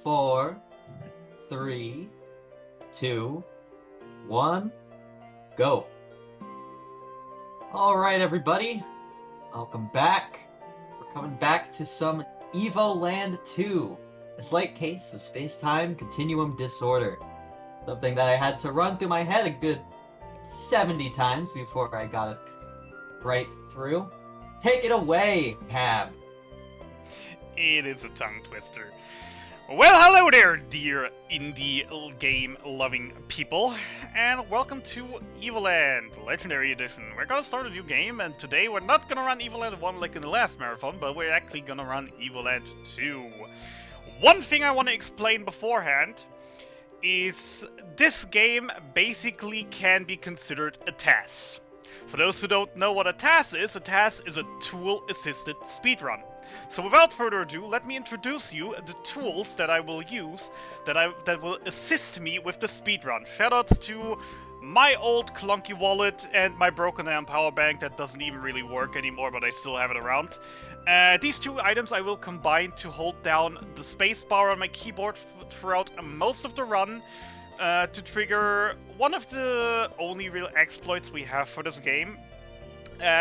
4, 3, 2, 1, go. Alright, everybody. Welcome back. We're coming back to some Evoland 2, a slight case of space-time continuum disorder. Something that I had to run through my head a good 70 times before I got it right through. Take it away, Hab. It is a tongue twister. Well, hello there, dear indie game-loving people, and welcome to Evoland Legendary Edition. We're gonna start a new game, and today we're not gonna run Evoland 1 like in the last marathon, but we're actually gonna run Evoland 2. One thing I want to explain beforehand is this game basically can be considered a TAS. For those who don't know what a TAS is a tool-assisted speedrun. So without further ado, let me introduce you the tools that I will use that will assist me with the speedrun. Shoutouts to my old clunky wallet and my broken down power bank that doesn't even really work anymore, but I still have it around. These two items I will combine to hold down the spacebar on my keyboard throughout most of the run to trigger one of the only real exploits we have for this game,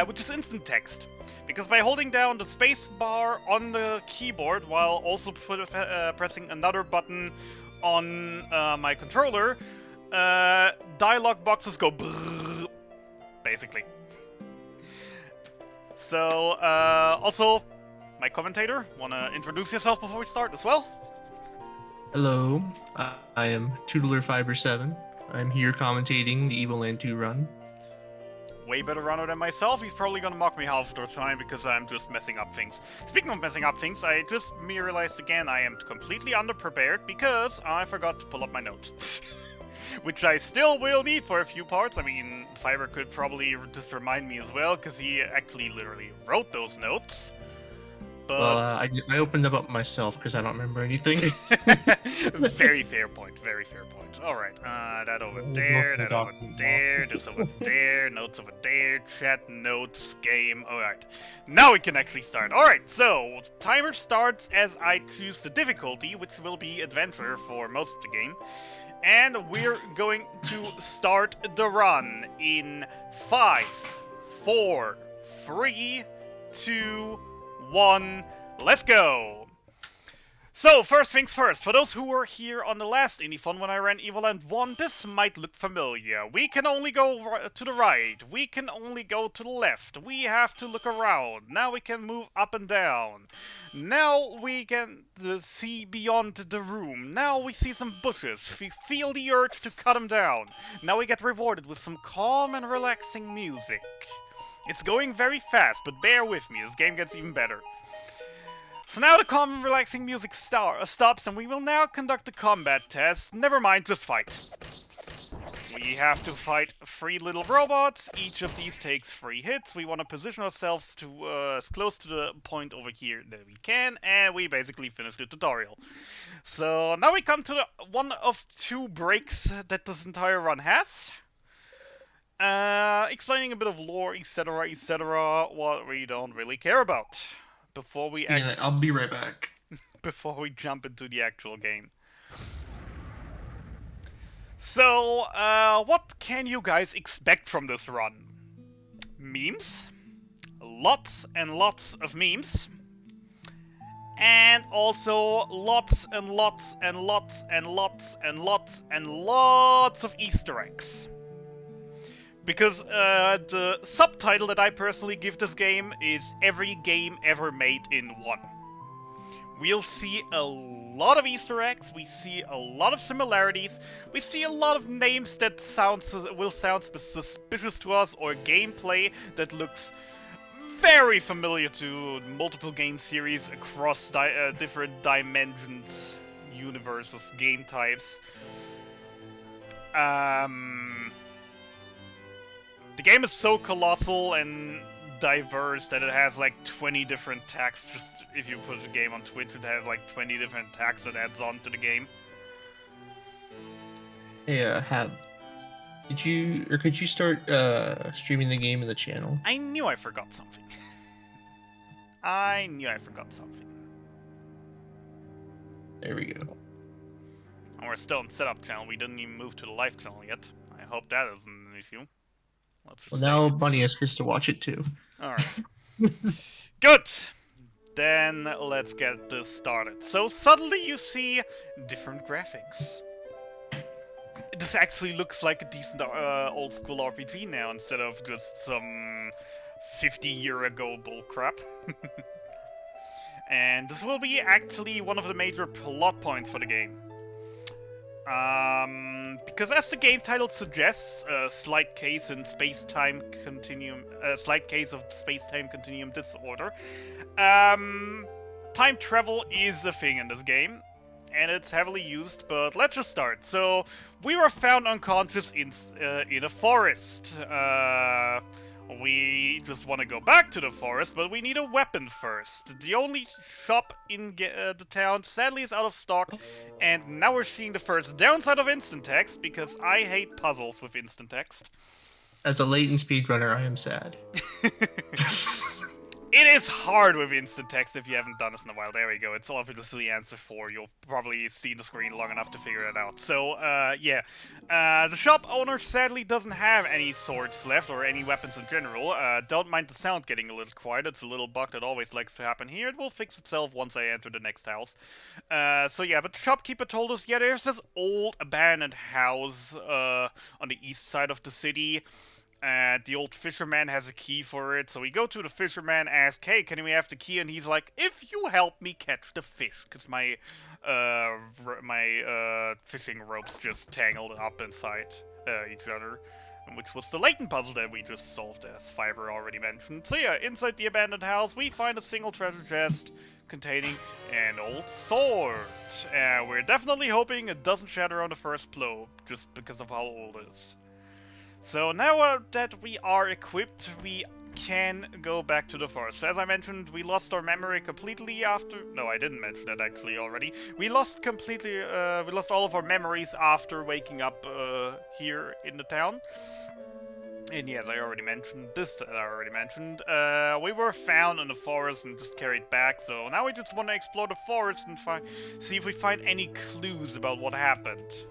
which is instant text. Because by holding down the space bar on the keyboard while also pressing another button on my controller, dialog boxes go brrrr, basically. So, also, my commentator, wanna introduce yourself before we start as well? Hello, I am Toodler507. I'm here commentating the Evoland 2 run. Way better runner than myself. He's probably gonna mock me half the time because I'm just messing up things. Speaking of messing up things, I just realized again I am completely underprepared because I forgot to pull up my notes. Which I still will need for a few parts. I mean, Fiber could probably just remind me as well because he actually literally wrote those notes. But Well, I opened them up myself because I don't remember anything. Very fair point, very fair point. Alright, that over there, that over there, this over there, notes over there, chat, notes, game. Alright, now we can actually start. Alright, so, timer starts as I choose the difficulty, which will be adventure for most of the game. And we're going to start the run in 5, 4, 3, 2, 1, let's go! So, first things first, for those who were here on the last Indiethon when I ran Evoland 1, this might look familiar. We can only go to the right, we can only go to the left, we have to look around, now we can move up and down, now we can see beyond the room, now we see some bushes, we feel the urge to cut them down, now we get rewarded with some calm and relaxing music. It's going very fast, but bear with me, this game gets even better. So now the calm and relaxing music stops, and we will now conduct the combat test. Never mind, just fight. We have to fight 3 little robots. Each of these takes 3 hits. We want to position ourselves to as close to the point over here that we can, and we basically finish the tutorial. So now we come to the one of 2 breaks that this entire run has. Explaining a bit of lore, etc., etc., what we don't really care about. Before we I'll be right back. Before we jump into the actual game. So, what can you guys expect from this run? Memes. Lots and lots of memes. And also lots and lots and lots and lots and lots and lots of Easter eggs. Because the subtitle that I personally give this game is Every Game Ever Made in One. We'll see a lot of Easter eggs, we see a lot of similarities, we see a lot of names that will sound suspicious to us, or gameplay that looks very familiar to multiple game series across different dimensions, universes, game types. The game is so colossal and diverse that it has like 20 different tags. Just if you put the game on Twitch, it has like 20 different tags that adds on to the game. Hey, Hab, could you start streaming the game in the channel? I knew I forgot something. I knew I forgot something. There we go. And we're still in setup channel. We didn't even move to the live channel yet. I hope that isn't an issue. Let's just Well, now Bunniest gets to watch it too. Alright. Good! Then let's get this started. So suddenly you see different graphics. This actually looks like a decent old school RPG now, instead of just some 50-year-ago bullcrap. And this will be actually one of the major plot points for the game. Because as the game title suggests, a slight case of space-time continuum disorder, time travel is a thing in this game, and it's heavily used, but let's just start. So, we were found unconscious in a forest. We just want to go back to the forest, but we need a weapon first. The only shop in the town sadly is out of stock, and now we're seeing the first downside of instant text, because I hate puzzles with instant text. As a latent speedrunner, I am sad. It is hard with instant text if you haven't done this in a while. There we go. It's obviously answer 4. You'll probably see the screen long enough to figure it out. So, yeah. The shop owner sadly doesn't have any swords left, or any weapons in general. Don't mind the sound getting a little quiet. It's a little bug that always likes to happen here. It will fix itself once I enter the next house. So yeah, but the shopkeeper told us, yeah, there's this old abandoned house on the east side of the city. The old fisherman has a key for it, so we go to the fisherman, ask, hey, can we have the key? And he's like, if you help me catch the fish, because my fishing ropes just tangled up inside each other, which was the latent puzzle that we just solved, as Fiber already mentioned. So yeah, inside the abandoned house, we find a single treasure chest containing an old sword. We're definitely hoping it doesn't shatter on the first blow, just because of how old it is. So now that we are equipped, we can go back to the forest. As I mentioned, we lost our memory completely after... No, I didn't mention that actually already. We lost all of our memories after waking up here in the town. And yes, I already mentioned this. We were found in the forest and just carried back. So now we just want to explore the forest and see if we find any clues about what happened.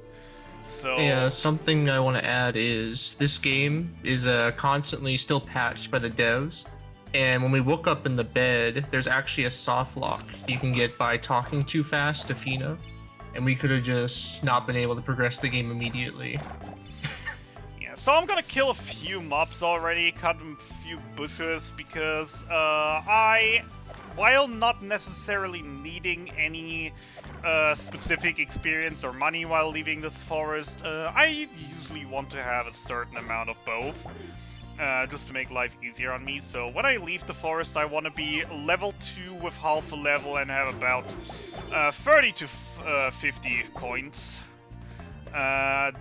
So yeah, something I want to add is this game is constantly still patched by the devs, and when we woke up in the bed, there's actually a soft lock you can get by talking too fast to Fina, and we could have just not been able to progress the game immediately. Yeah, so I'm gonna kill a few mobs already, cut a few bushes, because while not necessarily needing any specific experience or money while leaving this forest, I usually want to have a certain amount of both, just to make life easier on me. So when I leave the forest, I want to be level 2 with half a level and have about 30 to 50 coins.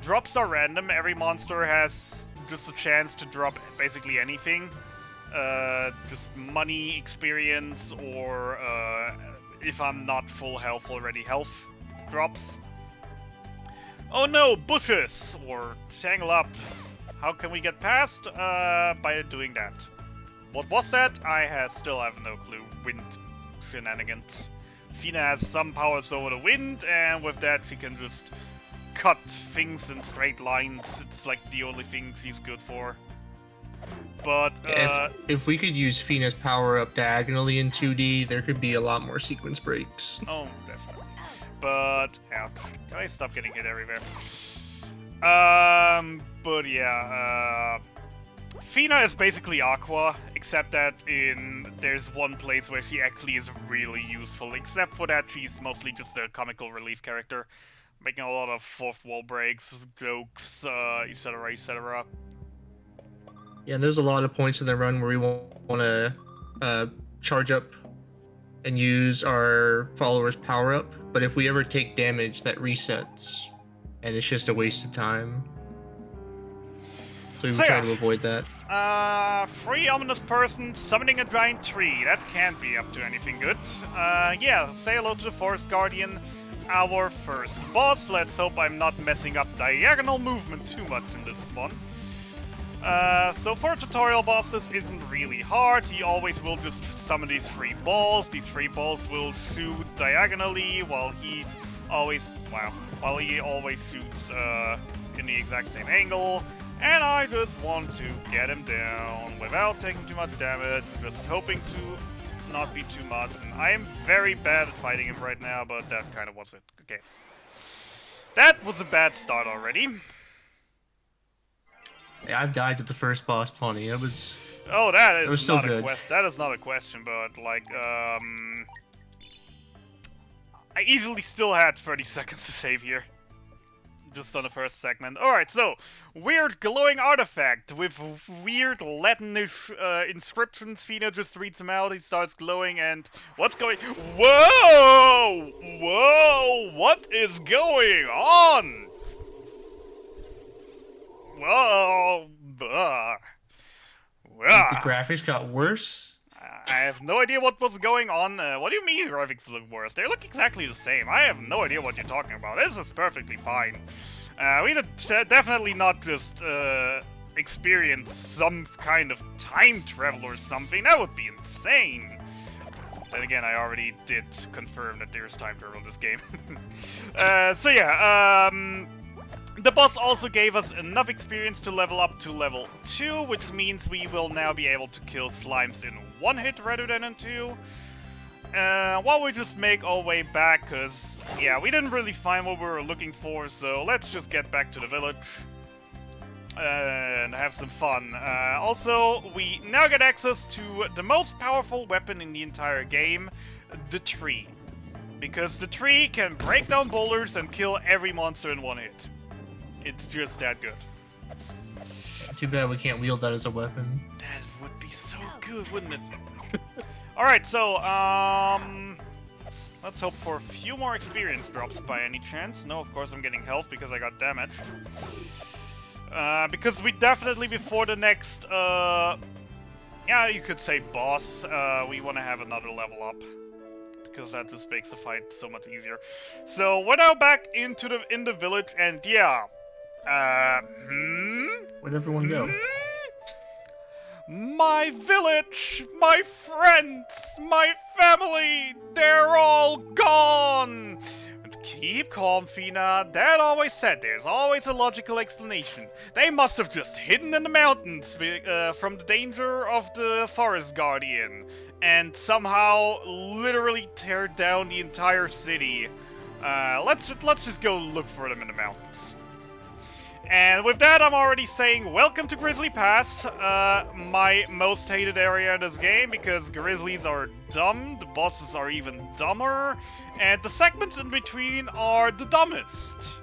Drops are random. Every monster has just a chance to drop basically anything. Just money, experience, or if I'm not full health already, health drops. Oh no, bushes! Or tangle up. How can we get past? By doing that. What was that? I still have no clue. Wind shenanigans. Fina has some powers over the wind, and with that she can just cut things in straight lines. It's like the only thing she's good for. But, if we could use Fina's power-up diagonally in 2D, there could be a lot more sequence breaks. Oh, definitely. But, ouch. Can I stop getting hit everywhere? But yeah, Fina is basically Aqua, except that there's one place where she actually is really useful. Except for that, she's mostly just a comical relief character, making a lot of fourth wall breaks, jokes, etc., etc. Yeah, there's a lot of points in the run where we want to charge up and use our followers' power-up, but if we ever take damage, that resets, and it's just a waste of time. So we try to avoid that. Free ominous person summoning a giant tree. That can't be up to anything good. Yeah, say hello to the Forest Guardian, our first boss. Let's hope I'm not messing up diagonal movement too much in this one. So for a tutorial boss, this isn't really hard. He always will just summon these 3 balls. These 3 balls will shoot diagonally while he always, wow, while he always shoots in the exact same angle, and I just want to get him down without taking too much damage, just hoping to not be too much, and I am very bad at fighting him right now, but that kind of was it. Okay. That was a bad start already. Yeah, I've died to the first boss plenty. It was... Oh, that is still not good. a question. That is not a question, but like, I easily still had 30 seconds to save here. Just on the first segment. Alright, so, weird glowing artifact with weird Latinish inscriptions. Fina just reads them out, he starts glowing, and what's going... Whoa! Whoa! What is going on? Whoa! The graphics got worse. I have no idea what was going on. What do you mean graphics look worse? They look exactly the same. I have no idea what you're talking about. This is perfectly fine. We did definitely not just experience some kind of time travel or something. That would be insane. Then again, I already did confirm that there's time travel in this game. So yeah, the boss also gave us enough experience to level up to level 2, which means we will now be able to kill slimes in 1 hit rather than in 2. While we just make our way back, because, yeah, we didn't really find what we were looking for, so let's just get back to the village and have some fun. Also, we now get access to the most powerful weapon in the entire game, the tree. Because the tree can break down boulders and kill every monster in 1 hit. It's just that good. Too bad we can't wield that as a weapon. That would be so good, wouldn't it? Alright, so, let's hope for a few more experience drops by any chance. No, of course I'm getting health because I got damaged. Because we definitely, before the next, yeah, you could say boss, we want to have another level up. Because that just makes the fight so much easier. So, we're now back in the village, and yeah, Where'd everyone go? My village, my friends, my family, they're all gone! Keep calm, Fina. Dad always said there's always a logical explanation. They must have just hidden in the mountains from the danger of the Forest Guardian, and somehow literally tear down the entire city. Let's just go look for them in the mountains. And with that, I'm already saying welcome to Grizzly Pass, my most hated area in this game, because grizzlies are dumb, the bosses are even dumber, and the segments in between are the dumbest.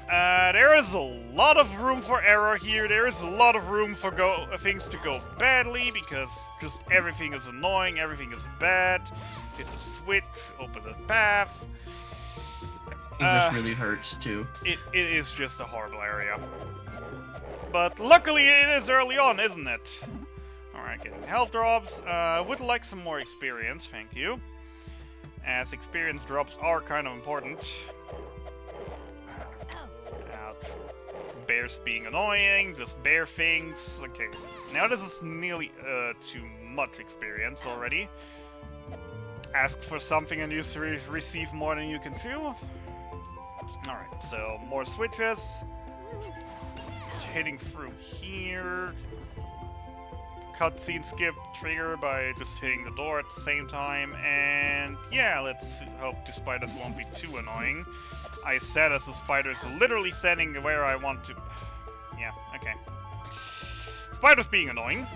There is a lot of room for error here, there is a lot of room for things to go badly, because just everything is annoying, everything is bad. Hit the switch, open the path. It just really hurts, too. It is just a horrible area. But luckily it is early on, isn't it? Alright, getting health drops. Would like some more experience, thank you. As experience drops are kind of important. Ouch. Bears being annoying, just bear things. Okay, now this is nearly too much experience already. Ask for something and you receive more than you can chew. Alright, so more switches. Just hitting through here. Cutscene skip trigger by just hitting the door at the same time. And yeah, let's hope the spiders won't be too annoying. I said as the spiders literally standing where I want to... Yeah, okay. Spiders being annoying.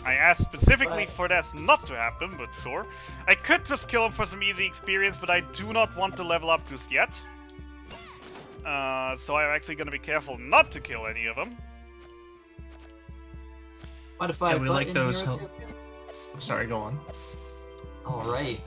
I asked specifically for this not to happen, but sure. I could just kill him for some easy experience, but I do not want to level up just yet. So I'm actually going to be careful not to kill any of them. Yeah, we like those. Sorry, go on. Alright,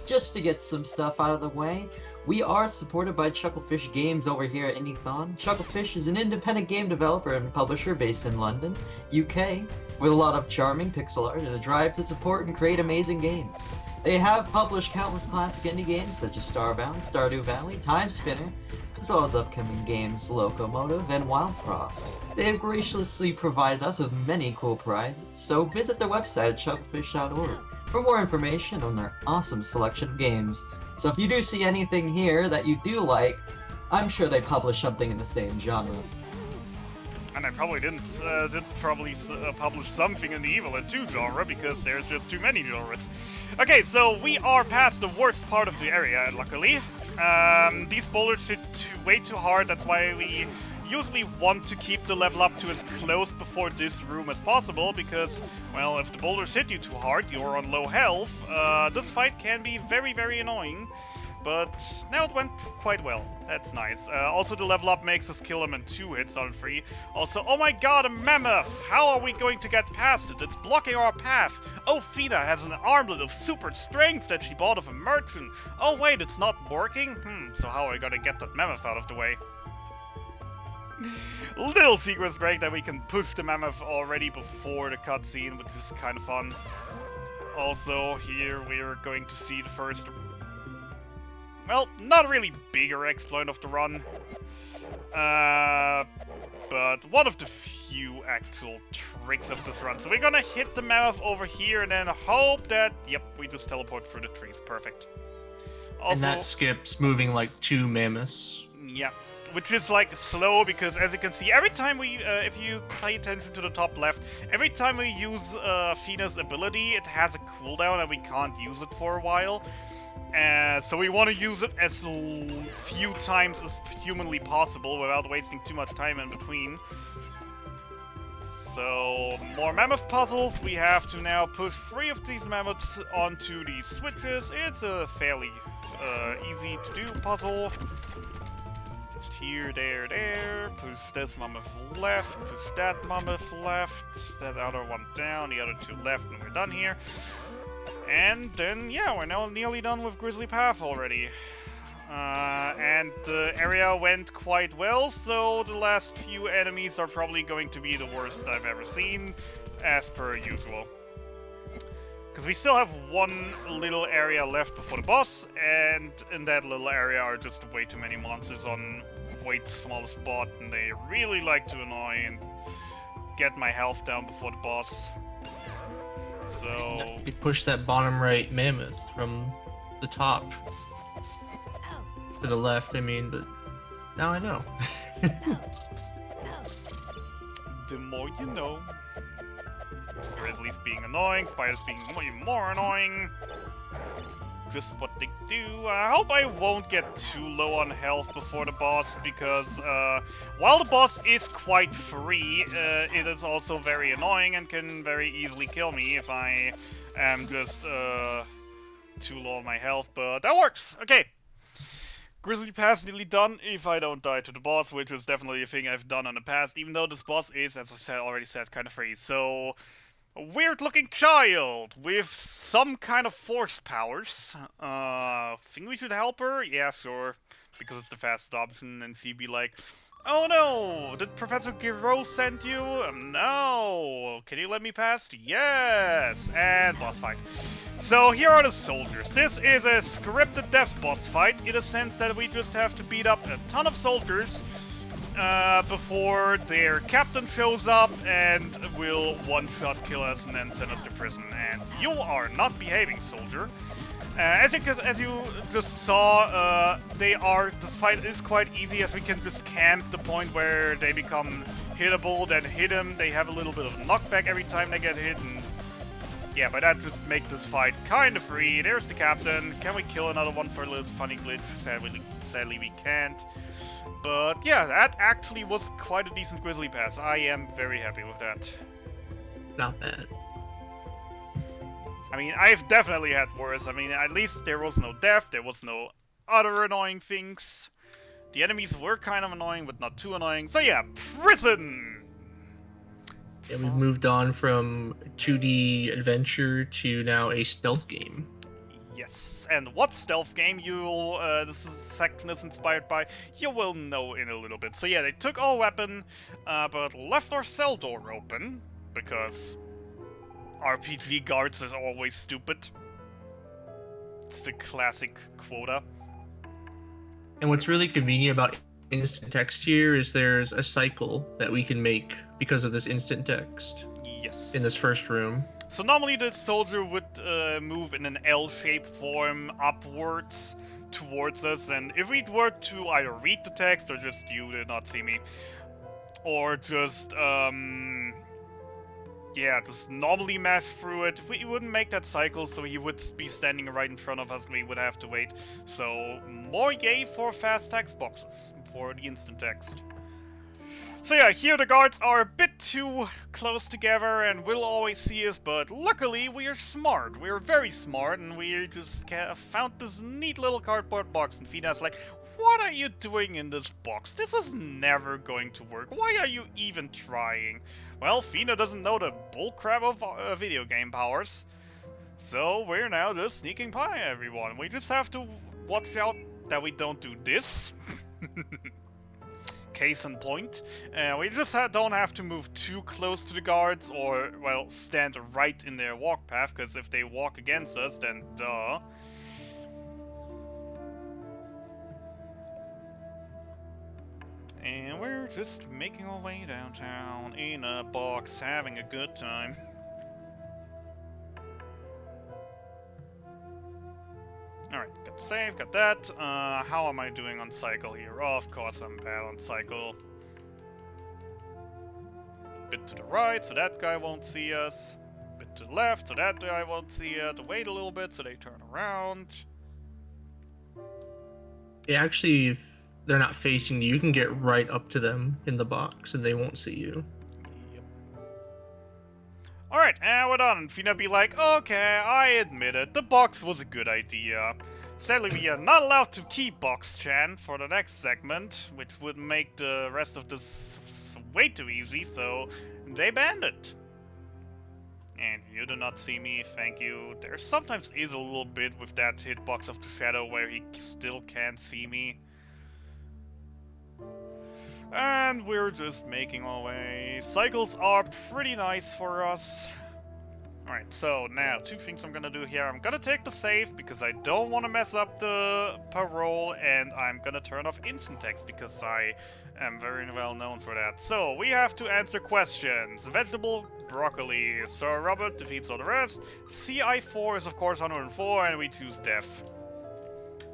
just to get some stuff out of the way, we are supported by Chucklefish Games over here at Indiethon. Chucklefish is an independent game developer and publisher based in London, UK, with a lot of charming pixel art and a drive to support and create amazing games. They have published countless classic indie games such as Starbound, Stardew Valley, Time Spinner, as well as upcoming games Locomotive and Wild Frost. They have graciously provided us with many cool prizes, so visit their website at chucklefish.org for more information on their awesome selection of games. So if you do see anything here that you do like, I'm sure they publish something in the same genre. And I probably did probably publish something in the Evoland 2 genre, because there's just too many genres. Okay, so we are past the worst part of the area, luckily. These boulders hit way too hard, that's why we usually want to keep the level up to as close before this room as possible, because, well, if the boulders hit you too hard, you're on low health, this fight can be very, very annoying. But now it went quite well. That's nice. Also, the level up makes us kill him in 2 hits on 3. Also, oh my god, a mammoth! How are we going to get past it? It's blocking our path! Oh, Fina has an armlet of super strength that she bought of a merchant. Oh wait, it's not working? So how are we gonna get that mammoth out of the way? Little secret break that we can push the mammoth already before the cutscene, which is kind of fun. Also, here we're going to see the first... well, not really bigger exploit of the run, but one of the few actual tricks of this run. So we're gonna hit the mammoth over here and then hope that, yep, we just teleport through the trees. Perfect. Also, and that skips moving like 2 mammoths. Yeah, which is like slow, because as you can see, every time we, if you pay attention to the top left, every time we use Fina's ability, it has a cooldown and we can't use it for a while. So we want to use it as few times as humanly possible without wasting too much time in between. So, more mammoth puzzles. We have to now push 3 of these mammoths onto these switches. It's a fairly easy to do puzzle. Just here, there, there. Push this mammoth left, push that mammoth left, that other one down, the other 2 left, and we're done here. And then, yeah, we're now nearly done with Grizzly Pass already. And the area went quite well, so the last few enemies are probably going to be the worst I've ever seen, as per usual. Because we still have one little area left before the boss, and in that little area are just way too many monsters on way too small a spot, and they really like to annoy and get my health down before the boss. So... you push that bottom right mammoth from the top. To the left, I mean, but now I know. The more you know. Grizzlies being annoying, spiders being way more annoying. Just what they do. I hope I won't get too low on health before the boss, because while the boss is quite free, it is also very annoying and can very easily kill me if I am just too low on my health, but that works! Okay. Grizzly Pass nearly done if I don't die to the boss, which is definitely a thing I've done in the past, even though this boss is, as I already said, kind of free. So, a weird-looking child with some kind of force powers. Think we should help her? Yeah, sure, because it's the fastest option, and she'd be like, oh no, did Professor Giro send you? No, can you let me pass? Yes, and boss fight. So here are the soldiers. This is a scripted death boss fight, in a sense that we just have to beat up a ton of soldiers before their captain shows up and will one-shot kill us and then send us to prison. And you are not behaving, soldier. As you just saw, this fight is quite easy, as we can just camp the point where they become hittable, then hit them. They have a little bit of knockback every time they get hit, and yeah, but that just makes this fight kind of free. There's the captain. Can we kill another one for a little funny glitch? Sadly we can't. But yeah, that actually was quite a decent Grizzly Pass. I am very happy with that. Not bad. I mean, I've definitely had worse. I mean, at least there was no death, there was no other annoying things. The enemies were kind of annoying, but not too annoying. So yeah, prison! Yeah, we've moved on from 2D adventure to now a stealth game. Yes, and what stealth game this section is inspired by, you will know in a little bit. So yeah, they took our weapon, but left our cell door open, because RPG guards are always stupid. It's the classic quota. And what's really convenient about instant text here is there's a cycle that we can make because of this instant text. Yes. In this first room. So normally the soldier would move in an L-shaped form upwards towards us, and if we were to either read the text, or just you did not see me, or just, yeah, just normally mash through it, we wouldn't make that cycle, so he would be standing right in front of us, and we would have to wait. So, more yay for fast text boxes, for the instant text. So yeah, here the guards are a bit too close together and will always see us, but luckily we are smart. We are very smart, and we just found this neat little cardboard box, and Fina's like, what are you doing in this box? This is never going to work. Why are you even trying? Well, Fina doesn't know the bullcrap of video game powers. So we're now just sneaking by everyone. We just have to watch out that we don't do this. Case in point. We just don't have to move too close to the guards or, well, stand right in their walk path, because if they walk against us, then duh. And we're just making our way downtown in a box, having a good time. Alright, got the save, got that. How am I doing on cycle here? Oh, of course I'm bad on cycle. Bit to the right, so that guy won't see us. Bit to the left, so that guy won't see us. Wait a little bit, so they turn around. Yeah, actually, if they're not facing you, you can get right up to them in the box, and they won't see you. Yep. Alright, and we're done. Fina be like, okay, I admit it, the box was a good idea. Sadly, we are not allowed to keep Box-chan for the next segment, which would make the rest of this way too easy, so they banned it. And you do not see me, thank you. There sometimes is a little bit with that hitbox of the shadow where he still can't see me. And we're just making our way. Cycles are pretty nice for us. Alright, so now, two things I'm gonna do here. I'm gonna take the save because I don't want to mess up the parole, and I'm gonna turn off instant text because I am very well known for that. So, we have to answer questions. Vegetable, broccoli. Sir Robert defeats all the rest. CI4 is of course 104, and we choose death.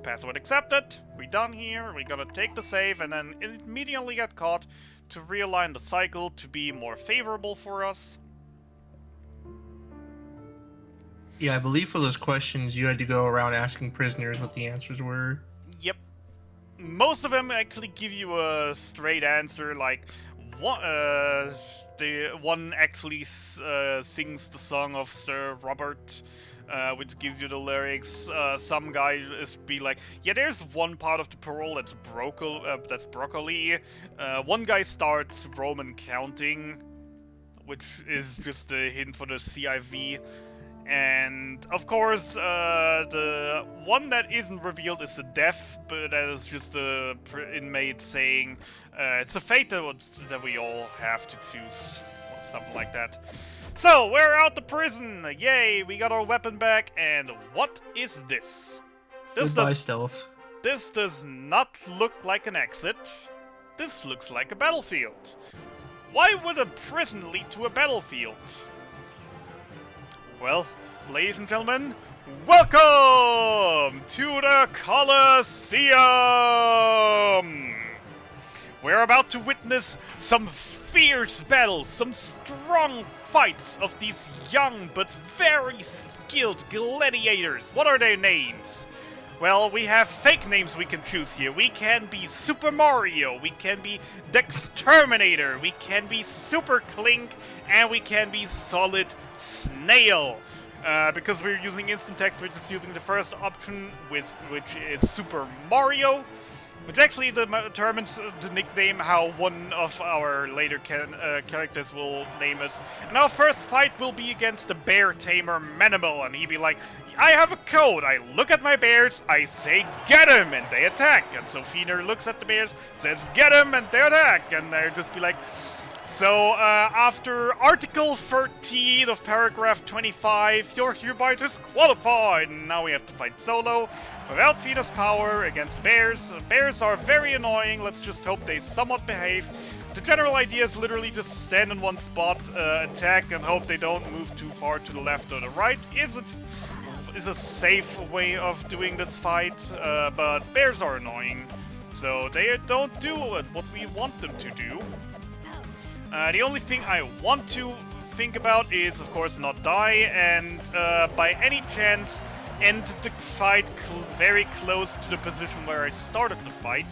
Password accepted. We're done here. We're gonna take the save and then immediately get caught to realign the cycle to be more favorable for us. Yeah, I believe for those questions, you had to go around asking prisoners what the answers were. Yep. Most of them actually give you a straight answer, like, the one actually sings the song of Sir Robert, which gives you the lyrics. Some guy is be like, yeah, there's one part of the parole that's broccoli. One guy starts Roman counting, which is just a hint for the CIV. And, of course, the one that isn't revealed is the death, but that is just the inmate saying, it's a fate that we all have to choose, or something like that. So, we're out the prison! Yay, we got our weapon back, and what is this? Goodbye, stealth. This does not look like an exit. This looks like a battlefield. Why would a prison lead to a battlefield? Well, ladies and gentlemen, welcome to the Colosseum! We're about to witness some fierce battles, some strong fights of these young but very skilled gladiators. What are their names? Well, we have fake names we can choose here. We can be Super Mario, we can be Dexterminator, we can be Super Clink, and we can be Solid Snail. Because we're using instant text, we're just using the first option, which is Super Mario, which actually determines the nickname how one of our later characters will name us. And our first fight will be against the bear tamer Manimal, and he'd be like, I have a code. I look at my bears, I say, get him, and they attack. And so Fina looks at the bears, says, get him, and they attack. And they'll just be like... So, after Article 13 of Paragraph 25, you're hereby disqualified! And now we have to fight solo, without Fina's power, against bears. Bears are very annoying, let's just hope they somewhat behave. the general idea is literally just stand in one spot, attack, and hope they don't move too far to the left or the right. Is a safe way of doing this fight, but bears are annoying, so they don't do what we want them to do. The only thing I want to think about is, of course, not die, and by any chance end the fight very close to the position where I started the fight,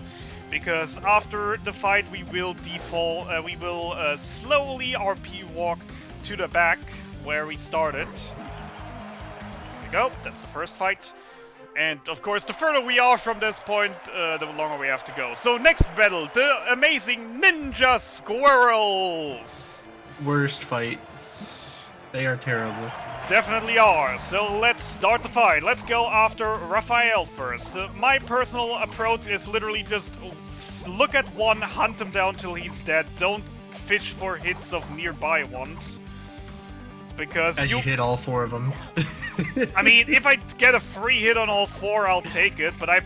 because after the fight we will slowly RP walk to the back where we started. There we go, that's the first fight. And of course, the further we are from this point, the longer we have to go. So next battle, the amazing Ninja Squirrels! Worst fight. They are terrible. Definitely are. So let's start the fight. Let's go after Raphael first. My personal approach is literally just look at one, hunt him down till he's dead. Don't fish for hits of nearby ones. Because As you hit all 4 of them. I mean, if I get a free hit on all 4, I'll take it. But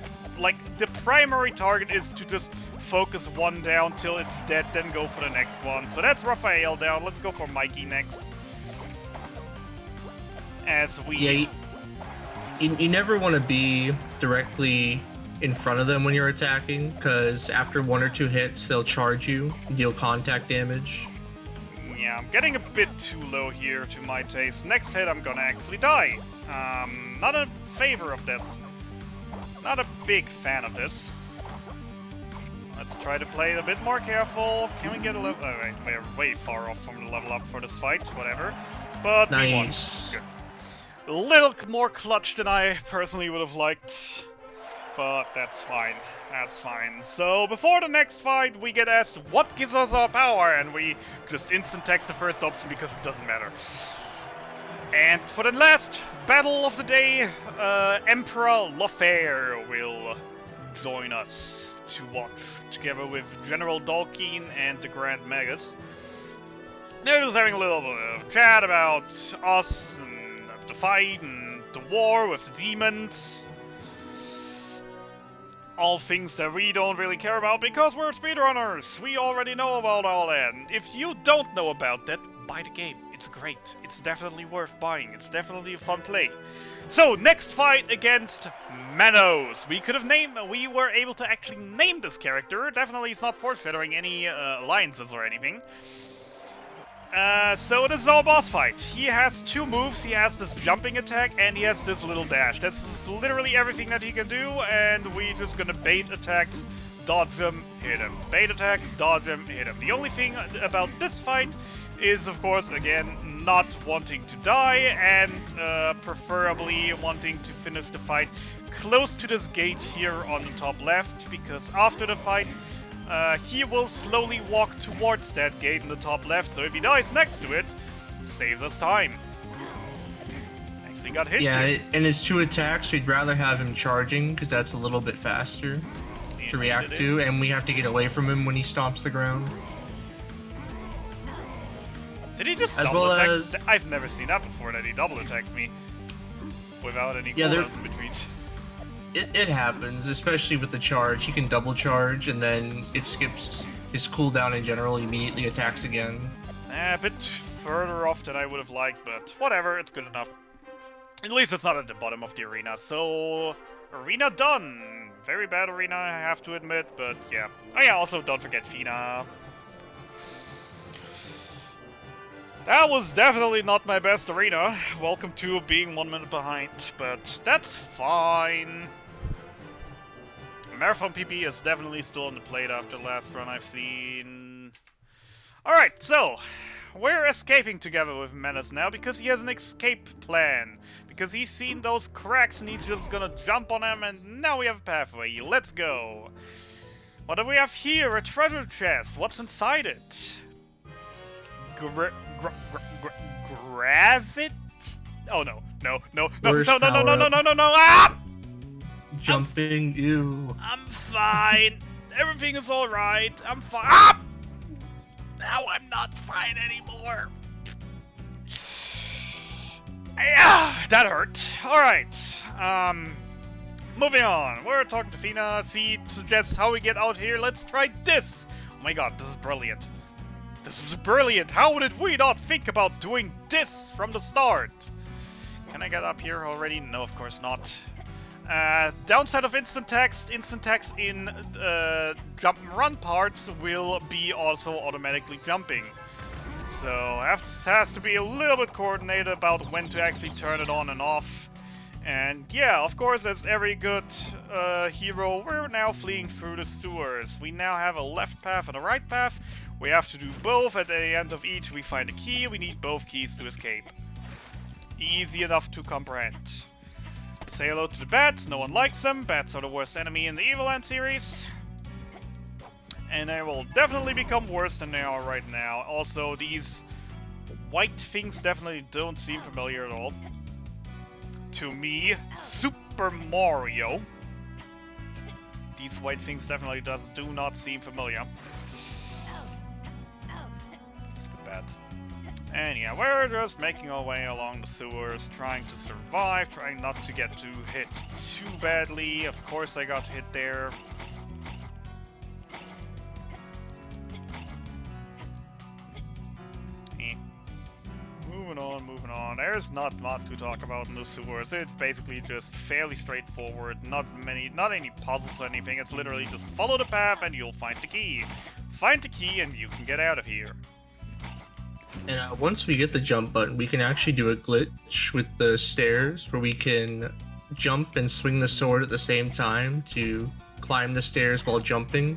the primary target is to just focus one down till it's dead, then go for the next one. So that's Raphael down. Let's go for Mikey next. As we... Yeah, you never want to be directly in front of them when you're attacking, because after 1 or 2 hits, they'll charge you, deal contact damage. Yeah, I'm getting a bit too low here to my taste. Next hit, I'm gonna actually die. Not in favor of this. Not a big fan of this. Let's try to play it a bit more careful. Can we get a level... Alright, we're way far off from the level up for this fight, whatever. But we won. Good. A little more clutch than I personally would have liked. But that's fine. That's fine. So before the next fight, we get asked what gives us our power, and we just instant text the first option because it doesn't matter. And for the last battle of the day, Emperor Lofair will join us to watch together with General Dalkeen and the Grand Magus. They're just having a little bit of chat about us and the fight and the war with the demons. All things that we don't really care about because we're speedrunners. We already know about all that. And if you don't know about that, buy the game. It's great. It's definitely worth buying. It's definitely a fun play. So, next fight against Manos. We were able to actually name this character. Definitely it's not foreshadowing any alliances or anything. So this is our boss fight. He has 2 moves. He has this jumping attack and he has this little dash. That's literally everything that he can do, and we're just gonna bait attacks, dodge him, hit him. Bait attacks, dodge him, hit him. The only thing about this fight is, of course, again, not wanting to die and preferably wanting to finish the fight close to this gate here on the top left, because after the fight, he will slowly walk towards that gate in the top left, so if he dies next to it, saves us time. Actually got hit. Yeah, here. and his 2 attacks, we'd rather have him charging, because that's a little bit faster to react to, and we have to get away from him when he stomps the ground. Did he just as double well attack? as... I've never seen that before, that he double attacks me without any cooldowns in between. It happens, especially with the charge. He can double charge, and then it skips his cooldown in general, he immediately attacks again. A bit further off than I would have liked, but whatever, it's good enough. At least it's not at the bottom of the arena, so... Arena done! Very bad arena, I have to admit, but yeah. Oh yeah, also don't forget Fina. That was definitely not my best arena. Welcome to being 1 minute behind, but that's fine. Marathon PP is definitely still on the plate after the last run I've seen. Alright, so we're escaping together with Menace now because he has an escape plan. Because he's seen those cracks and he's just gonna jump on them, and now we have a pathway. Let's go. What do we have here? A treasure chest. What's inside it? Gravit? Oh no, no, no, no, no, no, no, no, no, no, no, no, ah! Jumping you. I'm fine. Everything is alright. I'm fine. Ah! Now I'm not fine anymore. Yeah, that hurt. Alright. Moving on. We're talking to Fina. She suggests how we get out here. Let's try this. Oh my god, this is brilliant. This is brilliant! How did we not think about doing this from the start? Can I get up here already? No, of course not. Downside of instant text in jump and run parts will be also automatically jumping. So has to be a little bit coordinated about when to actually turn it on and off. And yeah, of course, as every good hero, we're now fleeing through the sewers. We now have a left path and a right path. We have to do both. At the end of each, we find a key. We need both keys to escape. Easy enough to comprehend. Say hello to the bats. No one likes them. Bats are the worst enemy in the Evoland series. And they will definitely become worse than they are right now. Also, these white things definitely don't seem familiar at all. To me, Super Mario. These white things definitely do not seem familiar. Stupid bats. And yeah, we're just making our way along the sewers, trying to survive, trying not to get hit too badly. Of course I got hit there. Moving on. There's not much to talk about in the sewers. It's basically just fairly straightforward. Not any puzzles or anything. It's literally just follow the path and you'll find the key. Find the key and you can get out of here. And once we get the jump button, we can actually do a glitch with the stairs where we can jump and swing the sword at the same time to climb the stairs while jumping,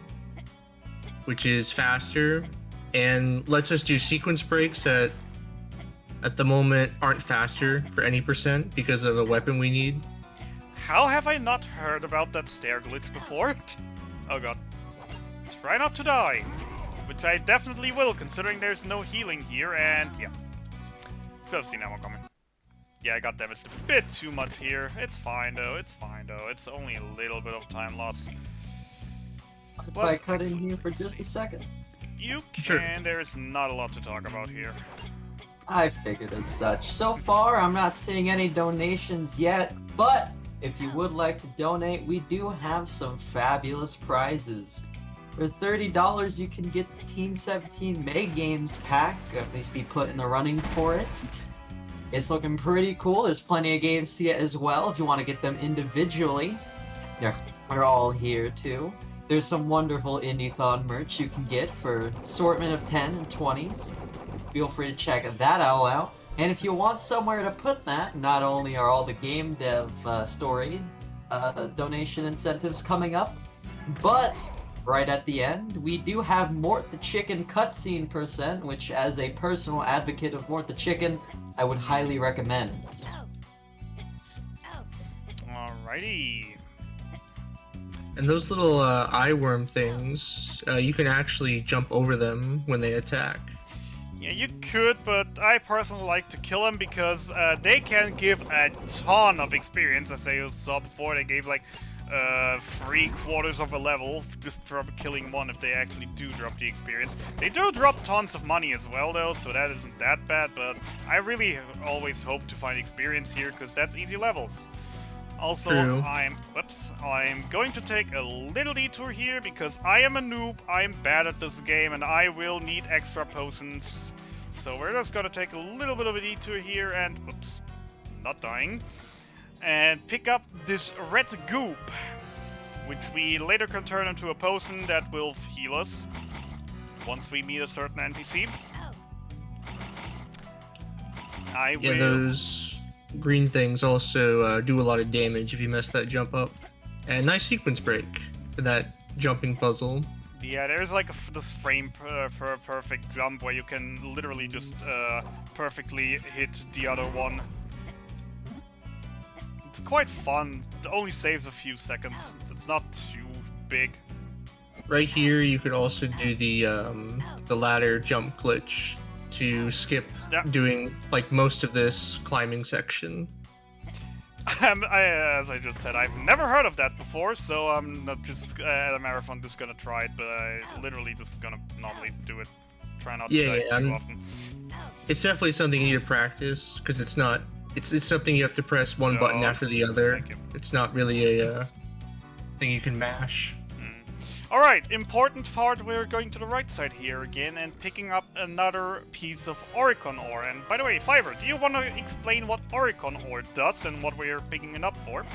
which is faster and lets us do sequence breaks that at the moment aren't faster for any percent because of the weapon we need. How have I not heard about that stair glitch before? Oh god. Try not to die. Which I definitely will, considering there's no healing here, and yeah. Should have seen that one coming. Yeah, I got damaged a bit too much here. It's fine though, it's only a little bit of time loss. If I cut in here for just a second? You can, Sure. There's not a lot to talk about here. I figured as such. So far, I'm not seeing any donations yet, but if you would like to donate, we do have some fabulous prizes. For $30, you can get the Team 17 May Games pack, at least be put in the running for it. It's looking pretty cool. There's plenty of games to get as well if you want to get them individually. They're all here too. There's some wonderful Indiethon merch you can get for assortment of 10 and 20s. Feel free to check that all out. And if you want somewhere to put that, not only are all the game dev story donation incentives coming up, but right at the end, we do have Mort the Chicken cutscene %, which as a personal advocate of Mort the Chicken, I would highly recommend. Alrighty. And those little eye worm things, you can actually jump over them when they attack. Yeah, you could, but I personally like to kill them because they can give a ton of experience. As I saw before, they gave like 3/4 of a level just from killing one if they actually do drop the experience. They do drop tons of money as well though, so that isn't that bad, but I really always hope to find experience here because that's easy levels. Also, True. I'm going to take a little detour here because I am a noob, I'm bad at this game, and I will need extra potions. So we're just gonna take a little bit of a detour here and, oops, not dying, and pick up this red goop, which we later can turn into a potion that will heal us once we meet a certain NPC. Yeah, those green things also do a lot of damage if you mess that jump up. And nice sequence break for that jumping puzzle. Yeah, there's like this frame for a perfect jump where you can literally just perfectly hit the other one. It's quite fun. It only saves a few seconds. It's not too big. Right here, you could also do the ladder jump glitch to skip doing like most of this climbing section. As I just said, I've never heard of that before, so I'm not just at a marathon just gonna try it, but I literally just gonna normally do it. Try not to die too often. It's definitely something you need to practice because it's not. It's something you have to press one button after the other. It's not really a thing you can mash. Alright, important part, we're going to the right side here again and picking up another piece of Oricon ore. And by the way, Fiverr, do you want to explain what Oricon ore does and what we're picking it up for?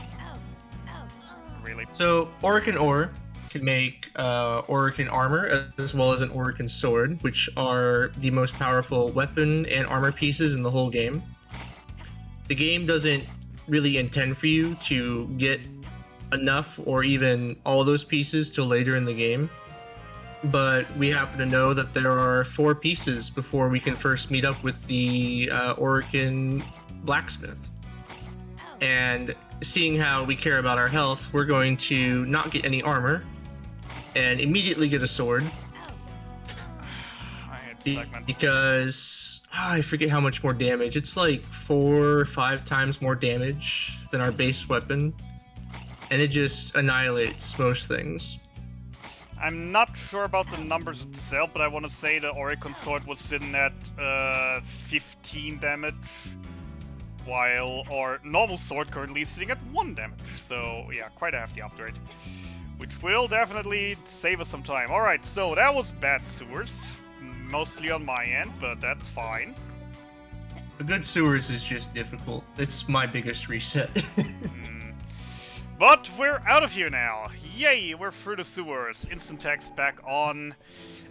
Really? So, Oricon ore can make Oricon armor as well as an Oricon sword, which are the most powerful weapon and armor pieces in the whole game. The game doesn't really intend for you to get enough or even all those pieces till later in the game, but we happen to know that there are 4 pieces before we can first meet up with the Oricon blacksmith. And seeing how we care about our health, we're going to not get any armor and immediately get a sword. I hate segment. Because I forget how much more damage. It's like 4 or 5 times more damage than our base weapon. And it just annihilates most things. I'm not sure about the numbers itself, but I want to say the Oricon sword was sitting at 15 damage, while our normal sword currently is sitting at 1 damage. So yeah, quite a hefty upgrade, which will definitely save us some time. Alright, so that was bad sewers, mostly on my end, but that's fine. The good sewers is just difficult. It's my biggest reset. But we're out of here now. Yay, we're through the sewers. Instant text back on.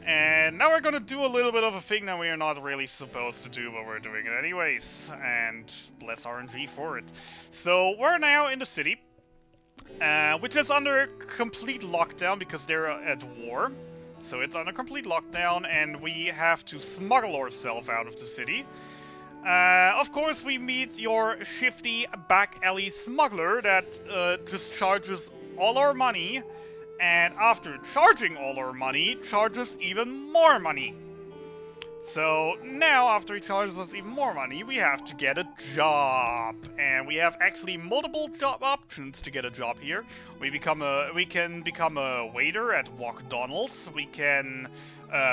And now we're gonna do a little bit of a thing that we are not really supposed to do, but we're doing it anyways. And bless RNG for it. So we're now in the city, which is under complete lockdown because they're at war. So it's under complete lockdown and we have to smuggle ourselves out of the city. Of course, we meet your shifty back alley smuggler that just charges all our money, and after charging all our money, charges even more money. So now, after he charges us even more money, we have to get a job, and we have actually multiple job options to get a job here. We can become a waiter at McDonald's. We can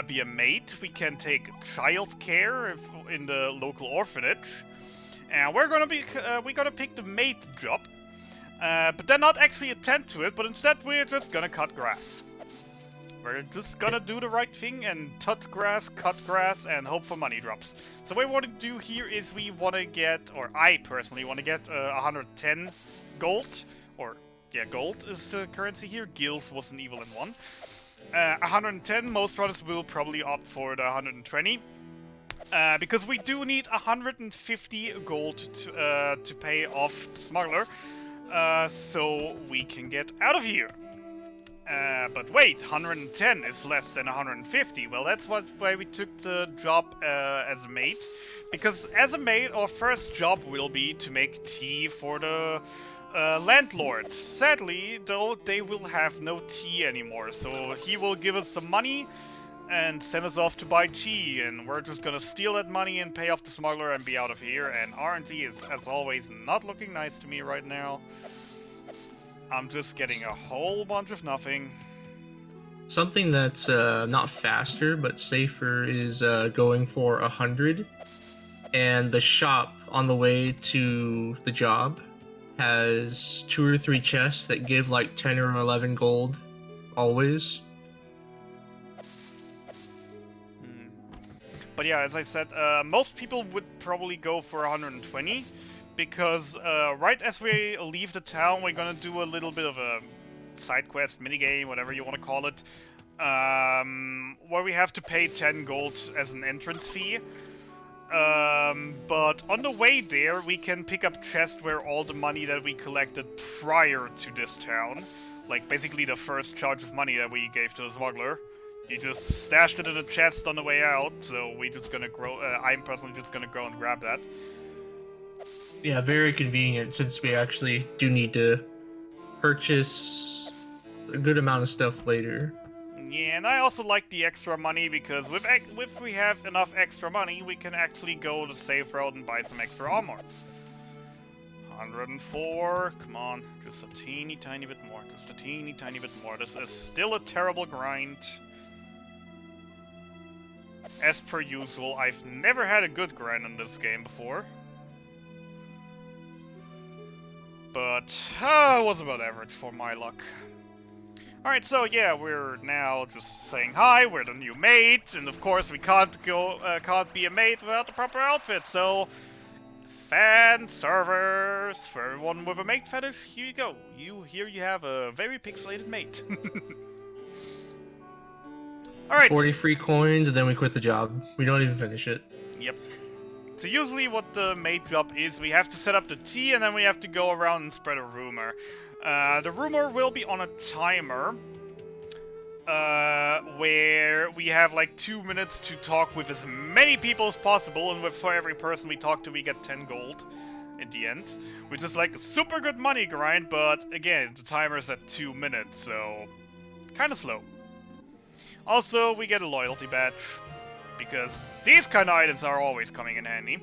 be a maid. We can take child care in the local orphanage, and we're gonna pick the maid job, but then not actually attend to it, but instead we're just gonna cut grass. We're just gonna do the right thing and cut grass, and hope for money drops. So what we want to do here is we want to get, or I personally want to get 110 gold, or yeah, gold is the currency here. Gills was an Evoland one. 110, most runners will probably opt for the 120. Because we do need 150 gold to pay off the smuggler, so we can get out of here. But wait, 110 is less than 150. Well, that's why we took the job as a maid. Because as a maid, our first job will be to make tea for the landlord. Sadly, though, they will have no tea anymore. So he will give us some money and send us off to buy tea. And we're just gonna steal that money and pay off the smuggler and be out of here. And RNG is, as always, not looking nice to me right now. I'm just getting a whole bunch of nothing. Something that's not faster but safer is going for 100. And the shop on the way to the job has 2 or 3 chests that give like 10 or 11 gold always. But yeah, as I said, most people would probably go for 120. Because right as we leave the town, we're gonna do a little bit of a side quest, minigame, whatever you want to call it, where we have to pay 10 gold as an entrance fee. But on the way there, we can pick up chests where all the money that we collected prior to this town, like basically the first charge of money that we gave to the smuggler, you just stashed it in a chest on the way out, so we're just gonna I'm personally just gonna go and grab that. Yeah, very convenient since we actually do need to purchase a good amount of stuff later. Yeah, and I also like the extra money because if we have enough extra money, we can actually go the safe route and buy some extra armor. 104, come on, just a teeny tiny bit more, just a teeny tiny bit more. This is still a terrible grind. As per usual, I've never had a good grind in this game before. But it was about average for my luck. Alright, so yeah, we're now just saying hi, we're the new mate, and of course we can't be a mate without the proper outfit, so... Fan servers! For everyone with a mate fetish, here you go. Here you have a very pixelated mate. Alright. 40 free coins, and then we quit the job. We don't even finish it. Yep. So usually what the mate job is, we have to set up the tea, and then we have to go around and spread a rumor. The rumor will be on a timer, where we have like 2 minutes to talk with as many people as possible, and for every person we talk to we get 10 gold in the end, which is like a super good money grind, but again, the timer's at 2 minutes, so kinda slow. Also, we get a loyalty badge, because these kind of items are always coming in handy.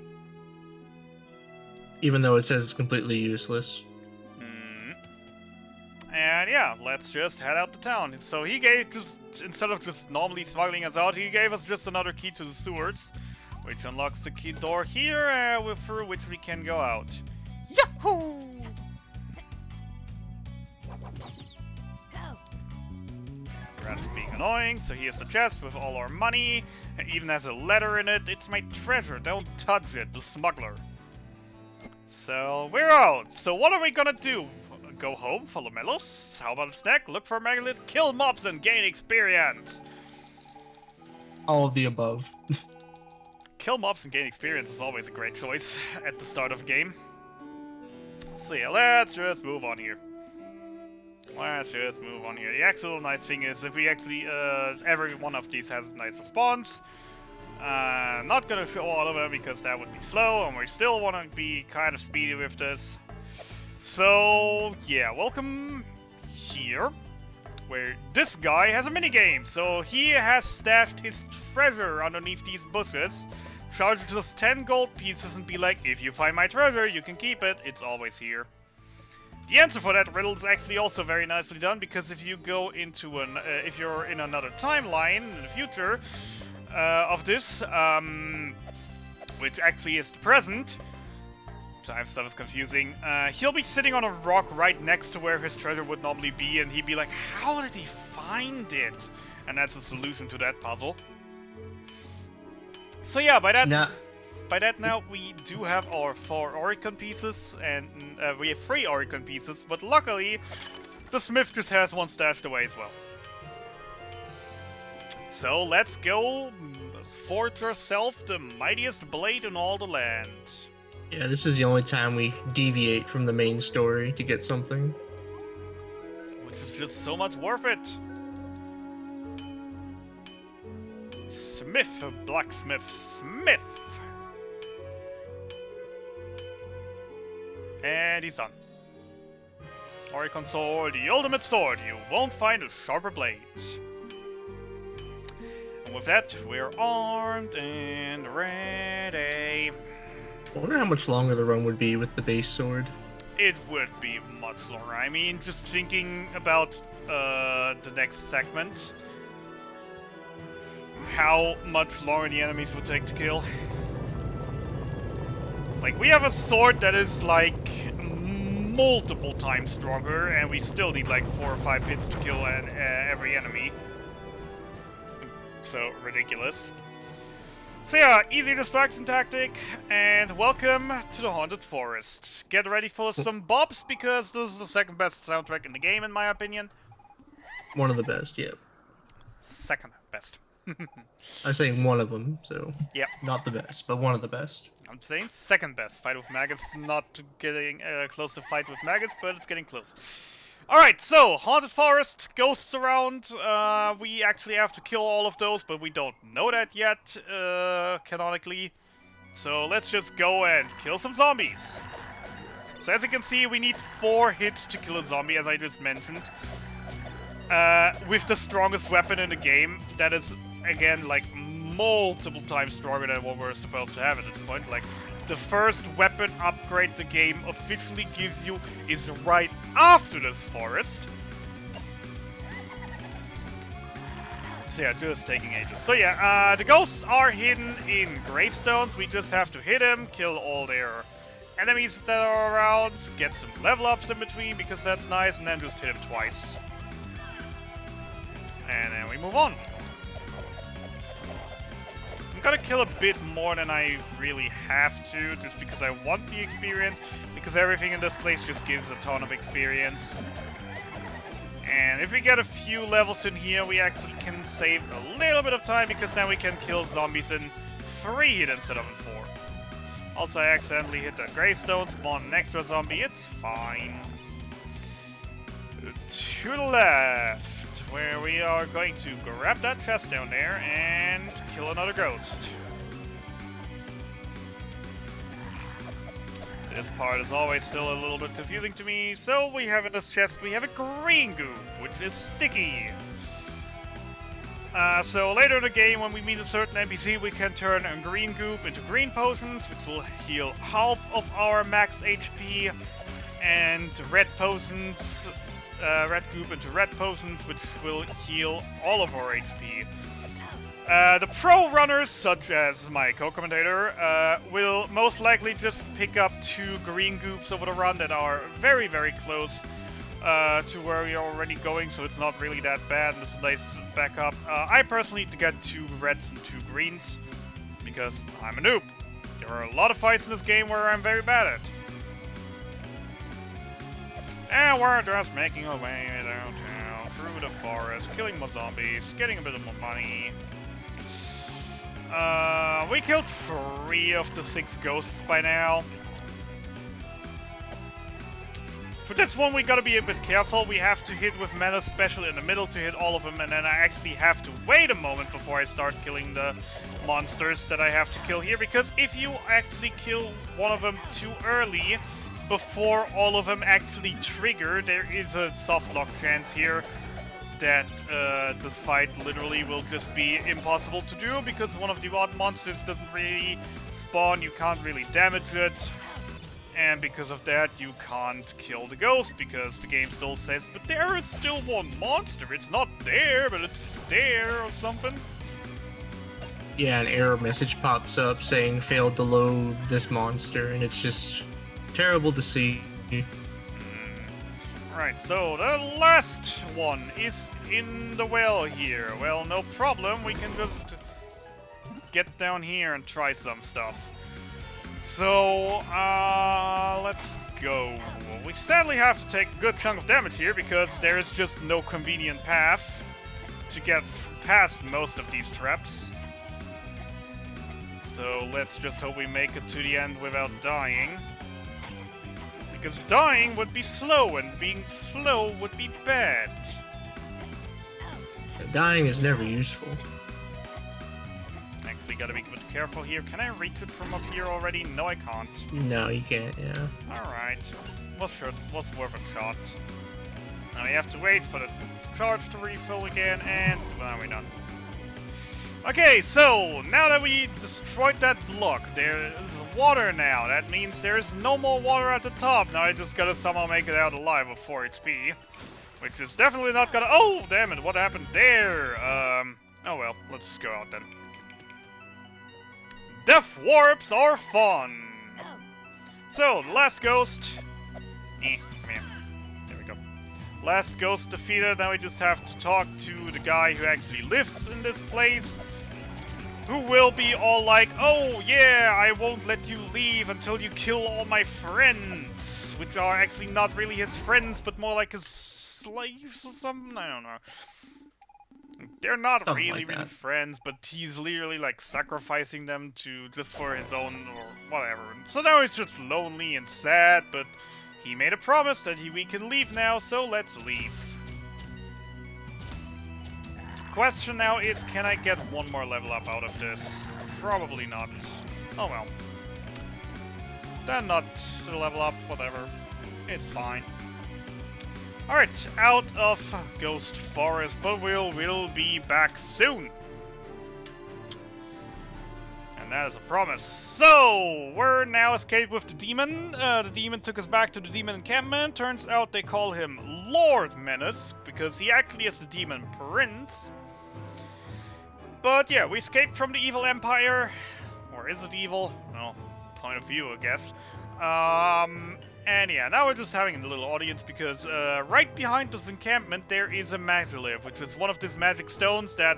Even though it says it's completely useless. And yeah, let's just head out to town. So he gave instead of just normally smuggling us out, he gave us just another key to the sewers, which unlocks the key door here, through which we can go out. Yahoo! Rat's being annoying, so here's the chest with all our money. It even has a letter in it. It's my treasure, don't touch it, the smuggler. So, we're out. So what are we gonna do? Go home, follow Melos? How about a snack? Look for Megalith, kill mobs, and gain experience! All of the above. Kill mobs and gain experience is always a great choice at the start of a game. So yeah, let's just move on here. The actual nice thing is, if we actually, every one of these has a nice response. Not gonna show all of them because that would be slow, and we still want to be kind of speedy with this. So, yeah, welcome here, where this guy has a minigame. So he has stashed his treasure underneath these bushes, charges us 10 gold pieces and be like, if you find my treasure, you can keep it, it's always here. The answer for that riddle is actually also very nicely done, because if you go into if you're in another timeline in the future of this, which actually is the present, time stuff is confusing, he'll be sitting on a rock right next to where his treasure would normally be, and he'd be like, how did he find it? And that's the solution to that puzzle. So yeah, by that now we do have our 4 Oricon pieces, and we have 3 Oricon pieces, but luckily the smith just has one stashed away as well. So let's go forge ourselves the mightiest blade in all the land. Yeah, this is the only time we deviate from the main story to get something. Which is just so much worth it. Smith, blacksmith, smith. And he's done. Oricon sword, the ultimate sword. You won't find a sharper blade. And with that, we're armed and ready. I wonder how much longer the run would be with the base sword. It would be much longer. I mean, just thinking about the next segment, how much longer the enemies would take to kill. Like, we have a sword that is like multiple times stronger, and we still need like 4 or 5 hits to kill every enemy. So ridiculous. So yeah, easy distraction tactic, and welcome to the Haunted Forest. Get ready for some bops, because this is the second best soundtrack in the game, in my opinion. One of the best, yeah. Second best. I'm saying one of them, so... Yep. Not the best, but one of the best. I'm saying second best. Fight with maggots, not getting close to fight with maggots, but it's getting close. Alright, so, Haunted Forest, ghosts around. We actually have to kill all of those, but we don't know that yet, canonically. So let's just go and kill some zombies. So as you can see, we need 4 hits to kill a zombie, as I just mentioned. With the strongest weapon in the game, that is, again, like, multiple times stronger than what we're supposed to have at this point. Like, the first weapon upgrade the game officially gives you is right after this forest. So yeah, just taking ages. So yeah, the ghosts are hidden in gravestones. We just have to hit them, kill all their enemies that are around, get some level ups in between because that's nice, and then just hit them twice. move on. I'm gonna kill a bit more than I really have to, just because I want the experience, because everything in this place just gives a ton of experience. And if we get a few levels in here, we actually can save a little bit of time, because then we can kill zombies in 3 hit instead of in 4. Also, I accidentally hit the gravestone, spawned an extra zombie, it's fine. To the left, where we are going to grab that chest down there and kill another ghost. This part is always still a little bit confusing to me. So we have in this chest, we have a green goop, which is sticky. So later in the game, when we meet a certain NPC, we can turn a green goop into green potions, which will heal half of our max HP, and red potions, red goop into red potions, which will heal all of our HP. The pro runners, such as my co-commentator, will most likely just pick up 2 green goops over the run that are very, very close to where we are already going, so it's not really that bad. This is a nice backup. I personally need to get 2 reds and 2 greens, because I'm a noob. There are a lot of fights in this game where I'm very bad at. And we're just making our way downtown, through the forest, killing more zombies, getting a bit of more money. We killed 3 of the 6 ghosts by now. For this one, we gotta be a bit careful. We have to hit with mana special in the middle to hit all of them, and then I actually have to wait a moment before I start killing the monsters that I have to kill here, because if you actually kill one of them too early, before all of them actually trigger, there is a softlock chance here that this fight literally will just be impossible to do, because one of the odd monsters doesn't really spawn, you can't really damage it, and because of that you can't kill the ghost, because the game still says, but there is still one monster, it's not there, but it's there, or something. Yeah, an error message pops up saying failed to load this monster, and it's just terrible to see. Right, so the last one is in the well here. Well, no problem, we can just get down here and try some stuff. So, let's go. We sadly have to take a good chunk of damage here, because there is just no convenient path to get past most of these traps. So let's just hope we make it to the end without dying. Because dying would be slow, and being slow would be bad. Dying is never useful. Actually, gotta be a bit careful here. Can I reach it from up here already? No, I can't. No, you can't, yeah. Alright. Was worth a shot. Now we have to wait for the charge to refill again, and well, we're done. Okay, so now that we destroyed that block, there is water now. That means there is no more water at the top. Now I just gotta somehow make it out alive with 4 HP. Which is definitely not gonna— oh, damn it, what happened there? Oh well, let's just go out then. Death warps are fun! So, the last ghost... come here. There we go. Last ghost defeated, now we just have to talk to the guy who actually lives in this place. Who will be all like, oh yeah, I won't let you leave until you kill all my friends. Which are actually not really his friends, but more like his slaves or something? I don't know. They're not Something really, like really friends, but he's literally like sacrificing them to just for his own or whatever. So now he's just lonely and sad, but he made a promise that we can leave now, so let's leave. The question now is, can I get one more level up out of this? Probably not. Oh well. Then not to level up, whatever. It's fine. Alright, out of Ghost Forest, but we'll be back soon. And that is a promise. So, we're now escaped with the demon. The demon took us back to the demon encampment. Turns out they call him Lord Menace, because he actually is the demon prince. But yeah, we escaped from the evil empire. Or is it evil? Well, point of view, I guess. And yeah, now we're just having a little audience because right behind this encampment there is a Megalith, which is one of these magic stones that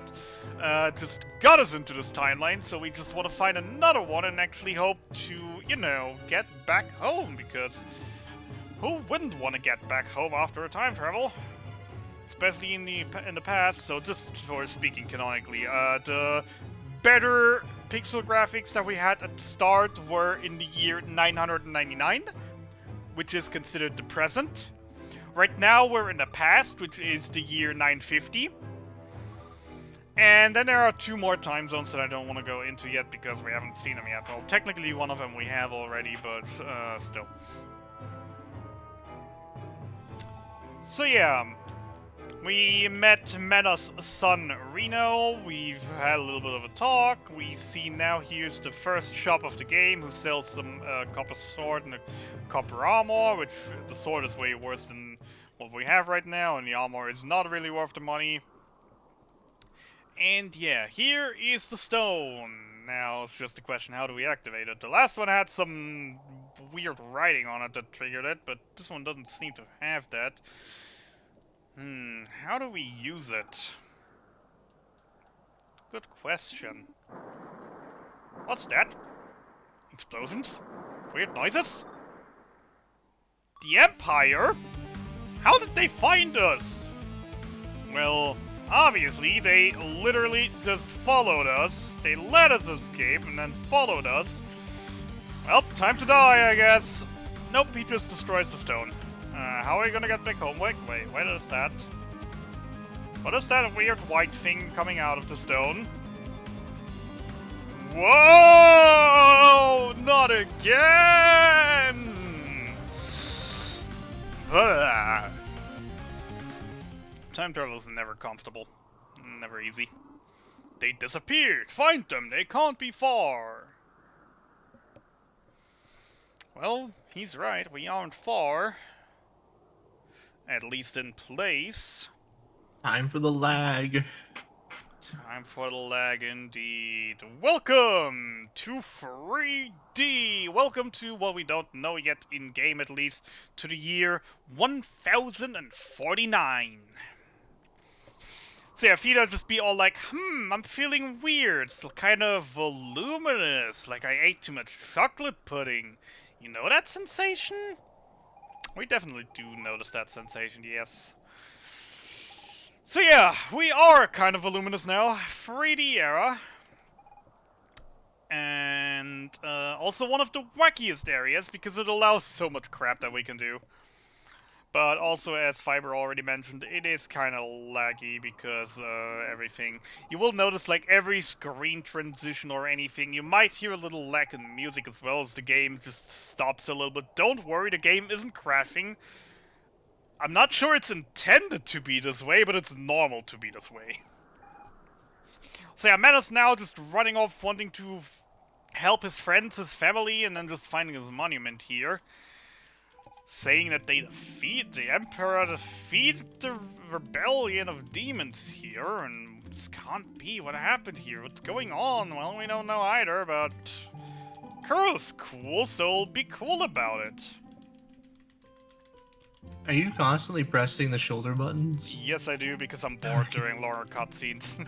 just got us into this timeline, so we just want to find another one and actually hope to, you know, get back home, because who wouldn't want to get back home after a time travel? Especially in the past. So just for speaking canonically, the better pixel graphics that we had at the start were in the year 999, which is considered the present. Right now we're in the past, which is the year 950. And then there are 2 more time zones that I don't want to go into yet because we haven't seen them yet. Well, technically one of them we have already, but still. So yeah, we met Mena's son Reno, we've had a little bit of a talk, we see now here's the first shop of the game who sells some copper sword and a copper armor, which the sword is way worse than what we have right now, and the armor is not really worth the money. And yeah, here is the stone. Now it's just a question, how do we activate it? The last one had some weird writing on it that triggered it, but this one doesn't seem to have that. How do we use it? Good question. What's that? Explosions? Weird noises? The Empire? How did they find us? Well, obviously they literally just followed us. They let us escape and then followed us. Well, time to die, I guess. Nope, he just destroys the stone. How are we gonna get back home? Wait, what is that? What is that weird white thing coming out of the stone? Whoa! Not again! Time travel is never comfortable. Never easy. They disappeared! Find them! They can't be far! Well, he's right. We aren't far. At least in place. Time for the lag. Time for the lag indeed. Welcome to 3D! Welcome to what we don't know yet in-game at least, to the year 1049. So yeah, Fida just be all like, I'm feeling weird. It's kind of voluminous, like I ate too much chocolate pudding. You know that sensation? We definitely do notice that sensation, yes. So yeah, we are kind of voluminous now. 3D era. And also one of the wackiest areas, because it allows so much crap that we can do. But also, as Fiber already mentioned, it is kind of laggy because everything. You will notice, like, every screen transition or anything, you might hear a little lag in music as well as the game just stops a little bit. Don't worry, the game isn't crashing. I'm not sure it's intended to be this way, but it's normal to be this way. So yeah, Mena's now just running off, wanting to help his friends, his family, and then just finding his monument here. Saying that they defeat the Emperor, defeat the rebellion of demons here, and this can't be what happened here. What's going on? Well, we don't know either, but Kuro's cool, so be cool about it. Are you constantly pressing the shoulder buttons? Yes, I do, because I'm bored during longer cutscenes.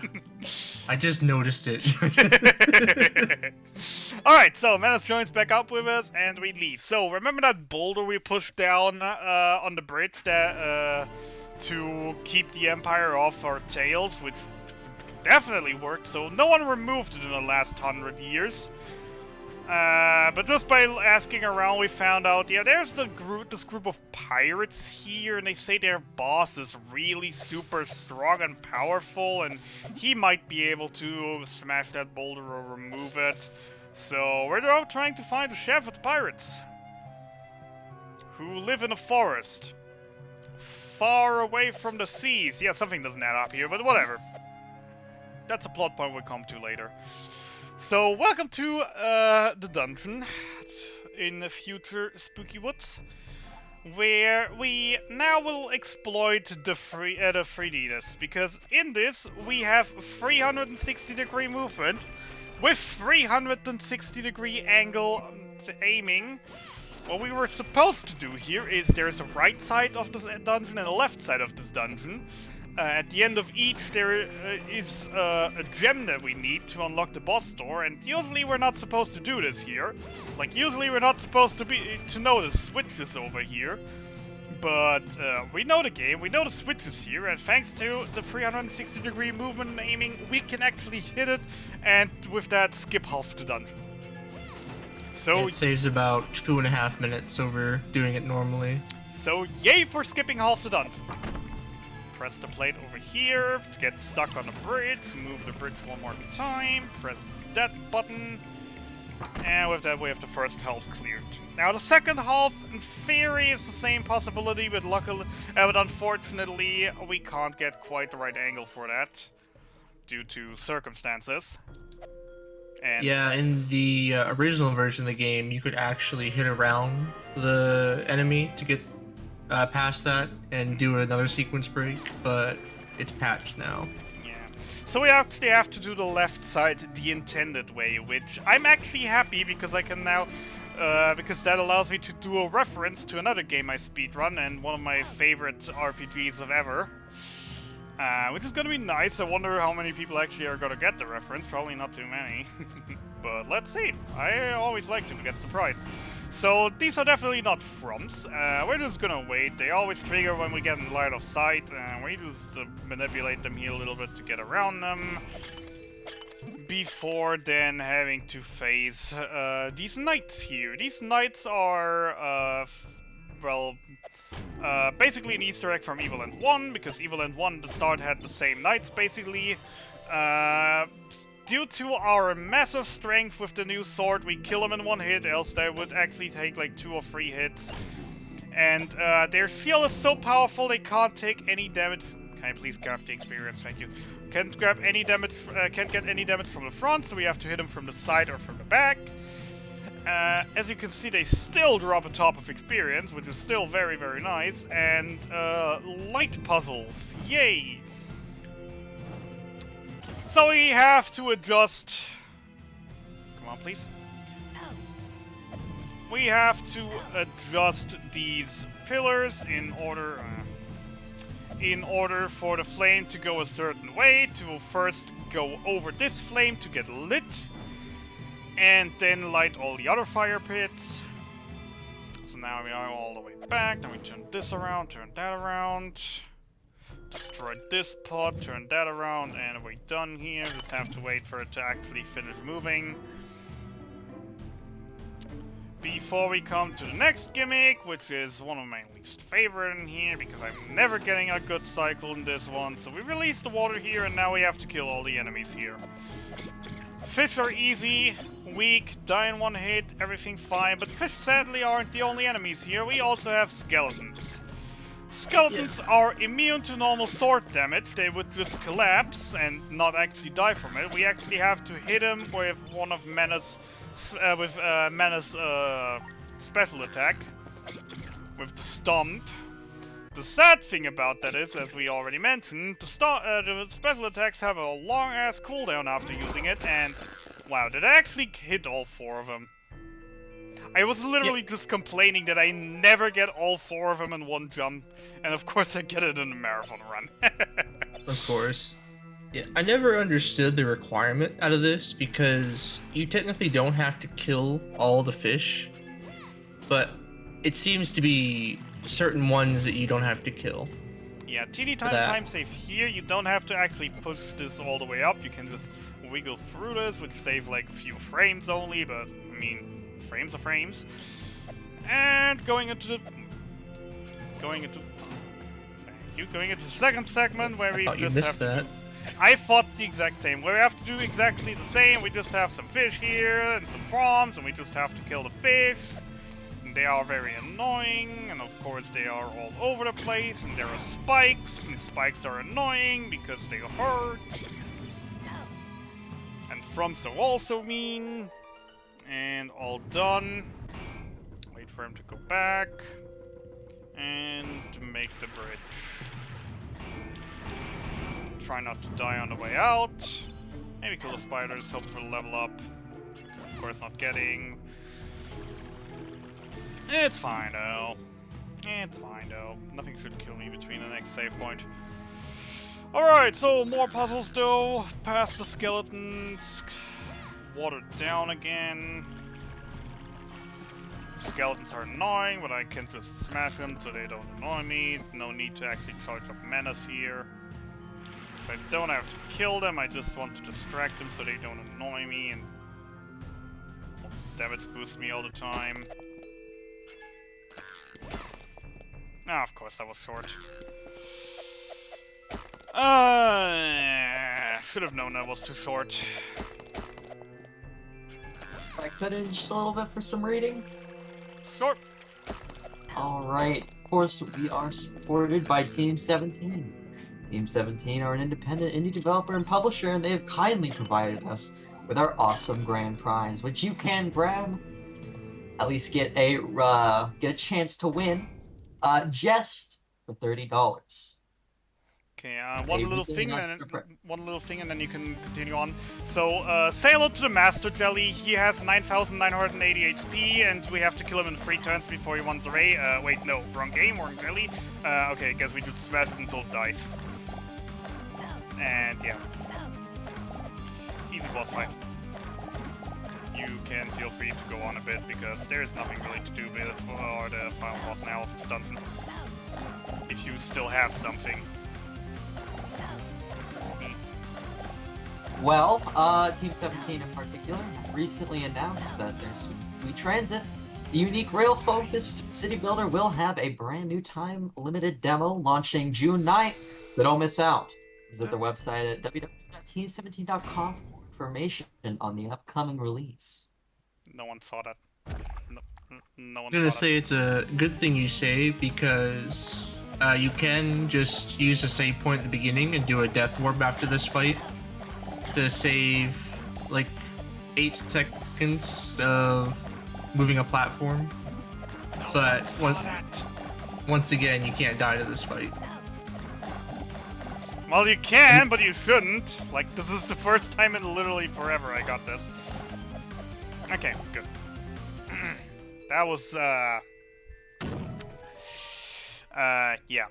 I just noticed it. Alright, so Menace joins back up with us, and we leave. So, remember that boulder we pushed down on the bridge that to keep the Empire off our tails, which definitely worked, so no one removed it in the last 100 years. But just by asking around, we found out, yeah, there's this group of pirates here, and they say their boss is really super strong and powerful, and he might be able to smash that boulder or remove it. So we're now trying to find the chef of the pirates, who live in a forest, far away from the seas. Yeah, something doesn't add up here, but whatever. That's a plot point we'll come to later. So, welcome to the dungeon in the future Spooky Woods, where we now will exploit the 3D-ness, because in this we have 360-degree movement with 360-degree angle aiming, what we were supposed to do here is there's a right side of this dungeon and a left side of this dungeon. At the end of each, there is a gem that we need to unlock the boss door, and usually we're not supposed to do this here. Like, usually we're not supposed to know the switches over here. But we know the game, we know the switches here, and thanks to the 360-degree movement and aiming, we can actually hit it, and with that, skip half the dungeon. So it saves about 2.5 minutes over doing it normally. So yay for skipping half the dungeon. Press the plate over here, get stuck on the bridge, move the bridge one more time, press that button, and with that we have the first half cleared. Now the second half, in theory, is the same possibility, but luckily, but unfortunately, we can't get quite the right angle for that, due to circumstances. And yeah, in the original version of the game, you could actually hit around the enemy to get past that and do another sequence break, but it's patched now. Yeah. So we actually have to do the left side the intended way, which I'm actually happy because I can now, because that allows me to do a reference to another game I speedrun and one of my favorite RPGs of ever. Which is gonna be nice. I wonder how many people actually are gonna get the reference. Probably not too many. But let's see. I always like to get surprised. So these are definitely not fronts. We're just gonna wait. They always trigger when we get in line of sight. We just manipulate them here a little bit to get around them. Before then having to face these knights here. These knights are, well, basically an Easter egg from Evoland 1, because Evoland 1 at the start had the same knights, basically. Due to our massive strength with the new sword, we kill them in one hit, else they would actually take like 2 or 3 hits. And their shield is so powerful they can't take any damage. Can I please grab the experience? Thank you. Can't grab any damage, can't get any damage from the front, so we have to hit them from the side or from the back. As you can see, they still drop a top of experience, which is still very, very nice. And light puzzles, yay! So we have to adjust. Come on, please. We have to adjust these pillars in order for the flame to go a certain way. To first go over this flame to get lit, and then light all the other fire pits. So now we are all the way back. Then we turn this around, turn that around. Destroy this pot, turn that around, and we're done here. Just have to wait for it to actually finish moving. Before we come to the next gimmick, which is one of my least favorite in here, because I'm never getting a good cycle in this one. So we release the water here, and now we have to kill all the enemies here. Fish are easy, weak, die in one hit, everything fine, but fish sadly aren't the only enemies here. We also have skeletons. Skeletons are immune to normal sword damage. They would just collapse and not actually die from it. We actually have to hit them with one of Mena's special attack with the stomp. The sad thing about that is, as we already mentioned, the special attacks have a long-ass cooldown after using it, and wow, did I actually hit all 4 of them? I was literally just complaining that I never get all 4 of them in one jump, and of course I get it in a marathon run. Of course. Yeah, I never understood the requirement out of this, because you technically don't have to kill all the fish, but it seems to be certain ones that you don't have to kill. Yeah, teeny time save here. You don't have to actually push this all the way up. You can just wiggle through this, which saves like a few frames only, but I mean, frames are frames. And going into the second segment where we just have to. I thought the exact same. Where we have to do exactly the same. We just have some fish here and some farms, and we just have to kill the fish. And they are very annoying, and of course they are all over the place. And there are spikes, and spikes are annoying because they hurt. And thrumps are also mean. And all done. Wait for him to go back. And to make the bridge. Try not to die on the way out. Maybe kill the spiders, hope for the level up. Of course not getting. It's fine, though. It's fine, though. Nothing should kill me between the next save point. Alright, so more puzzles, though. Past the skeletons. Watered down again. Skeletons are annoying, but I can just smash them so they don't annoy me. No need to actually charge up menace here. If I don't have to kill them, I just want to distract them so they don't annoy me and damage boost me all the time. Ah, of course, that was short. Should have known that was too short. I cut in just a little bit for some reading. Short. Alright, of course, we are supported by Team 17. Team 17 are an independent indie developer and publisher, and they have kindly provided us with our awesome grand prize, which you can grab, at least get a chance to win, just for $30. Okay, one little thing, and then you can continue on. So, say hello to the Master Jelly. He has 9,980 HP, and we have to kill him in 3 turns before he wants a ray. Wait, no, wrong game, wrong jelly. Okay, I guess we just smash it until it dies. And yeah, easy boss fight. You can feel free to go on a bit because there's nothing really to do with for the final boss now of this dungeon. If you still have something. Well, Team 17 in particular recently announced that their Sweet Transit, the unique rail-focused city builder, will have a brand new time-limited demo launching June 9th, so don't miss out. Visit their website at www.team17.com for information on the upcoming release. No one saw that. No one I'm gonna saw say it's a good thing you say because you can just use a save point at the beginning and do a death warp after this fight to save like 8 seconds of moving a platform. But once again, you can't die to this fight. Well, you can, but you shouldn't. Like, this is the first time in literally forever I got this. Okay, good. That was, yeah,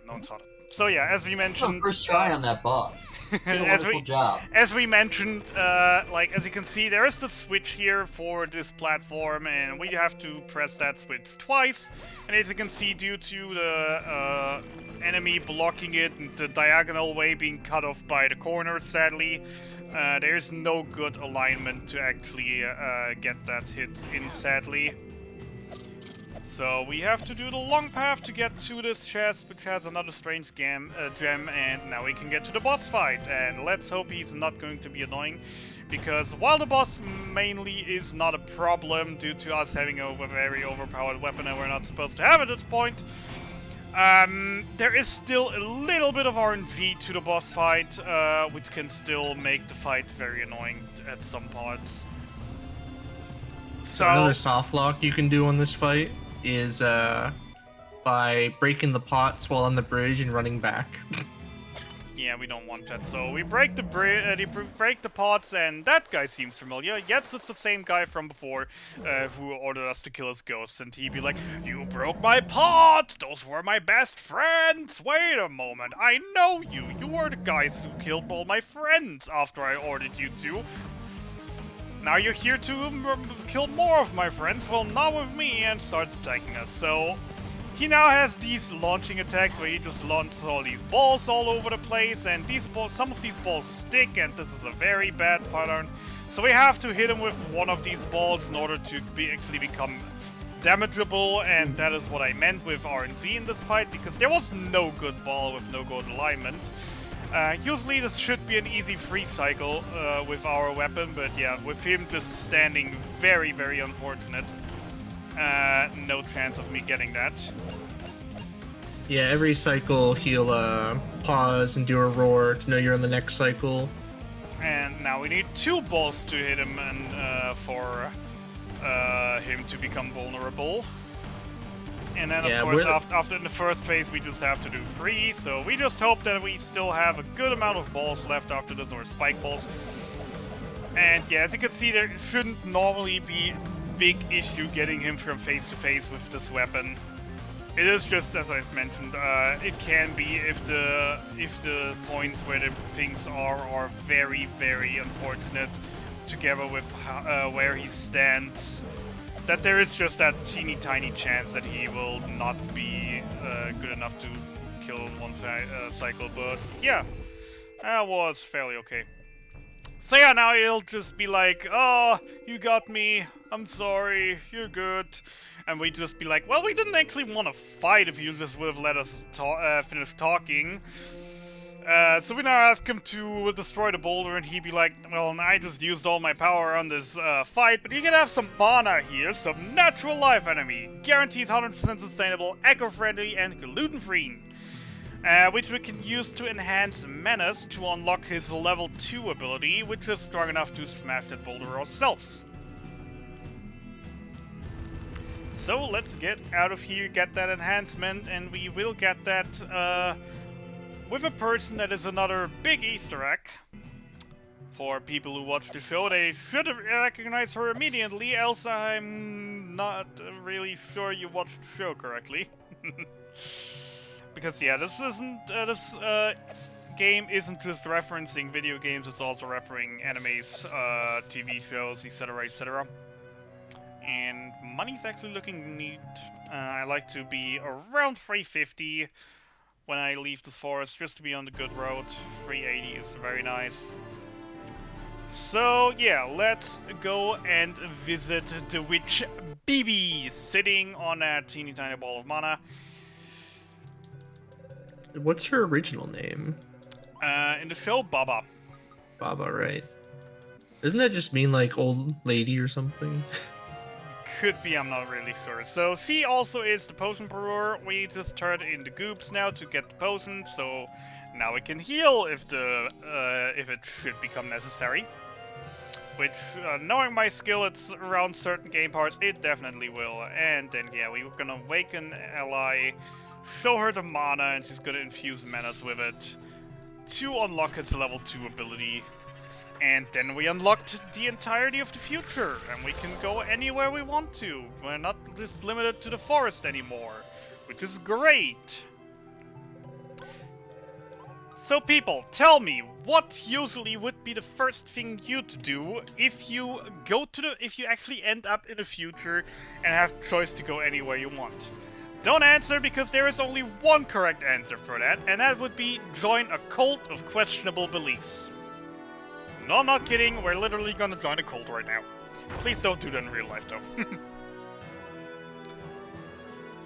no one saw it. So yeah, as we mentioned... First try on that boss. Wonderful job. As we mentioned, like, as you can see, there is the switch here for this platform, and we have to press that switch twice. And as you can see, due to the enemy blocking it and the diagonal way being cut off by the corner, sadly, there's no good alignment to actually get that hit in, sadly. So we have to do the long path to get to this chest, which has another strange gem, and now we can get to the boss fight. And let's hope he's not going to be annoying, because while the boss mainly is not a problem due to us having a very overpowered weapon and we're not supposed to have it at this point, there is still a little bit of RNG to the boss fight, which can still make the fight very annoying at some parts. So another soft lock you can do on this fight is by breaking the pots while on the bridge and running back. Yeah, we don't want that. So we break the break the pots, and that guy seems familiar. Yes, it's the same guy from before who ordered us to kill his ghosts, and he'd be like, "You broke my pots! Those were my best friends! Wait a moment, I know you! You were the guys who killed all my friends after I ordered you to. Now you're here to kill more of my friends, well, not with me," and starts attacking us. So he now has these launching attacks where he just launches all these balls all over the place, and these balls, some of these balls stick, and this is a very bad pattern. So we have to hit him with one of these balls in order to actually become damageable, and that is what I meant with RNG in this fight, because there was no good ball with no good alignment. Usually this should be an easy free cycle with our weapon, but yeah, with him just standing, very, very unfortunate. No chance of me getting that. Yeah, every cycle he'll pause and do a roar to know you're in the next cycle. And now we need 2 balls to hit him and for him to become vulnerable. And then, of course, after in the first phase, we just have to do 3. So we just hope that we still have a good amount of balls left after this, or spike balls. And yeah, as you can see, there shouldn't normally be big issue getting him from face to face with this weapon. It is just, as I mentioned, it can be if the points where the things are very, very unfortunate, together with where he stands, that there is just that teeny tiny chance that he will not be good enough to kill in one cycle. But yeah, that was fairly okay. So yeah, now he'll just be like, oh, you got me, I'm sorry, you're good. And we just be like, well, we didn't actually want to fight if you just would have let us finish talking. So we now ask him to destroy the boulder, and he'd be like, well, I just used all my power on this fight, but you can have some mana here, some natural life enemy, guaranteed 100% sustainable, eco-friendly, and gluten-free. Which we can use to enhance Menace to unlock his level 2 ability, which is strong enough to smash that boulder ourselves. So let's get out of here, get that enhancement, and we will get that with a person that is another big Easter egg. For people who watch the show, they should recognize her immediately, else I'm not really sure you watched the show correctly. Because yeah, this game isn't just referencing video games, it's also referencing animes, TV shows, etc, etc. And money's actually looking neat. I like to be around 350 when I leave this forest, just to be on the good road. 380 is very nice. So yeah, let's go and visit the witch Bibi, sitting on that teeny tiny ball of mana. What's her original name? In the show, Baba. Baba, right? Doesn't that just mean like old lady or something? Could be, I'm not really sure. So she also is the potion brewer. We just turned in the goops now to get the potion, so now we can heal if it should become necessary. Which, knowing my skill, it's around certain game parts, it definitely will. And then yeah, we're gonna awaken ally, show her the mana, and she's gonna infuse Menace with it to unlock his level 2 ability. And then we unlocked the entirety of the future, and we can go anywhere we want to. We're not just limited to the forest anymore, which is great. So people, tell me, what usually would be the first thing you'd do if you actually end up in the future and have choice to go anywhere you want? Don't answer, because there is only one correct answer for that, and that would be join a cult of questionable beliefs. No, I'm not kidding, we're literally gonna join a cult right now. Please don't do that in real life, though.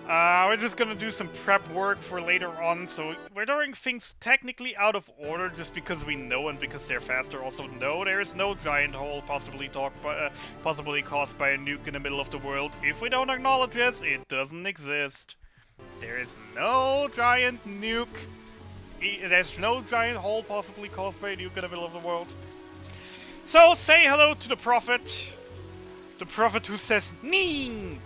We're just gonna do some prep work for later on, so we're doing things technically out of order just because we know and because they're faster. Also, no, there is no giant hole possibly caused by a nuke in the middle of the world. If we don't acknowledge this, it doesn't exist. There is no giant nuke. There's no giant hole possibly caused by a nuke in the middle of the world. So, say hello to the prophet. The prophet who says, "Nee!"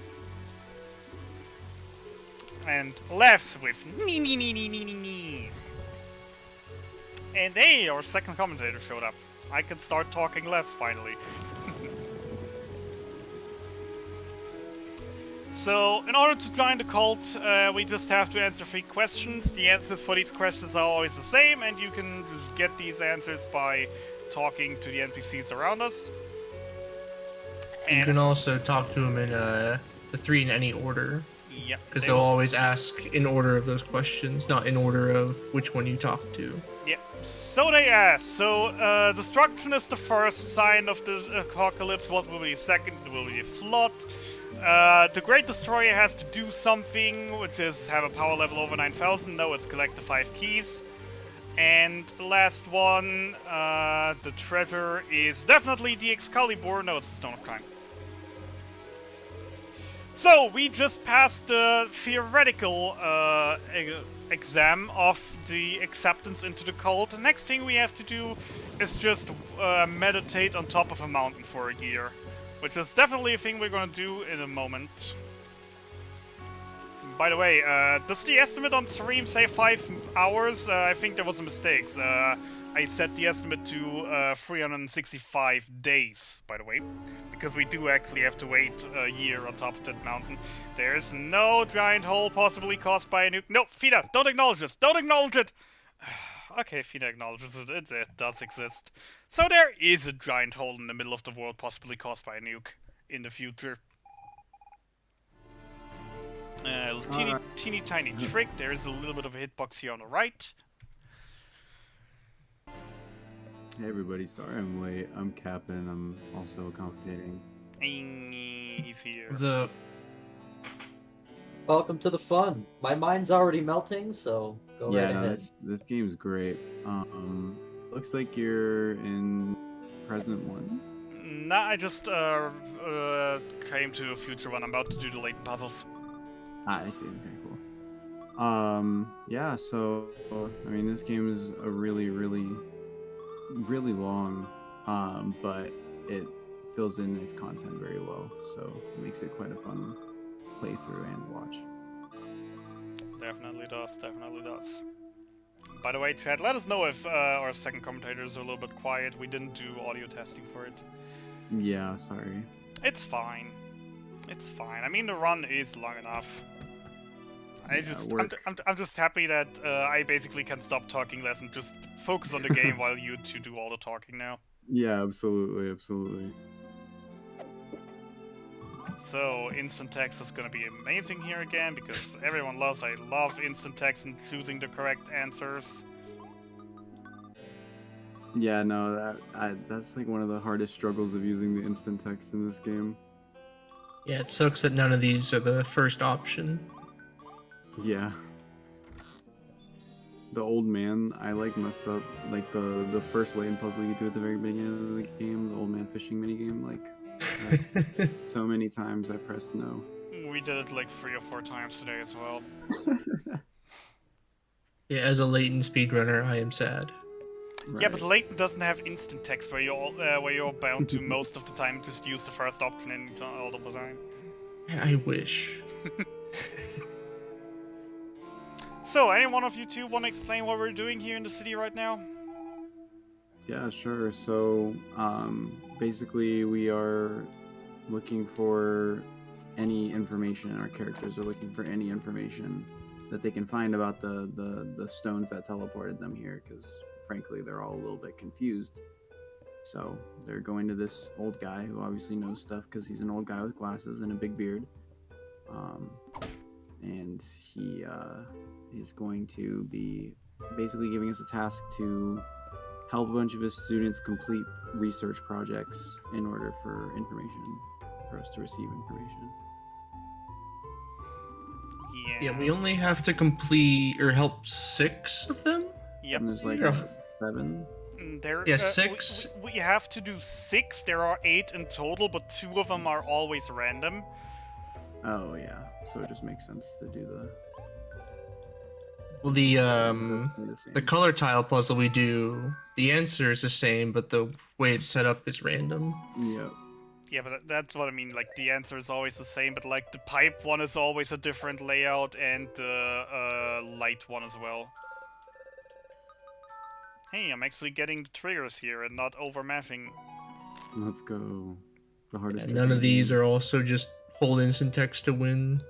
and laughs with "Nee, nee, nee, nee, nee, nee, nee." And hey, our second commentator showed up. I can start talking less, finally. So, in order to join the cult, we just have to answer 3 questions. The answers for these questions are always the same, and you can get these answers by talking to the NPCs around us. And you can also talk to them in the 3 in any order. Yeah. Because they'll always ask in order of those questions, not in order of which one you talk to. Yeah. So they ask. So, destruction is the first sign of the apocalypse. What will be second? It will be a flood. The Great Destroyer has to do something, which is have a power level over 9,000. No, it's collect the 5 keys. And the last one, the treasure is definitely the Excalibur. No, it's the Stone of Time. So, we just passed the theoretical exam of the acceptance into the cult. The next thing we have to do is just meditate on top of a mountain for a year. Which is definitely a thing we're gonna do in a moment. By the way, does the estimate on stream say 5 hours? I think there was a mistake. I set the estimate to 365 days, by the way, because we do actually have to wait a year on top of that mountain. There's no giant hole possibly caused by a nuke. No, Fina, don't acknowledge this. Don't acknowledge it. Okay, Fina acknowledges it. It does exist. So there is a giant hole in the middle of the world possibly caused by a nuke in the future. Teeny tiny trick. There is a little bit of a hitbox here on the right. Hey everybody, sorry I'm late. I'm Cappan, I'm also commentating. He's here. What's up? Welcome to the fun. My mind's already melting, so go right No, ahead. this game's great. Looks like you're in present one. Nah, I just came to a future one. I'm about to do the latent puzzles. Ah, I see. Okay, cool. Yeah, so I mean, this game is a really really long, but it fills in its content very well, so it makes it quite a fun playthrough and watch. Definitely does, definitely does. By the way, chat, let us know if our second commentators are a little bit quiet. We didn't do audio testing for it. Yeah, sorry. It's fine. It's fine. I mean, the run is long enough. I'm just happy that I basically can stop talking less and just focus on the game while you two do all the talking now. Yeah, absolutely. So, instant text is gonna be amazing here again, because everyone loves, I love instant text and choosing the correct answers. Yeah, no, that's like one of the hardest struggles of using the instant text in this game. Yeah, it sucks that none of these are the first option. Yeah. The old man, I like messed up like the first latent puzzle you do at the very beginning of the game, the old man fishing minigame, like so many times I pressed no. We did it like 3 or 4 times today as well. Yeah, as a latent speedrunner, I am sad. Right. Yeah, but Layton doesn't have instant text where you're bound to most of the time just use the first option in all of the time. I wish. So, any one of you two want to explain what we're doing here in the city right now? Yeah, sure. So, basically we are looking for any information, our characters are looking for any information that they can find about the stones that teleported them here, because frankly they're all a little bit confused. So they're going to this old guy who obviously knows stuff because he's an old guy with glasses and a big beard. And he is going to be basically giving us a task to help a bunch of his students complete research projects in order for information, for us to receive information. Yeah, we only have to complete or help 6 of them? Yep. And there's like Yeah. 7. There, Yeah, 6. We have to do 6. There are 8 in total, but 2 of them are always random. Oh yeah, so it just makes sense to do the. Well, the same. the color tile puzzle we do, the answer is the same, but the way it's set up is random. Yep. Yeah, but that's what I mean, like, the answer is always the same, but, like, the pipe one is always a different layout, and the light one as well. Hey, I'm actually getting the triggers here and not overmashing. Let's go. The hardest. And none of these are also just hold instant text to win.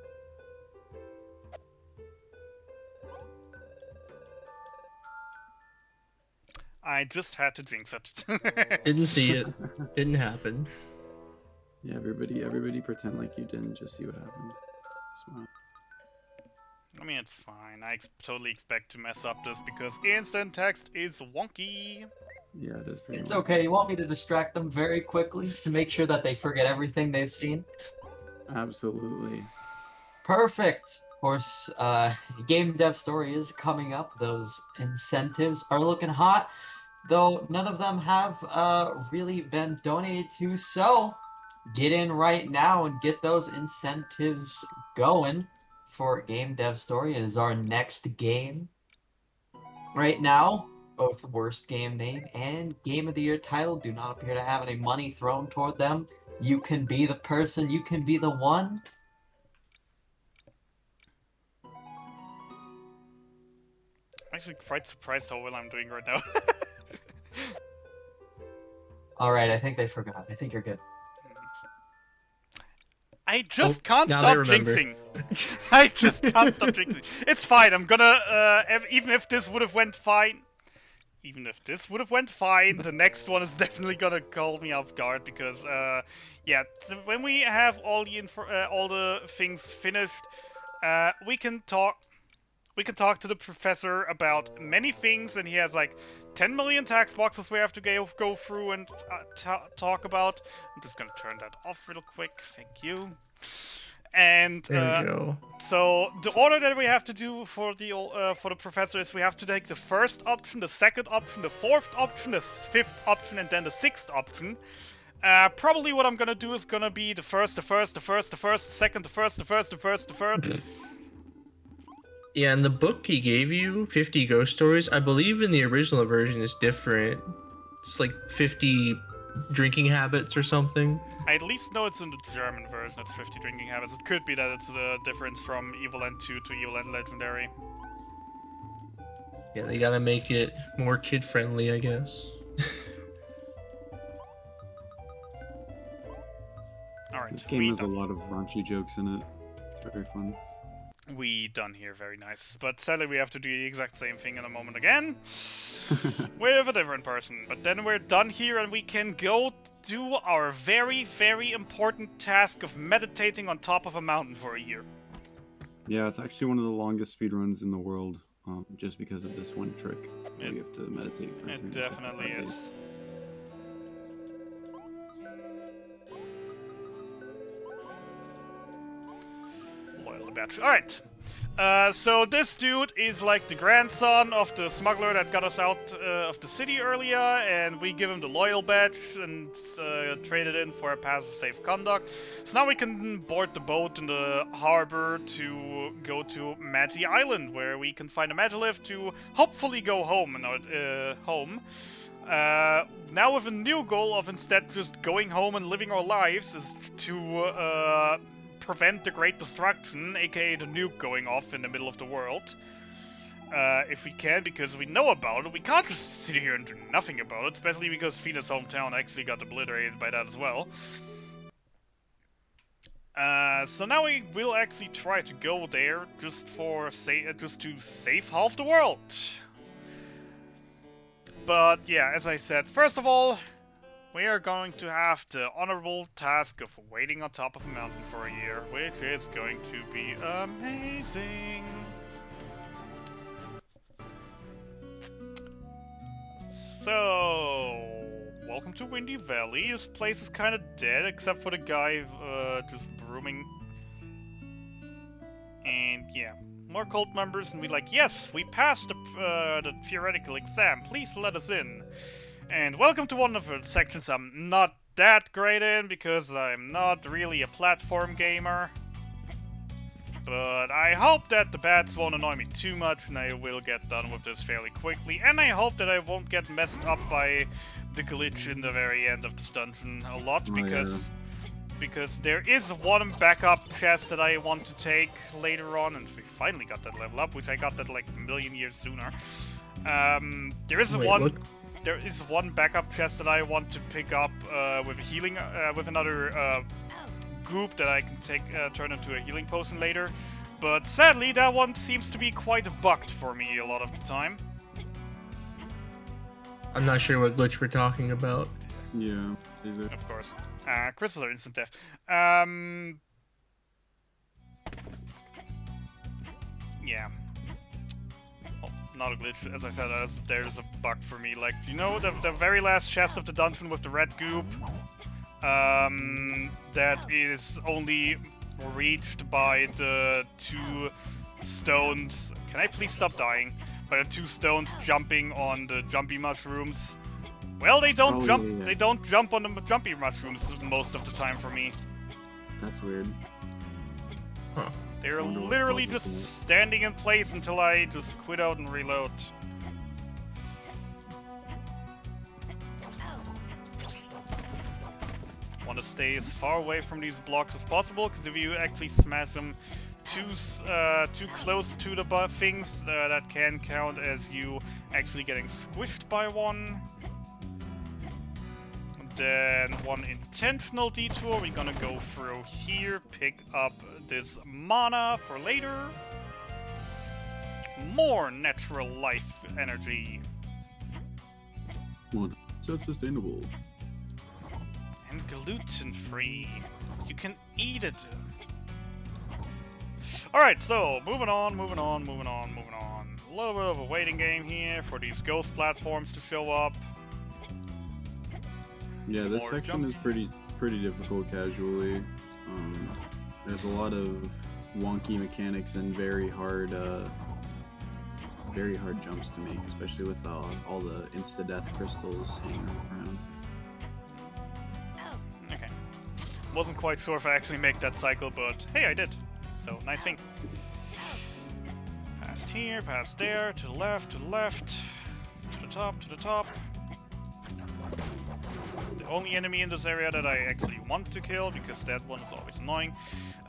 I just had to jinx it. Didn't see it. Didn't happen. Yeah, everybody pretend like you didn't just see what happened. Smart. I mean, it's fine. I totally expect to mess up this because instant text is wonky. Yeah, it is pretty. It's much. okay. You want me to distract them very quickly to make sure that they forget everything they've seen? Absolutely. Perfect. Of course, game dev story is coming up. Those incentives are looking hot, though none of them have really been donated to. So get in right now and get those incentives going for game dev story. It is our next game. Right now, both worst game name and game of the year title do not appear to have any money thrown toward them. You can be the person, you can be the one. I'm actually quite surprised how well I'm doing right now. Alright, I think they forgot. I think you're good. I just can't now stop they remember. jinxing. I just can't stop jinxing. It's fine. I'm gonna even if this would have went fine. Even if this would have went fine, the next one is definitely gonna call me off guard because, yeah, when we have all the things finished, we can talk. We can talk to the professor about many things, and he has like 10 million tax boxes we have to go through and talk about. I'm just gonna turn that off real quick. Thank you. And There we go. so the order that we have to do for the professor is we have to take the first option, the second option, the fourth option, the fifth option, and then the sixth option. Probably what I'm gonna do is gonna be the first, the second, the third. Yeah, in the book he gave you, 50 ghost stories. I believe in the original version is different. It's like 50 drinking habits or something. I at least know it's in the German version, it's 50 drinking habits. It could be that it's a difference from Evoland 2 to Evoland Legendary. Yeah, they gotta make it more kid-friendly, I guess. Alright, This game has a lot of raunchy jokes in it. It's very fun. We done here, very nice. But sadly we have to do the exact same thing in a moment again. With a different person. But then we're done here and we can go do our very, very important task of meditating on top of a mountain for a year. Yeah, it's actually one of the longest speedruns in the world, just because of this one trick. You have to meditate for It 365 definitely days. is. Loyal to batch. Alright. So this dude is like the grandson of the smuggler that got us out of the city earlier, and we give him the loyal badge and trade it in for a pass of safe conduct. So now we can board the boat in the harbor to go to Magi Island, where we can find a Megalith to hopefully go home. Now with a new goal of instead just going home and living our lives is to prevent the Great Destruction, aka the nuke going off in the middle of the world. If we can, because we know about it. We can't just sit here and do nothing about it, especially because Fina's hometown actually got obliterated by that as well. So now we will actually try to go there just to save half the world. But yeah, as I said, first of all, we are going to have the honorable task of waiting on top of a mountain for a year, which is going to be amazing. So, welcome to Windy Valley. This place is kind of dead, except for the guy just brooming. And yeah, more cult members, and we like, yes, we passed the theoretical exam. Please let us in. And welcome to one of the sections I'm not that great in, because I'm not really a platform gamer. But I hope that the bats won't annoy me too much, and I will get done with this fairly quickly. And I hope that I won't get messed up by the glitch in the very end of this dungeon a lot, because there is one backup chest that I want to take later on, and we finally got that level up, which I got that like a million years sooner. There is one backup chest that I want to pick up with a healing, with another goop that I can turn into a healing potion later. But sadly, that one seems to be quite bugged for me a lot of the time. I'm not sure what glitch we're talking about. Yeah, either. Of course. Crystals are instant death. Yeah. Not a glitch, as I said, there's a bug for me. Like, you know, the very last chest of the dungeon with the red goop, that is only reached by the two stones. Can I please stop dying? By the two stones jumping on the jumpy mushrooms. Well, they don't jump. Yeah. They don't jump on the jumpy mushrooms most of the time for me. That's weird. Huh. They're Wonder what literally causes just standing in place until I just quit out and reload. Want to stay as far away from these blocks as possible, because if you actually smash them too close to the things, that can count as you actually getting squished by one. then one intentional detour. We're gonna go through here, pick up this mana for later. More natural life energy. One. Just sustainable. And gluten-free. You can eat it. Alright, so moving on. A little bit of a waiting game here for these ghost platforms to show up. Yeah, this More section is pretty difficult casually. There's a lot of wonky mechanics and very hard jumps to make, especially with all the insta-death crystals hanging around. Okay. Wasn't quite sure if I actually make that cycle, but hey, I did. So, nice thing. Past here, past there, to the left, to the top. The only enemy in this area that I actually want to kill, because that one is always annoying.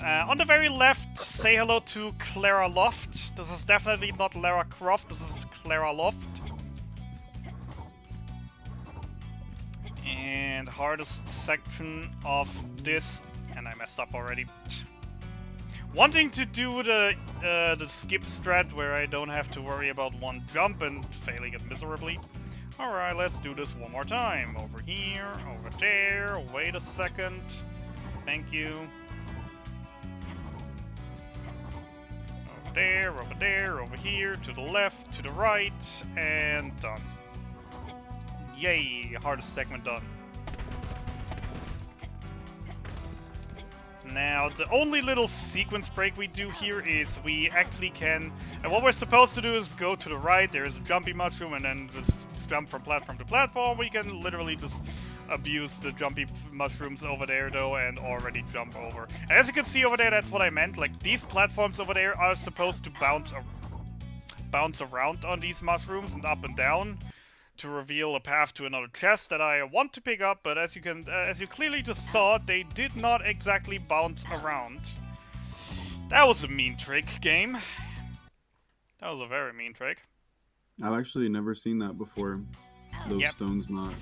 On the very left, say hello to Clara Loft. This is definitely not Lara Croft, this is Clara Loft. And hardest section of this, and I messed up already. Wanting to do the skip strat where I don't have to worry about one jump and failing it miserably. Alright, let's do this one more time. Over here, over there, wait a second. Thank you. Over there, over here, to the left, to the right, and done. Yay, hardest segment done. Now, the only little sequence break we do here is we actually can... And what we're supposed to do is go to the right, there's a jumpy mushroom, and then just jump from platform to platform. We can literally just abuse the jumpy mushrooms over there, though, and already jump over. And as you can see over there, that's what I meant. Like, these platforms over there are supposed to bounce around on these mushrooms and up and down to reveal a path to another chest that I want to pick up, but as you clearly just saw, they did not exactly bounce around. That was a mean trick, game. That was a very mean trick. I've actually never seen that before. Those stones not.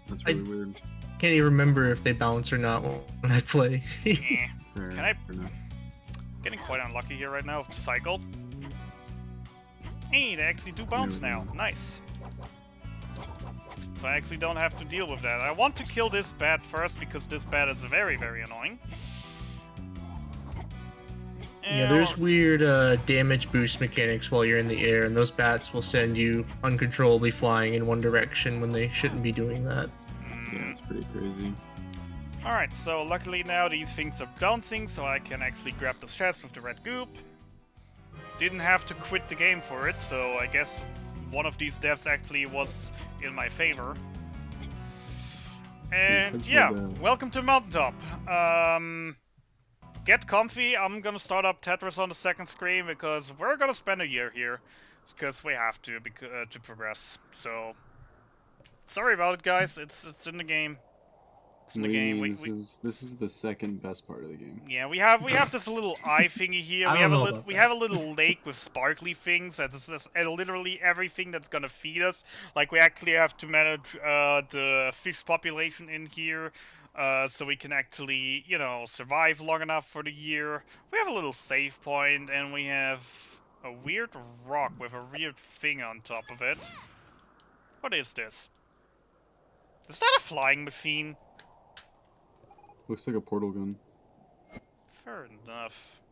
That's really weird. Can't even remember if they bounce or not when I play. Fair, Can I? fair enough. Getting quite unlucky here right now with the cycle. Hey, they actually do bounce now. Nice. So I actually don't have to deal with that. I want to kill this bat first because this bat is very, very annoying. Yeah, there's weird damage boost mechanics while you're in the air, and those bats will send you uncontrollably flying in one direction when they shouldn't be doing that. Yeah, it's pretty crazy. Alright, so luckily now these things are bouncing, so I can actually grab this chest with the red goop. Didn't have to quit the game for it, so I guess one of these deaths actually was in my favor. And yeah, welcome to Mountaintop. Get comfy, I'm gonna start up Tetris on the second screen because we're gonna spend a year here. Because we have to progress. So, sorry about it, guys, it's in the game. It's in the game. This is the second best part of the game. Yeah, we have this little eye thingy here. We have a little lake with sparkly things. That's literally everything that's gonna feed us. Like we actually have to manage the fish population in here, so we can actually, you know, survive long enough for the year. We have a little save point, and we have a weird rock with a weird thing on top of it. What is this? Is that a flying machine? Looks like a portal gun. Fair enough.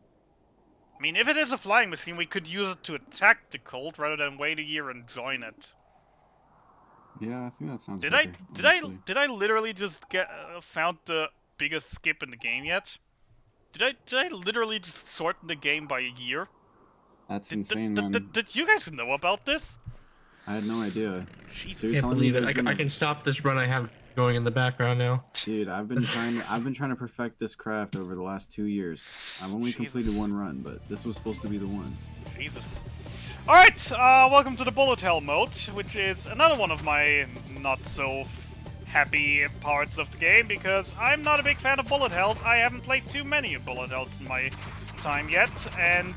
I mean, if it is a flying machine, we could use it to attack the cult rather than wait a year and join it. Yeah, I think that sounds. Did I literally just get found the biggest skip in the game yet? Did I literally just shorten the game by a year? That's insane, man. Did you guys know about this? I had no idea. Jesus. I can't believe it. I can stop this run I have going in the background now. Dude, I've been trying to perfect this craft over the last 2 years. I've only completed one run, but this was supposed to be the one. Jesus. Alright, welcome to the bullet hell mode, which is another one of my not so happy parts of the game, because I'm not a big fan of bullet hells. I haven't played too many bullet hells in my time yet, and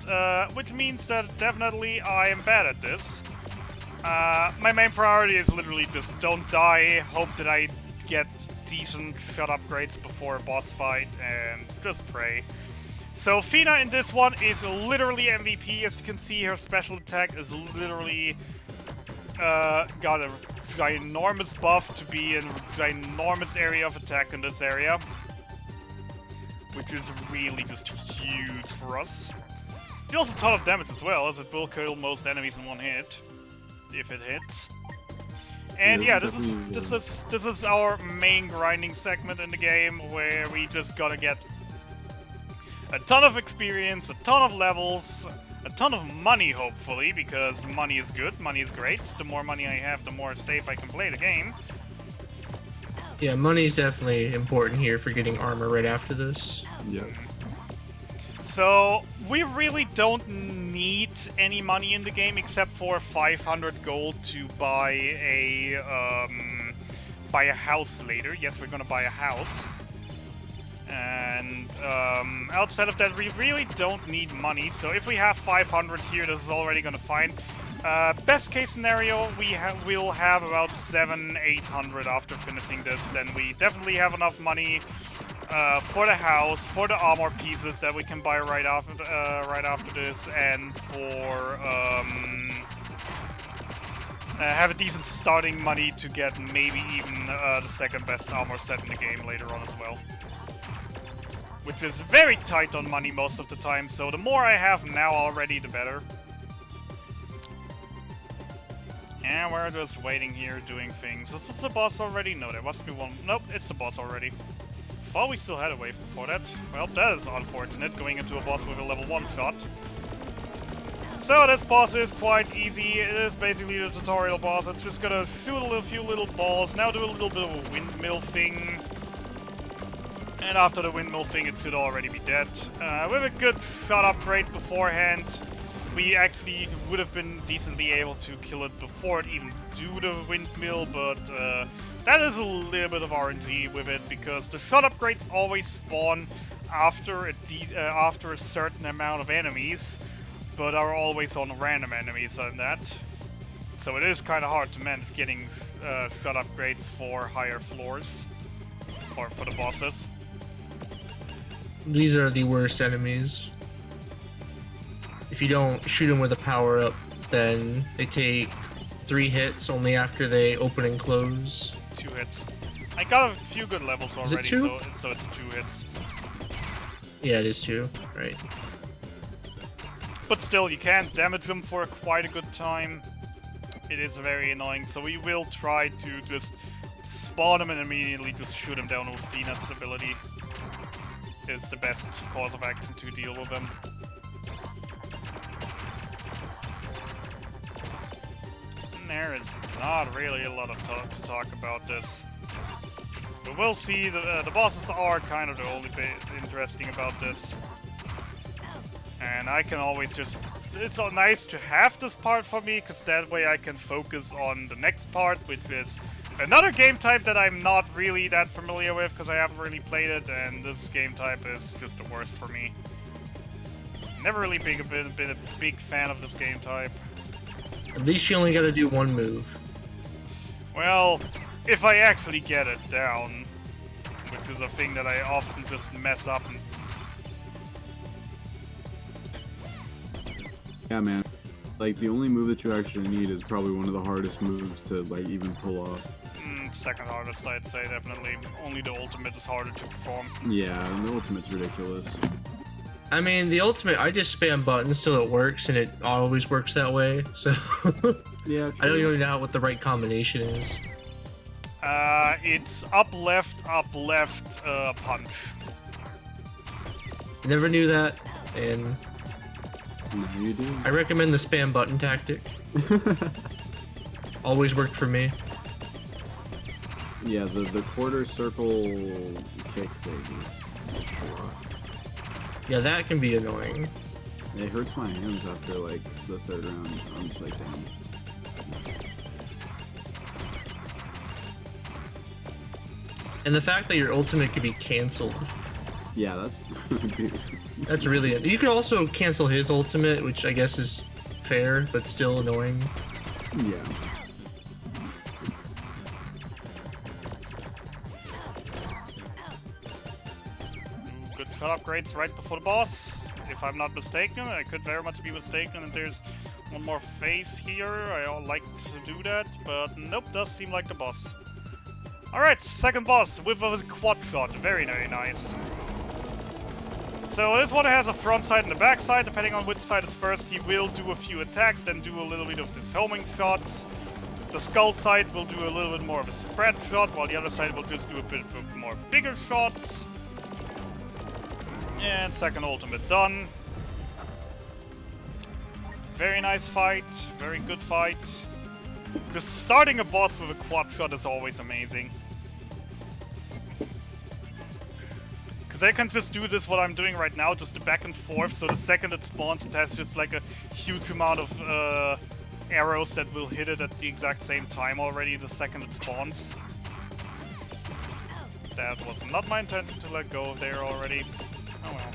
which means that definitely I am bad at this. My main priority is literally just don't die, hope that I get decent shot upgrades before a boss fight and just pray. So Fina in this one is literally MVP. As you can see, her special attack is literally got a ginormous buff to be in a ginormous area of attack in this area, which is really just huge for us. It deals a ton of damage as well, as it will kill most enemies in one hit, if it hits. And yeah, this is our main grinding segment in the game, where we just gotta get a ton of experience, a ton of levels, a ton of money, hopefully, because money is good, money is great. The more money I have, the more safe I can play the game. Yeah, money's definitely important here for getting armor right after this. Yeah. So, we really don't need any money in the game except for 500 gold to buy a house later. Yes, we're gonna buy a house. And outside of that, we really don't need money. So if we have 500 here, this is already gonna fine. Best case scenario, we'll have about 700-800 after finishing this. Then we definitely have enough money for the house, for the armor pieces that we can buy right after this, and for have a decent starting money to get maybe even the second best armor set in the game later on as well. Which is very tight on money most of the time, so the more I have now already, the better. And we're just waiting here, doing things. Is this the boss already? No, there must be one. Nope, it's the boss already. Thought we still had a wave before that. Well, that is unfortunate, going into a boss with a level 1 shot. So this boss is quite easy. It is basically the tutorial boss. It's just gonna shoot a few little balls, now do a little bit of a windmill thing. And after the windmill thing, it should already be dead. With a good shot upgrade beforehand, we actually would have been decently able to kill it before it even do the windmill, but that is a little bit of RNG with it, because the shot upgrades always spawn after a certain amount of enemies, but are always on random enemies on that. So it is kind of hard to manage getting shot upgrades for higher floors, or for the bosses. These are the worst enemies. If you don't shoot them with a power-up, then they take 3 hits only after they open and close. 2 hits. I got a few good levels already, Is it 2? so it's 2 hits. Yeah, it is 2, right. But still, you can't damage them for quite a good time. It is very annoying, so we will try to just spawn them and immediately just shoot them down with Fina's ability. Is the best course of action to deal with them. And there is not really a lot of to talk about this. But we'll see, the bosses are kind of the only bit interesting about this. And I can always just... It's nice to have this part for me, because that way I can focus on the next part, which is another game type that I'm not really that familiar with, because I haven't really played it, and this game type is just the worst for me. Never really been a big fan of this game type. At least you only gotta do 1 move. Well, if I actually get it down, which is a thing that I often just mess up and... Yeah, man. Like, the only move that you actually need is probably one of the hardest moves to, like, even pull off. Second hardest, I'd say, definitely. Only the ultimate is harder to perform. Yeah, and the ultimate's ridiculous. I mean, the ultimate, I just spam buttons till it works, and it always works that way, so... Yeah, true. I don't even know what the right combination is. It's up, left, punch. I never knew that, and... No, you do. I recommend the spam button tactic. Always worked for me. Yeah, the quarter circle kick thing is such a lot. Yeah, that can be annoying. It hurts my hands after, like, the 3rd round. I'm just like, damn. And the fact that your ultimate could be cancelled. Yeah, that's... dude. That's really... You can also cancel his ultimate, which I guess is fair, but still annoying. Yeah. good shot upgrades right before the boss, if I'm not mistaken. I could very much be mistaken, and there's one more phase here. I like to do that, but nope, does seem like the boss. Alright, second boss with a quad shot. Very, very nice. So this one has a front side and a back side. Depending on which side is first, he will do a few attacks, then do a little bit of this homing shots. The skull side will do a little bit more of a spread shot, while the other side will just do a bit more bigger shots. And second ultimate done. Very nice fight, very good fight. Because starting a boss with a quad shot is always amazing. Because I can just do this, what I'm doing right now, just the back and forth, so the second it spawns it has just like a huge amount of arrows that will hit it at the exact same time already the second it spawns. That was not my intention to let go there already. Oh well.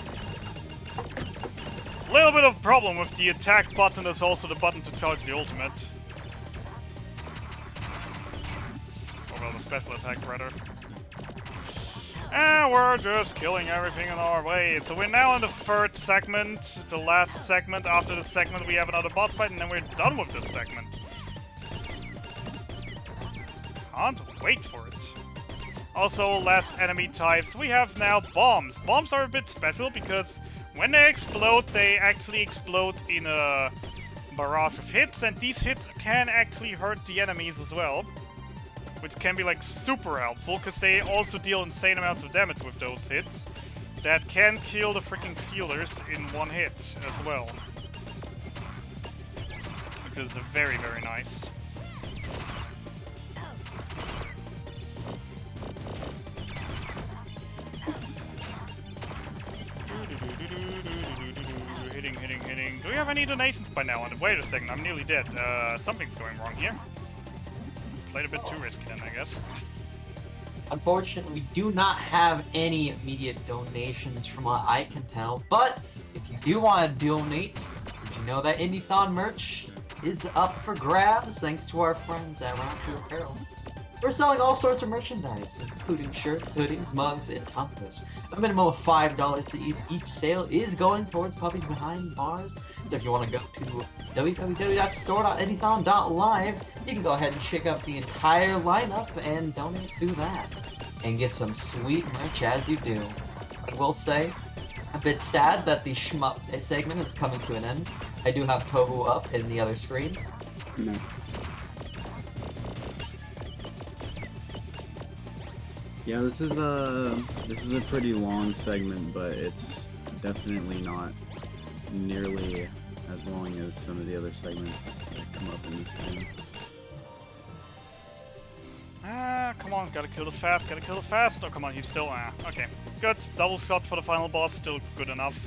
Little bit of problem with the attack button is also the button to charge the ultimate. Or well, the special attack rather. And we're just killing everything in our way. So we're now in the third segment, the last segment. After this segment we have another boss fight and then we're done with this segment. Can't wait for it. Also, last enemy types, we have now bombs. Bombs are a bit special because when they actually explode in a barrage of hits, and these hits can actually hurt the enemies as well. Which can be like super helpful, because they also deal insane amounts of damage with those hits. That can kill the freaking healers in one hit as well. Which is very, very nice. Hitting. Do we have any donations by now? Wait a second, I'm nearly dead. Something's going wrong here. Played a bit too risky then, I guess. Unfortunately, we do not have any immediate donations from what I can tell, but if you do want to donate, did you know that Indiethon merch is up for grabs thanks to our friends at Round 2 Apparel? We're selling all sorts of merchandise, including shirts, hoodies, mugs, and tumbers. A minimum of $5 to each sale is going towards Puppies Behind Bars. So if you want to go to www.store.indiethon.live, you can go ahead and check out the entire lineup and donate through that. And get some sweet merch as you do. I will say, a bit sad that the shmup segment is coming to an end. I do have Tohu up in the other screen. No. Yeah, this is a pretty long segment, but it's definitely not nearly as long as some of the other segments that come up in this game. Come on, gotta kill this fast, Oh, come on, he's still, okay. Good, double shot for the final boss, still good enough.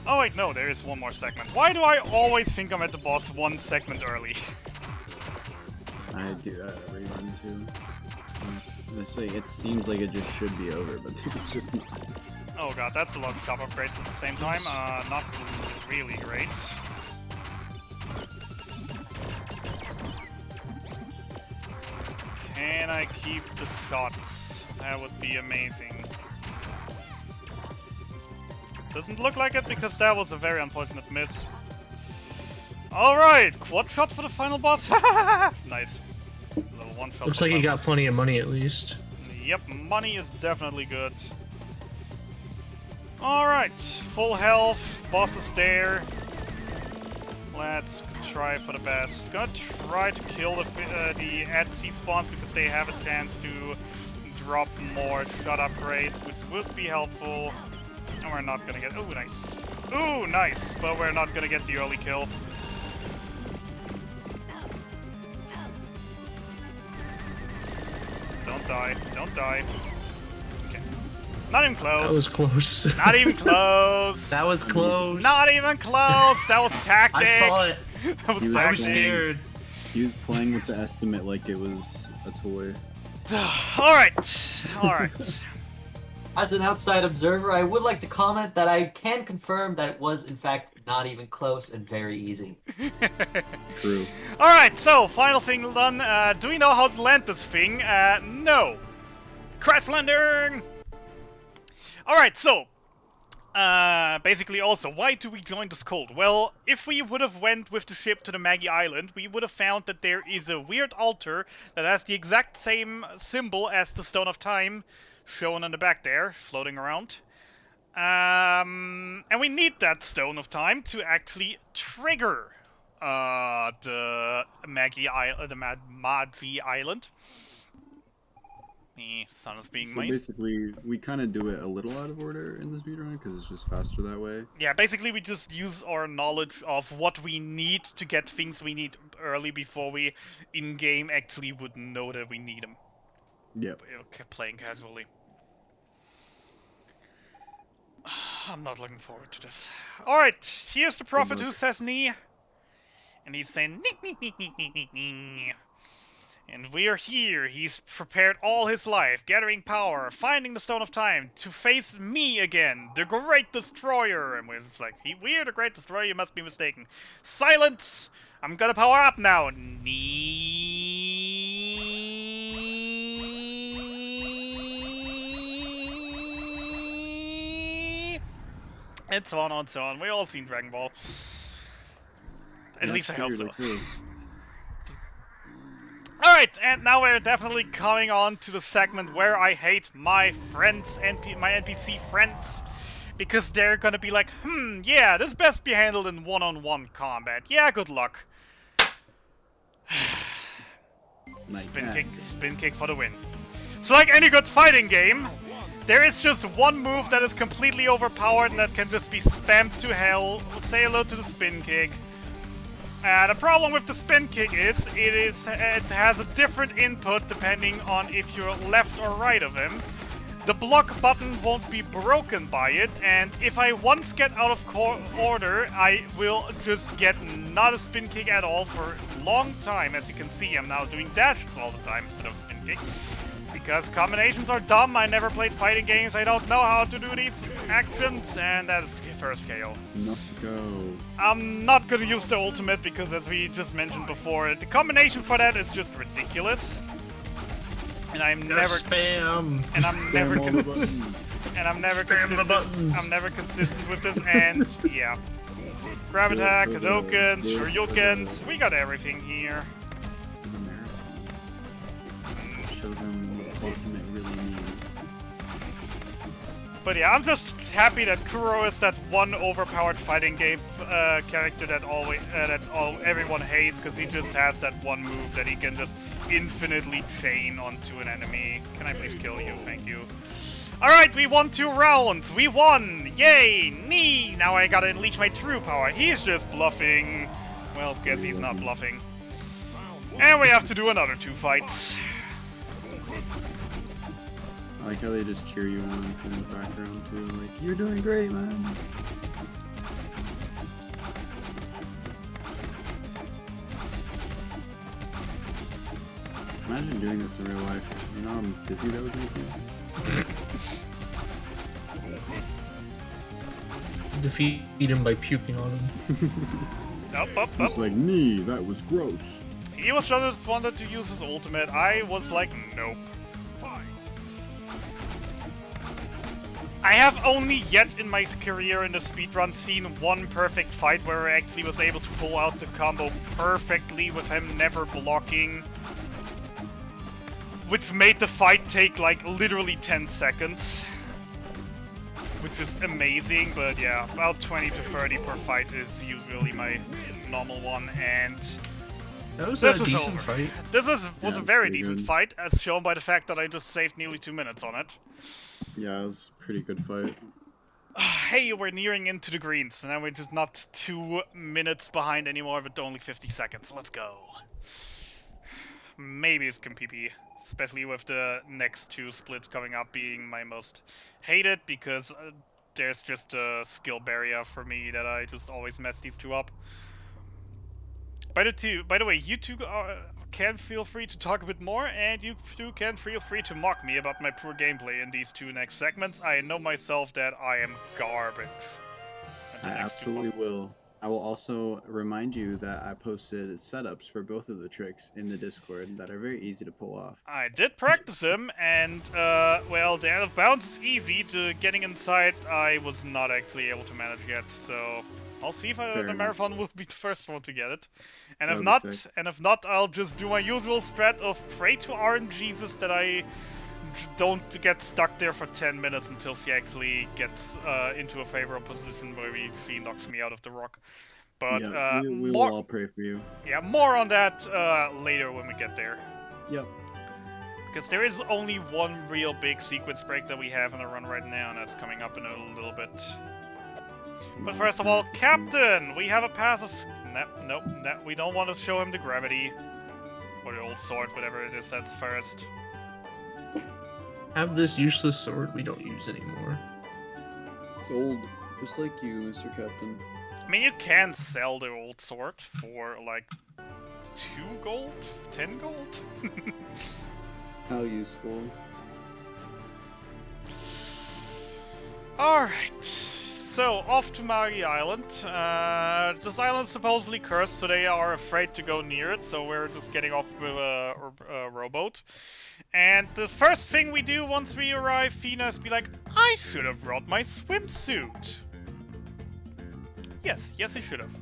Oh wait, no, there is one more segment. Why do I always think I'm at the boss one segment early? I do that every run too. Honestly, it seems like it just should be over, but it's just not. Oh god, that's a lot of shop upgrades at the same time. Not really great. Can I keep the shots? That would be amazing. Doesn't look like it because that was a very unfortunate miss. Alright, quad shot for the final boss. Nice. Little one shot. Looks like you got plenty of money at least. Yep, money is definitely good. Alright, full health, boss is there. Let's try for the best. Gonna try to kill the at-sea spawns because they have a chance to drop more shot upgrades, which would be helpful. And we're not gonna get... Ooh, nice. Ooh, nice! But we're not gonna get the early kill. Don't die. Don't die. Okay. Not even close. That was close. Not even close. That was close. Not even close. That was tactic. I saw it. That was He was tactic. I was scared. He was playing with the estimate like it was a toy. Alright. Alright. As an outside observer, I would like to comment that I can confirm that it was, in fact, not even close and very easy. True. Alright, so, final thing done. Do we know how to land this thing? No. Crash landing! Alright, so... basically also, why do we join this cult? Well, if we would have went with the ship to the Maggie Island, we would have found that there is a weird altar that has the exact same symbol as the Stone of Time, shown in the back there, floating around. And we need that Stone of Time to actually trigger the Maggie Island. The sun is being So made. basically, we kind of do it a little out of order in this speedrun because it's just faster that way. Yeah, basically we just use our knowledge of what we need to get things we need early before we, in-game, actually would know that we need them. Yep. Playing casually. I'm not looking forward to this. Alright, here's the prophet who says nee. And he's saying nee. And we're here. He's prepared all his life, gathering power, finding the Stone of Time, to face me again, the Great Destroyer. And we're just like, we're the Great Destroyer, you must be mistaken. Silence! I'm gonna power up now. And so on and so on. We all seen Dragon Ball. At least I hope so. Alright, and now we're definitely coming on to the segment where I hate my friends, my NPC friends. Because they're gonna be like, yeah, this best be handled in one-on-one combat. Yeah, good luck. Spin kick for the win. So like any good fighting game, there is just one move that is completely overpowered and that can just be spammed to hell. Say hello to the spin kick. The problem with the spin kick is, it has a different input depending on if you're left or right of him. The block button won't be broken by it, and if I once get out of order, I will just get not a spin kick at all for a long time. As you can see, I'm now doing dashes all the time instead of spin kick. Because combinations are dumb, I never played fighting games, I don't know how to do these actions, and that is first KO. Go. I'm not gonna use the ultimate because, as we just mentioned before, the combination for that is just ridiculous. And I'm never spam. And I'm never Spam the buttons. I'm never consistent with this, and yeah. Grab attack, Hadokens, Shoryukens, we got everything here. Show them what ultimate really means. But yeah, I'm just happy that Kuro is that one overpowered fighting game character that everyone hates, because he just has that one move that he can just infinitely chain onto an enemy. Can I please kill you? Thank you. Alright, we won 2 rounds! We won! Yay! Nee! Now I gotta unleash my true power. He's just bluffing. Well, guess he's not bluffing. And we have to do another 2 fights. I like how they just cheer you on from the background too, like, you're doing great, man. Imagine doing this in real life. You know how dizzy that would make you? Defeat him by puking on him. Up. It's like, me, that was gross. He was just wanted to use his ultimate. I was like, nope. I have only yet in my career in the speedrun seen one perfect fight where I actually was able to pull out the combo perfectly with him never blocking. Which made the fight take like literally 10 seconds. Which is amazing, but yeah, about 20 to 30 per fight is usually my normal one, and that was a decent fight. This was a very decent good fight, as shown by the fact that I just saved nearly 2 minutes on it. Yeah, it was a pretty good fight. Hey, we're nearing into the greens, and now we're just not 2 minutes behind anymore, but only 50 seconds. Let's go. Maybe this can PP, especially with the next 2 splits coming up being my most hated, because there's just a skill barrier for me that I just always mess these 2 up. By the way, you two can feel free to talk a bit more, and you two can feel free to mock me about my poor gameplay in these 2 next segments. I know myself that I am garbage. I absolutely will. I will also remind you that I posted setups for both of the tricks in the Discord that are very easy to pull off. I did practice them, and, well, the out of bounds is easy. To getting inside, I was not actually able to manage yet, so I'll see if Fair the enough. marathon will be the first one to get it. And That if would not, be sick. I'll just do my usual strat of pray to RNGesus that I don't get stuck there for 10 minutes until she actually gets into a favorable position where she knocks me out of the rock. But Yeah, we will more, all pray for you. yeah, more on that later when we get there. Yep. Because there is only one real big sequence break that we have in the run right now, and that's coming up in a little bit. But first of all, Captain, we have a pass of... Nope, we don't want to show him the gravity. Or the old sword, whatever it is, that's first. Have this useless sword we don't use anymore. It's old, just like you, Mr. Captain. I mean, you can sell the old sword for, like, 2 gold? 10 gold? How useful. Alright, so off to Mari Island. This island's supposedly cursed, so they are afraid to go near it, so we're just getting off with a rowboat. And the first thing we do once we arrive, Fina is be like, I should have brought my swimsuit. Yes, I should have.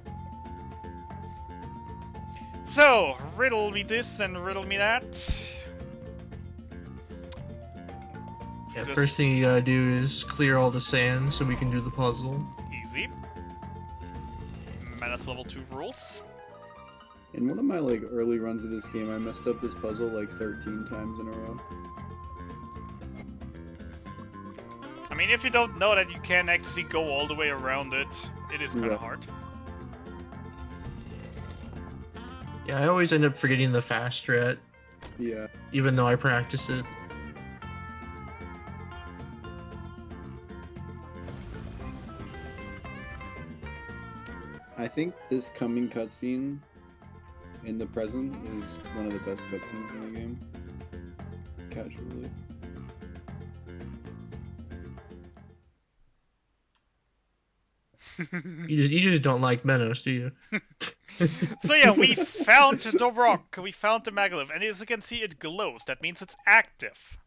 So, riddle me this and riddle me that. Yeah, Just- first thing you gotta do is clear all the sand so we can do the puzzle. Easy. Menace level 2 rules. In one of my like early runs of this game, I messed up this puzzle like 13 times in a row. I mean, if you don't know that you can actually go all the way around it, it is kind of Yeah. hard. Yeah, I always end up forgetting the fast strat, Yeah. even though I practice it. I think this coming cutscene in the present is one of the best cutscenes in the game. Casually. You just don't like Menos, do you? So yeah, we found the rock, we found the Megalith, and as you can see, it glows. That means it's active.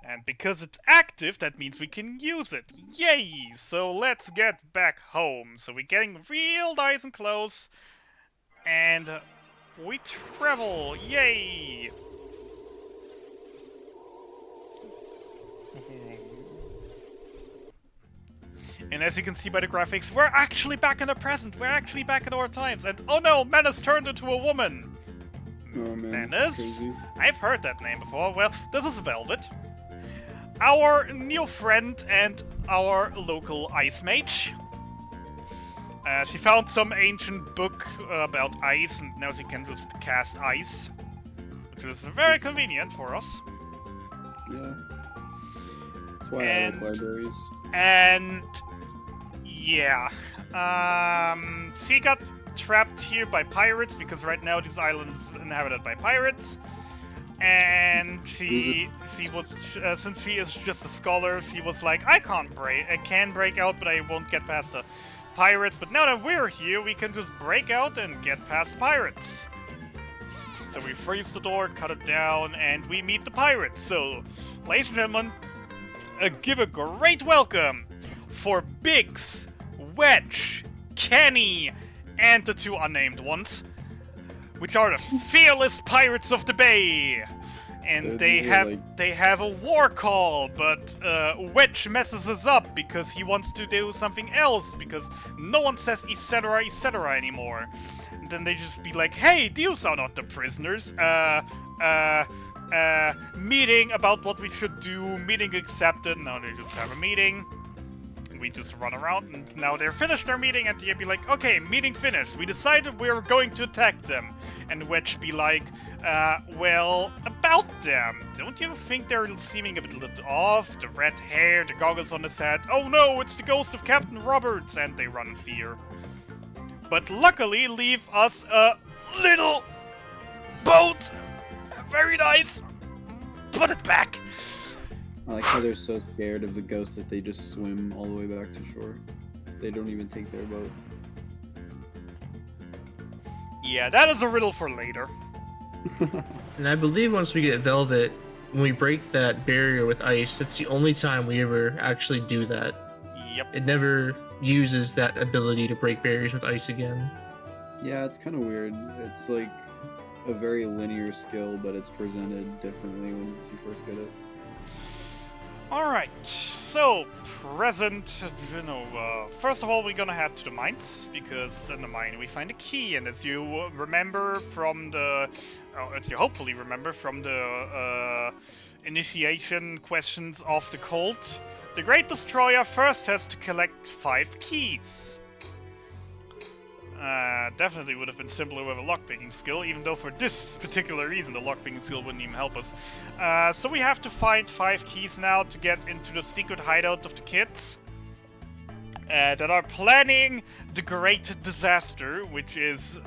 And because it's active, that means we can use it. Yay! So let's get back home. So we're getting real nice and close. And we travel. Yay! And as you can see by the graphics, we're actually back in the present. We're actually back in our times. And oh no, Menace turned into a woman. Oh man, this is Menace? crazy. I've heard that name before. Well, this is Velvet. Our new friend and our local ice mage. She found some ancient book about ice, and now she can just cast ice. Which is very convenient for us. Yeah. That's why I like And- libraries. And yeah, she got trapped here by pirates because right now this island is inhabited by pirates. And she was since she is just a scholar, she was like, I can break out, but I won't get past the pirates. But now that we're here, we can just break out and get past the pirates. So we freeze the door, cut it down, and we meet the pirates. So, ladies and gentlemen, give a great welcome for Biggs, Wedge, Kenny, and the 2 unnamed ones, which are the fearless pirates of the bay. And they have a war call, but Wedge messes us up because he wants to do something else, because no one says etc. anymore. And then they just be like, hey, these are not the prisoners. Meeting about what we should do, meeting accepted. Now they just have a meeting. We just run around, and now they're finished their meeting, and they'd be like, okay, meeting finished. We decided we're going to attack them. And Wedge be like, well, about them. Don't you think they're seeming a bit off? The red hair, the goggles on his head. Oh no, it's the ghost of Captain Roberts. And they run in fear. But luckily leave us a little boat. Very nice. Put it back. I like how they're so scared of the ghost that they just swim all the way back to shore. They don't even take their vote. Yeah, that is a riddle for later. And I believe once we get Velvet, when we break that barrier with ice, that's the only time we ever actually do that. Yep. It never uses that ability to break barriers with ice again. Yeah, it's kind of weird. It's like a very linear skill, but it's presented differently once you first get it. Alright, so, present Genova. First of all, we're gonna head to the mines, because in the mine we find a key, and as you remember from the... as you hopefully remember from the initiation questions of the cult, the Great Destroyer first has to collect 5 keys. Definitely would have been simpler with a lockpicking skill, even though for this particular reason the lockpicking skill wouldn't even help us. So we have to find 5 keys now to get into the secret hideout of the kids that are planning the Great Disaster, which is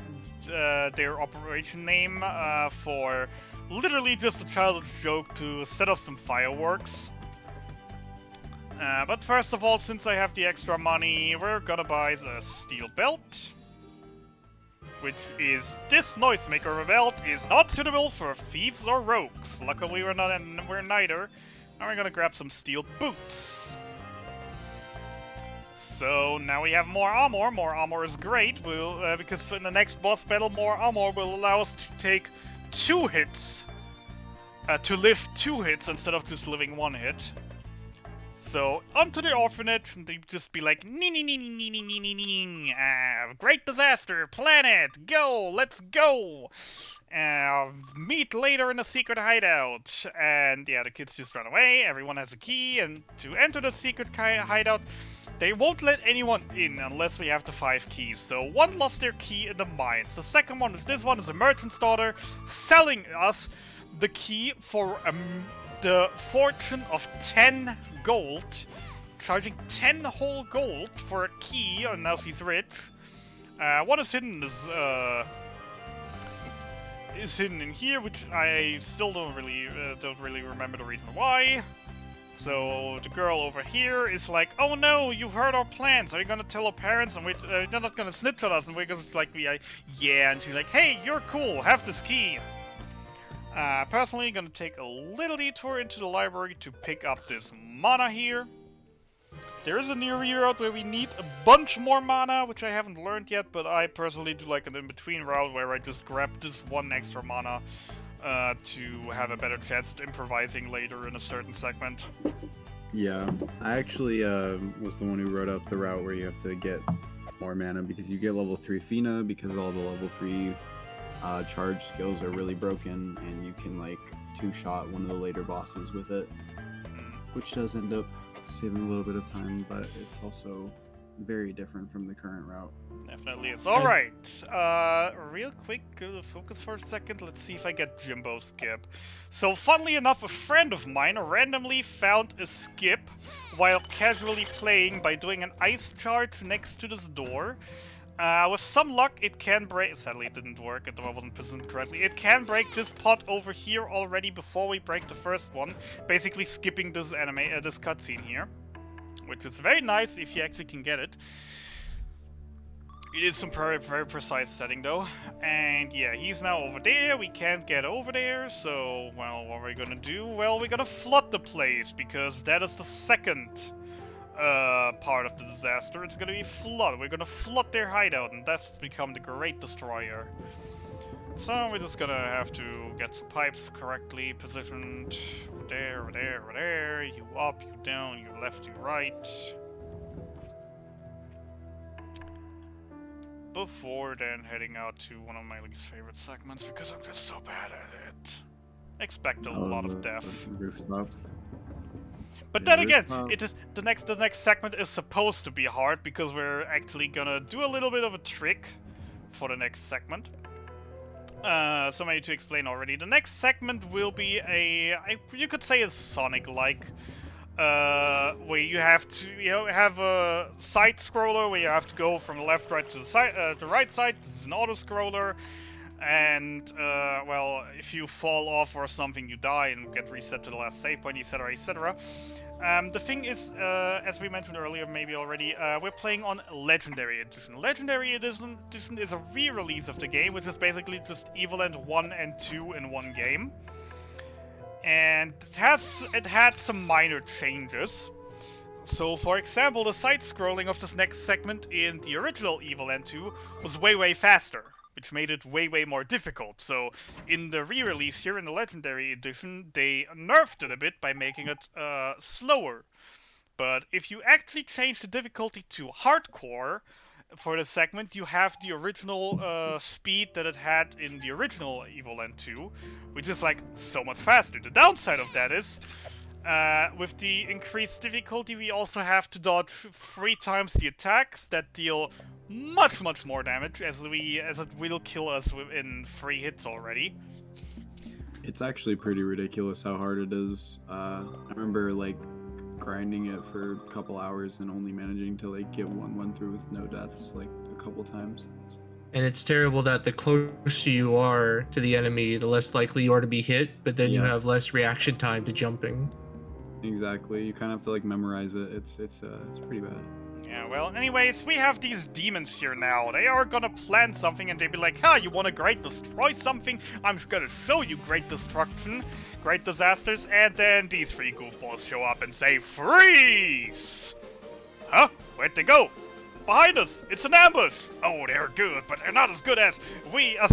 their operation name for literally just a childish joke to set off some fireworks. But first of all, since I have the extra money, we're gonna buy the steel belt. Which is this noisemaker belt is not suitable for thieves or rogues. Luckily we're neither. Now we're gonna grab some steel boots. So now we have more armor. More armor is great. Because in the next boss battle, more armor will allow us to take 2 hits. To live 2 hits instead of just living 1 hit. So, onto the orphanage, and they just be like, great disaster, planet, go, let's go! Meet later in the secret hideout. And yeah, the kids just run away, everyone has a key, and to enter the secret hideout, they won't let anyone in unless we have the 5 keys. So, one lost their key in the mines. The second one is this one, is a merchant's daughter, selling us the key for the fortune of 10 gold, charging 10 whole gold for a key, and now she's rich. One is hidden in here, which I still don't really remember the reason why. So the girl over here is like, oh no, you've heard our plans. Are you gonna tell our parents and they're not gonna snitch on us? And we're just like, yeah. And she's like, hey, you're cool. Have this key. Personally, gonna take a little detour into the library to pick up this mana here. There is a near route where we need a bunch more mana, which I haven't learned yet, but I personally do like an in-between route where I just grab this 1 extra mana to have a better chance at improvising later in a certain segment. Yeah, I actually was the one who wrote up the route where you have to get more mana because you get level 3 Fina because all the level 3 charge skills are really broken, and you can like 2-shot one of the later bosses with it, which does end up saving a little bit of time, but it's also very different from the current route. Definitely is. Alright, real quick, focus for a second, let's see if I get Jimbo Skip. So funnily enough, a friend of mine randomly found a skip while casually playing by doing an ice charge next to this door. With some luck, it can break... Sadly, it didn't work. It wasn't positioned correctly. It can break this pot over here already before we break the first one. Basically skipping this this cutscene here. Which is very nice if you actually can get it. It is some very, very precise setting, though. And yeah, he's now over there. We can't get over there. So, well, what are we gonna do? Well, we're gonna flood the place, because that is the second... part of the disaster. It's gonna be flood. We're gonna flood their hideout, and that's become the Great Destroyer. So we're just gonna have to get some pipes correctly positioned. Over there, over there, over there. You up, you down, you left, you right. Before then heading out to one of my least favorite segments, because I'm just so bad at it. Expect a lot of death. Rooftop. But then again, it is the next segment is supposed to be hard, because we're actually gonna do a little bit of a trick for the next segment. So maybe to explain already, the next segment will be you could say a Sonic-like, where you have to have a side scroller where you have to go from the left right to the right side. This is an auto scroller. And, well, if you fall off or something, you die and get reset to the last save point, etc., etc. The thing is, as we mentioned earlier, maybe already, we're playing on Legendary Edition. Legendary Edition is a re-release of the game, which is basically just Evoland 1 and 2 in one game. And it had some minor changes. So, for example, the side-scrolling of this next segment in the original Evoland 2 was way faster, which made it way more difficult. So, in the re-release here in the Legendary Edition, they nerfed it a bit by making it slower. But if you actually change the difficulty to Hardcore for this segment, you have the original speed that it had in the original Evoland 2, which is like so much faster. The downside of that is, with the increased difficulty, we also have to dodge 3 times the attacks that deal much more damage, as it will kill us in 3 hits already. It's actually pretty ridiculous how hard it is. I remember like grinding it for a couple hours and only managing to like get one through with no deaths like a couple times. And it's terrible that the closer you are to the enemy, the less likely you are to be hit, but then you have less reaction time to jumping. Exactly. You kind of have to like memorize it. It's pretty bad. Yeah, well, anyways, we have these demons here now. They are gonna plan something and they be like, "Ha, you wanna great destroy something? I'm gonna show you great destruction, great disasters," and then these 3 goofballs show up and say, "Freeze!" Huh? Where'd they go? Behind us! It's an ambush! Oh, they're good, but they're not as good as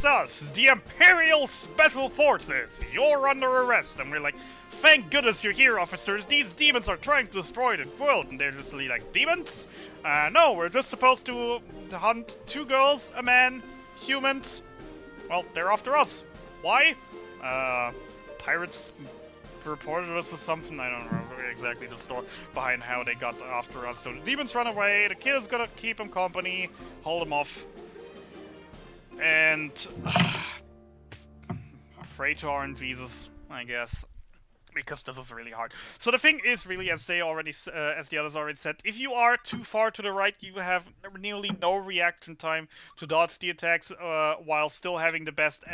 us, the Imperial Special Forces! You're under arrest! And we're like, "Thank goodness you're here, officers! These demons are trying to destroy the world!" And they're just really like, "Demons? No, we're just supposed to hunt 2 girls, a man, humans. Well, they're after us. Why? Pirates reported us or something. I don't remember exactly the story behind how they got after us. So the demons run away, the kid's gonna keep them company, hold them off, and pray to RNGesus, I guess, because this is really hard. So the thing is really, as the others already said, if you are too far to the right, you have nearly no reaction time to dodge the attacks, while still having the best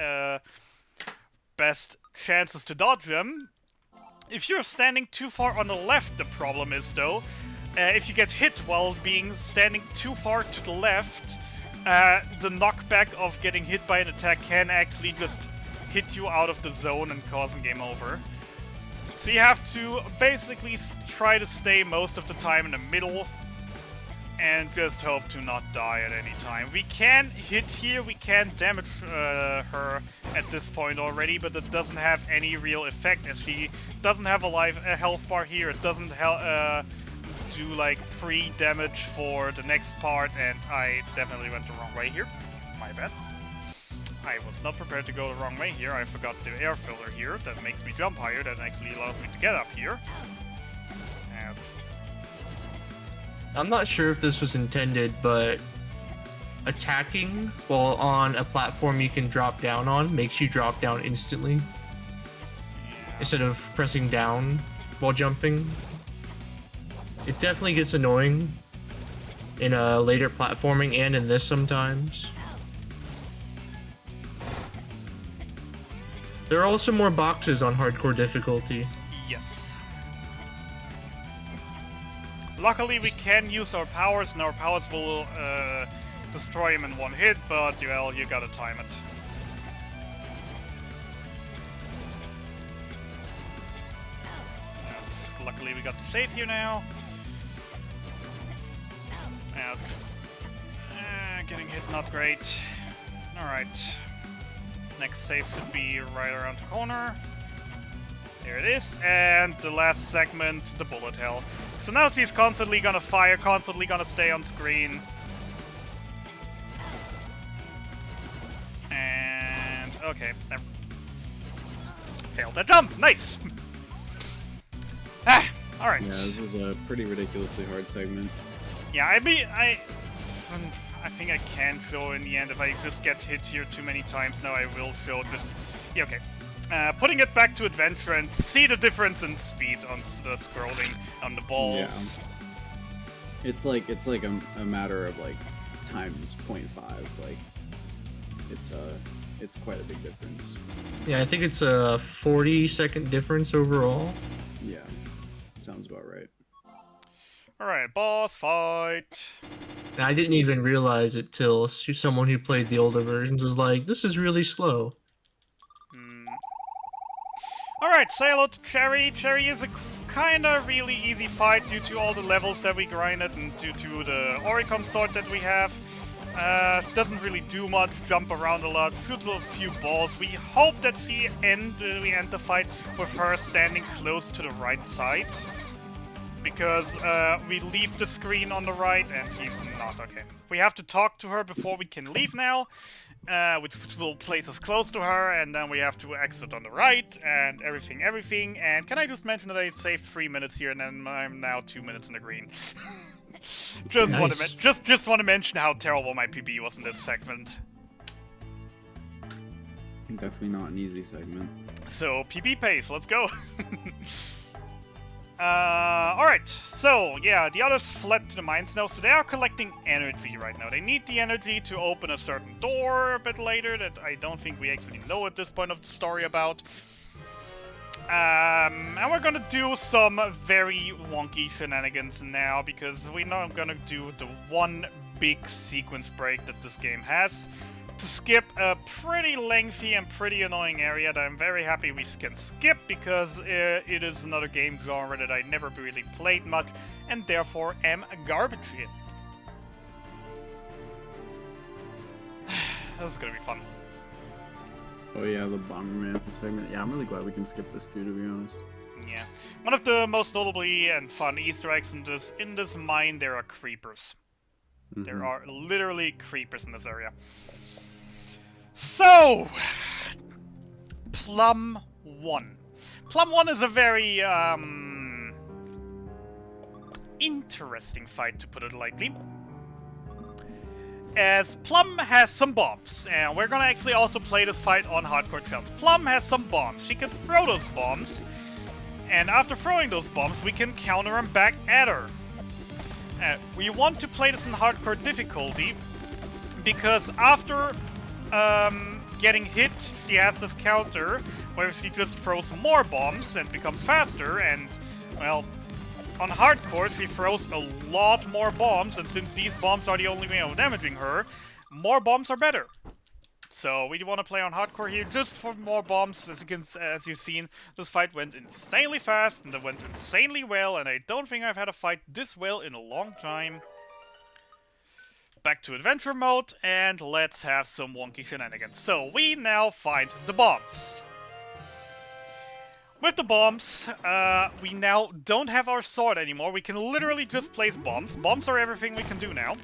chances to dodge them. If you're standing too far on the left, the problem is, though, if you get hit while standing too far to the left, the knockback of getting hit by an attack can actually just hit you out of the zone and cause a game over. So you have to basically try to stay most of the time in the middle and just hope to not die at any time. We can hit here, we can damage her at this point already, but it doesn't have any real effect, as she doesn't have a health bar here. It doesn't do like pre-damage for the next part, and I definitely went the wrong way here. My bad. I was not prepared to go the wrong way here. I forgot the air filter here. That makes me jump higher. That actually allows me to get up here. And I'm not sure if this was intended, but attacking while on a platform you can drop down on makes you drop down instantly instead of pressing down while jumping. It definitely gets annoying in later platforming and in this sometimes. There are also more boxes on hardcore difficulty. yes. Luckily, we can use our powers, and our powers will destroy him in 1 hit, but, well, you gotta time it. And luckily, we got the save here now. And getting hit, not great. Alright. Next save should be right around the corner. There it is, and the last segment, the bullet hell. So now she's constantly gonna fire, constantly gonna stay on screen. And, okay, failed that jump, nice! Alright. Yeah, this is a pretty ridiculously hard segment. Yeah, I mean, I think I can show in the end. If I just get hit here too many times now, I will show just... Yeah, okay. Putting it back to adventure and see the difference in speed on the scrolling on the balls. Yeah. It's like a matter of like times 0.5. Like it's quite a big difference. Yeah, I think it's a 40-second difference overall. Yeah, sounds about right. Alright, boss fight. And I didn't even realize it till someone who played the older versions was like, "This is really slow." Alright, say hello to Cherry. Cherry is a kinda really easy fight due to all the levels that we grinded and due to the Oricon sword that we have. Doesn't really do much, jump around a lot, shoots a few balls. We hope that we end the fight with her standing close to the right side. Because we leave the screen on the right and she's not okay. We have to talk to her before we can leave now, which will place us close to her, and then we have to exit on the right and everything. And can I just mention that I saved 3 minutes here and then I'm now 2 minutes in the green. Just Nice. want to mention how terrible my PB was in this segment. Definitely not an easy segment. So, PB pace, let's go! Alright, so, yeah, the others fled to the mines now, so they are collecting energy right now. They need the energy to open a certain door a bit later that I don't think we actually know at this point of the story about. And we're gonna do some very wonky shenanigans now, because we know I'm gonna do the one big sequence break that this game has. To skip a pretty lengthy and pretty annoying area that I'm very happy we can skip, because it is another game genre that I never really played much, and therefore am garbage in. This is gonna be fun. Oh yeah, the Bomberman segment. Yeah, I'm really glad we can skip this too, to be honest. Yeah. One of the most notably and fun Easter eggs in this mine, there are creepers. There are literally creepers in this area. So, Plum 1. Plum 1 is a very, interesting fight, to put it lightly. As Plum has some bombs, and we're gonna actually also play this fight on Hardcore Chapter. Plum has some bombs. She can throw those bombs, and after throwing those bombs, we can counter them back at her. We want to play this in Hardcore difficulty, because after getting hit, she has this counter where she just throws more bombs and becomes faster, and, well, on Hardcore she throws a lot more bombs, and since these bombs are the only way of damaging her, more bombs are better. So we want to play on Hardcore here just for more bombs. As you've seen, this fight went insanely fast and it went insanely well, and I don't think I've had a fight this well in a long time. Back to adventure mode, and let's have some wonky shenanigans. So, we now find the bombs. With the bombs, we now don't have our sword anymore. We can literally just place bombs. Bombs are everything we can do now.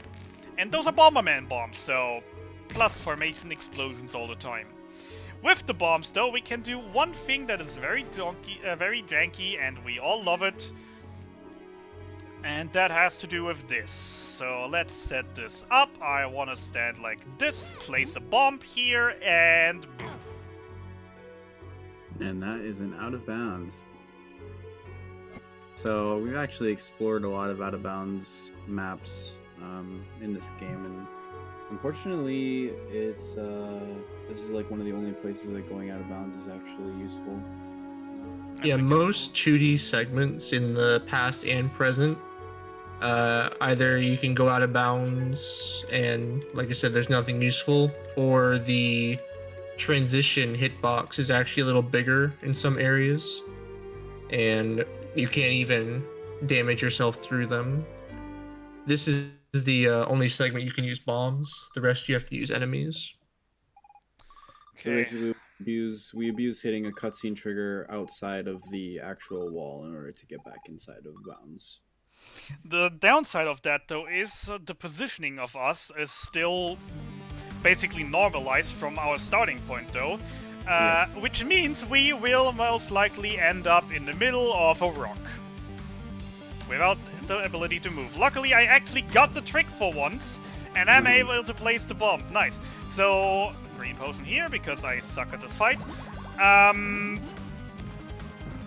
And those are Bomberman bombs, so plus formation explosions all the time. With the bombs, though, we can do one thing that is very janky, and we all love it. And that has to do with this. So let's set this up. I want to stand like this, place a bomb here, and boom. And that is an out of bounds. So we've actually explored a lot of out of bounds maps in this game, and unfortunately, it's this is like one of the only places that going out of bounds is actually useful. Yeah, most 2D segments in the past and present, either you can go out of bounds and, like I said, there's nothing useful, or the transition hitbox is actually a little bigger in some areas, and you can't even damage yourself through them. This is the only segment you can use bombs. The rest you have to use enemies. So basically, we abuse hitting a cutscene trigger outside of the actual wall in order to get back inside of bounds. The downside of that, though, is the positioning of us is still basically normalized from our starting point, though. Which means we will most likely end up in the middle of a rock. Without the ability to move. Luckily, I actually got the trick for once, and I'm able to place the bomb. Nice. So, green potion here, because I suck at this fight.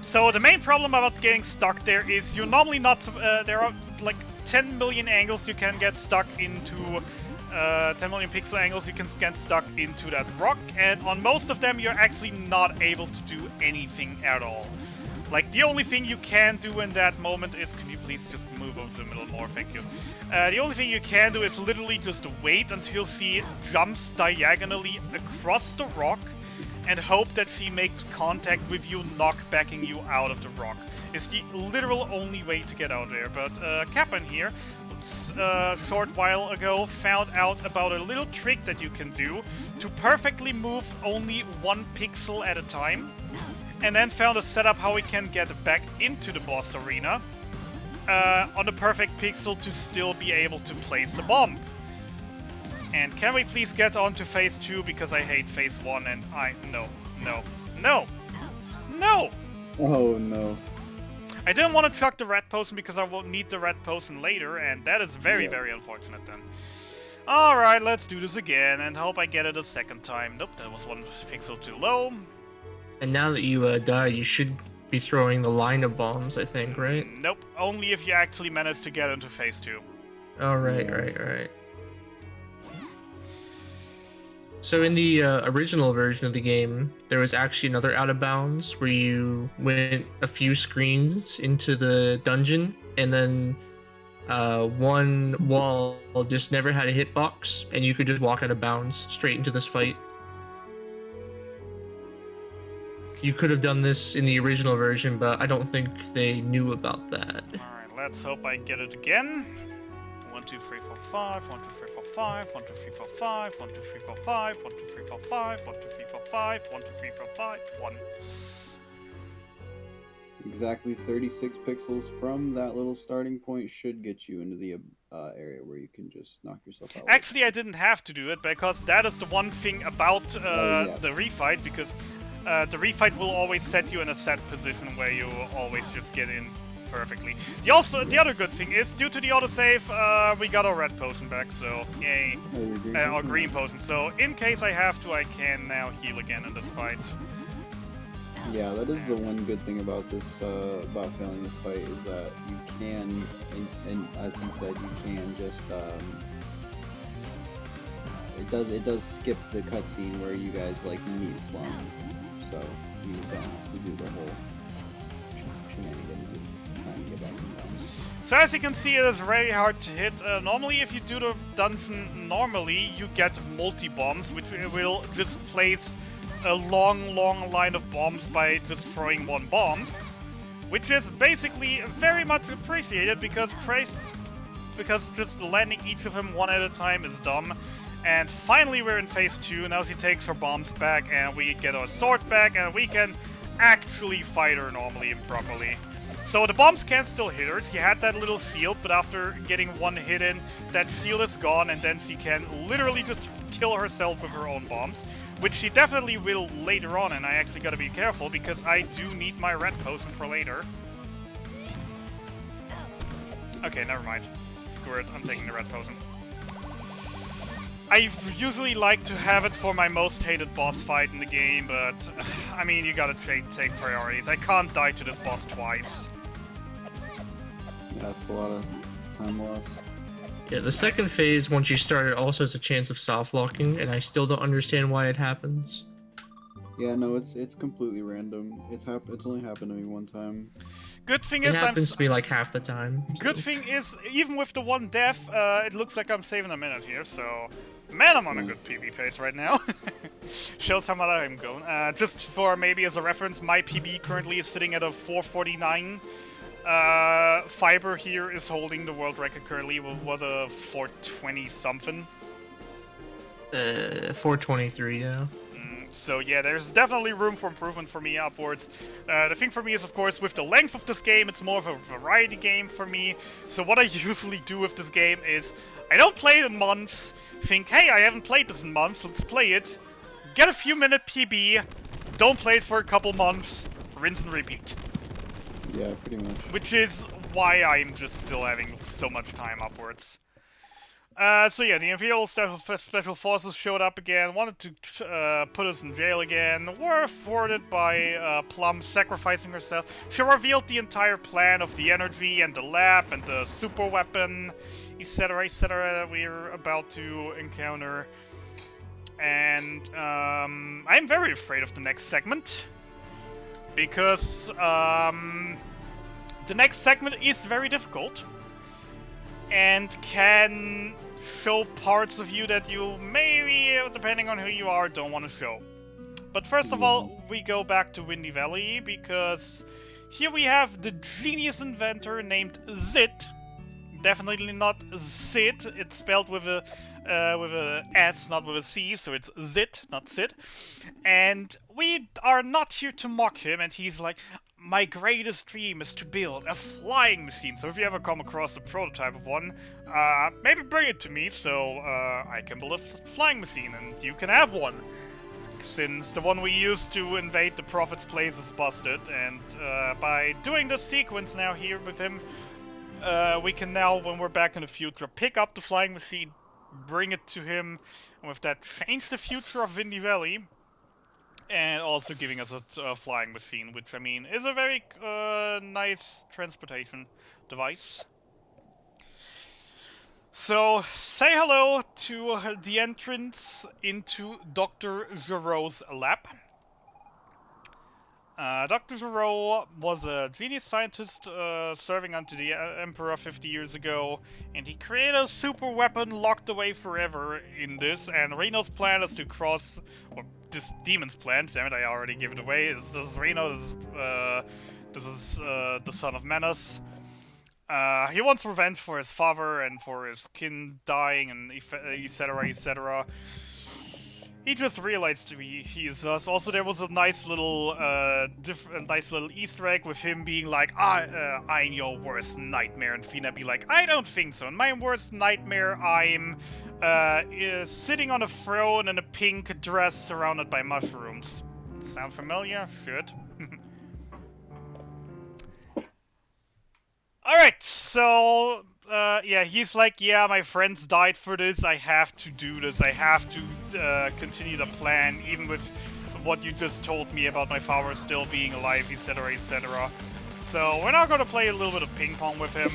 So the main problem about getting stuck there is you're normally not... there are like 10 million angles you can get stuck into 10 million pixel angles, you can get stuck into that rock, and on most of them you're actually not able to do anything at all. Like, the only thing you can do in that moment is... Can you please just move over to the middle more? Thank you. The only thing you can do is literally just wait until she jumps diagonally across the rock and hope that she makes contact with you, knockbacking you out of the rock. It's the literal only way to get out there. But Cappan here, a short while ago, found out about a little trick that you can do to perfectly move only 1 pixel at a time. And then found a setup how we can get back into the boss arena on the perfect pixel to still be able to place the bomb. And can we please get on to phase 2, because I hate phase 1 and no. Oh no. I didn't want to chuck the red potion because I will need the red potion later, and that is very, very unfortunate then. Alright, let's do this again and hope I get it a second time. Nope, that was 1 pixel too low. And now that you die, you should be throwing the line of bombs, I think, right? Nope, only if you actually manage to get into phase 2. Oh, right. So in the original version of the game, there was actually another out of bounds where you went a few screens into the dungeon, and then one wall just never had a hitbox, and you could just walk out of bounds straight into this fight. You could have done this in the original version, but I don't think they knew about that. Alright, let's hope I get it again. 1, 2, 3, 4, 5, 1, 2, 3, 4, 5, 1, 2, 3, 4, 5, 1, 2, 3, 4, 5, 1, 2, 3, 4, 5, 1, 2, 3, 4, 5, 1, 2, 3, 4, 5, 1. Exactly 36 pixels from that little starting point should get you into the area where you can just knock yourself out. Actually, I didn't have to do it, because that is the one thing about the refight, because the refight will always set you in a set position where you always just get in perfectly. The other good thing is, due to the autosave, we got our red potion back, so yay. Our green potion. So in case I have to, I can now heal again in this fight. Yeah, that is the one good thing about this, about failing this fight, is that you can, and as he said, you can just, it does skip the cutscene where you guys, like, meet Plum, so you don't have to do the whole shenanigans of trying to get back in bounds. So as you can see, it is very hard to hit. Normally, if you do the dungeon normally, you get multi-bombs, which will just place a long line of bombs by just throwing 1 bomb, which is basically very much appreciated because just landing each of them one at a time is dumb. And finally we're in phase 2, now she takes her bombs back and we get our sword back and we can actually fight her normally and properly. So the bombs can still hit her. She had that little shield, but after getting 1 hit in, that shield is gone, and then she can literally just kill herself with her own bombs, which she definitely will later on, and I actually gotta be careful because I do need my red potion for later. Okay, never mind. Screw it, I'm taking the red potion. I usually like to have it for my most hated boss fight in the game, but I mean, you gotta take priorities. I can't die to this boss twice. Yeah, that's a lot of time loss. Yeah, the second phase, once you start it, also has a chance of soft locking, and I still don't understand why it happens. Yeah, no, it's completely random. It's only happened to me 1 time. Good thing It is happens to me like half the time. Good thing is, even with the 1 death, it looks like I'm saving a minute here, so... Man, I'm on a good PB pace right now. Shows how much I'm going. Just for maybe as a reference, my PB currently is sitting at a 449. Fiber here is holding the world record currently with what, a 420 something. 423, yeah. So yeah, there's definitely room for improvement for me upwards. The thing for me is, of course, with the length of this game, it's more of a variety game for me. So what I usually do with this game is, I don't play it in months, think, hey, I haven't played this in months, let's play it. Get a few minute PB, don't play it for a couple months, rinse and repeat. Yeah, pretty much. Which is why I'm just still having so much time upwards. So yeah, the Imperial Special Forces showed up again, wanted to put us in jail again, were thwarted by Plum sacrificing herself. She revealed the entire plan of the energy and the lab and the super weapon, etc., that we're about to encounter. And I'm very afraid of the next segment, because the next segment is very difficult and can show parts of you that you maybe, depending on who you are, don't want to show. But first of all, we go back to Windy Valley, because here we have the genius inventor named Zit. Definitely not Sid. It's spelled with a S, not with a C, so it's Zit, not Sid. And we are not here to mock him, and he's like, my greatest dream is to build a flying machine. So if you ever come across a prototype of one, maybe bring it to me so I can build a flying machine and you can have one. Since the one we used to invade the Prophet's place is busted, and by doing this sequence now here with him, we can now, when we're back in the future, pick up the flying machine, bring it to him, and with that change the future of Windy Valley. And also giving us a flying machine, which, I mean, is a very nice transportation device. So, say hello to the entrance into Dr. Giroux's lab. Dr. Giroux was a genius scientist serving under the Emperor 50 years ago, and he created a super weapon locked away forever in this, and Reno's plan is to cross, or this demon's plan, damn it, I already gave it away. This is Reno, this is the son of Menace. He wants revenge for his father and for his kin dying, and etc., etc. He just realized he is us. Also, there was a nice little, Easter egg with him being like, I'm your worst nightmare, and Fina be like, I don't think so. In my worst nightmare, I'm sitting on a throne in a pink dress surrounded by mushrooms. Sound familiar? Should. Alright, so, yeah, he's like, yeah, my friends died for this, I have to do this, I have to continue the plan, even with what you just told me about my father still being alive, etc., etc. So, we're now gonna play a little bit of ping pong with him,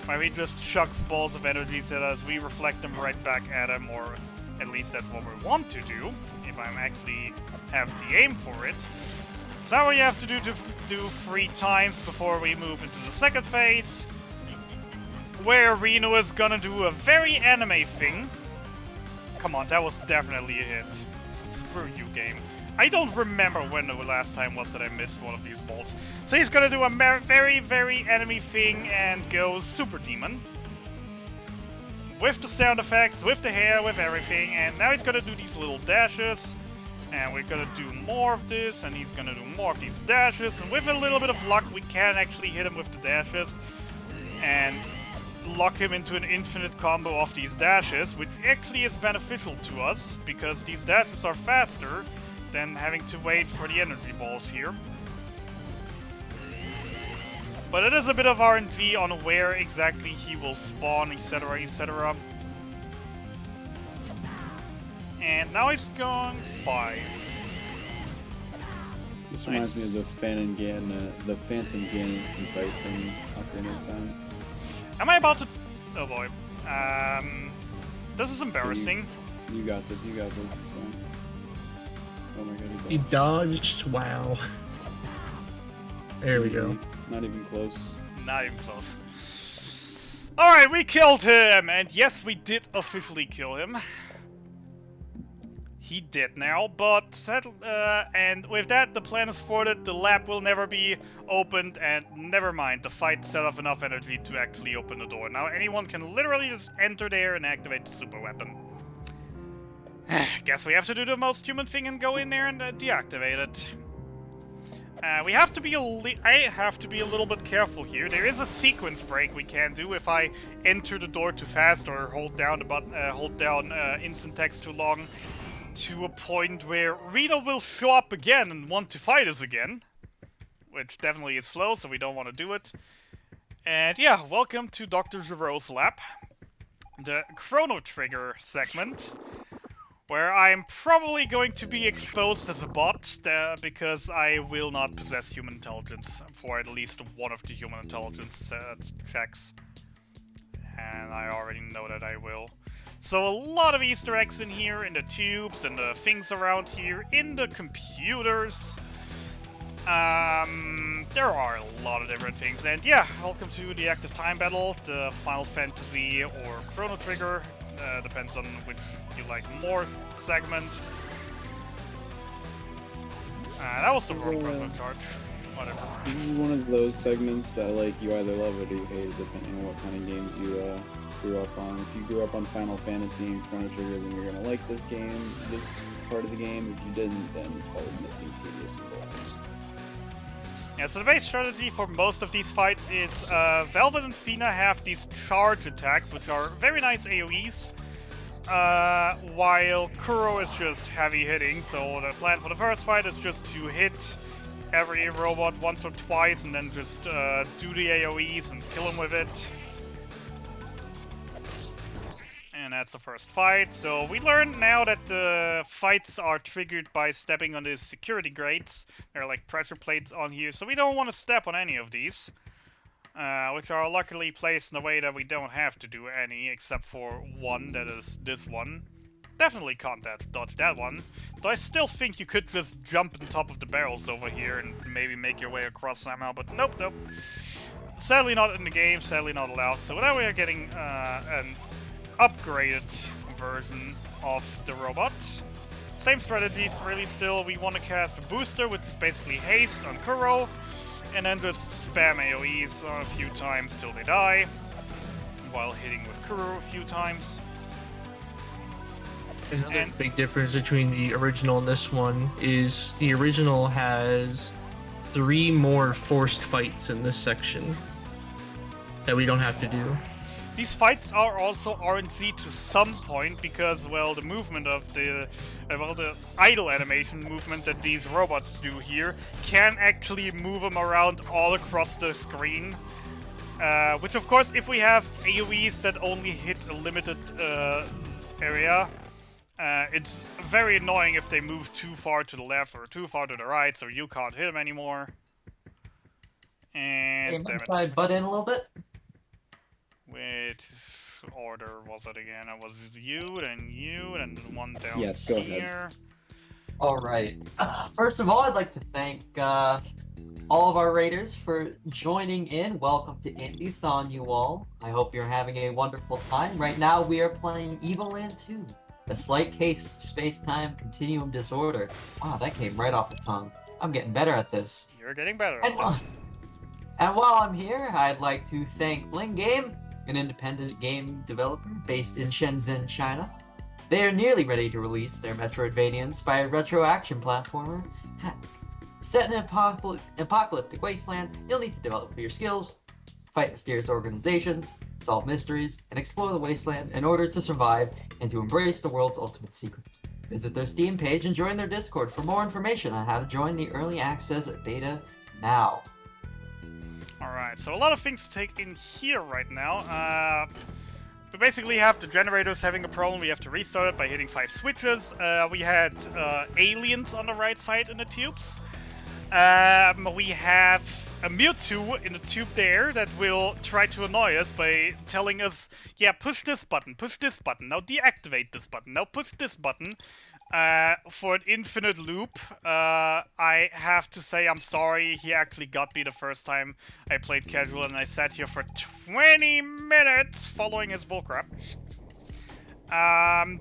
where he just chucks balls of energy at us, we reflect them right back at him, or at least that's what we want to do, if I'm actually have the aim for it. So now what you have to do 3 times before we move into the second phase, where Reno is gonna do a very anime thing. Come on, that was definitely a hit. Screw you, game. I don't remember when the last time was that I missed one of these balls. So he's gonna do a very, very anime thing and go Super Demon. With the sound effects, with the hair, with everything, and now he's gonna do these little dashes. And we're gonna do more of this, and he's gonna do more of these dashes, and with a little bit of luck, we can actually hit him with the dashes, and lock him into an infinite combo of these dashes, which actually is beneficial to us, because these dashes are faster than having to wait for the energy balls here. But it is a bit of RNG on where exactly he will spawn, etc., etc. And now he's going 5. This reminds me of the Phantom Ganon fight from Ocarina of Time. Am I about to... Oh boy. This is embarrassing. You got this, it's fine. Oh my god, He dodged, wow. There we go. Not even close. Not even close. Alright, we killed him! And yes, we did officially kill him. He did now, but and with that, the plan is thwarted, the lab will never be opened, and never mind, the fight set off enough energy to actually open the door. Now anyone can literally just enter there and activate the super weapon. Guess we have to do the most human thing and go in there and deactivate it. We have to be I have to be a little bit careful here. There is a sequence break we can do if I enter the door too fast or hold down the button, hold down instant text too long, to a point where Reno will show up again and want to fight us again. Which definitely is slow, so we don't want to do it. And yeah, welcome to Dr. Giroux's lab. the Chrono Trigger segment, where I'm probably going to be exposed as a bot, because I will not possess human intelligence for at least one of the human intelligence checks. And I already know that I will. So a lot of Easter eggs in here, in the tubes, and the things around here, in the computers. There are a lot of different things, and yeah, welcome to the active time battle, the Final Fantasy or Chrono Trigger, depends on which you like more segment. That was the wrong person in charge. Whatever. This is one of those segments that, like, you either love it or you hate it, depending on what kind of games you grew up on. If you grew up on Final Fantasy and Chrono Trigger, then you're gonna like this game, this part of the game. If you didn't, then it's probably missing tedious and boring. Yeah, so the base strategy for most of these fights is Velvet and Fina have these charge attacks, which are very nice AoEs, while Kuro is just heavy hitting. So the plan for the first fight is just to hit every robot once or twice and then just do the AoEs and kill him with it. And that's the first fight. So we learned now that the fights are triggered by stepping on these security grates. There are like pressure plates on here, so we don't want to step on any of these. Which are luckily placed in a way that we don't have to do any, except for one, that is this one. Definitely can't dodge that one. Though I still think you could just jump on top of the barrels over here and maybe make your way across somehow, but nope. Sadly not in the game, sadly not allowed. So now we are getting an upgraded version of the robot. Same strategies really still. We want to cast a booster, which is basically haste on Kuro, and then just spam AoEs a few times till they die, while hitting with Kuro a few times. Another big difference between the original and this one is the original has 3 more forced fights in this section that we don't have to do. These fights are also RNG to some point because, well, the movement of the idle animation movement that these robots do here can actually move them around all across the screen. Which, of course, if we have AoEs that only hit a limited area, it's very annoying if they move too far to the left or too far to the right, so you can't hit them anymore. And Hey, I butt in a little bit? Which order was it again? It was you, then the one down Yes, go here. ahead. Alright. First of all, I'd like to thank all of our raiders for joining in. Welcome to Indiethon, you all. I hope you're having a wonderful time. Right now, we are playing Evoland 2, a slight case of space-time continuum disorder. Wow, that came right off the tongue. I'm getting better at this. You're getting better at this. And while I'm here, I'd like to thank Bling Game, an independent game developer based in Shenzhen, China. They are nearly ready to release their Metroidvania-inspired retro action platformer, Hack. Set in an apocalyptic wasteland, you'll need to develop your skills, fight mysterious organizations, solve mysteries, and explore the wasteland in order to survive and to embrace the world's ultimate secret. Visit their Steam page and join their Discord for more information on how to join the early access beta now. Alright, so a lot of things to take in here right now. We basically have the generators having a problem. We have to restart it by hitting 5 switches. We had aliens on the right side in the tubes. We have a Mewtwo in the tube there that will try to annoy us by telling us, yeah, push this button, now deactivate this button, now push this button. For an infinite loop. I have to say I'm sorry, he actually got me the first time I played casual and I sat here for 20 minutes following his bullcrap.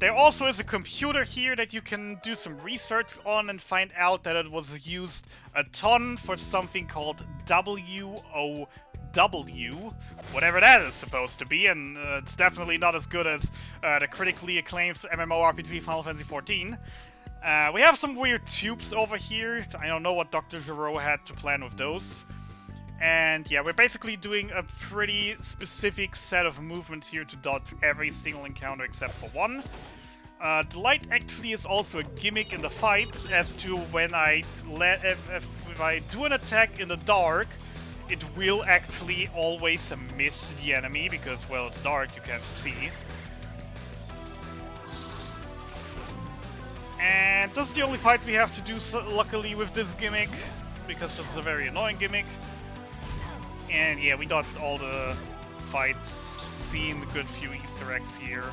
There also is a computer here that you can do some research on and find out that it was used a ton for something called WOW, whatever that is supposed to be, and it's definitely not as good as the critically acclaimed MMORPG Final Fantasy XIV. We have some weird tubes over here. I don't know what Dr. Giro had to plan with those. And yeah, we're basically doing a pretty specific set of movement here to dodge every single encounter except for one. The light actually is also a gimmick in the fight as to when I if I do an attack in the dark, it will actually always miss the enemy because, well, it's dark, you can't see. And this is the only fight we have to do, luckily, with this gimmick, because this is a very annoying gimmick. And yeah, we dodged all the fights, seen a good few Easter eggs here.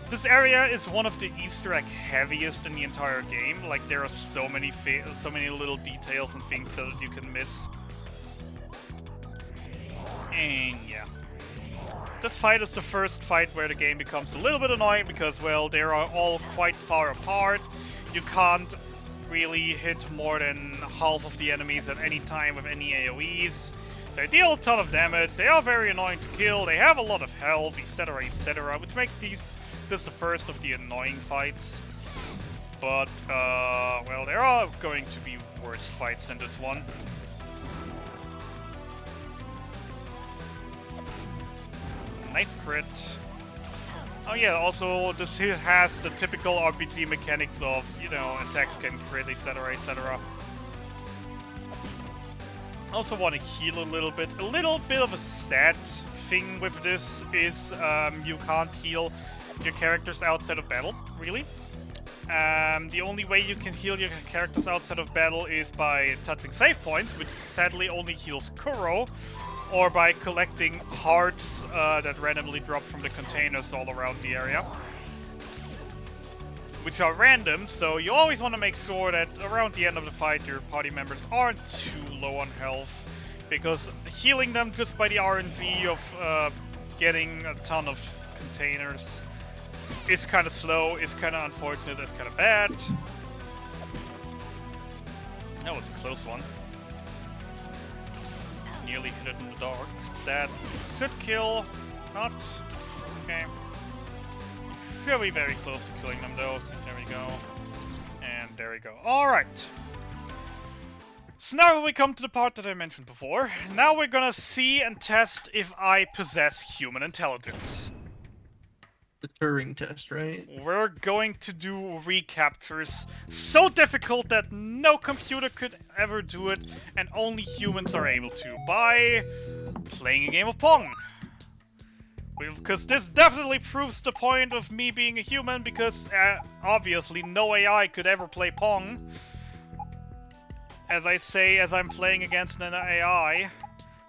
This area is one of the Easter egg heaviest in the entire game. Like, there are so many little details and things that you can miss. And yeah. This fight is the first fight where the game becomes a little bit annoying because, well, they are all quite far apart. You can't really hit more than half of the enemies at any time with any AoEs. They deal a ton of damage, they are very annoying to kill, they have a lot of health, etc, which makes this the first of the annoying fights. But, well, there are going to be worse fights than this one. Nice crit. Oh yeah, also this has the typical RPG mechanics of, you know, attacks can crit, etc, etc. Also want to heal a little bit. A little bit of a sad thing with this is you can't heal your characters outside of battle, really. The only way you can heal your characters outside of battle is by touching save points, which sadly only heals Kuro, or by collecting hearts that randomly drop from the containers all around the area. Which are random, so you always want to make sure that around the end of the fight your party members aren't too low on health, because healing them just by the RNG of getting a ton of containers is kind of slow, is kind of unfortunate, is kind of bad. That was a close one. Nearly hit it in the dark. That should kill. Not. Okay. Should be very close to killing them though. There we go. And there we go. Alright. So now we come to the part that I mentioned before. Now we're gonna see and test if I possess human intelligence. The Turing test, right? We're going to do recaptures so difficult that no computer could ever do it, and only humans are able to, by playing a game of Pong. Because this definitely proves the point of me being a human, because obviously no AI could ever play Pong. As I say, as I'm playing against an AI.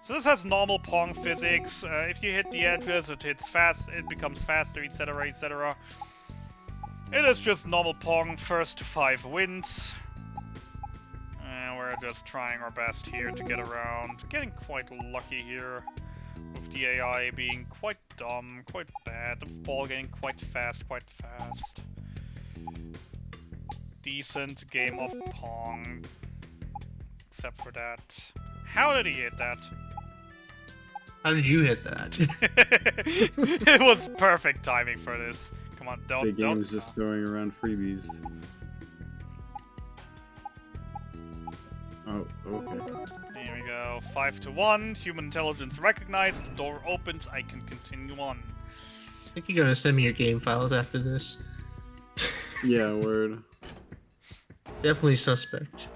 So this has normal Pong physics. If you hit the edges, it hits fast, it becomes faster, etc, etc. It is just normal Pong, first to 5 wins. And we're just trying our best here to get around. Getting quite lucky here, with the AI being quite dumb, quite bad. The ball getting quite fast, Decent game of Pong. Except for that. How did he hit that? How did you hit that? It was perfect timing for this. Come on, don't. The game is just throwing around freebies. Oh, okay. There we go. 5-1. Human intelligence recognized. The door opens. I can continue on. I think you gotta send me your game files after this. Yeah, word. Definitely suspect.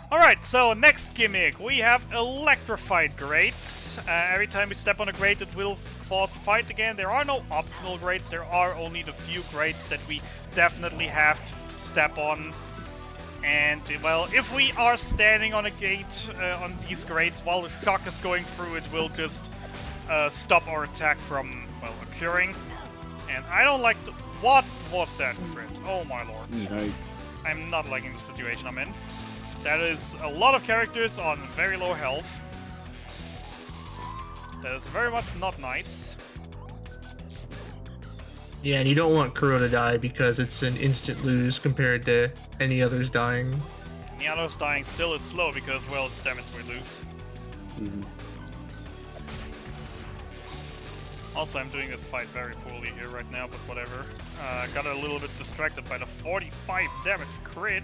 Alright, so next gimmick. We have electrified grates. Every time we step on a grate, it will force a fight again. There are no optional grates. There are only the few grates that we definitely have to step on. And, well, if we are standing on a gate on these grates while the shock is going through, it will just stop our attack from, well, occurring. And I don't like the... What was that crit? Oh my lord. Yikes. I'm not liking the situation I'm in. That is a lot of characters on very low health. That is very much not nice. Yeah, and you don't want Kuro to die because it's an instant lose compared to any others dying. And the others dying still is slow because, well, it's damage we lose. Mm-hmm. Also, I'm doing this fight very poorly here right now, but whatever. Got a little bit distracted by the 45 damage crit.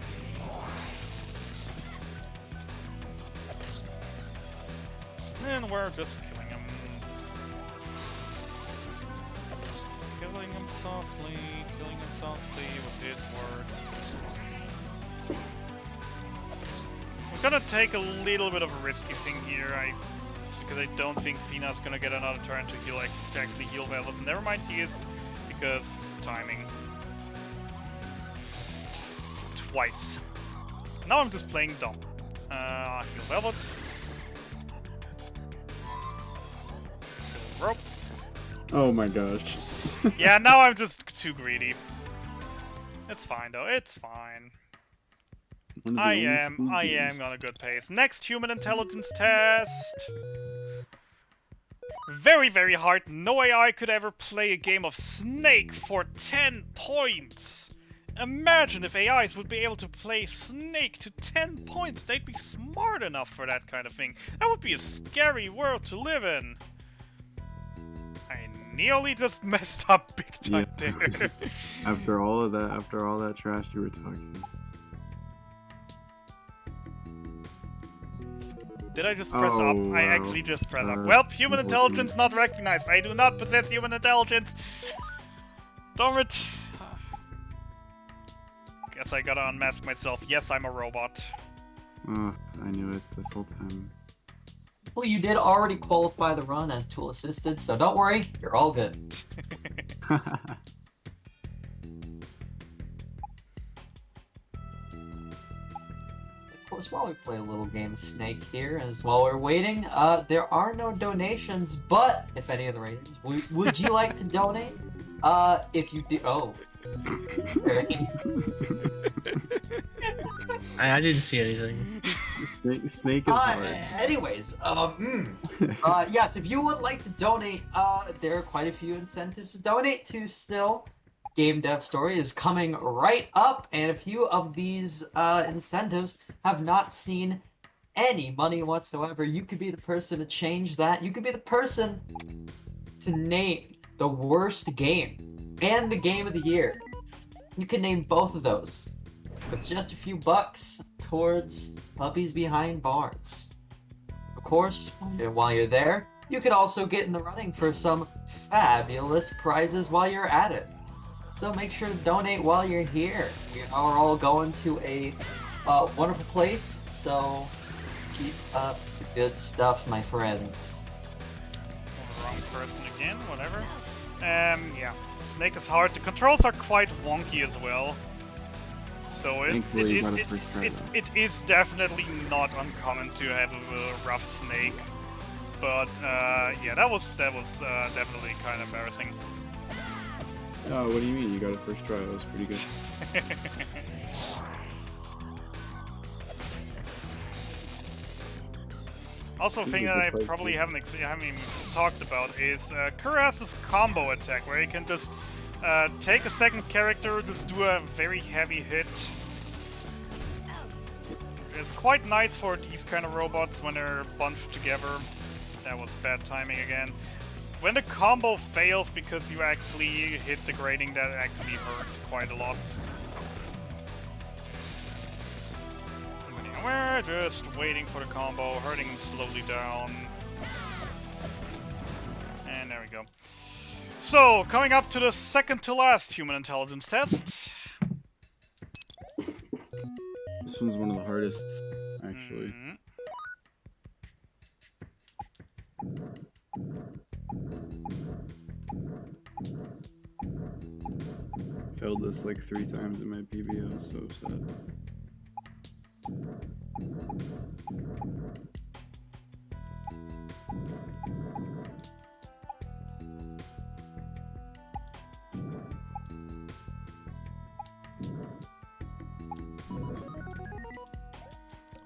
And we're just killing him. Killing him softly with his words. So I'm gonna take a little bit of a risky thing here. Because I don't think Fina's gonna get another turn to heal, to actually heal Megalith. Never mind, he is, because timing. twice. Now I'm just playing dumb. Heal Velvet. Rope. Oh my gosh. Yeah, now I'm just too greedy. It's fine though, it's fine. I am on a good pace. Next human intelligence test. Very, very hard. No AI could ever play a game of Snake for 10 points. Imagine if AIs would be able to play Snake to 10 points. They'd be smart enough for that kind of thing. That would be a scary world to live in. I nearly just messed up big time there. After all that trash you were talking. Did I just press up? Oh, I wow. actually just pressed up. Well, human intelligence not recognized. I do not possess human intelligence. Darn it. Guess I gotta unmask myself. Yes, I'm a robot. Oh, I knew it this whole time. Well, you did already qualify the run as tool assisted, so don't worry, you're all good. Of course, while we play a little game of Snake here, as while we're waiting, there are no donations, but if any of the ratings, would you like to donate? If you do, I didn't see anything. Snake is hard. Anyways, yes, if you would like to donate, there are quite a few incentives to donate to still. Game Dev Story is coming right up, and a few of these incentives have not seen any money whatsoever. You could be the person to change that. You could be the person to name the worst game and the game of the year. You can name both of those with just a few bucks towards Puppies Behind Bars. Of course, while you're there, you could also get in the running for some fabulous prizes while you're at it. So make sure to donate while you're here. We are all going to a wonderful place, so keep up the good stuff, my friends. Wrong person again, whatever. Yeah. Snake is hard. The controls are quite wonky as well. So it is definitely not uncommon to have a rough Snake. But yeah, that was definitely kind of embarrassing. Oh, what do you mean? You got it first try. That was pretty good. Also, a thing that I probably haven't even talked about is Kuras's combo attack, where you can just take a second character, just do a very heavy hit. It's quite nice for these kind of robots when they're bunched together. That was bad timing again. When the combo fails because you actually hit the grating, that actually hurts quite a lot. We're just waiting for the combo, hurting slowly down. And there we go. So, coming up to the second to last human intelligence test. This one's one of the hardest, actually. Failed this like 3 times in my PB, I was so upset.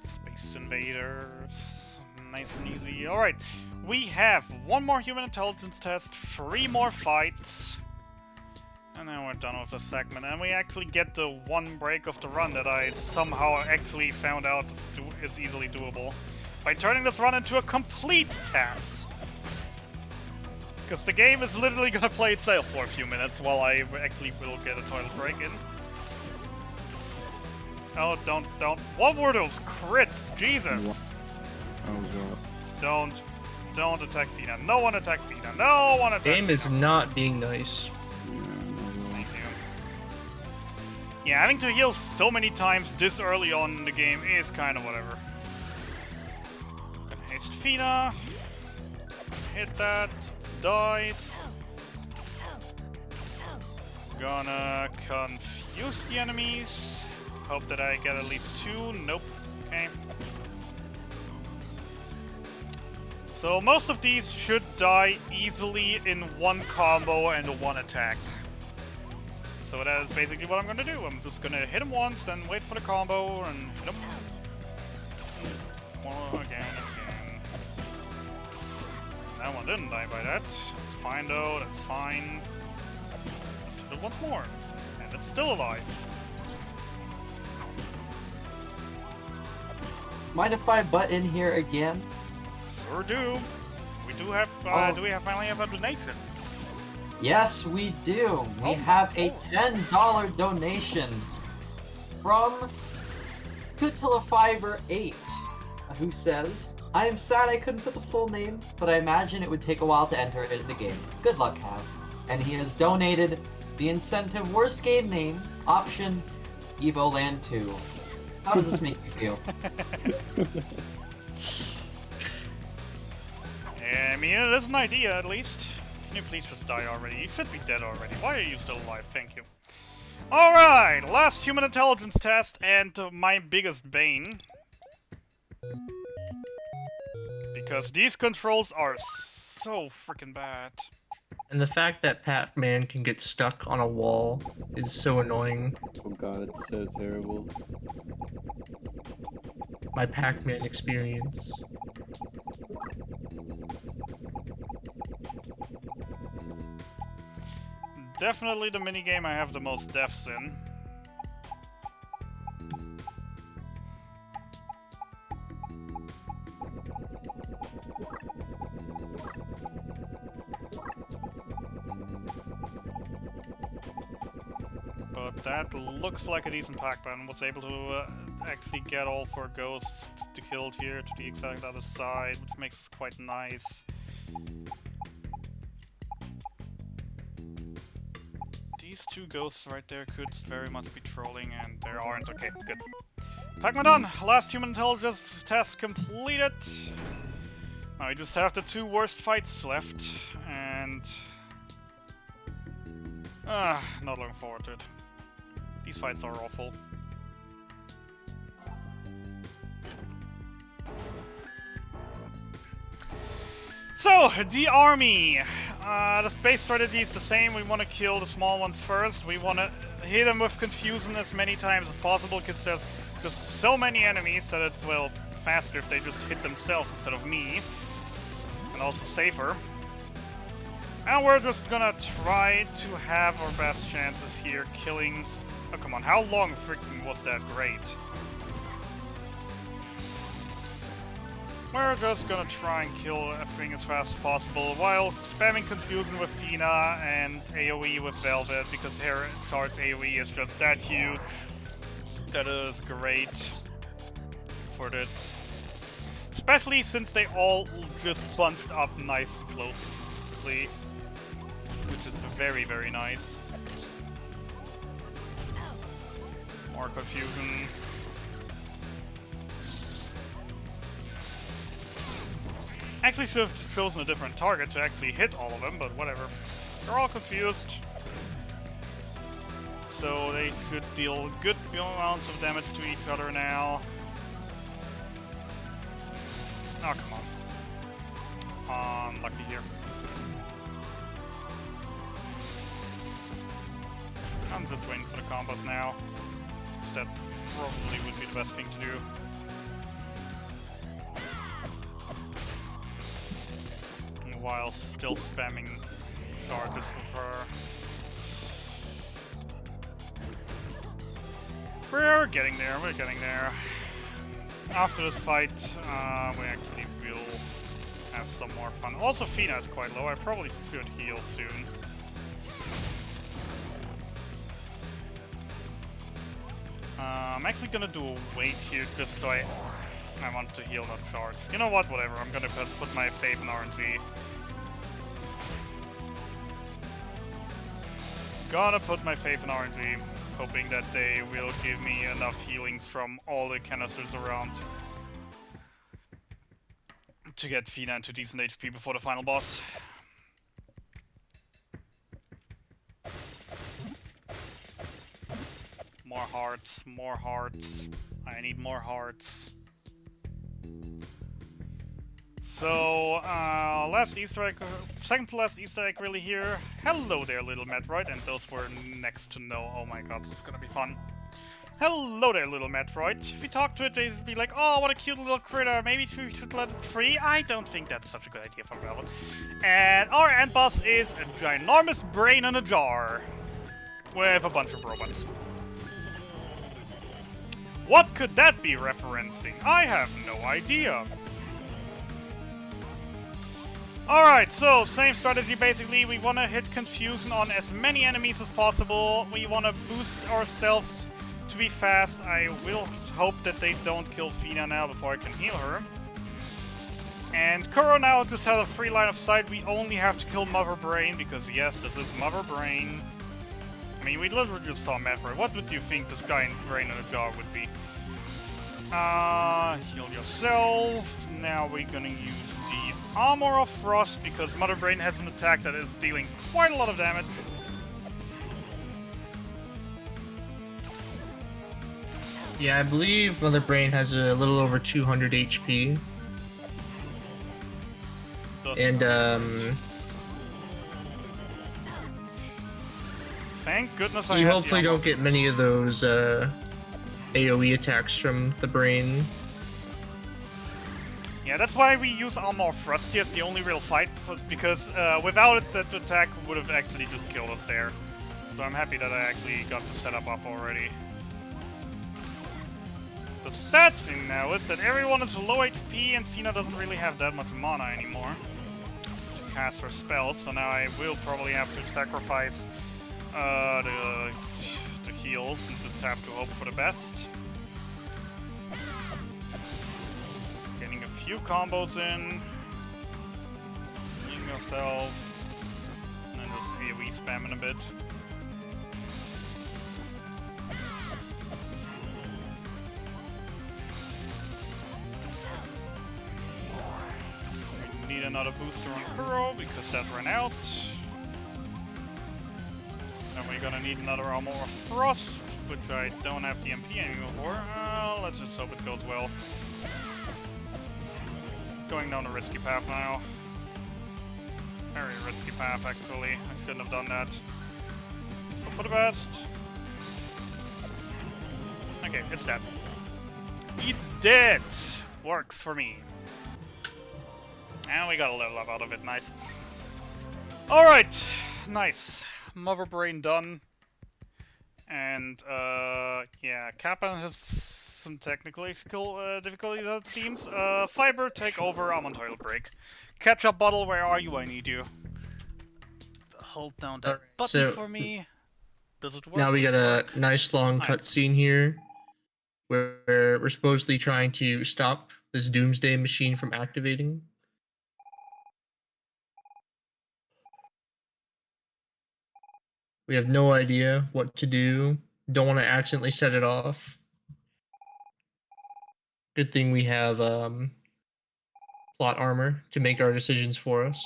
Space Invaders. Nice and easy. Alright, we have one more human intelligence test, 3 more fights. And then we're done with the segment, and we actually get the one break of the run that I somehow actually found out is easily doable by turning this run into a complete task. Because the game is literally gonna play itself for a few minutes while I actually will get a toilet break in. Oh, don't. What were those crits? Jesus! That was rough. Don't attack Cena. No one attacks Cena. No one attacks Game Cena. is not being nice. Yeah, having to heal so many times this early on in the game is kind of whatever. Gonna haste Fina. Hit that. It dies. Gonna confuse the enemies. Hope that I get at least 2. Nope. Okay. So most of these should die easily in one combo and one attack. So that is basically what I'm gonna do. I'm just gonna hit him once, then wait for the combo, and hit him again and again. That one didn't die by that. It's fine though, that's fine. Hit it once more, and it's still alive. Mind if I butt in here again? Sure do. We do have, do we finally have a donation? Yes, we do. We have a $10 donation from Tutilifiber8, who says, I am sad I couldn't put the full name, but I imagine it would take a while to enter it in the game. Good luck, Hab. And he has donated the incentive worst game name, option Evoland 2. How does this make you feel? Yeah, I mean, it is an idea, at least. Can you please just die already? You should be dead already. Why are you still alive? Thank you. Alright, last human intelligence test, and my biggest bane. Because these controls are so freaking bad. And the fact that Pac-Man can get stuck on a wall is so annoying. Oh god, it's so terrible. My Pac-Man experience. Definitely the minigame I have the most deaths in. But that looks like a decent Pac-Man. Was able to actually get all 4 ghosts to killed here to the exact other side, which makes it quite nice. These 2 ghosts right there could very much be trolling, and there aren't. Okay, good. Pac-Man done! Last human intelligence test completed! Now we just have the 2 worst fights left, and... not looking forward to it. These fights are awful. So, the army. The base strategy is the same. We want to kill the small ones first. We want to hit them with confusion as many times as possible, because there's just so many enemies that it's, well, faster if they just hit themselves instead of me. And also safer. And we're just gonna try to have our best chances here killing... Oh, come on, how long freaking was that great? We're just gonna try and kill everything as fast as possible while spamming Confusion with Fina and AoE with Velvet, because her charge AoE is just that huge. That is great for this. Especially since they all just bunched up nice and closely. Which is very, very nice. More Confusion. Actually should have chosen a different target to actually hit all of them, but whatever. They're all confused. So they should deal good amounts of damage to each other now. Oh, come on. Unlucky here. I'm just waiting for the combos now. That probably would be the best thing to do. While still spamming charges with her. We're getting there, we're getting there. After this fight, we actually will have some more fun. Also, Fina is quite low. I probably should heal soon. I'm actually gonna do a wait here just so I want to heal, not charge. You know what, whatever, I'm gonna put my faith in RNG. Gonna put my faith in RNG, hoping that they will give me enough healings from all the canisters around to get Fina into decent HP before the final boss. More hearts, more hearts. I need more hearts. So, last Easter egg, second to last Easter egg really here. Hello there, little Metroid, and those were next to no. Oh my god, this is gonna be fun. Hello there, little Metroid. If we talk to it, they'd be like, oh, what a cute little critter, maybe we should let it free? I don't think that's such a good idea for Megalith. And our end boss is a ginormous brain in a jar. With a bunch of robots. What could that be referencing? I have no idea. Alright, so same strategy basically. We want to hit confusion on as many enemies as possible. We want to boost ourselves to be fast. I will hope that they don't kill Fina now before I can heal her. And Kuro now just has a free line of sight. We only have to kill Mother Brain because yes, this is Mother Brain. I mean, we literally just saw Metroid. What would you think this giant brain in a jar would be? Heal yourself. Now we're gonna use the Armor of Frost because Mother Brain has an attack that is dealing quite a lot of damage. Yeah, I believe Mother Brain has a little over 200 HP. And, thank goodness I you had hopefully the don't get many of those, AoE attacks from the Brain. Yeah, that's why we use Armor of Frost here as the only real fight, because without it, that attack would have actually just killed us there. So I'm happy that I actually got the setup up already. The sad thing now is that everyone is low HP and Fina doesn't really have that much mana anymore to cast her spells, so now I will probably have to sacrifice the heals and just have to hope for the best. Getting a few combos in. Healing yourself. And then just AoE spamming a bit. We need another booster on Kuro because that ran out. And we're gonna need another Armor of Frost, which I don't have the MP anymore for. Let's just hope it goes well. Going down a risky path now. Very risky path, actually. I shouldn't have done that. Hope for the best. Okay, it's dead. It's dead! Works for me. And we got a level up out of it, nice. Alright, nice. Mother Brain done. And, yeah, Kappan has some technical difficulties, it seems. Fiber, take over, I'm on toilet break. Ketchup bottle, where are you? I need you. Hold down that button for me. Does it work? Now we got a nice long cutscene here, where we're supposedly trying to stop this Doomsday machine from activating. We have no idea what to do. Don't want to accidentally set it off. Good thing we have plot armor to make our decisions for us.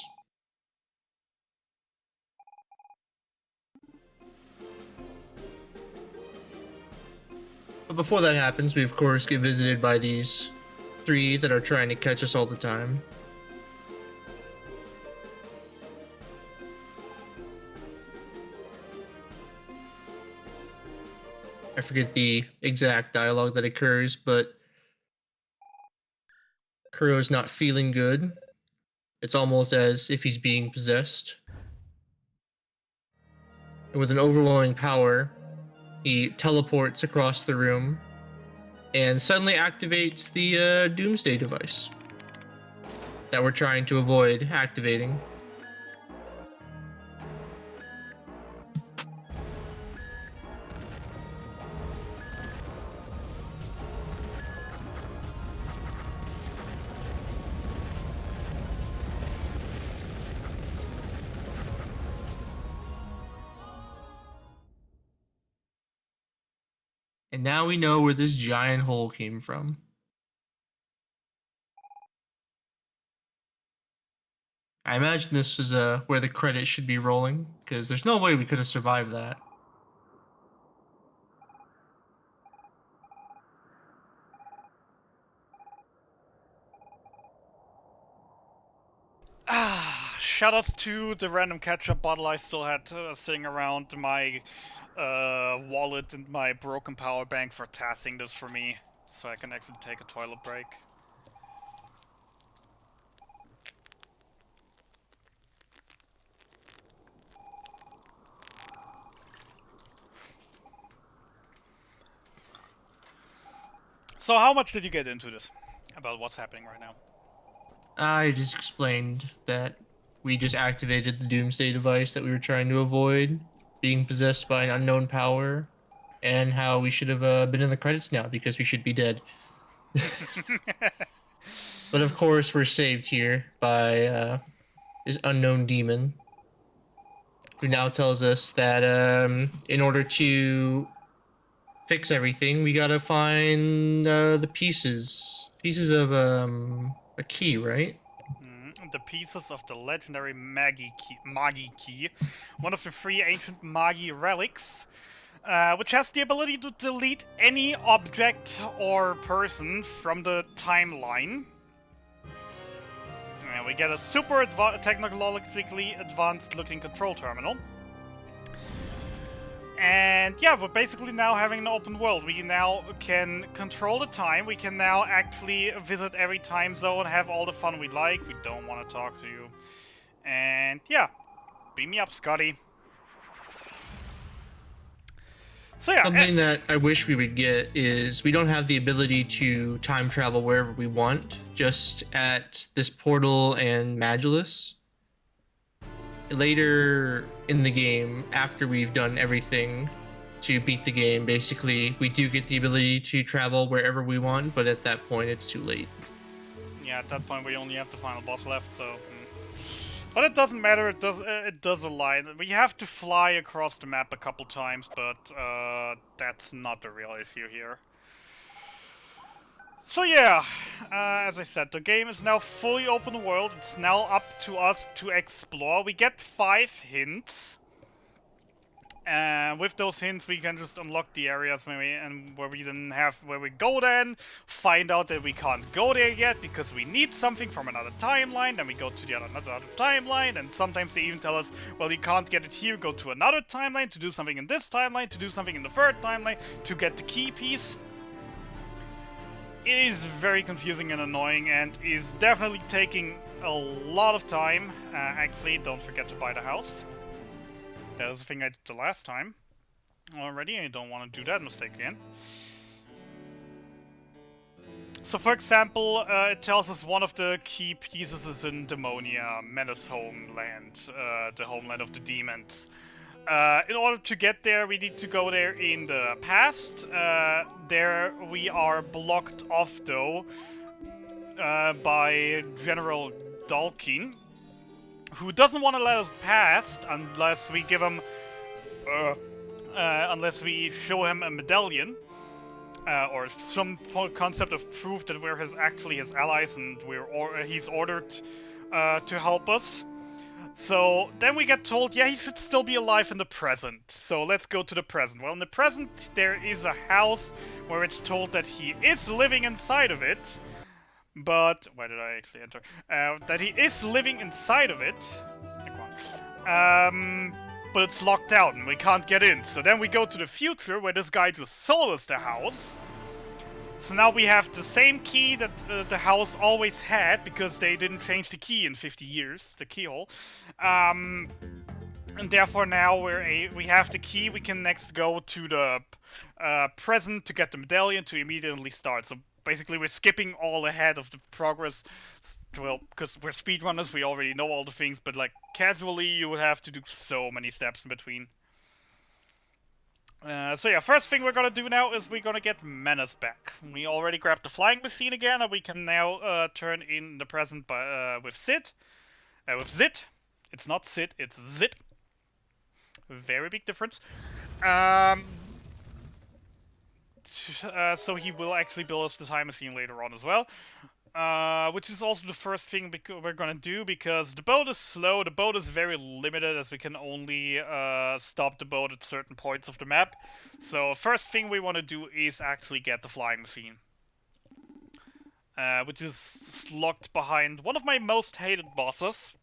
But before that happens, we of course get visited by these three that are trying to catch us all the time. I forget the exact dialogue that occurs, but Kuro's not feeling good. It's almost as if he's being possessed. And with an overwhelming power, he teleports across the room and suddenly activates the Doomsday device that we're trying to avoid activating. And now we know where this giant hole came from. I imagine this was where the credits should be rolling, because there's no way we could have survived that. shoutouts to the random ketchup bottle I still had sitting around my wallet and my broken power bank for tasking this for me, so I can actually take a toilet break. So how much did you get into this? About what's happening right now? I just explained that we just activated the Doomsday device that we were trying to avoid being possessed by an unknown power, and how we should have been in the credits now because we should be dead. But of course, we're saved here by this unknown demon, who now tells us that in order to fix everything, we gotta find the pieces of a key, right? The pieces of the legendary Magi key, one of the 3 ancient Magi relics, which has the ability to delete any object or person from the timeline. And we get a super technologically advanced looking control terminal. And yeah, we're basically now having an open world. We now can control the time. We can now actually visit every time zone, have all the fun we like. We don't want to talk to you. And yeah, beam me up, Scotty. So yeah, something that I wish we would get is we don't have the ability to time travel wherever we want, just at this portal and Megalith. Later in the game, after we've done everything to beat the game, basically, we do get the ability to travel wherever we want, but at that point, it's too late. Yeah, at that point, we only have the final boss left, so... But it doesn't matter, it does align. We have to fly across the map a couple times, but that's not the real issue here. So yeah, as I said, the game is now fully open world. It's now up to us to explore. We get 5 hints. And with those hints, we can just unlock the areas where we go then, find out that we can't go there yet because we need something from another timeline, then we go to the another timeline, and sometimes they even tell us, well, you can't get it here, go to another timeline to do something in this timeline, to do something in the 3rd timeline, to get the key piece. It is very confusing and annoying, and is definitely taking a lot of time. Actually, don't forget to buy the house. That was the thing I did the last time already, and I don't want to do that mistake again. So, for example, it tells us one of the key pieces is in Demonia, Menace homeland, the homeland of the demons. In order to get there, we need to go there in the past. There we are blocked off, though, by General Dalkin, who doesn't want to let us past unless we give him, unless we show him a medallion, or some concept of proof that we're actually his allies and he's ordered to help us. So then we get told, yeah, he should still be alive in the present. So let's go to the present. Well, in the present, there is a house where it's told that he is living inside of it. But why did I actually enter? That he is living inside of it. But it's locked out and we can't get in. So then we go to the future where this guy just sold us the house. So now we have the same key that the house always had, because they didn't change the key in 50 years, the keyhole. And therefore now we have the key. We can next go to the present to get the medallion to immediately start. So basically we're skipping all ahead of the progress. Well, because we're speedrunners, we already know all the things, but like casually you would have to do so many steps in between. So yeah, first thing we're gonna do now is we're gonna get Menace back. We already grabbed the flying machine again, and we can now turn in the present with Sid. With Zit. It's not Sid, it's Zit. Very big difference. So he will actually build us the time machine later on as well. Which is also the first thing we're gonna do, because the boat is slow, the boat is very limited, as we can only stop the boat at certain points of the map. So first thing we want to do is actually get the flying machine. Which is locked behind one of my most hated bosses.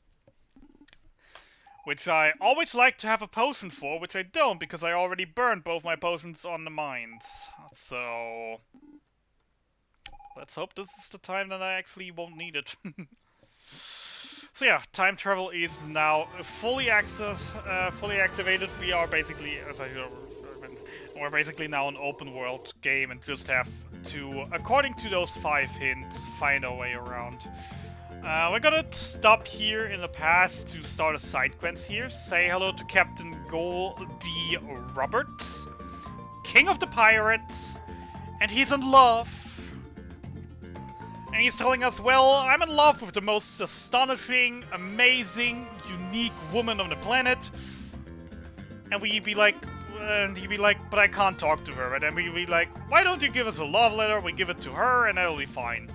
which I always like to have a potion for, which I don't because I already burned both my potions on the mines. So let's hope this is the time that I actually won't need it. So yeah, time travel is now fully activated. We are basically, we're basically now an open world game and just have to, according to those 5 hints, find our way around. We're gonna stop here in the past to start a side quest here. Say hello to Captain Goldie Roberts, King of the Pirates, and he's in love. And he's telling us, well, I'm in love with the most astonishing, amazing, unique woman on the planet. And we'd be like, he'd be like, but I can't talk to her. And then we'd be like, why don't you give us a love letter? We give it to her and that'll be fine.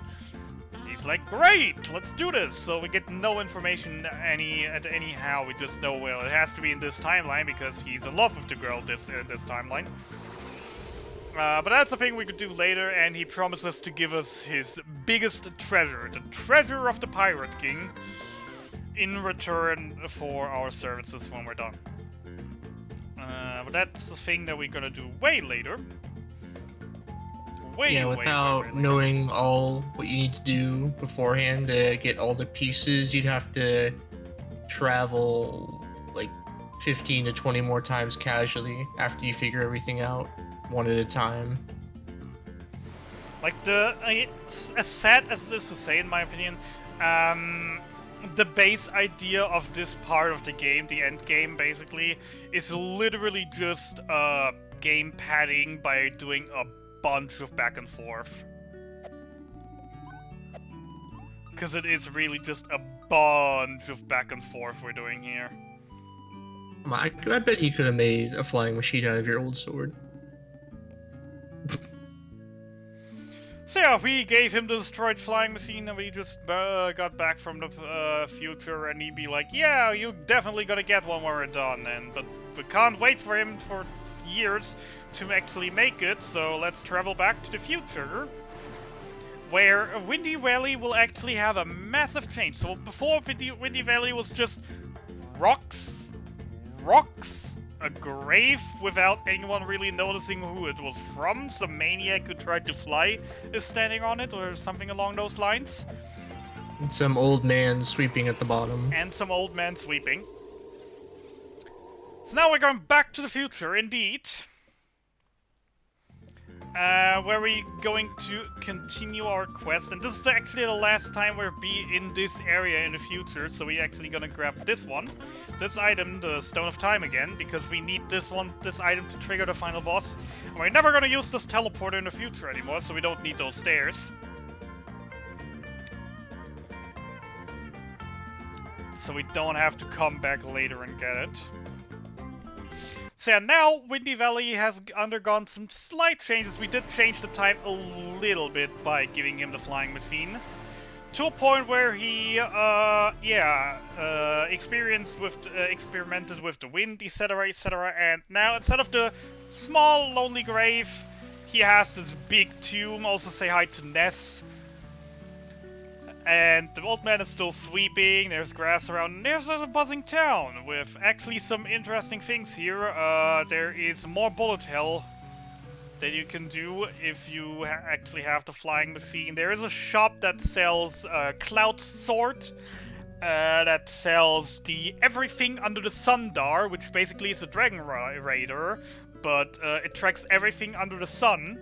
He's like, great, let's do this. So we get no information anyhow. We just know, well, it has to be in this timeline because he's in love with the girl this timeline. But that's a thing we could do later, and he promises to give us his biggest treasure, the treasure of the Pirate King, in return for our services when we're done. But that's the thing that we're gonna do way later. Without knowing all what you need to do beforehand to get all the pieces, you'd have to travel like 15 to 20 more times casually after you figure everything out, one at a time. Like, as sad as this is to say, in my opinion, the base idea of this part of the game, the end game basically, is literally just game padding by doing a bunch of back and forth. Because it is really just a bunch of back and forth we're doing here. I bet you could have made a flying machine out of your old sword. So yeah, we gave him the destroyed flying machine and we just got back from the future, and he'd be like, yeah, you're definitely gonna get one when we're done, but we can't wait for him for years to actually make it, so let's travel back to the future, where Windy Valley will actually have a massive change. So before, Windy Valley was just rocks, a grave without anyone really noticing who it was from. Some maniac who tried to fly is standing on it, or something along those lines. And some old man sweeping at the bottom. And some old man sweeping. So now we're going back to the future, indeed. Where we're going to continue our quest. And this is actually the last time we'll be in this area in the future, so we're actually gonna grab this one. This item, the Stone of Time again, because we need this item to trigger the final boss. And we're never gonna use this teleporter in the future anymore, so we don't need those stairs. So we don't have to come back later and get it. So yeah, now Windy Valley has undergone some slight changes. We did change the time a little bit by giving him the flying machine, to a point where he, experimented with the wind, etc., etc. And now, instead of the small, lonely grave, he has this big tomb. Also say hi to Ness. And the old man is still sweeping, there's grass around, and there's a buzzing town with actually some interesting things here. There is more bullet hell that you can do if you actually have the flying machine. There is a shop that sells Cloud Sword, that sells the Everything Under the Sundar, which basically is a Dragon Raider, but it tracks everything under the sun.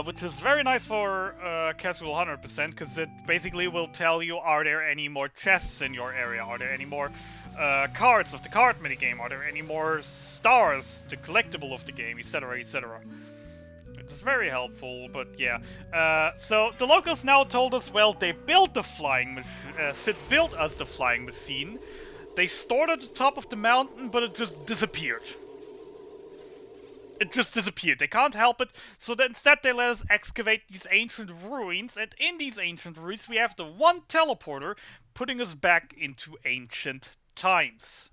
Which is very nice for casual 100%, because it basically will tell you, are there any more chests in your area? Are there any more cards of the card minigame? Are there any more stars, the collectible of the game, etc., etc. It's very helpful, but yeah. So the locals now told us, well, they built the flying machine. Sid built us the flying machine. They stored it at the top of the mountain, but it just disappeared. It just disappeared. They can't help it, so that instead they let us excavate these ancient ruins, and in these ancient ruins we have the one teleporter putting us back into ancient times.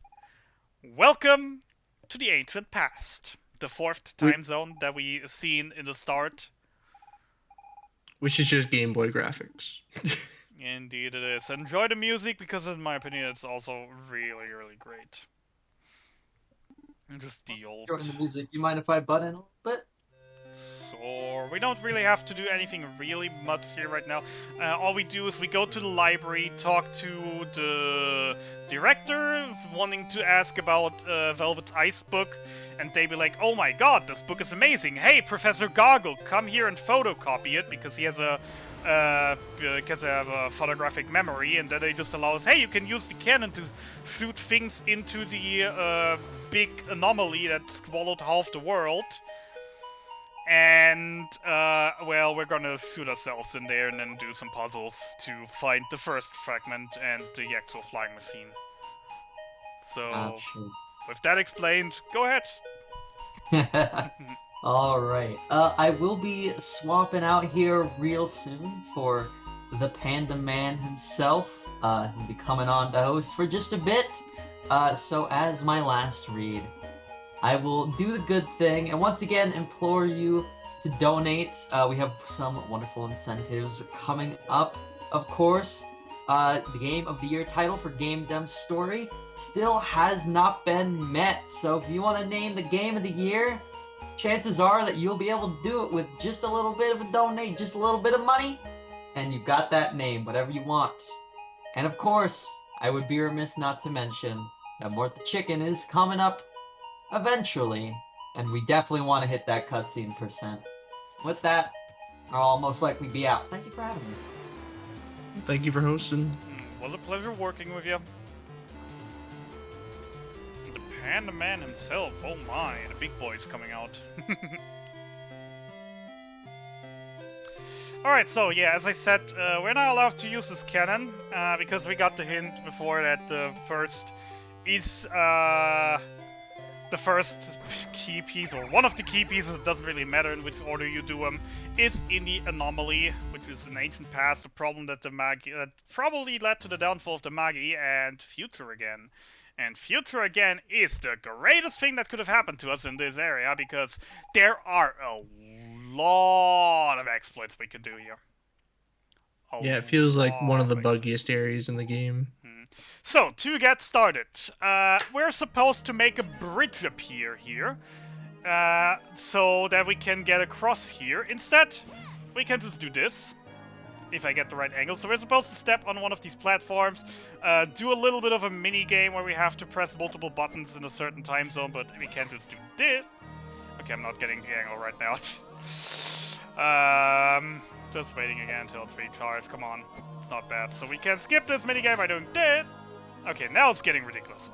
Welcome to the ancient past. The fourth time zone that we seen in the start. Which is just Game Boy graphics. Indeed it is. Enjoy the music, because in my opinion it's also really, really great. And just the old... During the music, you mind if I butt in a little bit? Sure. We don't really have to do anything really much here right now. All we do is we go to the library, talk to the director, wanting to ask about Velvet's Ice book, and they be like, "Oh my god, this book is amazing! Hey, Professor Goggle, come here and photocopy it," because he has a photographic memory, and then they just allow us, hey, you can use the cannon to shoot things into the big anomaly that swallowed half the world. And, well, we're gonna shoot ourselves in there and then do some puzzles to find the first fragment and the actual flying machine. So, with that explained, go ahead. Alright, I will be swapping out here real soon for the Panda Man himself. He'll be coming on to host for just a bit. So as my last read, I will do the good thing, and once again implore you to donate. We have some wonderful incentives coming up, of course. The Game of the Year title for Game Dem Story still has not been met, so if you want to name the Game of the Year, chances are that you'll be able to do it with just a little bit of a donate, just a little bit of money, and you got that name, whatever you want. And of course, I would be remiss not to mention that Mort the Chicken is coming up eventually, and we definitely want to hit that cutscene %. With that, I'll most likely be out. Thank you for having me. Thank you for hosting. Was a pleasure working with you. The Panda Man himself, oh my, the big boy's coming out. Alright, so yeah, as I said, we're not allowed to use this cannon, because we got the hint before that the first is, the first key piece, or one of the key pieces, it doesn't really matter in which order you do them, is in the anomaly, which is an ancient past, the problem that that probably led to the downfall of the Magi, and Future Again. And Future Again is the greatest thing that could have happened to us in this area, because there are a lot of exploits we can do here. Yeah, it feels like one of the buggiest areas in the game. So, to get started, we're supposed to make a bridge appear here, so that we can get across here. Instead, we can just do this, if I get the right angle. So we're supposed to step on one of these platforms, do a little bit of a mini-game where we have to press multiple buttons in a certain time zone, but we can't just do this. Okay, I'm not getting the angle right now. Just waiting again until it's recharged. Come on. It's not bad. So we can skip this minigame by doing this. Okay, now it's getting ridiculous.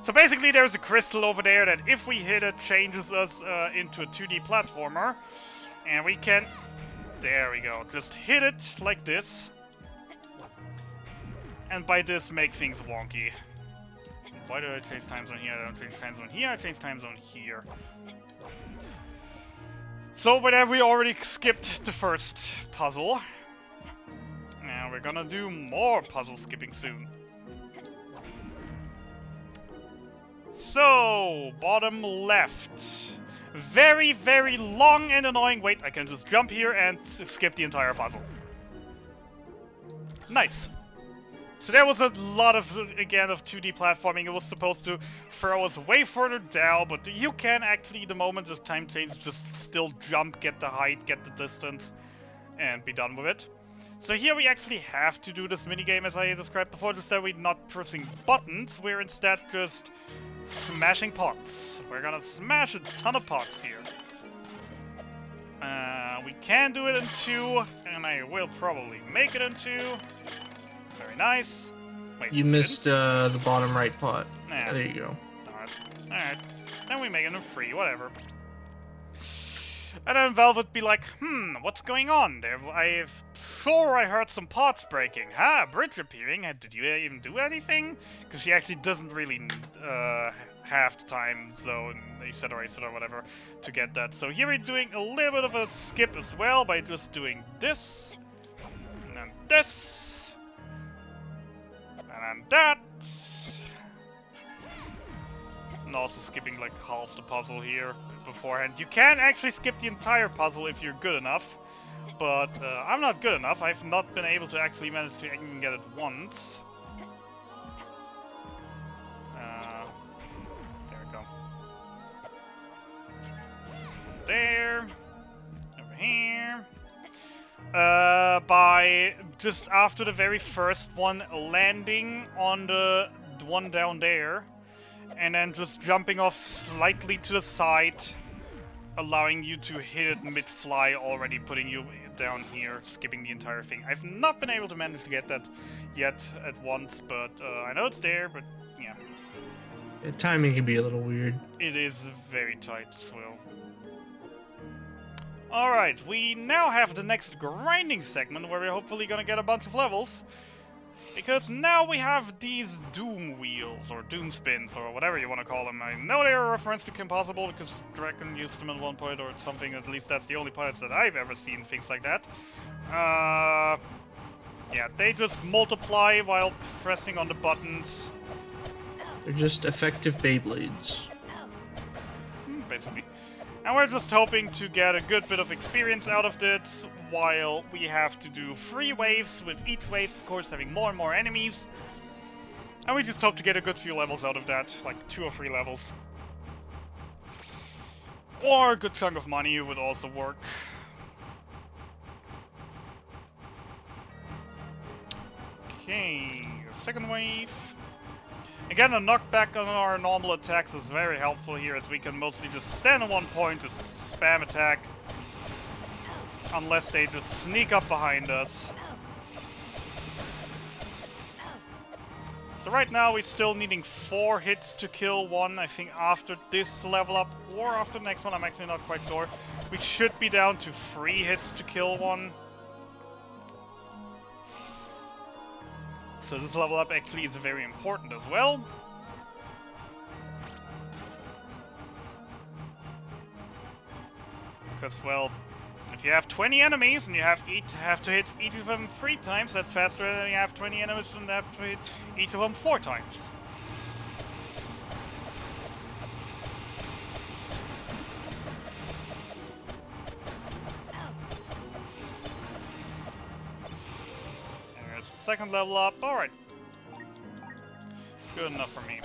So basically there's a crystal over there that if we hit it, changes us into a 2D platformer. And we can... There we go. Just hit it like this. And by this, make things wonky. Why do I change time zone here? I don't change time zone here. I change time zone here. So, but then we already skipped the first puzzle. Now we're gonna do more puzzle skipping soon. So, bottom left. Very, very long and annoying. Wait, I can just jump here and skip the entire puzzle. Nice. So there was a lot of, again, of 2D platforming. It was supposed to throw us way further down, but you can actually, the moment the time changes, just still jump, get the height, get the distance, and be done with it. So here we actually have to do this minigame as I described before, just that we're not pressing buttons, we're instead just smashing pots. We're gonna smash a ton of pots here. We can do it in 2, and I will probably make it in 2. Very nice. Wait, you missed the bottom right pot. Nah. There you go. Alright. Then we make it in 3, whatever. And then Velvet be like, what's going on there? I heard some pots breaking. Bridge appearing. Did you even do anything? Because she actually doesn't really have the time zone, etc, whatever, to get that. So here we're doing a little bit of a skip as well by just doing this. And then this. And then that. And also skipping like half the puzzle here beforehand. You can actually skip the entire puzzle if you're good enough. But I'm not good enough. I've not been able to actually manage to even get it once. There we go. There. Over here. By just after the very first one, landing on the one down there, and then just jumping off slightly to the side, allowing you to hit it mid-fly, already putting you down here, skipping the entire thing. I've not been able to manage to get that yet at once, but I know it's there, but yeah. The timing can be a little weird. It is very tight as well. Alright, we now have the next grinding segment where we're hopefully gonna get a bunch of levels. Because now we have these Doom Wheels, or Doom Spins, or whatever you want to call them. I know they are a reference to Kim Possible, because Dragon used them at one point or something. At least that's the only parts that I've ever seen things like that. Yeah, they just multiply while pressing on the buttons. They're just effective Beyblades. Basically. And we're just hoping to get a good bit of experience out of this, while we have to do 3 waves, with each wave, of course, having more and more enemies. And we just hope to get a good few levels out of that, like 2 or 3 levels. Or a good chunk of money would also work. Okay, second wave. Again, a knockback on our normal attacks is very helpful here, as we can mostly just stand on one point to spam attack. Unless they just sneak up behind us. So right now we're still needing 4 hits to kill one. I think after this level up, or after the next one, I'm actually not quite sure. We should be down to 3 hits to kill one. So this level up actually is very important as well. Because, well, if you have 20 enemies and you have to hit each of them 3 times, that's faster than you have 20 enemies and have to hit each of them 4 times. There's the second level up. Alright. Good enough for me.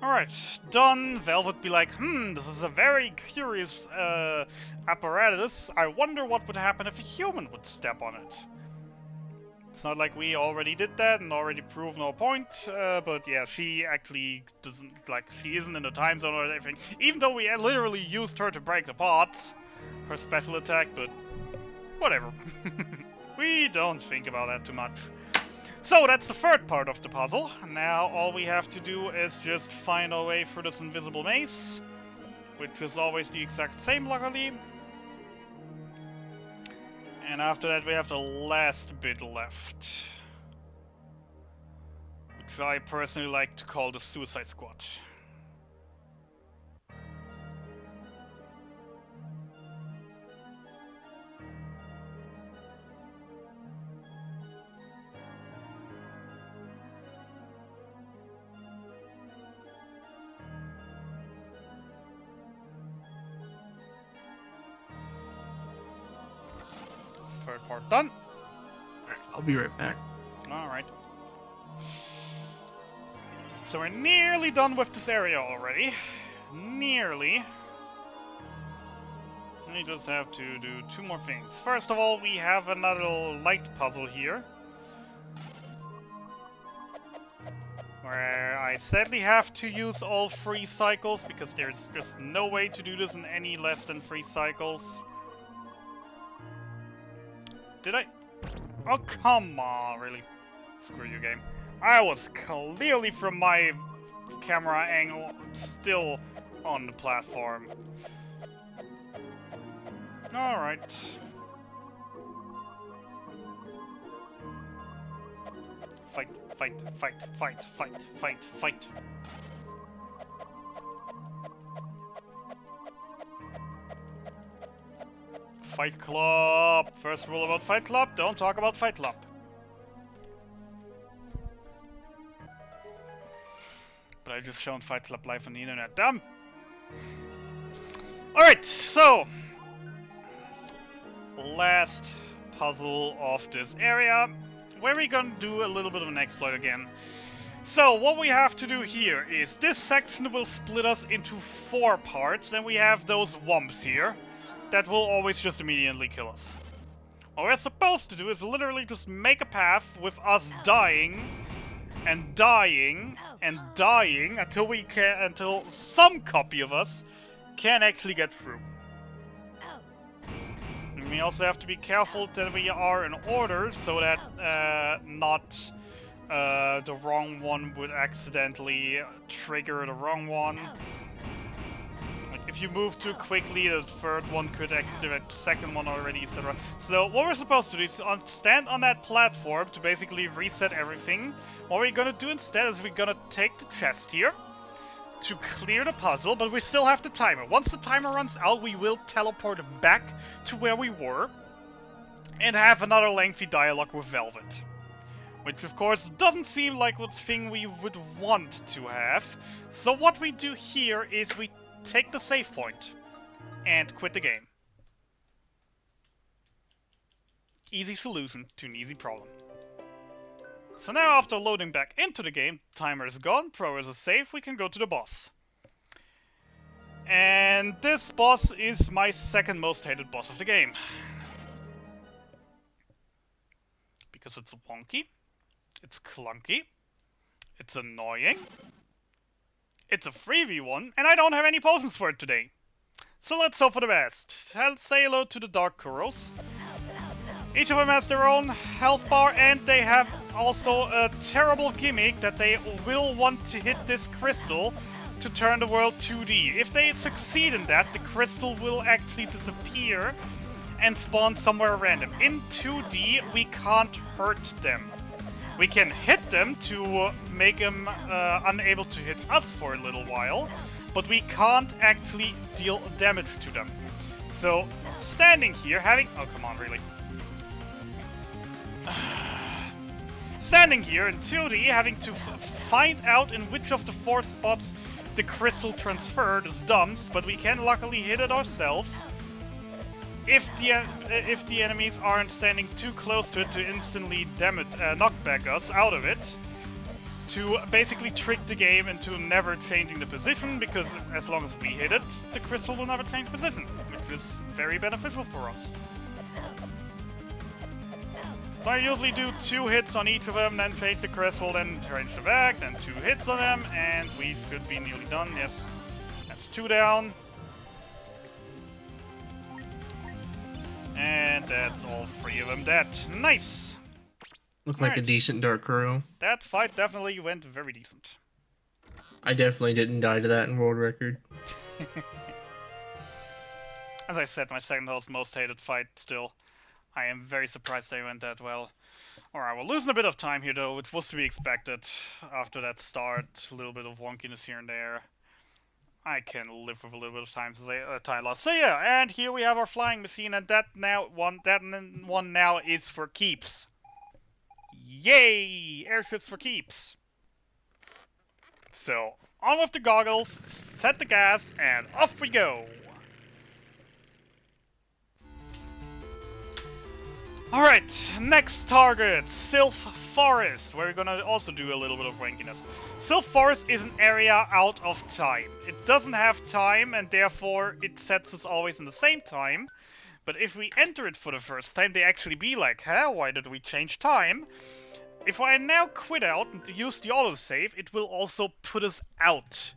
Alright, done. Valve would be like, this is a very curious apparatus. I wonder what would happen if a human would step on it. It's not like we already did that and already proved no point, but yeah, she actually doesn't, like, she isn't in the time zone or anything. Even though we literally used her to break the pots, her special attack, but whatever. We don't think about that too much. So that's the third part of the puzzle. Now all we have to do is just find our way through this invisible maze, which is always the exact same, luckily. And after that we have the last bit left, which I personally like to call the Suicide Squad. Third part done. I'll be right back. Alright. So we're nearly done with this area already. Nearly. We just have to do 2 more things. First of all, we have another light puzzle here, where I sadly have to use all 3 cycles, because there's just no way to do this in any less than 3 cycles. Did I? Oh, come on, really? Screw you, game. I was clearly, from my camera angle, still on the platform. Alright. Fight, fight, fight, fight, fight, fight, fight. Fight Club! First rule about Fight Club, don't talk about Fight Club. But I just shown Fight Club live on the internet. Damn! Alright, so last puzzle of this area, where we're gonna do a little bit of an exploit again. So what we have to do here is this section will split us into 4 parts, and we have those wumps here that will always just immediately kill us. What we're supposed to do is literally just make a path with us dying and dying and dying until some copy of us can actually get through. And we also have to be careful that we are in order so that not the wrong one would accidentally trigger the wrong one. Like if you move too quickly, the third one could activate the second one already, etc. So what we're supposed to do is stand on that platform to basically reset everything. What we're gonna do instead is we're gonna take the chest here to clear the puzzle, but we still have the timer. Once the timer runs out, we will teleport back to where we were and have another lengthy dialogue with Velvet. Which, of course, doesn't seem like the thing we would want to have. So what we do here is we take the save point and quit the game. Easy solution to an easy problem. So now, after loading back into the game, timer is gone, progress is safe, we can go to the boss. And this boss is my second most hated boss of the game. Because it's wonky. It's clunky, it's annoying, it's a 3v1, and I don't have any potions for it today. So let's hope for the best. I'll say hello to the Dark Kuros. Each of them has their own health bar, and they have also a terrible gimmick that they will want to hit this crystal to turn the world 2D. If they succeed in that, the crystal will actually disappear and spawn somewhere random. In 2D, we can't hurt them. We can hit them to make them unable to hit us for a little while, but we can't actually deal damage to them. So, standing here, having... Oh, come on, really. Standing here in 2D, having to find out in which of the 4 spots the crystal transferred is dumb, but we can luckily hit it ourselves. If the enemies aren't standing too close to it to instantly knock back us out of it, to basically trick the game into never changing the position, because as long as we hit it, the crystal will never change position, which is very beneficial for us. So I usually do 2 hits on each of them, then change the crystal, then change the back, then 2 hits on them, and we should be nearly done. Yes, that's 2 down. And that's all 3 of them dead. Nice! Looked like a decent Dark Kuro. That fight definitely went very decent. I definitely didn't die to that in world record. As I said, my second most hated fight still. I am very surprised they went that well. Alright, we're losing a bit of time here though, which was to be expected after that start. A little bit of wonkiness here and there. I can live with a little bit of time loss. So yeah, and here we have our flying machine, and that one now is for keeps. Yay! Airships for keeps. So, on with the goggles, set the gas, and off we go! Alright, next target, Sylph Forest, where we're gonna also do a little bit of wankiness. Sylph Forest is an area out of time. It doesn't have time, and therefore it sets us always in the same time. But if we enter it for the first time, they actually be like, huh, why did we change time? If I now quit out and use the autosave, it will also put us out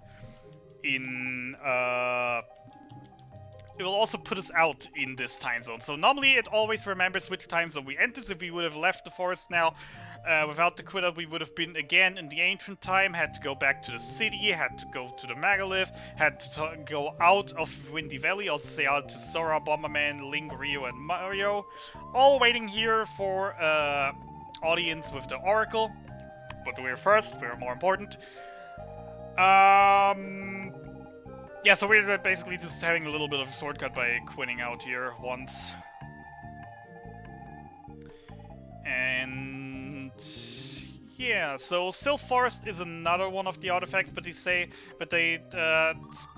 in, it will also put us out in this time zone. So normally it always remembers which time zone we entered. If we would have left the forest now without the quit out, we would have been again in the ancient time, had to go back to the city, had to go to the Megalith, had to go out of Windy Valley, also say out to Sora, Bomberman, Link, Rio, and Mario. All waiting here for audience with the Oracle. But we're first, we're more important. Yeah, so we're basically just having a little bit of a shortcut by quitting out here once. And Yeah, so Sylph Forest is another one of the artifacts, but they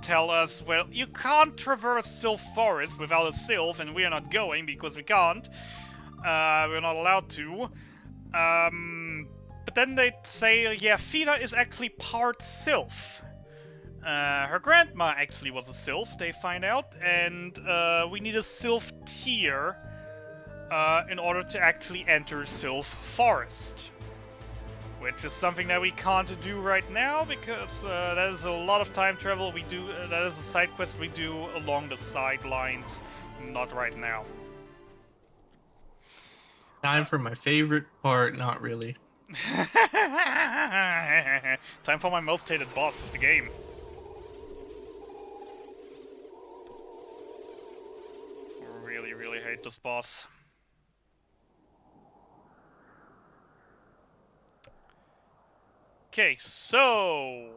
tell us, well, you can't traverse Sylph Forest without a Sylph, and we're not going because we can't. We're not allowed to. But then they say, yeah, Fina is actually part Sylph. Her grandma actually was a Sylph, they find out, and we need a Sylph tier in order to actually enter Sylph Forest. Which is something that we can't do right now, because that is a lot of time travel we do, that is a side quest we do along the sidelines, not right now. Time for my favorite part, not really. Time for my most hated boss of the game. Really, really hate this boss. Okay, so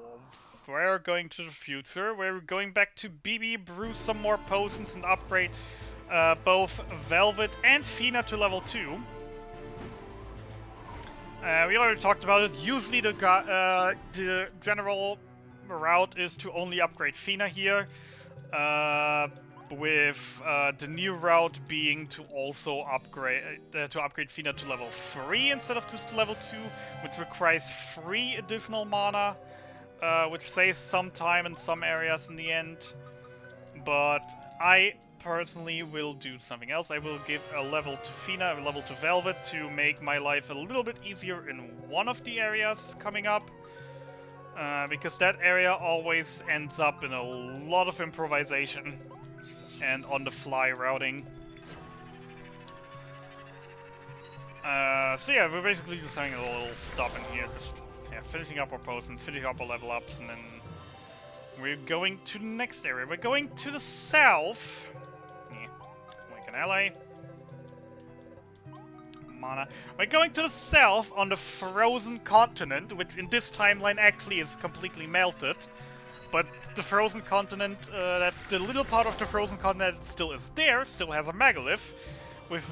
we're going to the future. We're going back to BB, brew some more potions, and upgrade both Velvet and Fina to level 2. We already talked about it. Usually the general route is to only upgrade Fina here, with the new route being to also upgrade Fina to level 3 instead of just level 2, which requires 3 additional mana, which saves some time in some areas in the end. But I personally will do something else. I will give a level to Fina, a level to Velvet, to make my life a little bit easier in one of the areas coming up. Because that area always ends up in a lot of improvisation and on-the-fly routing. So yeah, we're basically just having a little stop in here, just finishing up our potions, finishing up our level ups, and then we're going to the next area. We're going to the south. Like an ally. Mana. We're going to the south on the frozen continent, which in this timeline actually is completely melted. But the frozen continent, the little part of the frozen continent still is there, still has a Megalith, with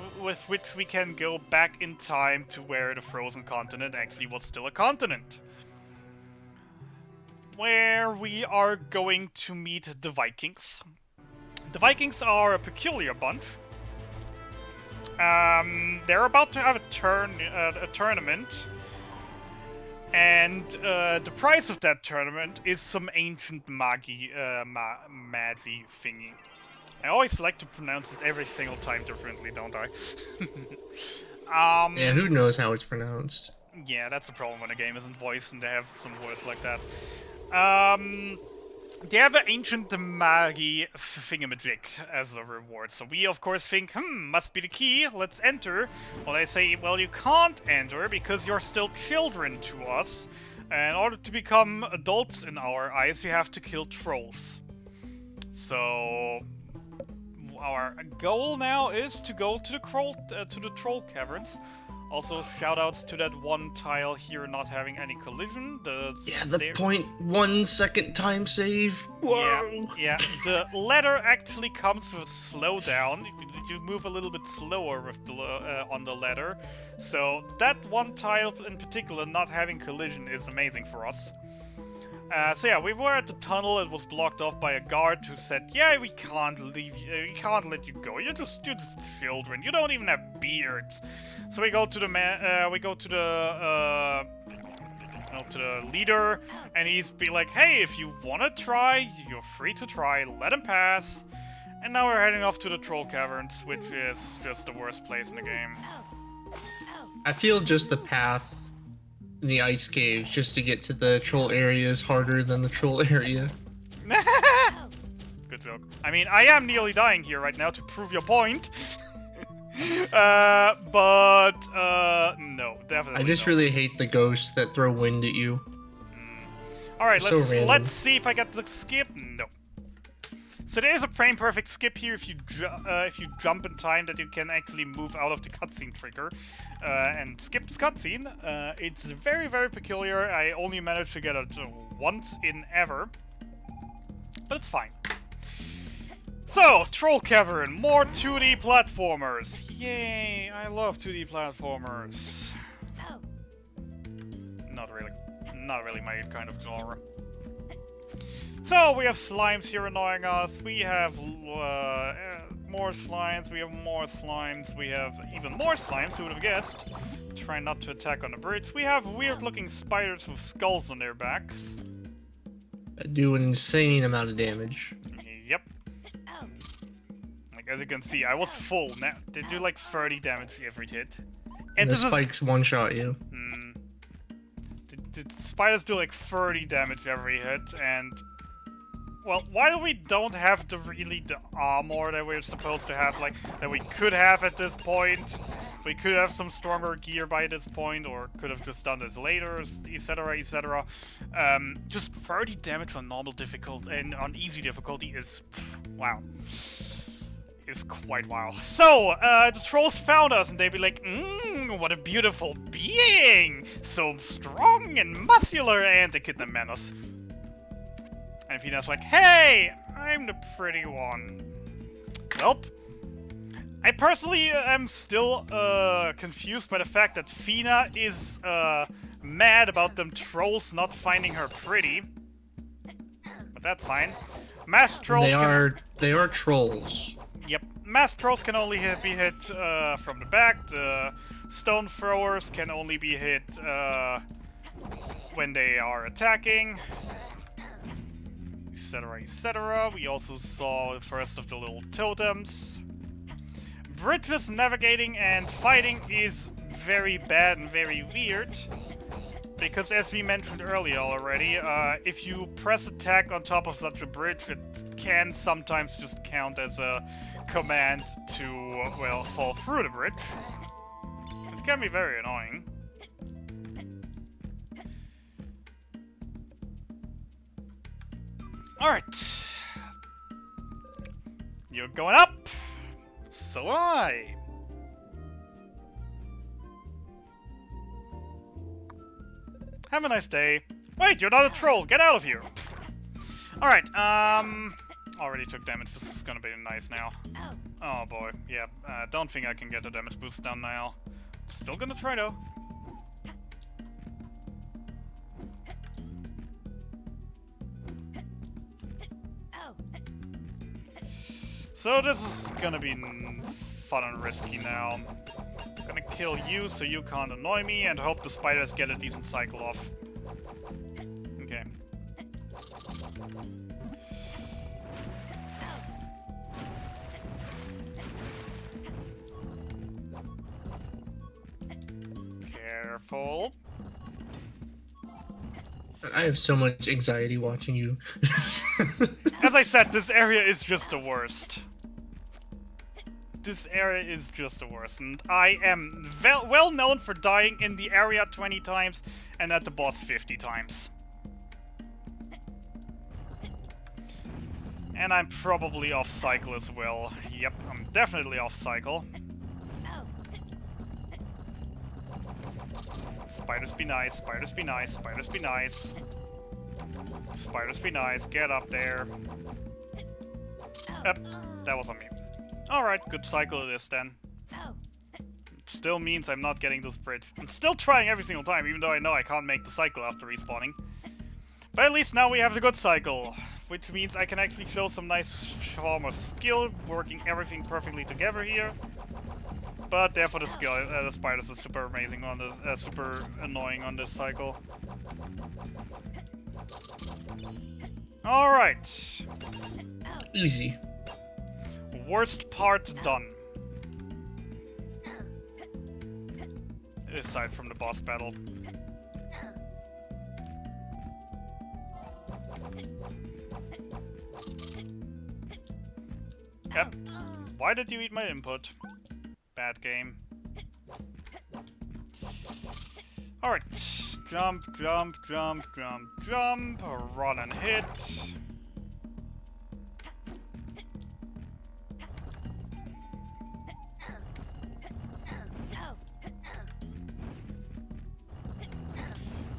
which we can go back in time to where the frozen continent actually was still a continent. Where we are going to meet the Vikings. The Vikings are a peculiar bunch. They're about to have a tournament. And the prize of that tournament is some ancient magi thingy. I always like to pronounce it every single time differently, don't I? Yeah, who knows how it's pronounced? Yeah, that's the problem when a game isn't voiced and they have some words like that. They have an ancient magi thingamajig as a reward. So we, of course, think, must be the key, let's enter. Well, they say, well, you can't enter because you're still children to us. And in order to become adults in our eyes, you have to kill trolls. So our goal now is to go to the troll caverns. Also, shoutouts to that one tile here not having any collision. The 0.1 second time save. Whoa. Yeah. The ladder actually comes with slowdown. You move a little bit slower with the on the ladder. So that one tile in particular not having collision is amazing for us. So yeah, we were at the tunnel. It was blocked off by a guard who said, "Yeah, we can't leave you. We can't let you go. You're just children. You don't even have beards." So we go to the to the leader, and he's be like, "Hey, if you wanna try, you're free to try. Let him pass." And now we're heading off to the troll caverns, which is just the worst place in the game. I feel just the path in the ice caves just to get to the troll area is harder than the troll area. Good joke. I mean, I am nearly dying here right now to prove your point. No, definitely I just no. really hate the ghosts that throw wind at you. Alright, So random. let's see if I get the skip. No. So there is a frame perfect skip here if you jump in time, that you can actually move out of the cutscene trigger and skip this cutscene. It's very, very peculiar. I only managed to get it once in ever, but it's fine. So, Troll Cavern, more 2D platformers. Yay, I love 2D platformers. not really my kind of genre. So we have slimes here annoying us. We have more slimes. We have more slimes. We have even more slimes. Who would have guessed? Try not to attack on the bridge. We have weird-looking spiders with skulls on their backs. That do an insane amount of damage. Yep. Like as you can see, I was full. Now they do like 30 damage every hit. And the spikes one-shot you. The spiders do like 30 damage every hit, and well, while we don't have the armor that we're supposed to have, like that we could have at this point, we could have some stronger gear by this point, or could have just done this later, etc., etc. Just 30 damage on normal difficulty and on easy difficulty is wow. Is quite wow. So, the trolls found us and they'd be like, what a beautiful being! So strong and muscular, and they kidnap us. And Fina's like, hey, I'm the pretty one. Nope. I personally am still confused by the fact that Fina is mad about them trolls not finding her pretty. But that's fine. Masked trolls They are trolls. Yep, masked trolls can only be hit from the back. The stone throwers can only be hit when they are attacking, etc., etc. We also saw the first of the little totems. Bridges navigating and fighting is very bad and very weird. Because as we mentioned earlier already, if you press attack on top of such a bridge, it can sometimes just count as a command to, well, fall through the bridge. It can be very annoying. Alright. You're going up! So am I! Have a nice day. Wait, you're not a troll! Get out of here! Alright, already took damage. This is gonna be nice now. Oh boy, yeah. Don't think I can get a damage boost down now. Still gonna try though. So this is gonna be fun and risky now. I'm gonna kill you so you can't annoy me and hope the spiders get a decent cycle off. Okay. Careful. I have so much anxiety watching you. As I said, this area is just the worst. This area is just the worst, and I am well known for dying in the area 20 times and at the boss 50 times. And I'm probably off cycle as well. Yep, I'm definitely off cycle. Spiders be nice, spiders be nice, spiders be nice. Spiders be nice, get up there. Yep, that was on me. Alright, good cycle it is then. Still means I'm not getting this bridge. I'm still trying every single time, even though I know I can't make the cycle after respawning. But at least now we have the good cycle, which means I can actually show some nice form of skill, working everything perfectly together here. But therefore the skill, the spiders is super amazing on this, super annoying on this cycle. Alright. Easy. Worst part done. Aside from the boss battle. Yep. Why did you eat my input? Bad game. Alright. Jump, jump, jump, jump, jump. Run and hit.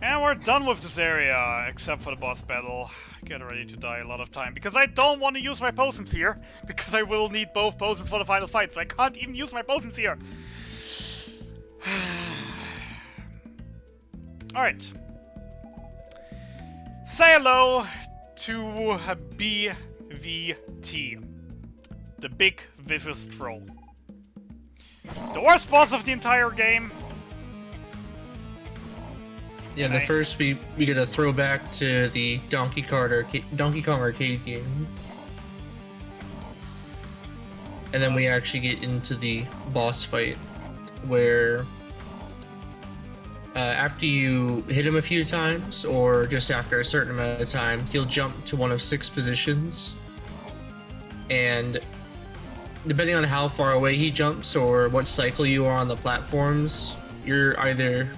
And we're done with this area, except for the boss battle. Get ready to die a lot of time, because I don't want to use my potions here, because I will need both potions for the final fight, so I can't even use my potions here. Alright. say hello to BVT, the Big Vicious Troll. The worst boss of the entire game. Yeah, the first we get a throwback to the Donkey Kong arcade game. And then we actually get into the boss fight, where after you hit him a few times, or just after a certain amount of time, he'll jump to one of 6 positions. And depending on how far away he jumps or what cycle you are on the platforms, you're either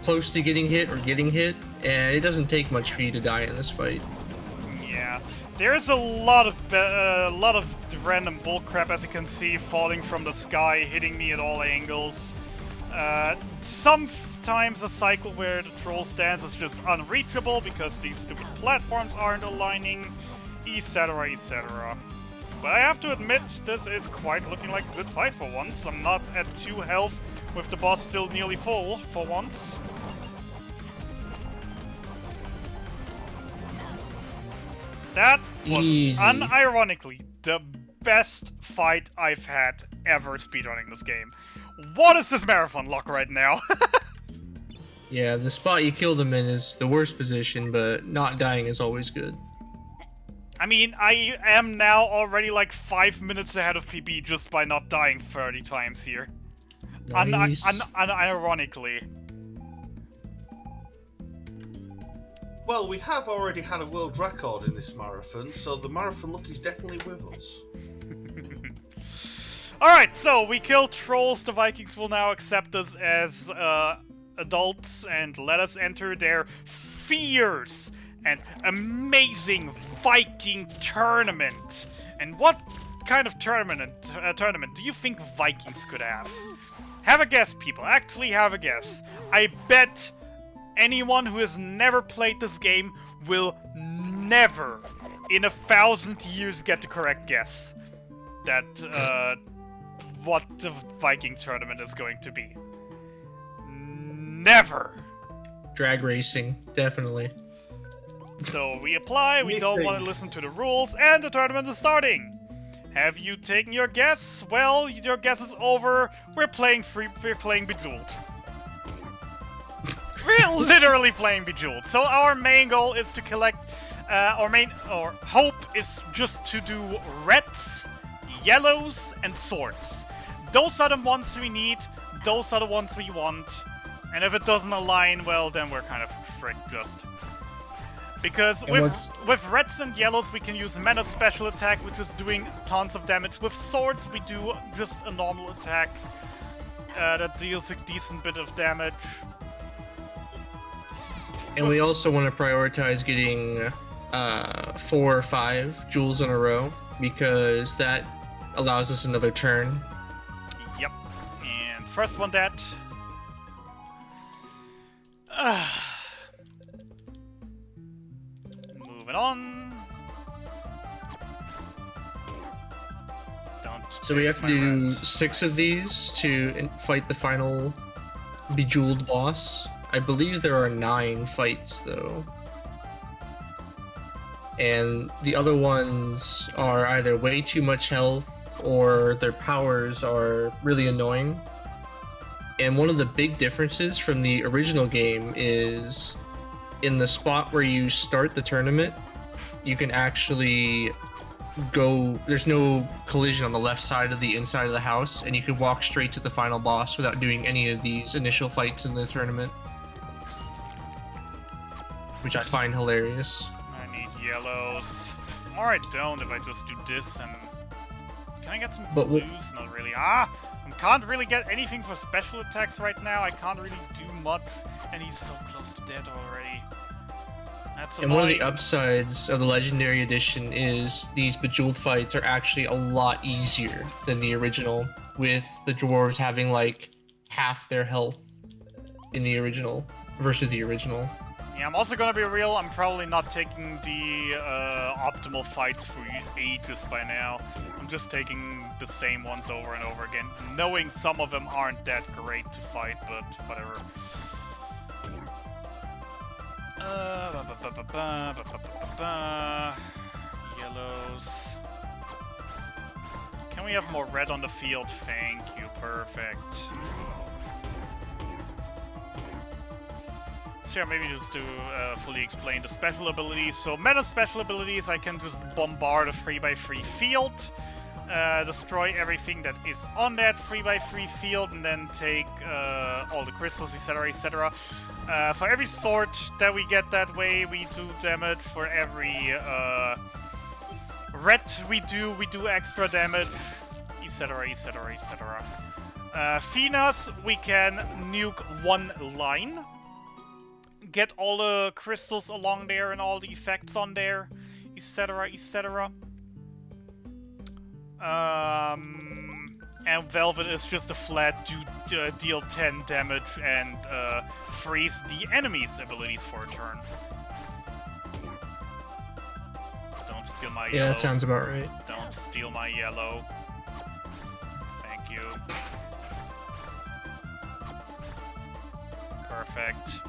close to getting hit or getting hit, and it doesn't take much for you to die in this fight. Yeah, there's a lot of random bullcrap, as you can see, falling from the sky, hitting me at all angles. Sometimes a cycle where the troll stands is just unreachable because these stupid platforms aren't aligning, etc, etc. But I have to admit, this is quite looking like a good fight for once. I'm not at 2 health, with the boss still nearly full for once. That was Easy. unironically the best fight I've had ever speedrunning this game. What is this marathon luck right now? Yeah, the spot you killed him in is the worst position, but not dying is always good. I mean, I am now already like 5 minutes ahead of PB just by not dying 30 times here. Nice. Unironically. Well, we have already had a world record in this marathon, so the marathon luck is definitely with us. Alright, so we killed trolls. The Vikings will now accept us as adults and let us enter their fierce and amazing Viking tournament. And what kind of tournament do you think Vikings could have? Have a guess, people. Actually, have a guess. I bet anyone who has never played this game will never, in 1,000 years, get the correct guess that what the Viking tournament is going to be. Never. Drag racing, definitely. So we apply, we don't want to listen to the rules, and the tournament is starting. Have you taken your guess? Well, your guess is over. We're playing Bejeweled. We're literally playing Bejeweled. So our main goal is to collect, our hope is just to do reds, yellows, and swords. Those are the ones we need, those are the ones we want. And if it doesn't align, well, then we're kind of fricked just. Because with reds and yellows, we can use Mana Special Attack, which is doing tons of damage. With swords, we do just a normal attack that deals a decent bit of damage. And we also want to prioritize getting 4 or 5 jewels in a row, because that allows us another turn. Yep. And first one that... Moving on. So we have to do 6 of these to fight the final Bejeweled boss. I believe there are 9 fights, though. And the other ones are either way too much health, or their powers are really annoying. And one of the big differences from the original game is in the spot where you start the tournament, you can actually go, there's no collision on the left side of the inside of the house, and you can walk straight to the final boss without doing any of these initial fights in the tournament. Which I find hilarious. I need yellows. Or I don't if I just do this and... Can I get some blues? Not really. I can't really get anything for special attacks right now. I can't really do much. And he's so close to dead already. That's annoying. And one of the upsides of the Legendary Edition is these Bejeweled fights are actually a lot easier than the original, with the dwarves having like half their health in the original versus the original. Yeah, I'm also gonna be real, I'm probably not taking the optimal fights for ages by now. I'm just taking the same ones over and over again, knowing some of them aren't that great to fight, but whatever. Yellows. Can we have more red on the field? Thank you. Perfect. So yeah, maybe just to fully explain the special abilities. So meta special abilities, I can just bombard a 3x3 field, destroy everything that is on that 3x3 field, and then take all the crystals, etc., etc. For every sword that we get that way, we do damage. For every red we do extra damage, etc., etc., etc. Finas, we can nuke one line, get all the crystals along there and all the effects on there, etc., etc. And Velvet is just a flat deal 10 damage and freeze the enemy's abilities for a turn. Don't steal my yellow. Yeah, that sounds about right. Don't steal my yellow. Thank you. Perfect.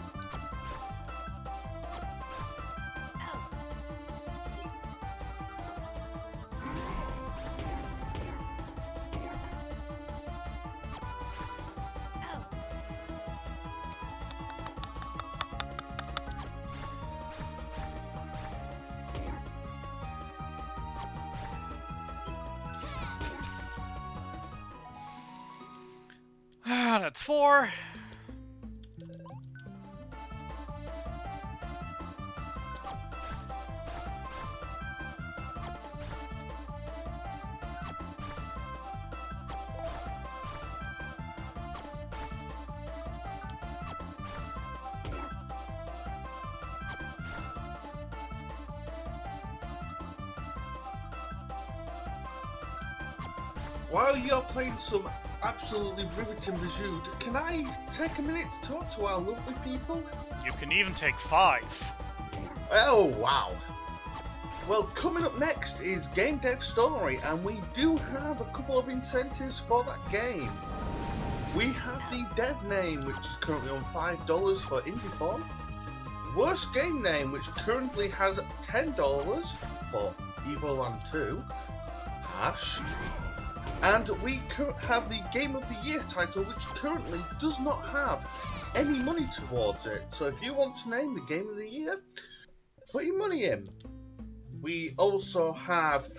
That's 4. While you're playing some absolutely riveting Bajood, can I take a minute to talk to our lovely people? You can even take 5. Oh, wow. Well, coming up next is Game Dev Story, and we do have a couple of incentives for that game. We have the dev name, which is currently on $5 for Indiethon. Worst game name, which currently has $10 for Evoland 2. Hash. And we have the Game of the Year title, which currently does not have any money towards it. So if you want to name the Game of the Year, put your money in. We also have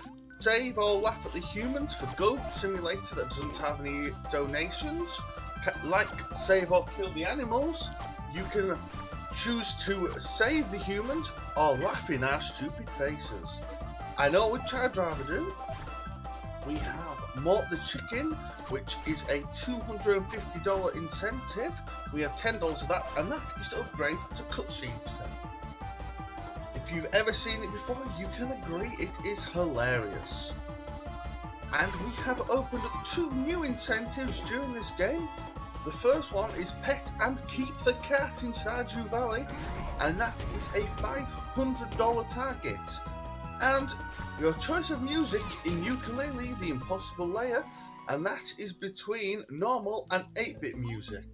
Save or Laugh at the Humans for Goat Simulator that doesn't have any donations. Like Save or Kill the Animals, you can choose to save the humans or laugh in our stupid faces. I know which I'd rather do. We have Mort the Chicken, which is a $250 incentive. We have $10 of that, and that is to upgrade to cutscene percent. If you've ever seen it before, you can agree it is hilarious. And we have opened up 2 new incentives during this game. The first one is Pet and Keep the Cat in Stardew Valley, and that is a $500 target. And your choice of music in Ukulele, the Impossible Layer, and that is between normal and 8-bit music.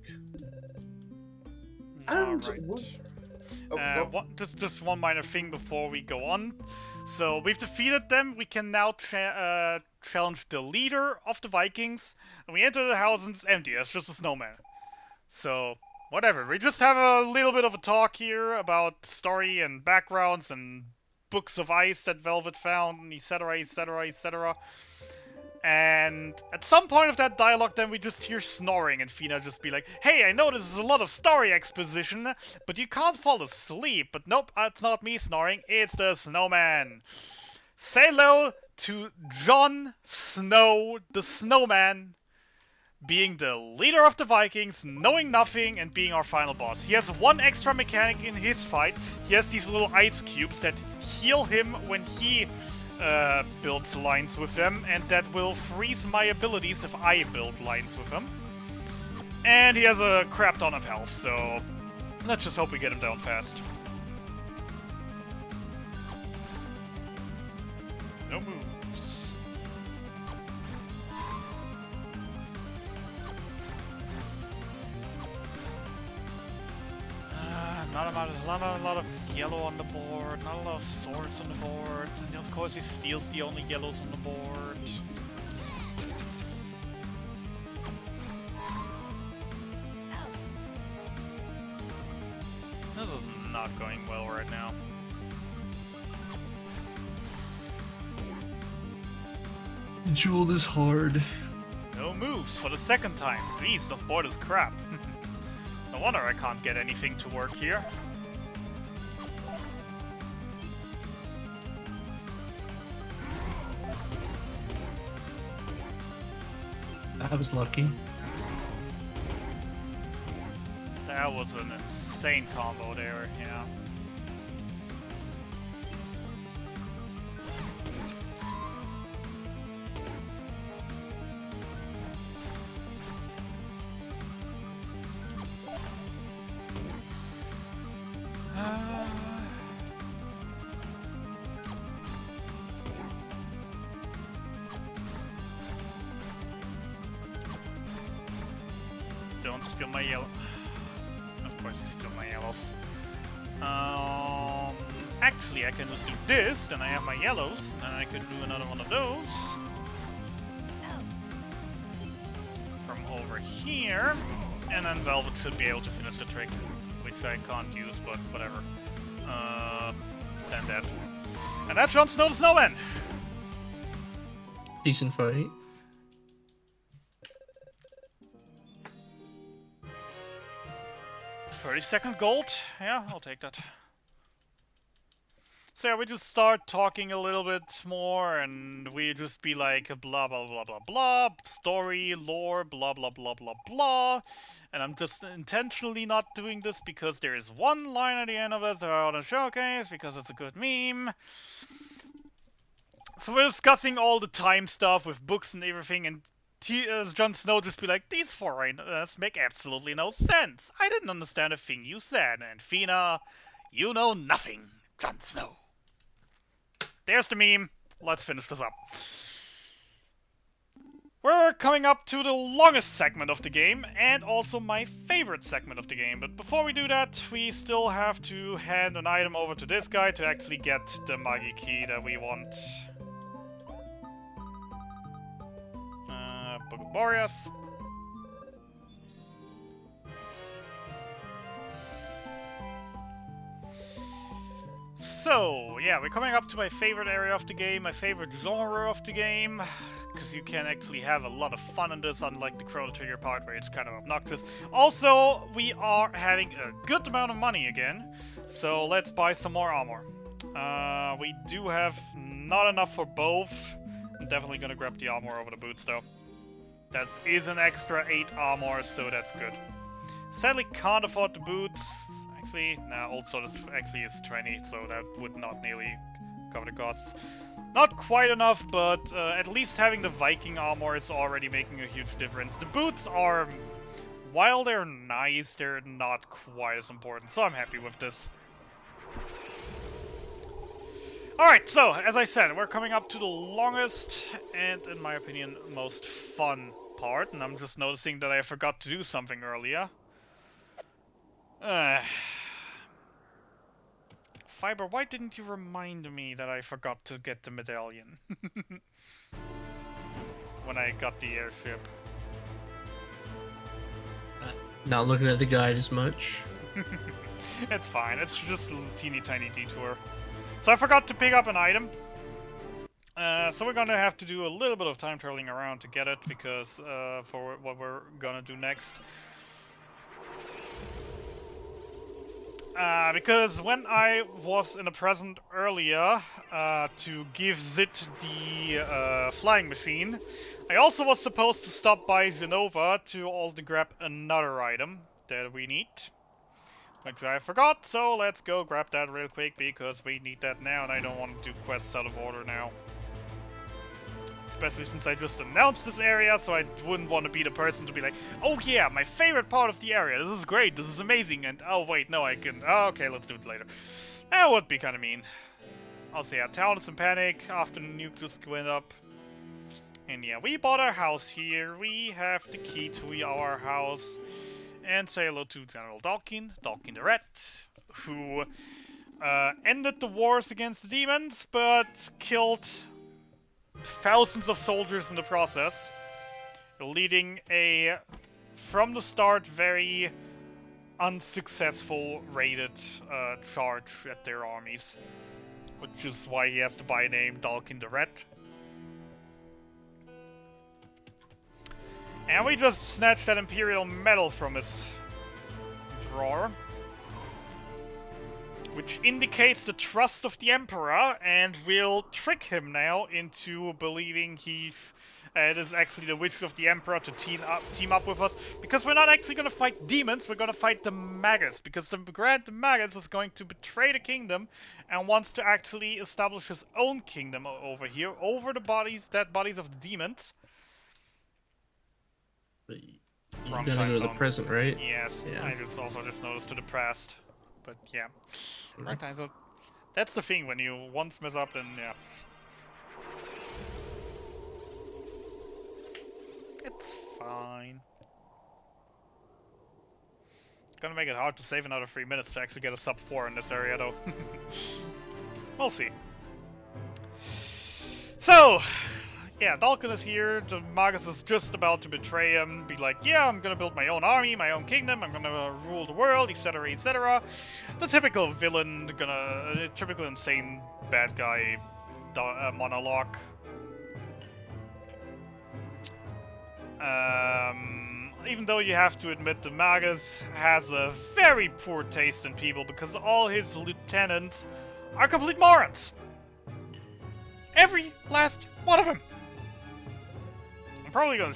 And just one minor thing before we go on. So we've defeated them. We can now challenge the leader of the Vikings, and we enter the house and it's empty. It's just a snowman. So whatever. We just have a little bit of a talk here about story and backgrounds and books of ice that Velvet found, and etc., etc., etc. And at some point of that dialogue, then we just hear snoring, and Fina just be like, "Hey, I know this is a lot of story exposition, but you can't fall asleep." But nope, it's not me snoring, it's the snowman. Say hello to Jon Snow, the snowman, being the leader of the Vikings, knowing nothing, and being our final boss. He has one extra mechanic in his fight. He has these little ice cubes that heal him when he builds lines with them, and that will freeze my abilities if I build lines with them. And he has a crap ton of health, so let's just hope we get him down fast. No moves. not a lot of yellow on the board, not a lot of swords on the board, and of course he steals the only yellows on the board. This is not going well right now. Jewel is hard. No moves for the second time. Jeez, this board is crap. No wonder I can't get anything to work here. I was lucky. That was an insane combo there, yeah. Don't steal my yellow. Of course you steal my yellows. Actually I can just do this, then I have my yellows, and I could do another one of those. From over here, and then Velvet should be able to finish the trick, which I can't use, but whatever. Then that. And that's Jon Snow the Snowman! Decent fight. $30 gold? Yeah, I'll take that. So yeah, we just start talking a little bit more, and we just be like blah blah blah blah blah, story, lore, blah blah blah blah blah. And I'm just intentionally not doing this because there is one line at the end of it that I want to showcase because it's a good meme. So we're discussing all the time stuff with books and everything, and Jon Snow just be like, these foreigners make absolutely no sense. I didn't understand a thing you said. And Fina, you know nothing, Jon Snow. There's the meme. Let's finish this up. We're coming up to the longest segment of the game, and also my favorite segment of the game. But before we do that, we still have to hand an item over to this guy to actually get the Magi Key that we want. Book of Boreas. So, yeah, we're coming up to my favorite area of the game, my favorite genre of the game, because you can actually have a lot of fun in this, unlike the Chrono Trigger part where it's kind of obnoxious. Also, we are having a good amount of money again, so let's buy some more armor. We do have not enough for both. I'm definitely gonna grab the armor over the boots, though. That is an extra 8 armor, so that's good. Sadly, can't afford the boots. Actually, nah, Old Sword actually is 20, so that would not nearly cover the costs. Not quite enough, but at least having the Viking armor is already making a huge difference. The boots are, while they're nice, they're not quite as important, so I'm happy with this. Alright, so, as I said, we're coming up to the longest and, in my opinion, most fun part, and I'm just noticing that I forgot to do something earlier. Fiber, why didn't you remind me that I forgot to get the medallion? When I got the airship. Not looking at the guide as much. It's fine, it's just a teeny tiny detour. So I forgot to pick up an item. So we're gonna have to do a little bit of time traveling around to get it, because for what we're gonna do next. Because when I was in the present earlier to give Zit the flying machine, I also was supposed to stop by Genova to also grab another item that we need. Which I forgot, so let's go grab that real quick, because we need that now, and I don't want to do quests out of order now. Especially since I just announced this area, so I wouldn't want to be the person to be like, oh yeah, my favorite part of the area, this is great, this is amazing, and oh wait, no, I can, oh, okay, let's do it later. That would be kind of mean. Also, yeah, town is in panic after the nuke just went up. And yeah, we bought our house here, we have the key to our house. And say hello to General Dalkin, Dalkin the Rat, who ended the wars against the demons, but killed thousands of soldiers in the process, leading a, from the start, very unsuccessful raided charge at their armies, which is why he has the by name Dalkin the Red. And we just snatched that Imperial Medal from his drawer, which indicates the trust of the Emperor, and will trick him now into believing he it is actually the wish of the Emperor to team up with us, because we're not actually going to fight demons, we're going to fight the Magus, because the Grand Magus is going to betray the kingdom and wants to actually establish his own kingdom over here, over the dead bodies of the demons. You Wrong gotta time go to the zone. present, right? Yes, Yeah. I also just noticed to the past. But yeah, wrong time zone. That's the thing, when you once mess up, then yeah. It's fine. Gonna make it hard to save another 3 minutes to actually get a sub 4 in this area, though. We'll see. So, yeah, Dalkin is here. The Magus is just about to betray him. Be like, yeah, I'm gonna build my own army, my own kingdom, I'm gonna rule the world, etc., etc. The typical villain, typical insane bad guy monologue. Even though you have to admit the Magus has a very poor taste in people, because all his lieutenants are complete morons. Every last one of them. I'm probably gonna.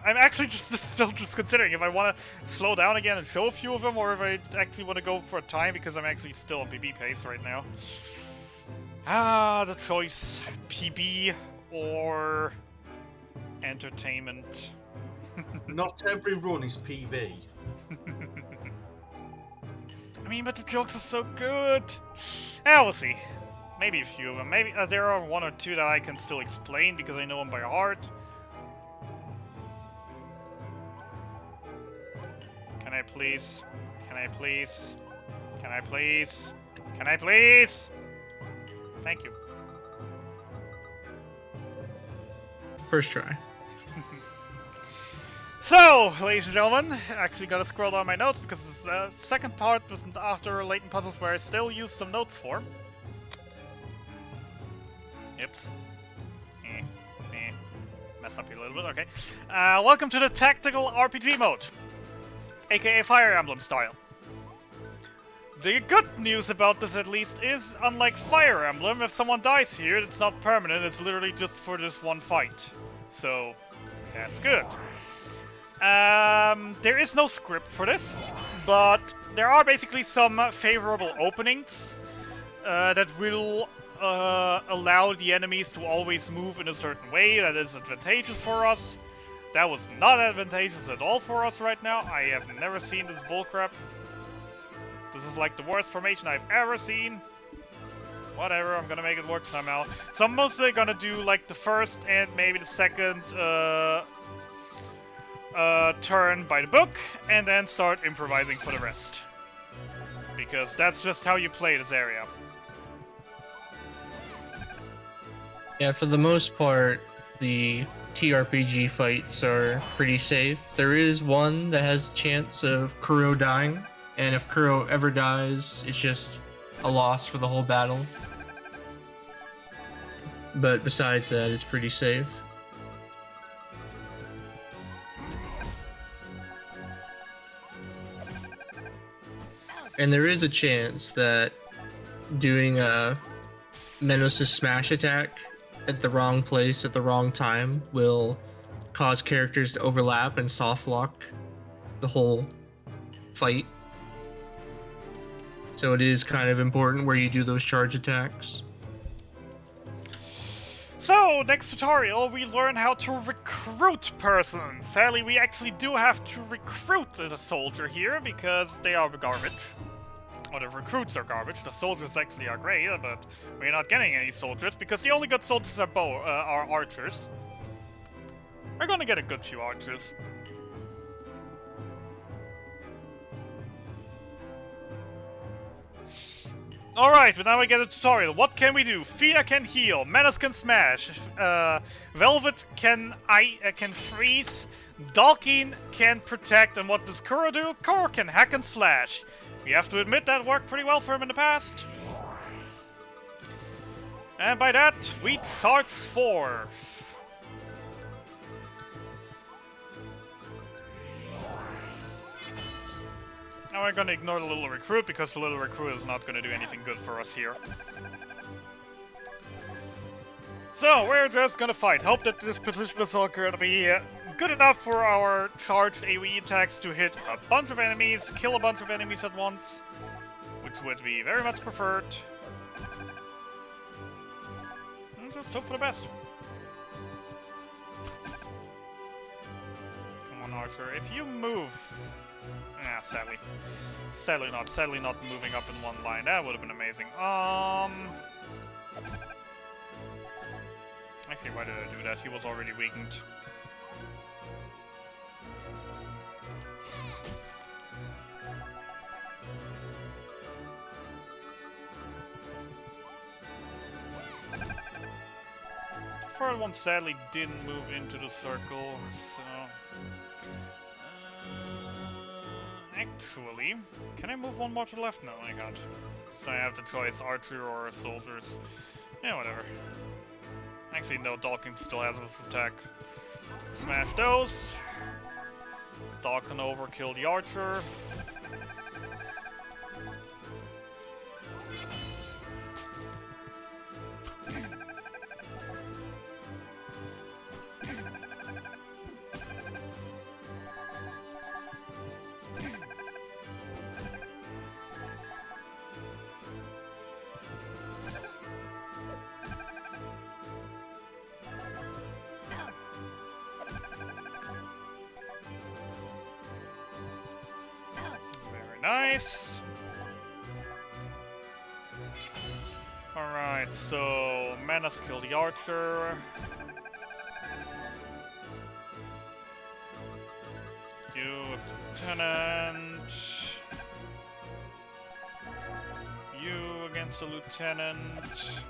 I'm actually still considering if I want to slow down again and show a few of them, or if I actually want to go for a time, because I'm actually still on PB pace right now. The choice: PB or entertainment. Not every run is PB. I mean, but the jokes are so good. Yeah, we'll see. Maybe a few of them. Maybe there are one or two that I can still explain because I know them by heart. Can I please? Can I please? Can I please? Can I please? Thank you. First try. So, ladies and gentlemen, actually gotta scroll down my notes because the second part was after latent puzzles where I still used some notes for. Oops. Messed up here a little bit, okay. Welcome to the tactical RPG mode, aka Fire Emblem style. The good news about this, at least, is unlike Fire Emblem, if someone dies here, it's not permanent, it's literally just for this one fight. So, that's good. There is no script for this, but there are basically some favorable openings that will allow the enemies to always move in a certain way that is advantageous for us. That was not advantageous at all for us right now. I have never seen this bullcrap. This is like the worst formation I've ever seen. Whatever, I'm gonna make it work somehow. So I'm mostly gonna do like the first and maybe the second turn by the book, and then start improvising for the rest. Because that's just how you play this area. Yeah, for the most part, the TRPG fights are pretty safe. There is one that has a chance of Kuro dying, and if Kuro ever dies, it's just a loss for the whole battle. But besides that, it's pretty safe. And there is a chance that doing a Menos' smash attack at the wrong place at the wrong time will cause characters to overlap and soft lock the whole fight. So it is kind of important where you do those charge attacks. So, next tutorial, we learn how to recruit persons. Sadly, we actually do have to recruit a soldier here, because they are garbage. Or the recruits are garbage, the soldiers actually are great, but we're not getting any soldiers, because the only good soldiers are archers. We're gonna get a good few archers. Alright, but now we get a tutorial. What can we do? Fina can heal, Menace can smash, Velvet can freeze, Dalkin can protect, and what does Kuro do? Kuro can hack and slash. We have to admit that worked pretty well for him in the past. And by that, we charge forth. Now we're gonna ignore the little recruit, because the little recruit is not gonna do anything good for us here. So, we're just gonna fight. Hope that this position is all gonna be good enough for our charged AoE attacks to hit a bunch of enemies, kill a bunch of enemies at once, which would be very much preferred. And just hope for the best. Come on, Archer, if you move... Ah, sadly. Sadly not moving up in one line. That would have been amazing. Actually, why did I do that? He was already weakened. The third one sadly didn't move into the circle, so... Actually, can I move one more to the left? No, I can't. So I have the choice, archer or soldiers. Yeah, whatever. Actually, no, Dalkin still has this attack. Smash those. Dalkin overkill the archer. Nice. Alright, so Menace killed the archer. You lieutenant. You against the lieutenant.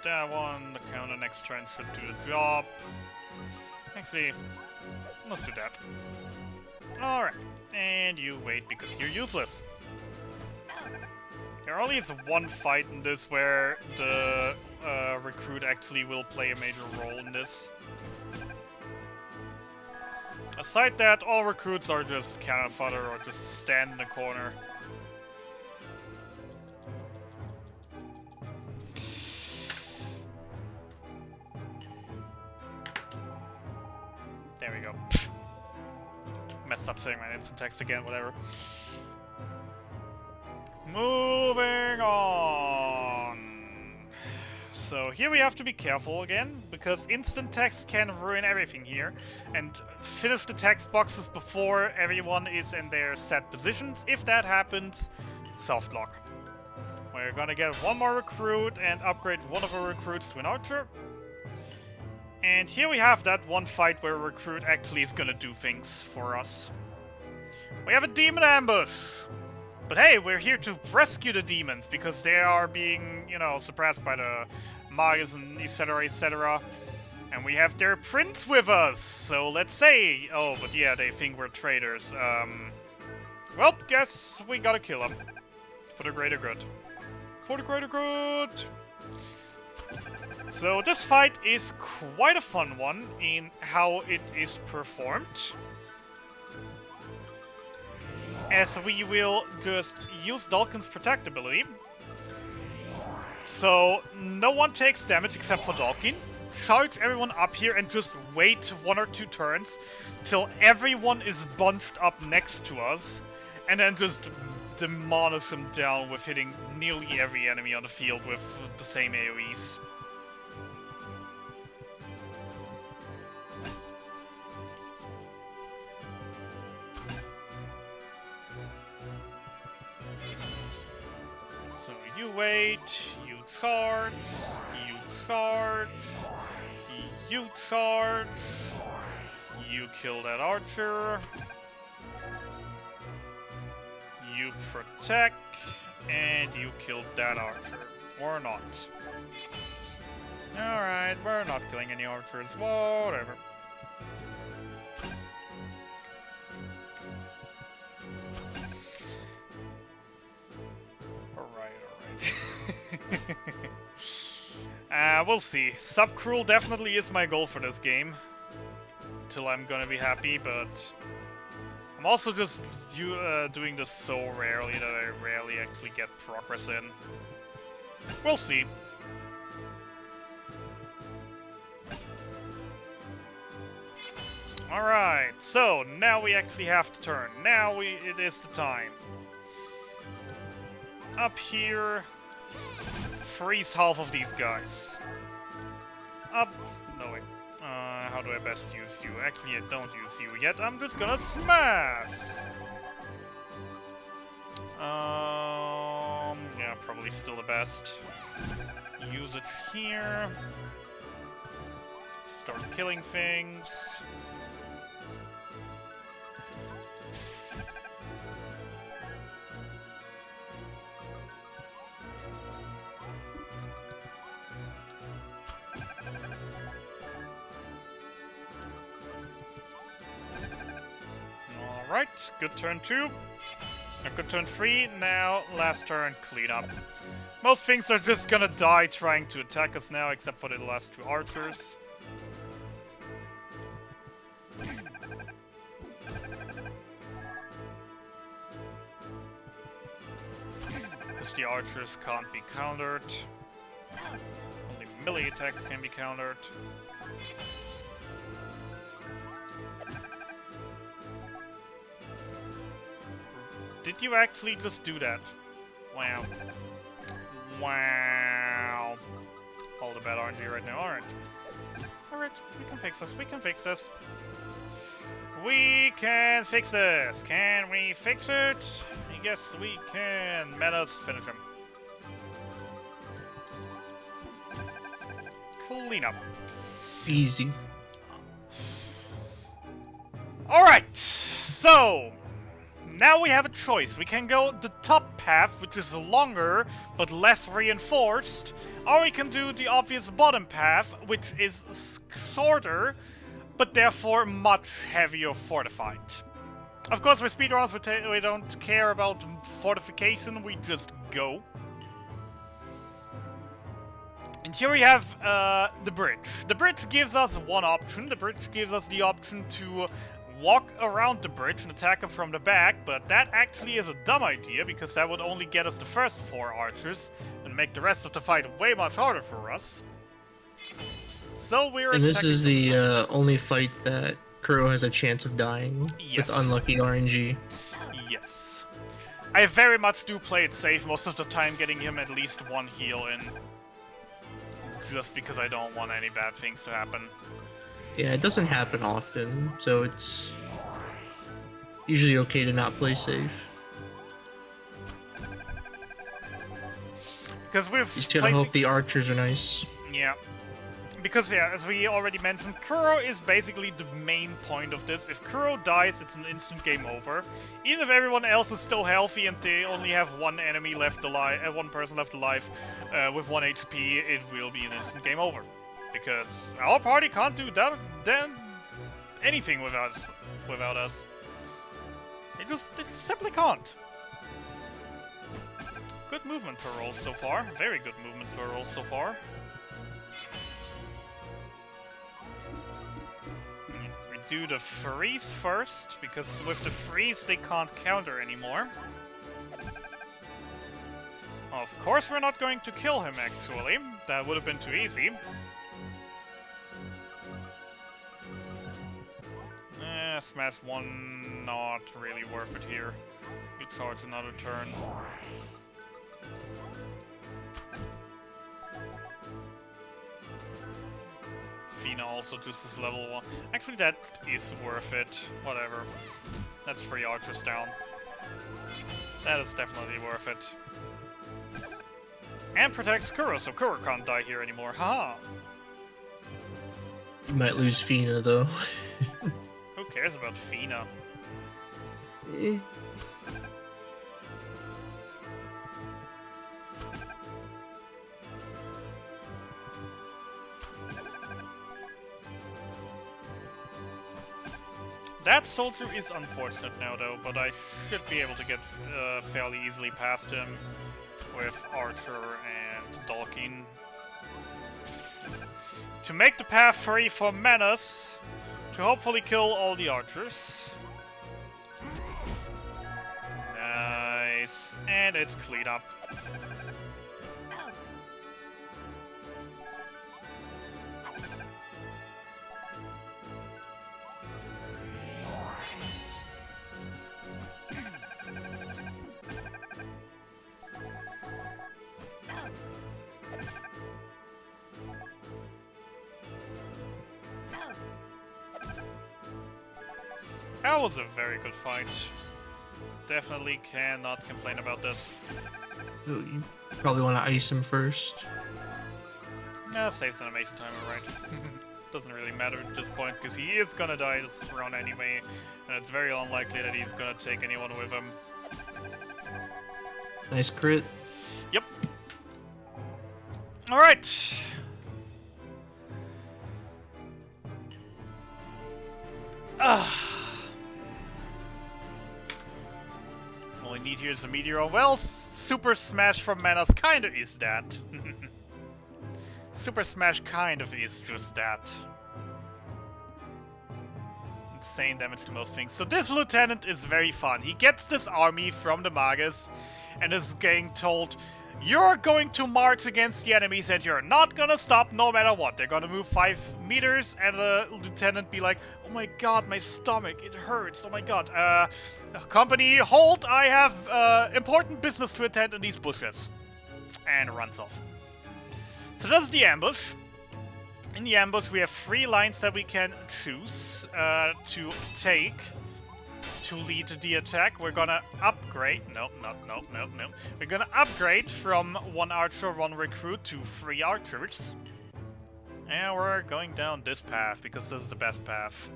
That one, the counter next turn should do the job. Actually, let's do that. Alright, and you wait because you're useless. There only is one fight in this where the recruit actually will play a major role in this. Aside that, all recruits are just cannon fodder or just stand in the corner. There we go. Messed up saying my instant text again, whatever. Moving on. So here we have to be careful again, because instant text can ruin everything here. And finish the text boxes before everyone is in their set positions. If that happens, soft lock. We're gonna get one more recruit and upgrade one of our recruits to an archer. And here we have that one fight where a recruit actually is gonna do things for us. We have a demon ambush! But hey, we're here to rescue the demons, because they are being, you know, suppressed by the Magas and etc, etc. And we have their prince with us, so let's say... Oh, but yeah, they think we're traitors. Well, guess we gotta kill them. For the greater good. For the greater good! So this fight is quite a fun one in how it is performed. As we will just use Dalkin's protect ability. So no one takes damage except for Dalkin. Charge everyone up here and just wait 1 or 2 turns till everyone is bunched up next to us. And then just demolish them down with hitting nearly every enemy on the field with the same AoEs. So you wait, you charge, you charge, you charge, You kill that archer. You protect. And you killed that archer. Or not. Alright, we're not killing any archers. Whatever. Alright. We'll see. Subcruel definitely is my goal for this game. Till I'm gonna be happy, but... I'm also just doing this so rarely that I rarely actually get progress in. We'll see. Alright, so now we actually have to turn. Now it is the time. Up here, freeze half of these guys. Up, no wait. How do I best use you? Actually, I don't use you yet. I'm just gonna smash. Yeah, probably still the best. Use it here. Start killing things. Alright, good turn 2. Good turn 3, now last turn, clean up. Most things are just gonna die trying to attack us now, except for the last 2 archers. Because the archers can't be countered. Only melee attacks can be countered. Did you actually just do that? Wow. Wow. All the bad RNG right now. Alright. Alright, we can fix this. We can fix this. We can fix this. Can we fix it? Yes, we can. Let us finish him. Clean up. Easy. Alright, so... now we have a choice. We can go the top path, which is longer, but less reinforced. Or we can do the obvious bottom path, which is shorter, but therefore much heavier fortified. Of course, with speedruns, we don't care about fortification, we just go. And here we have the bridge. The bridge gives us one option. The bridge gives us the option to walk around the bridge and attack them from the back, but that actually is a dumb idea, because that would only get us the first 4 archers, and make the rest of the fight way much harder for us. So we're And this is the only fight that Kuro has a chance of dying Yes. with unlucky RNG. Yes. I very much do play it safe most of the time, getting him at least 1 heal in. Just because I don't want any bad things to happen. Yeah, it doesn't happen often, so it's usually okay to not play safe. Because we're You just gotta hope the archers are nice. Yeah. Because, yeah, as we already mentioned, Kuro is basically the main point of this. If Kuro dies, it's an instant game over. Even if everyone else is still healthy and they only have 1 enemy left alive, 1 person left alive with 1 HP, it will be an instant game over. Because our party can't do anything without us. They just simply can't. Good movement per roll so far. Very good movement per roll so far. We do the freeze first, because with the freeze they can't counter anymore. Of course we're not going to kill him, actually. That would have been too easy. Smash 1, not really worth it here. You charge another turn. Fina also just is level 1. Actually, that is worth it. Whatever. That's 3 archers down. That is definitely worth it. And protects Kuro, so Kuro can't die here anymore. Haha! You might lose Fina, though. cares about Fina? Eh. That soldier is unfortunate now, though, but I should be able to get fairly easily past him with Archer and Dalkin. To make the path free for Menace, to hopefully kill all the archers. Nice. And it's clean up. That was a very good fight. Definitely cannot complain about this. Ooh, you probably want to ice him first. Yeah, saves animation timer, right? Doesn't really matter at this point, because he is gonna die this round anyway, and it's very unlikely that he's gonna take anyone with him. Nice crit. Yep. Alright. All we need here is a meteor. Well, Super Smash from Menace kinda is that. Super Smash kind of is just that. Insane damage to most things. So this lieutenant is very fun. He gets this army from the Magus and is getting told, you're going to march against the enemies and you're not gonna stop no matter what. They're gonna move 5 meters and the lieutenant be like, oh my god, my stomach, it hurts, oh my god. Company, hold, I have important business to attend in these bushes. And runs off. So that's the ambush. In the ambush we have 3 lines that we can choose to take to lead the attack. We're gonna upgrade. Nope. We're gonna upgrade from 1 archer, 1 recruit to 3 archers. And we're going down this path because this is the best path.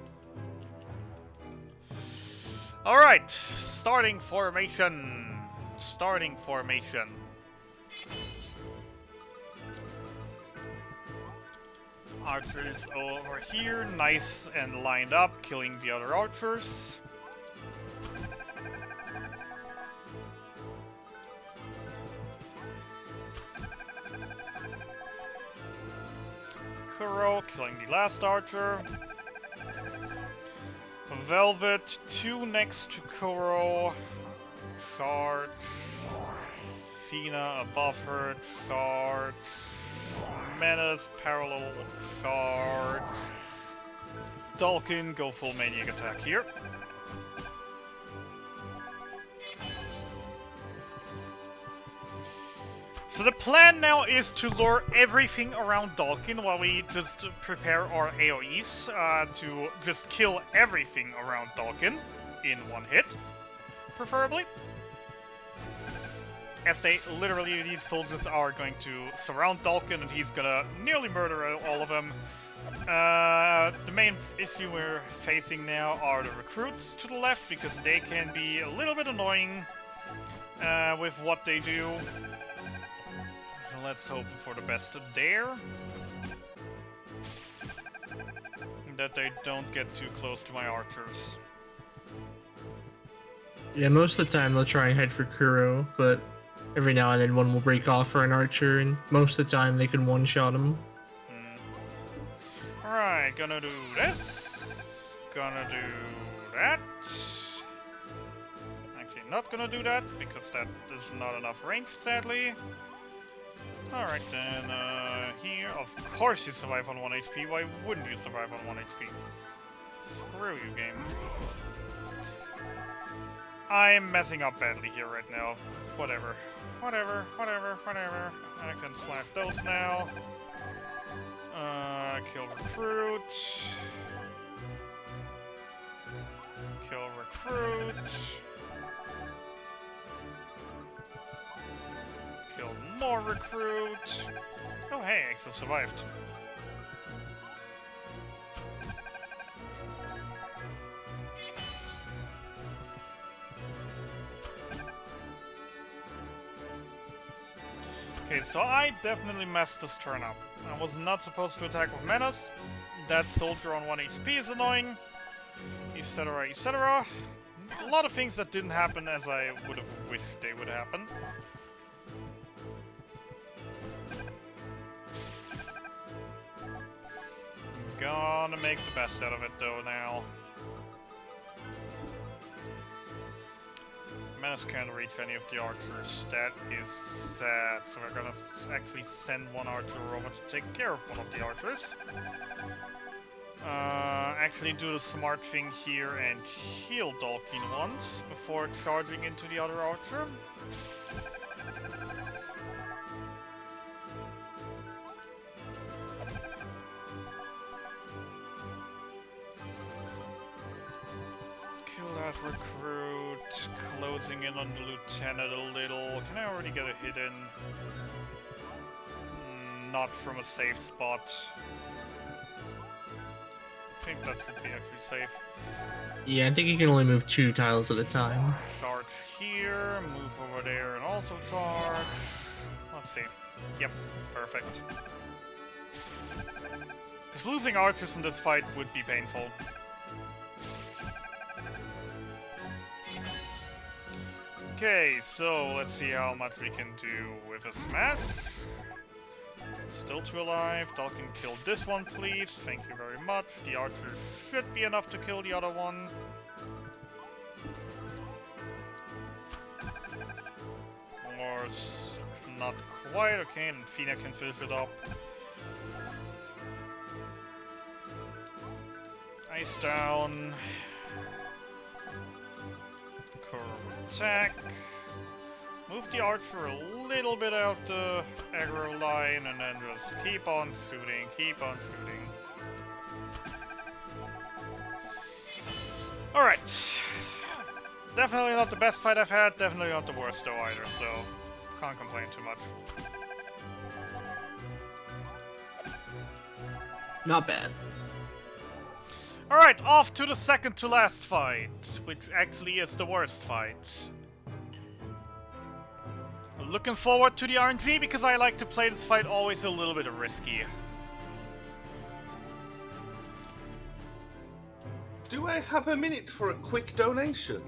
Alright, starting formation. Starting formation. Archers over here, nice and lined up, killing the other archers. Kuro killing the last archer. Velvet, 2 next to Kuro. Charge. Fina above her, charge. Menace, parallel charge. Dalkin, go full maniac attack here. So the plan now is to lure everything around Dalkin while we just prepare our AoEs to just kill everything around Dalkin in 1 hit, preferably. As they literally, these soldiers are going to surround Dalkin and he's gonna nearly murder all of them. The main issue we're facing now are the recruits to the left because they can be a little bit annoying with what they do. So let's hope for the best there. That they don't get too close to my archers. Yeah, most of the time they'll try and head for Kuro, but every now and then one will break off for an archer, and most of the time they can one-shot him. Alright, gonna do this. Gonna do that. Actually, not gonna do that, because that is not enough range, sadly. Alright then, here, of course you survive on 1 HP. Why wouldn't you survive on 1 HP? Screw you, game. I'm messing up badly here right now. Whatever. Whatever. I can slash those now. Kill recruit. Kill recruit. Kill more recruit. Oh hey, I actually survived. Okay, so I definitely messed this turn up. I was not supposed to attack with Menace. That soldier on 1 HP is annoying. Etc, etc. A lot of things that didn't happen as I would have wished they would happen. Gonna make the best out of it though now. Menace can't reach any of the archers. That is sad. So we're gonna actually send one archer over to take care of one of the archers. Actually do the smart thing here and heal Dalkin once before charging into the other archer. Kill that recruit, closing in on the lieutenant a little. Can I already get a hit in? Not from a safe spot. I think that should be actually safe. Yeah, I think you can only move 2 tiles at a time. Charge here, move over there and also charge. Let's see. Yep, perfect. Because losing archers in this fight would be painful. Okay, so let's see how much we can do with a smash. Still 2 alive. Dalkin, kill this one, please. Thank you very much. The archer should be enough to kill the other one. Or not quite. Okay, and Fina can finish it up. Ice down. Curve attack. Move the archer a little bit out the aggro line and then just keep on shooting, keep on shooting. Alright. Definitely not the best fight I've had, definitely not the worst though either, so can't complain too much. Not bad. Alright, off to the second to last fight, which actually is the worst fight. Looking forward to the RNG because I like to play this fight always a little bit risky. Do I have a minute for a quick donation?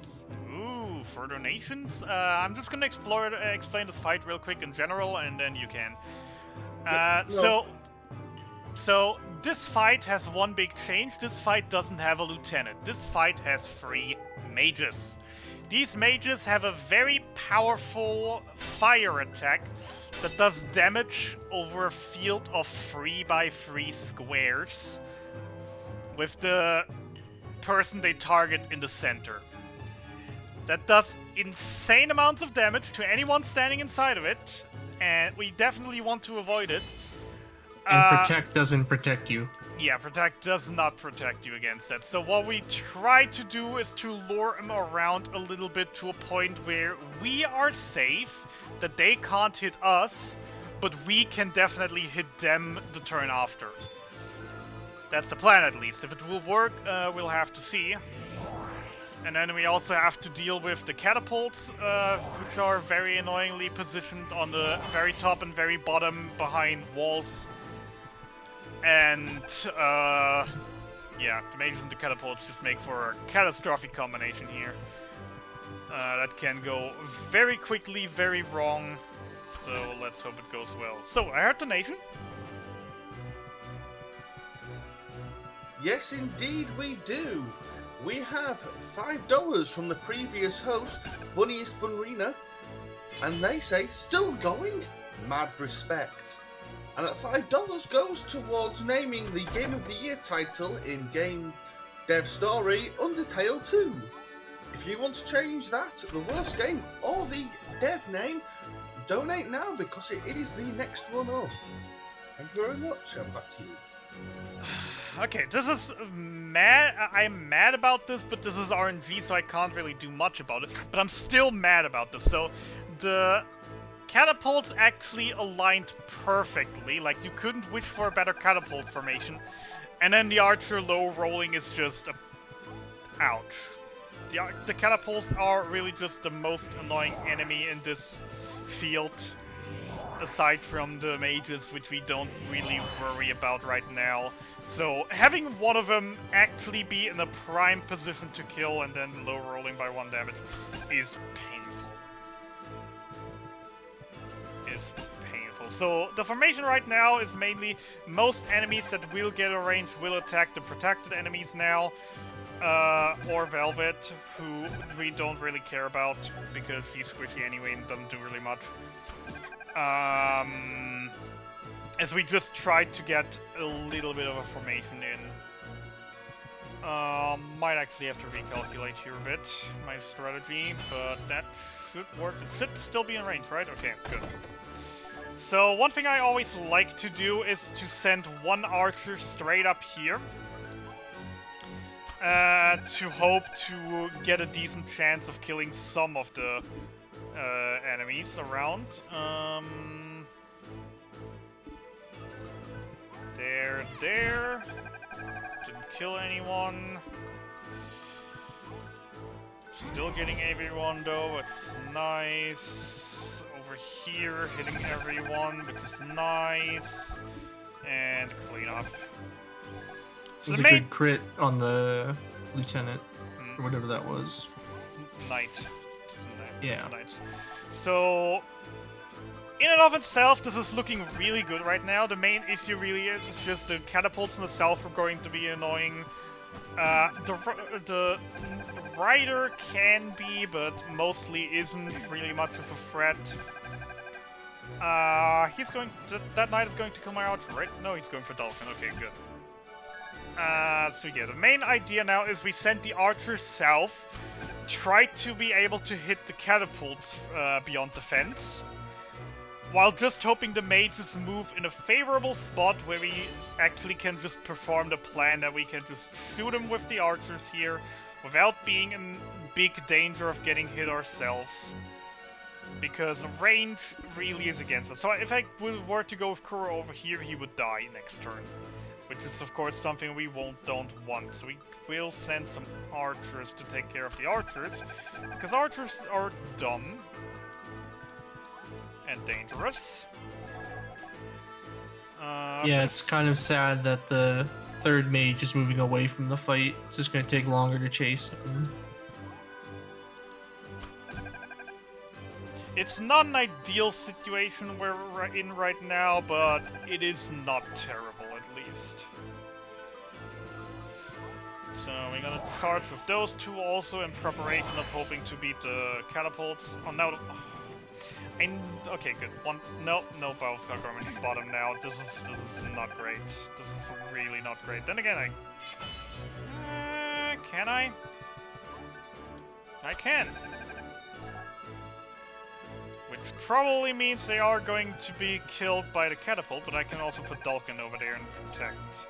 Ooh, for donations? I'm just gonna explain this fight real quick in general, and then you can. No. So this fight has one big change. This fight doesn't have a lieutenant. This fight has 3 mages. These mages have a very powerful fire attack that does damage over a field of 3x3 squares with the person they target in the center. That does insane amounts of damage to anyone standing inside of it, and we definitely want to avoid it. And Protect doesn't protect you. Yeah, Protect does not protect you against that. So what we try to do is to lure them around a little bit to a point where we are safe, that they can't hit us, but we can definitely hit them the turn after. That's the plan, at least. If it will work, we'll have to see. And then we also have to deal with the catapults, which are very annoyingly positioned on the very top and very bottom behind walls. And, yeah, the mages and the catapults just make for a catastrophic combination here. That can go very quickly, very wrong. So let's hope it goes well. So, I heard donation. Yes, indeed we do. We have $5 from the previous host, BunniestBunReenah, and they say, still going? Mad respect. And that $5 goes towards naming the Game of the Year title in Game Dev Story, Undertale 2. If you want to change that, the worst game, or the dev name, donate now because it is the next run up. Thank you very much, and back to you. Okay, this is mad. I'm mad about this, but this is RNG, so I can't really do much about it. But I'm still mad about this. So, the catapults actually aligned perfectly. Like, you couldn't wish for a better catapult formation. And then the archer low rolling is just ouch. The catapults are really just the most annoying enemy in this field. aside from the mages, which we don't really worry about right now. So having one of them actually be in a prime position to kill and then low rolling by 1 damage is painful. So the formation right now is mainly most enemies that will get a range will attack the protected enemies now. Or Velvet, who we don't really care about because he's squishy anyway and doesn't do really much. As we just try to get a little bit of a formation in. Might actually have to recalculate here a bit my strategy, but that should work. It should still be in range, right? Okay, good. So one thing I always like to do is to send one archer straight up here. To hope to get a decent chance of killing some of the enemies around. There. Didn't kill anyone. Still getting everyone though, which is nice. Over here, hitting everyone, which is nice. And clean up. It was a good crit on the lieutenant, or whatever that was. Knight. Yeah. Nice. So, in and of itself, this is looking really good right now. The main issue really is just the catapults in itself are going to be annoying. The rider can be, but mostly isn't really much of a threat. He's going. That knight is going to kill my archer, right? No, he's going for Dolphin. Okay, good. So yeah, the main idea now is we send the archer south, try to be able to hit the catapults beyond the fence, while just hoping the mages move in a favorable spot where we actually can just perform the plan that we can just shoot them with the archers here without being in big danger of getting hit ourselves. Because range really is against us. So if I were to go with Kuro over here, he would die next turn. Which is, of course, something we don't want. So we will send some archers to take care of the archers. Because archers are dumb. And dangerous. Yeah, it's kind of sad that the third mage is moving away from the fight. It's just going to take longer to chase him. It's not an ideal situation we're in right now, but it is not terrible. So we're gonna charge with those two also in preparation of hoping to beat the catapults. Oh no! Okay, good. No, both are going to bottom now. This is not great. This is really not great. Then again, can I? I can. Which probably means they are going to be killed by the catapult, but I can also put Dulcan over there and protect.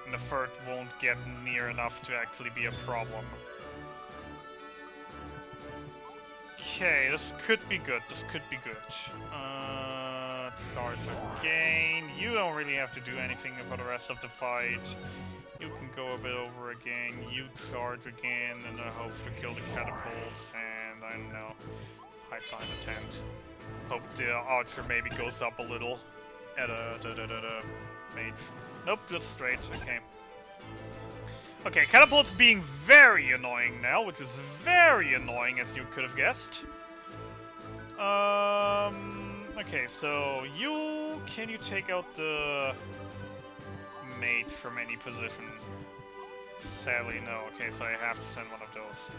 And the third won't get near enough to actually be a problem. Okay, this could be good. Charge again. You don't really have to do anything for the rest of the fight. You can go a bit over again. You charge again in the hopes to kill the catapults. And I don't know. High time attempt. Hope the archer maybe goes up a little at a mage. Nope, just straight. Okay. Okay, catapults being very annoying now, which is very annoying as you could have guessed. Okay, so can you take out the mage from any position? Sadly, no. Okay, so I have to send one of those.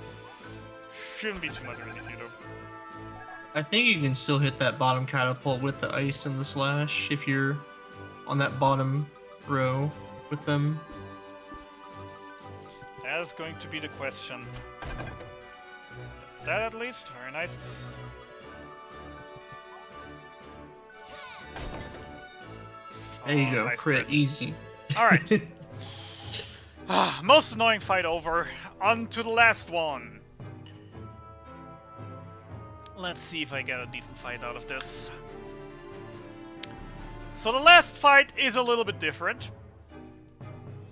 Shouldn't be too much of an issue though. I think you can still hit that bottom catapult with the ice and the slash if you're on that bottom row with them. That is going to be the question. Is that at least? Very nice. There you go, nice crit, easy. Alright. Most annoying fight over. On to the last one. Let's see if I get a decent fight out of this. So the last fight is a little bit different.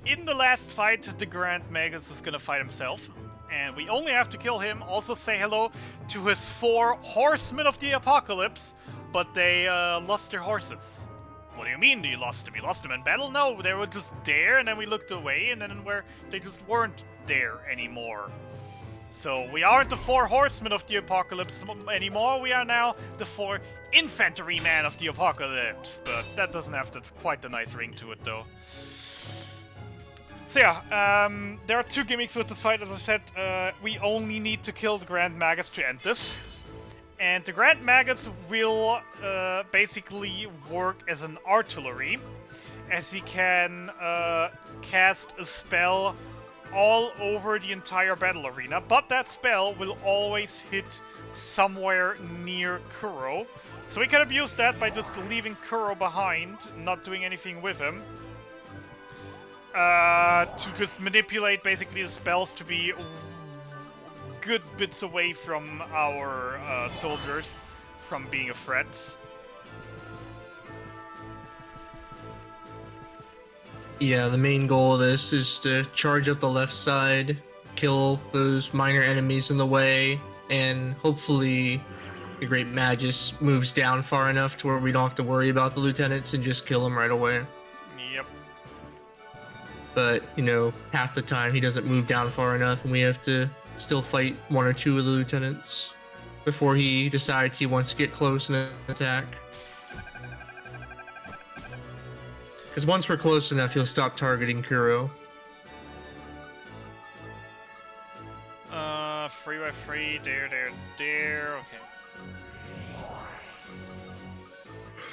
In the last fight, the Grand Magus is gonna fight himself. And we only have to kill him, also say hello to his 4 Horsemen of the Apocalypse, but they lost their horses. What do you mean you lost them? You lost them in battle? No, they were just there, and then we looked away, and then they just weren't there anymore. So we aren't the 4 horsemen of the apocalypse anymore, we are now the 4 infantrymen of the apocalypse. But that doesn't have quite the nice ring to it, though. So yeah, there are 2 gimmicks with this fight, as I said. We only need to kill the Grand Magus to end this. And the Grand Magus will basically work as an artillery, as he can cast a spell all over the entire battle arena, but that spell will always hit somewhere near Kuro. So we can abuse that by just leaving Kuro behind, not doing anything with him. To just manipulate basically the spells to be good bits away from our soldiers from being a threat. Yeah, the main goal of this is to charge up the left side, kill those minor enemies in the way, and hopefully the Great Magus moves down far enough to where we don't have to worry about the lieutenants and just kill them right away. Yep. But, you know, half the time he doesn't move down far enough, and we have to still fight 1 or 2 of the lieutenants before he decides he wants to get close and attack. Because once we're close enough, he'll stop targeting Kuro. 3x3, there, okay.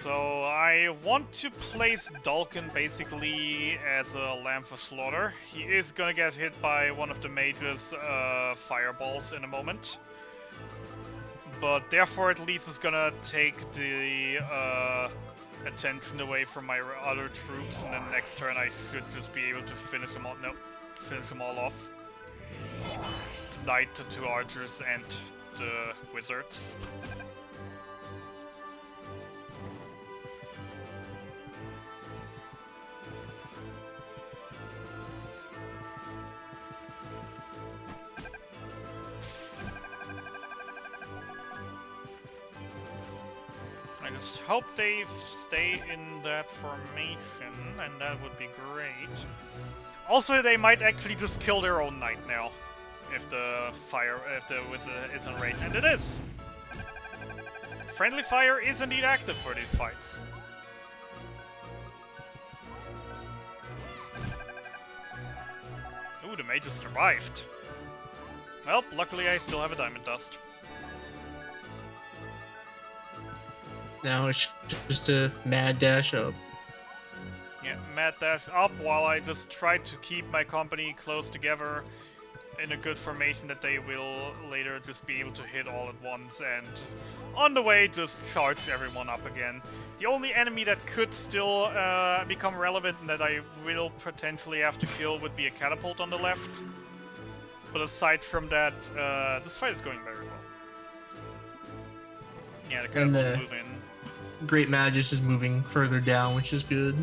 So I want to place Dalkin basically as a lamb for slaughter. He is gonna get hit by one of the mage's fireballs in a moment. But therefore at least it's gonna take the attention away from my other troops, and then next turn I should just be able to finish them all. Nope, finish them all off. Knight, the 2 archers, and the wizards. I just hope they stay in that formation, and that would be great. Also, they might actually just kill their own knight now, if the wizard is on range, and it is. Friendly fire is indeed active for these fights. Ooh, the mages survived. Well, luckily I still have a diamond dust. Now it's just a mad dash up. Yeah, mad dash up while I just try to keep my company close together in a good formation that they will later just be able to hit all at once, and on the way just charge everyone up again. The only enemy that could still become relevant and that I will potentially have to kill would be a catapult on the left. But aside from that, this fight is going very well. Yeah, the catapult will move in. Great Magus is moving further down, which is good.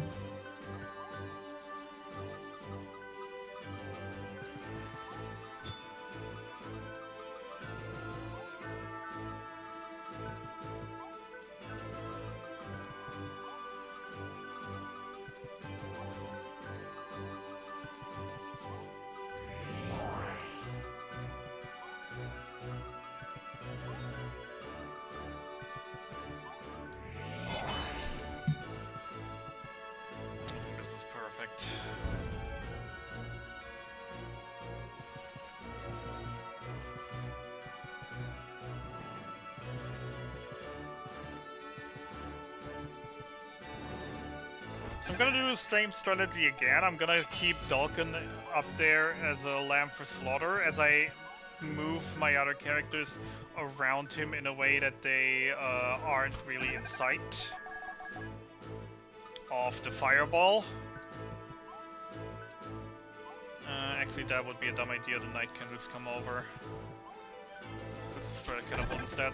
So I'm gonna do the same strategy again. I'm gonna keep Dalkin up there as a lamb for slaughter as I move my other characters around him in a way that they aren't really in sight of the fireball. Actually, that would be a dumb idea. The knight can just come over. Let's just try to catapult instead.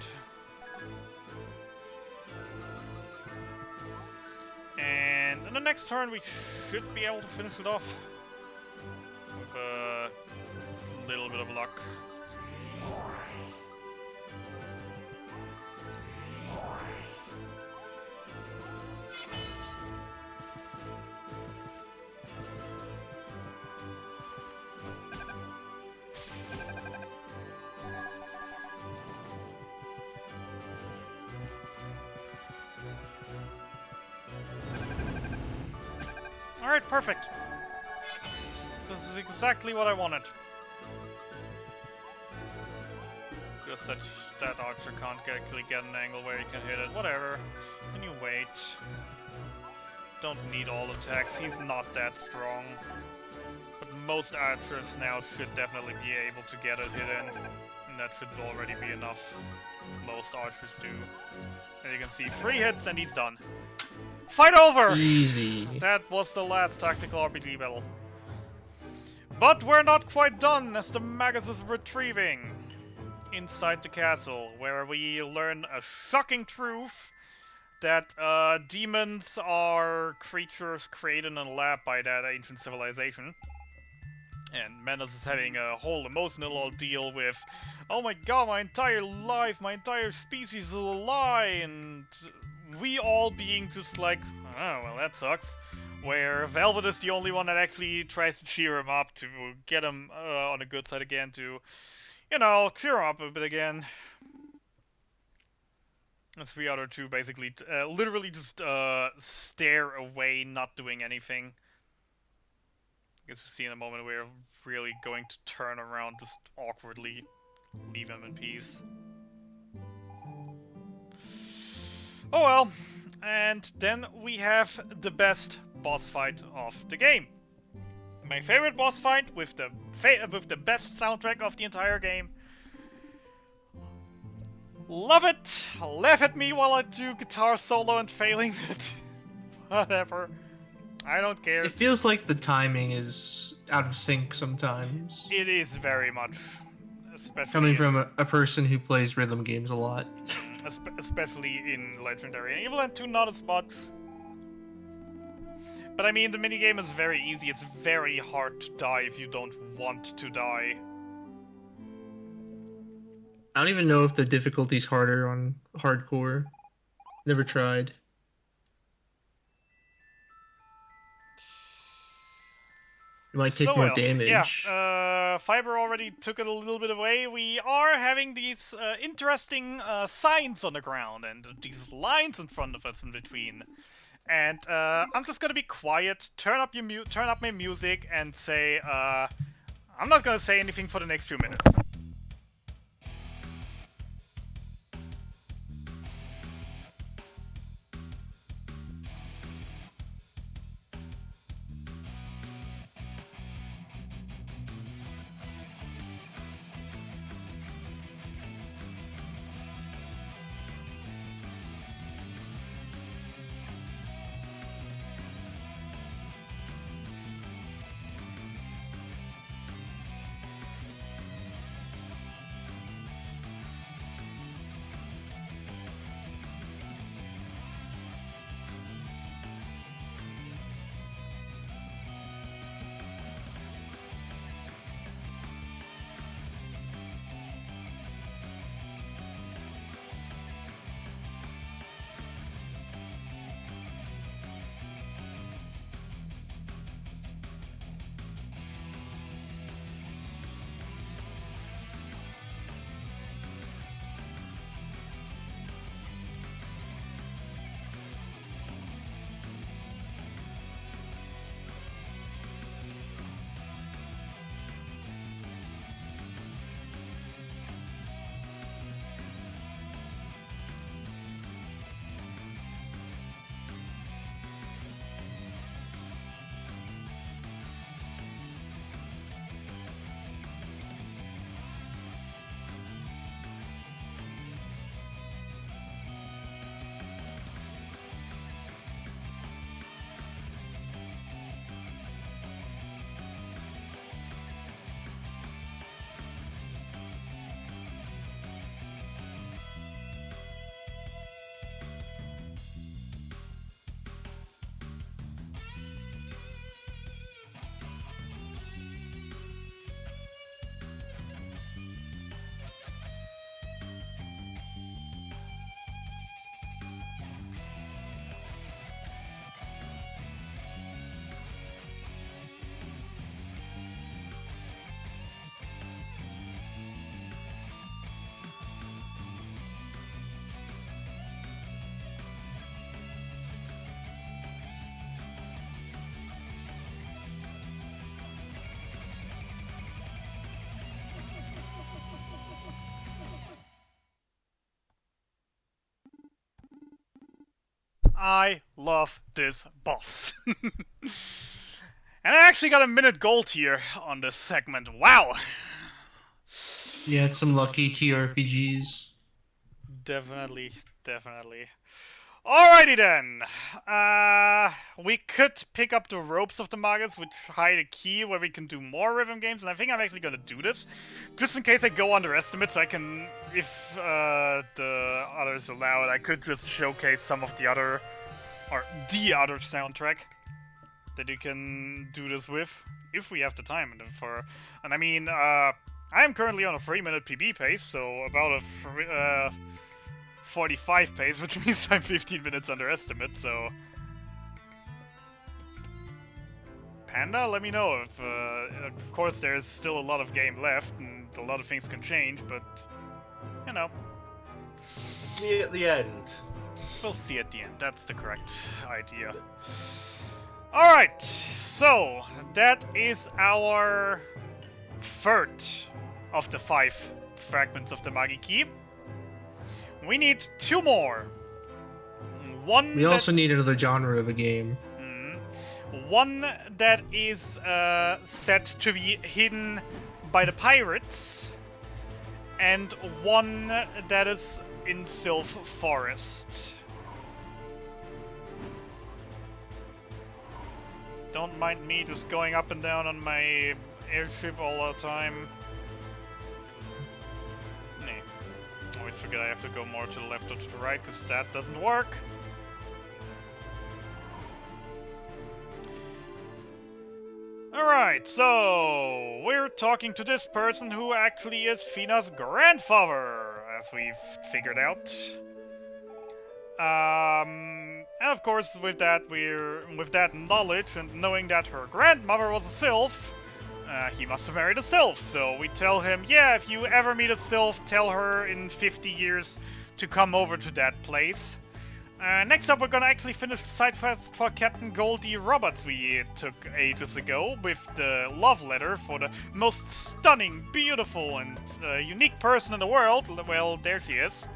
And in the next turn, we should be able to finish it off with a little bit of luck. Alright, perfect. This is exactly what I wanted. Just that archer can't actually get an angle where he can hit it. Whatever. Can you wait? Don't need all attacks. He's not that strong. But most archers now should definitely be able to get it hit in. And that should already be enough. Most archers do. And you can see 3 hits and he's done. Fight over! Easy. That was the last tactical RPG battle. But we're not quite done, as the Magus is retrieving inside the castle, where we learn a shocking truth that demons are creatures created in a lab by that ancient civilization. And Menace is having a whole emotional ordeal with, oh my god, my entire life, my entire species is a lie, and we all being just like, oh, well, that sucks. Where Velvet is the only one that actually tries to cheer him up, to get him on the good side again, to, you know, cheer him up a bit again. The 3 other 2 basically literally just stare away, not doing anything. I guess we'll see in a moment we're really going to turn around just awkwardly, leave him in peace. Oh well. And then we have the best boss fight of the game. My favorite boss fight with the best soundtrack of the entire game. Love it! Laugh at me while I do guitar solo and failing it. Whatever. I don't care. It feels like the timing is out of sync sometimes. It is very much. Especially Coming from a person who plays rhythm games a lot. Especially in Legendary. And Evoland 2, not as much. But I mean, the minigame is very easy. It's very hard to die if you don't want to die. I don't even know if the difficulty's harder on hardcore. Never tried. You might take more damage. Yeah, Fiber already took it a little bit away. We are having these interesting signs on the ground and these lines in front of us in between. And I'm just gonna be quiet, turn up my music, and say I'm not gonna say anything for the next few minutes. I love this boss. And I actually got a minute gold here on this segment. Wow! Yeah, it's some lucky TRPGs. Definitely, definitely. Alrighty then! We could pick up the ropes of the Magus, which hide a key where we can do more rhythm games, and I think I'm actually gonna do this. Just in case I go underestimate, so I can, if the others allow it, I could just showcase some of the other, or the other soundtrack that you can do this with, if we have the time. And I mean, I am currently on a 3-minute PB pace, so about a 45 pace, which means I'm 15 minutes underestimate, so... Panda, let me know if, of course there's still a lot of game left, and a lot of things can change, but, you know. Me at the end. We'll see at the end, that's the correct idea. Alright, so, that is our third of the 5 fragments of the Magi Key. We need 2 more. We also need another genre of a game. One that is set to be hidden by the pirates, and one that is in Sylph Forest. Don't mind me just going up and down on my airship all the time. Always forget I have to go more to the left or to the right, because that doesn't work. Alright, so we're talking to this person who actually is Fina's grandfather, as we've figured out. And of course, with that knowledge and knowing that her grandmother was a sylph, he must have married a sylph, so we tell him, yeah, if you ever meet a sylph, tell her in 50 years to come over to that place. Next up, we're gonna actually finish the side quest for Captain Goldie Roberts we took ages ago, with the love letter for the most stunning, beautiful, and unique person in the world. Well, there she is.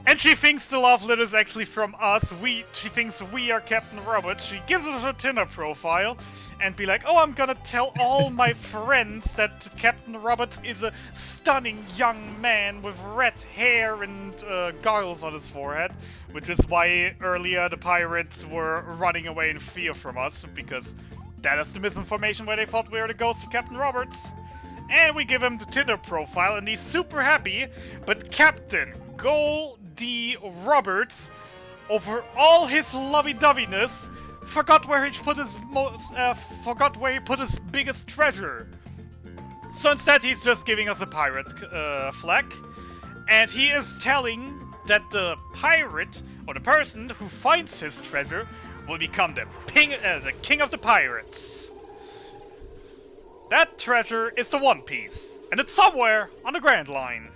And she thinks the love letter is actually from us. She thinks we are Captain Roberts. She gives us her Tinder profile and be like, oh, I'm gonna tell all my friends that Captain Roberts is a stunning young man with red hair and goggles on his forehead. Which is why earlier the pirates were running away in fear from us, because that is the misinformation where they thought we were the ghost of Captain Roberts. And we give him the Tinder profile and he's super happy, but Captain Goldie Roberts, over all his lovey-doveyness, forgot where he put his biggest treasure. So instead, he's just giving us a pirate flag, and he is telling that the pirate or the person who finds his treasure will become the king of the pirates. That treasure is the One Piece, and it's somewhere on the Grand Line.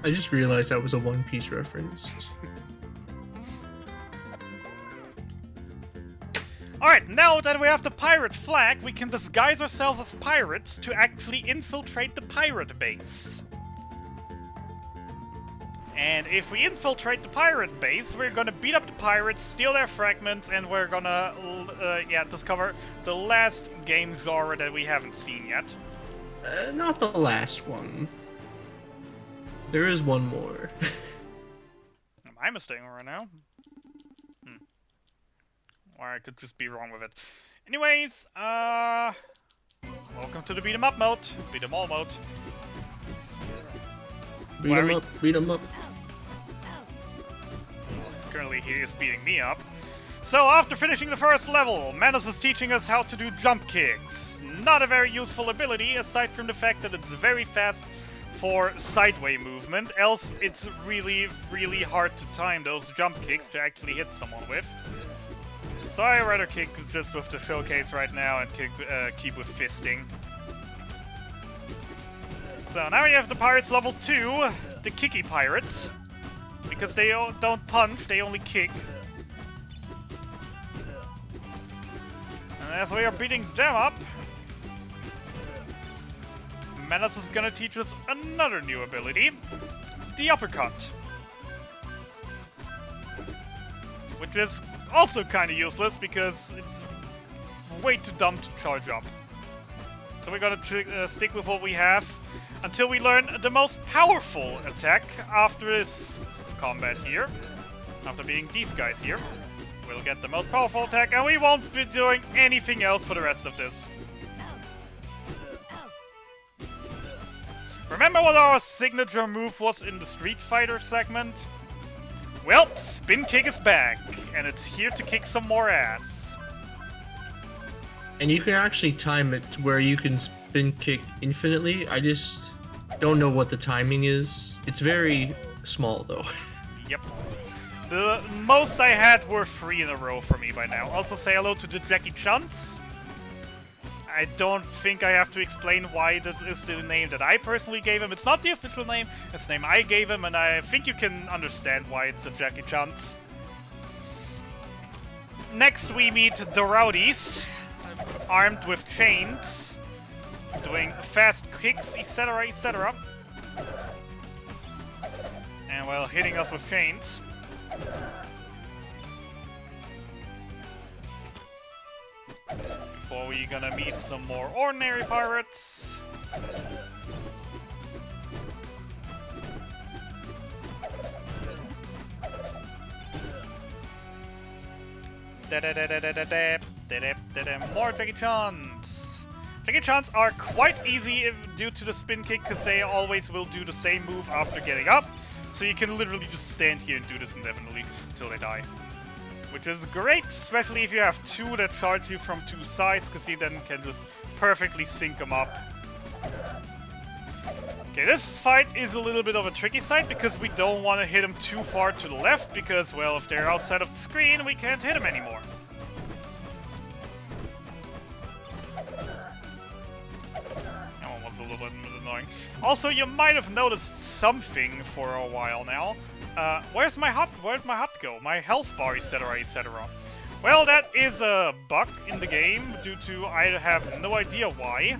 I just realized that was a One Piece reference. Alright, now that we have the pirate flag, we can disguise ourselves as pirates to actually infiltrate the pirate base. And if we infiltrate the pirate base, we're gonna beat up the pirates, steal their fragments, and we're gonna, discover the last game genre that we haven't seen yet. Not the last one. There is one more. Am I mistaken right now? Or I could just be wrong with it. Anyways, welcome to the beat 'em up mode. Beat 'em all mode. Beat 'em up, beat 'em up. Currently, he is beating me up. So, after finishing the first level, Manus is teaching us how to do jump kicks. Not a very useful ability, aside from the fact that it's very fast for sideway movement, else it's really, really hard to time those jump kicks to actually hit someone with. So I'd rather kick just with the showcase right now and keep with fisting. So now you have the pirates level 2, the kicky pirates. Because they don't punch, they only kick. And as we are beating them up, Menace is gonna teach us another new ability, the Uppercut. Which is also kind of useless because it's way too dumb to charge up. So we're gonna stick with what we have until we learn the most powerful attack after this combat here. After being these guys here. We'll get the most powerful attack and we won't be doing anything else for the rest of this. Remember what our signature move was in the Street Fighter segment? Well, Spin Kick is back, and it's here to kick some more ass. And you can actually time it to where you can spin kick infinitely. I just don't know what the timing is. It's very small though. Yep. The most I had were 3 in a row for me by now. Also say hello to the Jackie Chunts. I don't think I have to explain why this is the name that I personally gave him. It's not the official name, it's the name I gave him, and I think you can understand why it's the Jackie Chunts. Next we meet the Rowdies, armed with chains, doing fast kicks, etc, etc. And well, hitting us with chains. Before we gonna meet some more ordinary pirates. More Jackie Chans. Jackie Chans are quite easy due to the spin kick because they always will do the same move after getting up. So you can literally just stand here and do this indefinitely until they die. Which is great, especially if you have 2 that charge you from 2 sides, because you then can just perfectly sync them up. Okay, this fight is a little bit of a tricky side, because we don't want to hit them too far to the left, because, well, if they're outside of the screen, we can't hit them anymore. That one was a little bit annoying. Also, you might have noticed something for a while now. Where's my hut? Where'd my hut go? My health bar, etc, etc. Well, that is a bug in the game due to I have no idea why.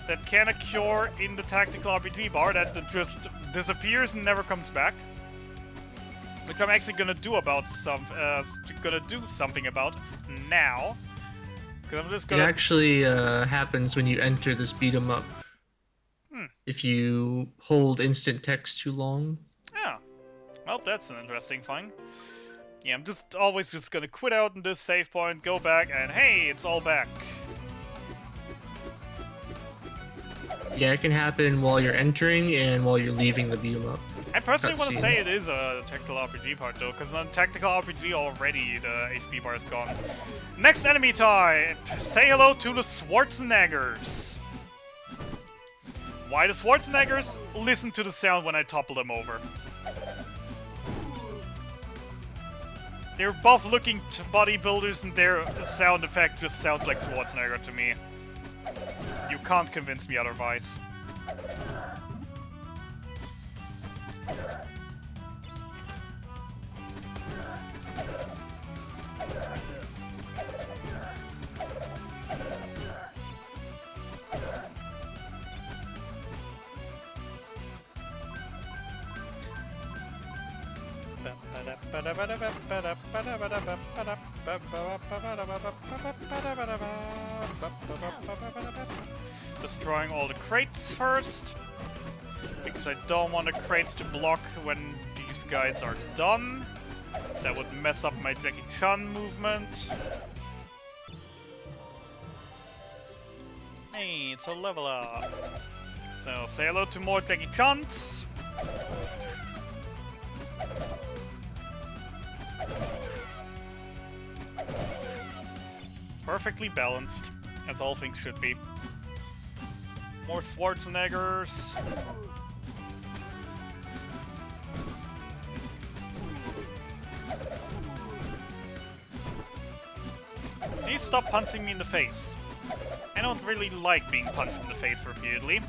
That can occur in the tactical RPG bar that just disappears and never comes back. Which I'm actually gonna do about something about now. Cause I'm just gonna. It actually happens when you enter this beat 'em up. If you hold instant text too long. Yeah. Well, that's an interesting thing. Yeah, I'm always just gonna quit out in this save point, go back, and hey, it's all back. Yeah, it can happen while you're entering and while you're leaving the beat 'em up. I personally want to Cutscene. say it is a tactical RPG part though, because on tactical RPG already the HP bar is gone. Next enemy type! Say hello to the Schwarzeneggers! Why the Schwarzeneggers? Listen to the sound when I topple them over. They're both looking to bodybuilders and their sound effect just sounds like Schwarzenegger to me. You can't convince me otherwise. Destroying all the crates first, because I don't want the crates to block when these guys are done. That would mess up my Jackie Chan movement. Hey, it's a level up. So say hello to more Jackie Chans. Perfectly balanced, as all things should be. More Schwarzeneggers. Please stop punching me in the face. I don't really like being punched in the face repeatedly.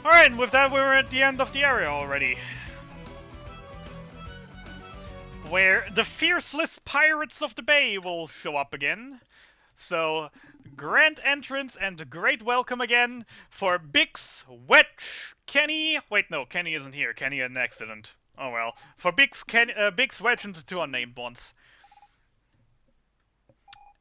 Alright, and with that we're at the end of the area already. where the fierceless pirates of the bay will show up again. So, grand entrance and great welcome again for Bix, Wedge, Kenny. Wait, no, Kenny isn't here. Kenny had an accident. Oh well. For Bix, Wedge, and the two unnamed ones.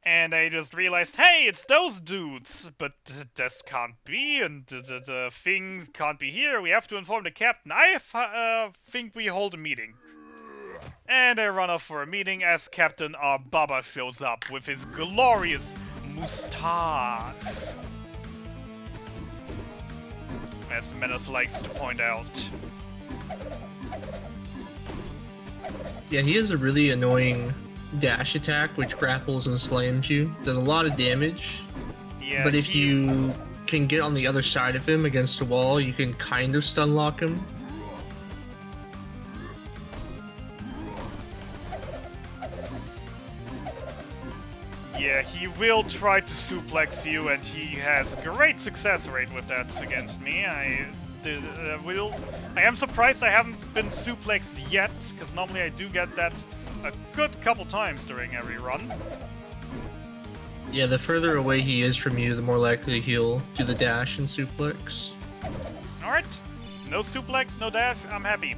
And I just realized, hey, it's those dudes! But this can't be, and the thing can't be here. We have to inform the captain. I think we hold a meeting. And I run off for a meeting as Captain Baba shows up with his glorious moustache. As Menace likes to point out. Yeah, he has a really annoying dash attack which grapples and slams you. Does a lot of damage. Yeah, but if you can get on the other side of him against a wall, you can kind of stun lock him. Yeah, he will try to suplex you, and he has great success rate with that against me. I am surprised I haven't been suplexed yet, because normally I do get that a good couple times during every run. Yeah, the further away he is from you, the more likely he'll do the dash and suplex. Alright, no suplex, no dash, I'm happy.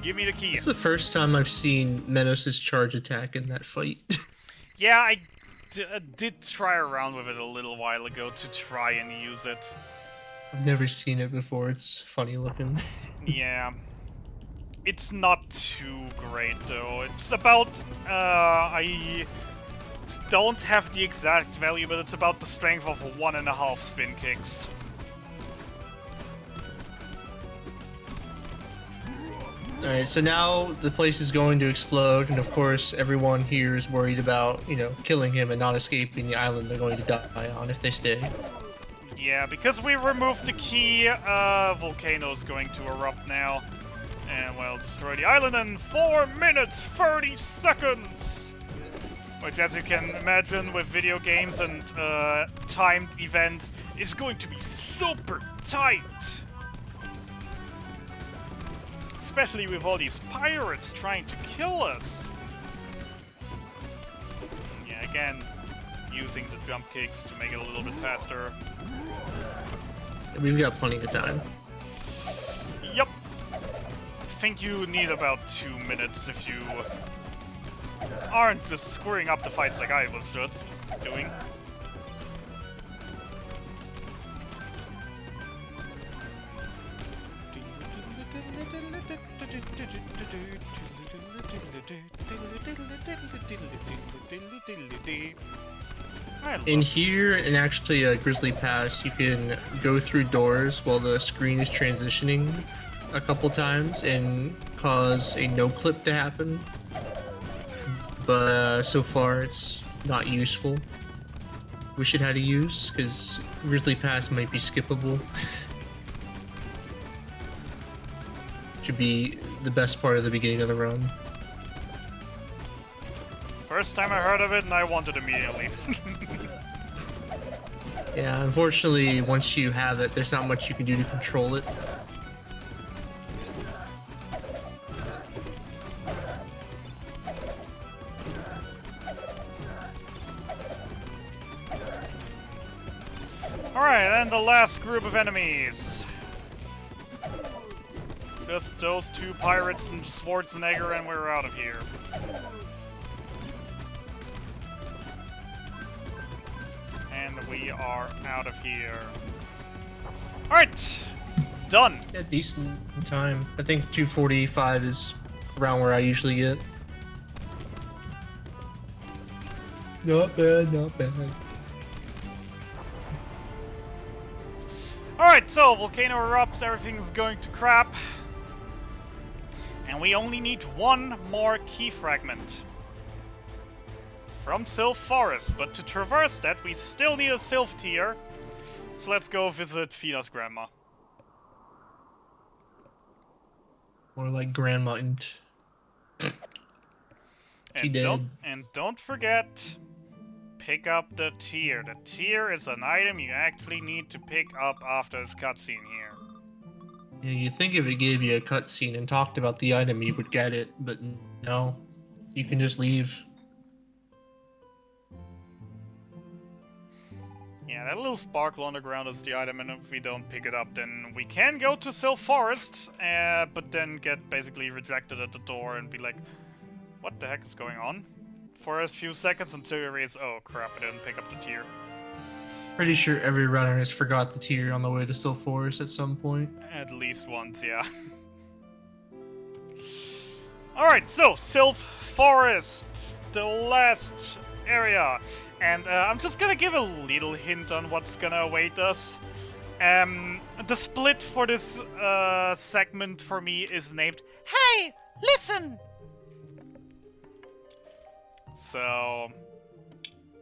Give me the key. It's the first time I've seen Menos' charge attack in that fight. Yeah, I did try around with it a little while ago to try and use it. I've never seen it before, it's funny looking. Yeah. It's not too great though. It's about, I don't have the exact value, but it's about the strength of 1.5 spin kicks. Alright, so now the place is going to explode, and of course everyone here is worried about, you know, killing him and not escaping the island they're going to die on if they stay. Yeah, because we removed the key, Volcano's going to erupt now. And we'll destroy the island in 4 minutes 30 seconds! Which, as you can imagine, with video games and timed events, is going to be super tight! Especially with all these pirates trying to kill us! Yeah, again, using the jump kicks to make it a little bit faster. We've got plenty of time. Yep. I think you need about 2 minutes if you aren't just screwing up the fights like I was just doing. In here, and actually Grizzly Pass, you can go through doors while the screen is transitioning a couple times and cause a no clip to happen. But so far it's not useful. Wish it had a use, because Grizzly Pass might be skippable. Should be the best part of the beginning of the run. First time I heard of it and I wanted immediately. Yeah, unfortunately, once you have it, there's not much you can do to control it. Alright, and the last group of enemies. Just those 2 pirates and Schwarzenegger, and we're out of here. And we are out of here. Alright! Done! Yeah, decent time. I think 2:45 is around where I usually get. Not bad, not bad. Alright, so volcano erupts, everything's going to crap. And we only need 1 more key fragment. From Sylph Forest, but to traverse that we still need a Sylph tier. So let's go visit Fina's grandma. More like Grandma and she dead. Don't forget, pick up the tier. The tier is an item you actually need to pick up after this cutscene here. Yeah, you'd think if it gave you a cutscene and talked about the item, you would get it, but no. You can just leave. Yeah, that little sparkle on the ground is the item, and if we don't pick it up, then we can go to Sylph Forest, but then get basically rejected at the door and be like, what the heck is going on? For a few seconds until you realize, oh crap, I didn't pick up the tier. Pretty sure every runner has forgot the tier on the way to Sylph Forest at some point. At least once, yeah. Alright, so, Sylph Forest, the last area. And I'm just gonna give a little hint on what's gonna await us. The split for this segment for me is named Hey, Listen! So...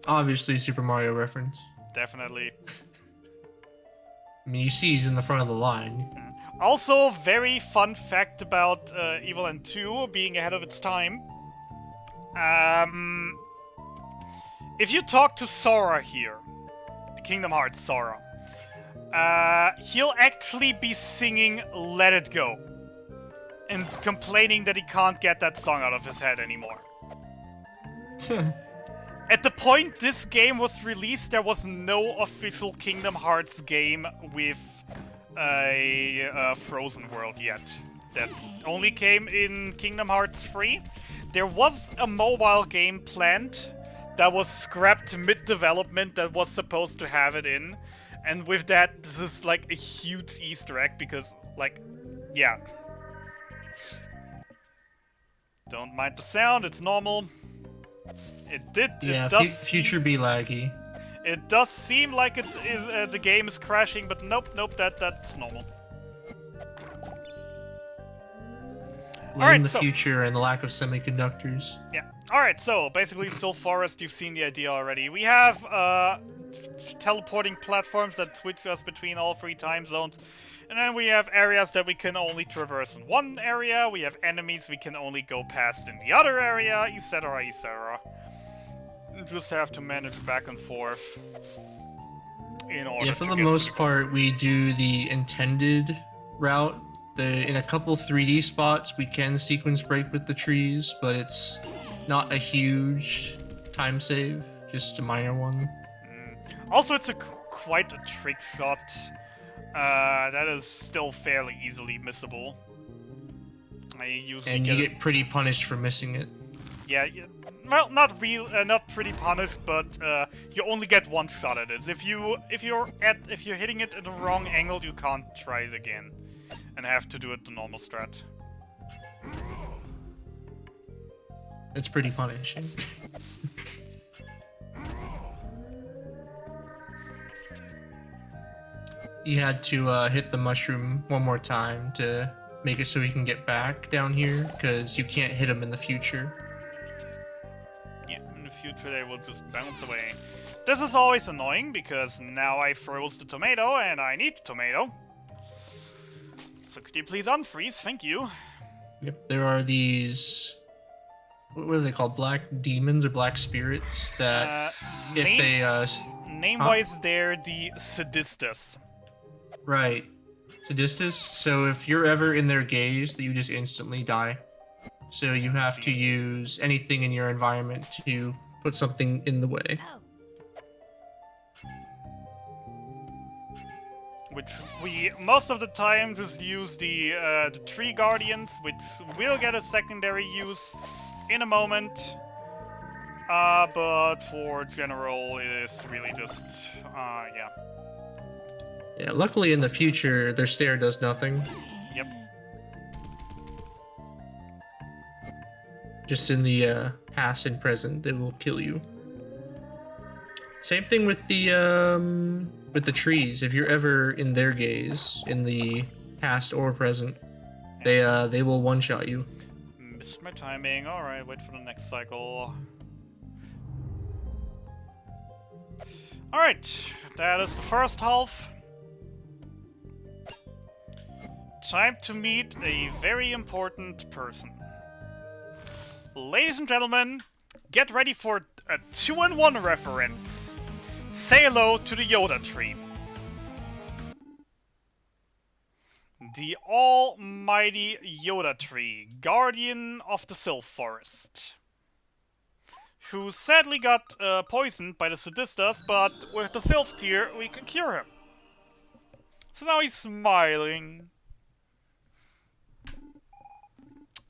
Obviously, Super Mario reference. Definitely. I mean, you see he's in the front of the line. Also, very fun fact about Evoland 2 being ahead of its time. If you talk to Sora here, the Kingdom Hearts Sora, he'll actually be singing Let It Go and complaining that he can't get that song out of his head anymore. At the point this game was released, there was no official Kingdom Hearts game with a Frozen world yet. That only came in Kingdom Hearts 3. There was a mobile game planned that was scrapped mid-development that was supposed to have it in. And with that, this is like a huge Easter egg because, like, yeah. Don't mind the sound, it's normal. Yeah, future be laggy. It does seem like it is the game is crashing, but nope, that's normal. In the future and the lack of semiconductors. Yeah. Alright, so basically Sylph Forest, you've seen the idea already. We have teleporting platforms that switch us between all 3 time zones. And then we have areas that we can only traverse in one area. We have enemies we can only go past in the other area, etc, etc. You just have to manage back and forth in order. Yeah, for the most part, we do the intended route. In a couple 3D spots, we can sequence break with the trees, but it's not a huge time save, just a minor one. Also, it's quite a trick shot. That is still fairly easily missable. You get pretty punished for missing it. Yeah, well, not pretty punished, but you only get one shot at it. If you're hitting it at the wrong angle, you can't try it again, and have to do it the normal strat. It's pretty punishing. You had to hit the mushroom one more time to make it so you can get back down here, because you can't hit them in the future. Yeah, in the future they will just bounce away. This is always annoying, because now I froze the tomato, and I need tomato. So could you please unfreeze? Thank you. Yep, there are these... What are they called? Black demons or black spirits that Name-wise, they're the Sadistas. Right. Sadistas. So if you're ever in their gaze, that you just instantly die. So you have to use anything in your environment to put something in the way. Which we most of the time just use the tree guardians, which will get a secondary use in a moment. But for general, it is really just yeah. Yeah, luckily in the future, their stare does nothing. Yep. Just in the past and present, they will kill you. Same thing with the trees. If you're ever in their gaze, in the past or present, they will one-shot you. Missed my timing. All right, wait for the next cycle. All right, that is the first half. Time to meet a very important person. Ladies and gentlemen, get ready for a 2-in-1 reference. Say hello to the Yoda tree. The almighty Yoda tree, guardian of the Sylph Forest. who sadly got poisoned by the Sadistas, but with the Sylph Tear, we can cure him. So now he's smiling.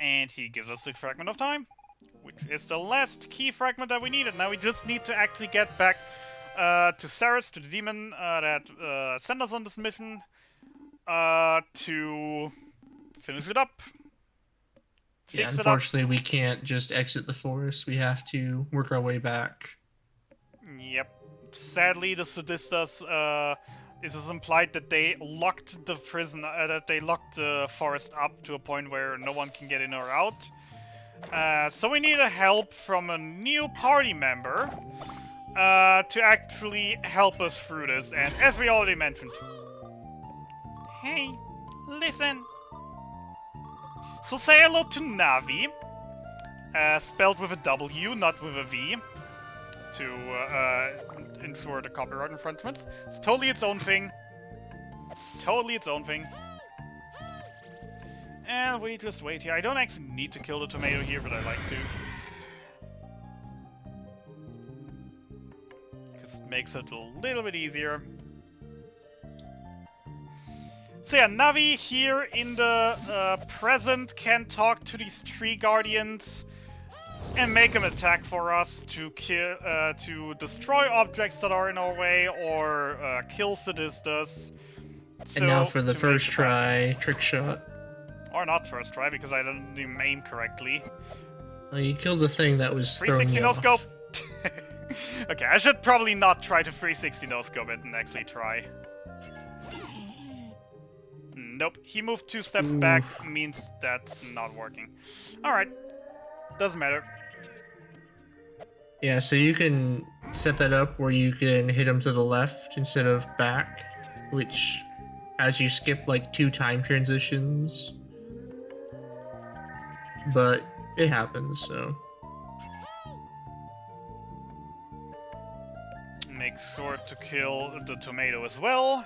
And he gives us the Fragment of Time, which is the last key fragment that we needed. Now we just need to actually get back to Ceres, to the demon that sent us on this mission, to finish it up. Yeah, Fix it up. unfortunately, we can't just exit the forest. We have to work our way back. Yep. Sadly, the Sadistas, it is implied that they locked the prison, that they locked the forest up to a point where no one can get in or out. So we need a help from a new party member to actually help us through this. And as we already mentioned, hey, listen. So say hello to Navi, spelled with a W, not with a V, to ensure the copyright infringements. It's totally its own thing. Totally its own thing. And we just wait here. I don't actually need to kill the tomato here, but I like to. Because it makes it a little bit easier. So yeah, Navi here in the present can talk to these tree guardians and make them attack for us to kill, to destroy objects that are in our way or kill Sadistas. And now for the first try, trick shot. Or not first try, because I didn't even aim correctly. Well, you killed the thing that was throwing 360 you no off. scope. Okay, I should probably not try to 360 no scope it and actually try. Nope, he moved 2 steps back, means that's not working. Alright, doesn't matter. Yeah, so you can set that up where you can hit him to the left instead of back, which, as you skip like 2 time transitions, but it happens, so. Make sure to kill the tomato as well,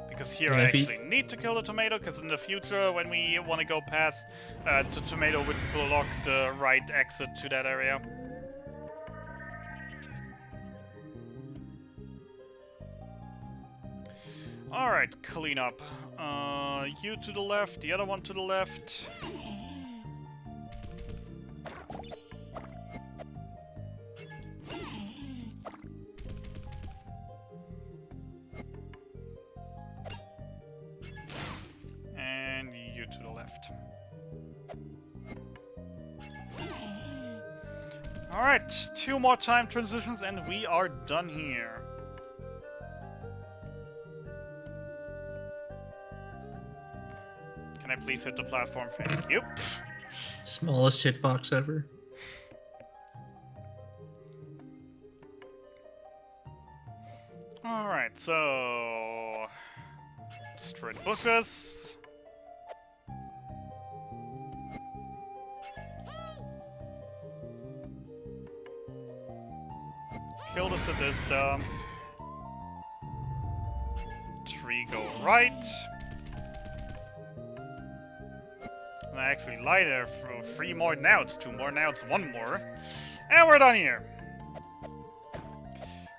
because here I actually need to kill the tomato, because in the future, when we want to go past, the tomato would block the right exit to that area. Alright, clean up. You to the left, the other one to the left. And you to the left. Alright, 2 more time transitions and we are done here. Can I please hit the platform? Thank you. Smallest hitbox ever. Alright, so... destroy the bushes. Kill the Sadista. Tree go right. And I actually lie there for 3 more nouts, 2 more nouts, 1 more. And we're done here.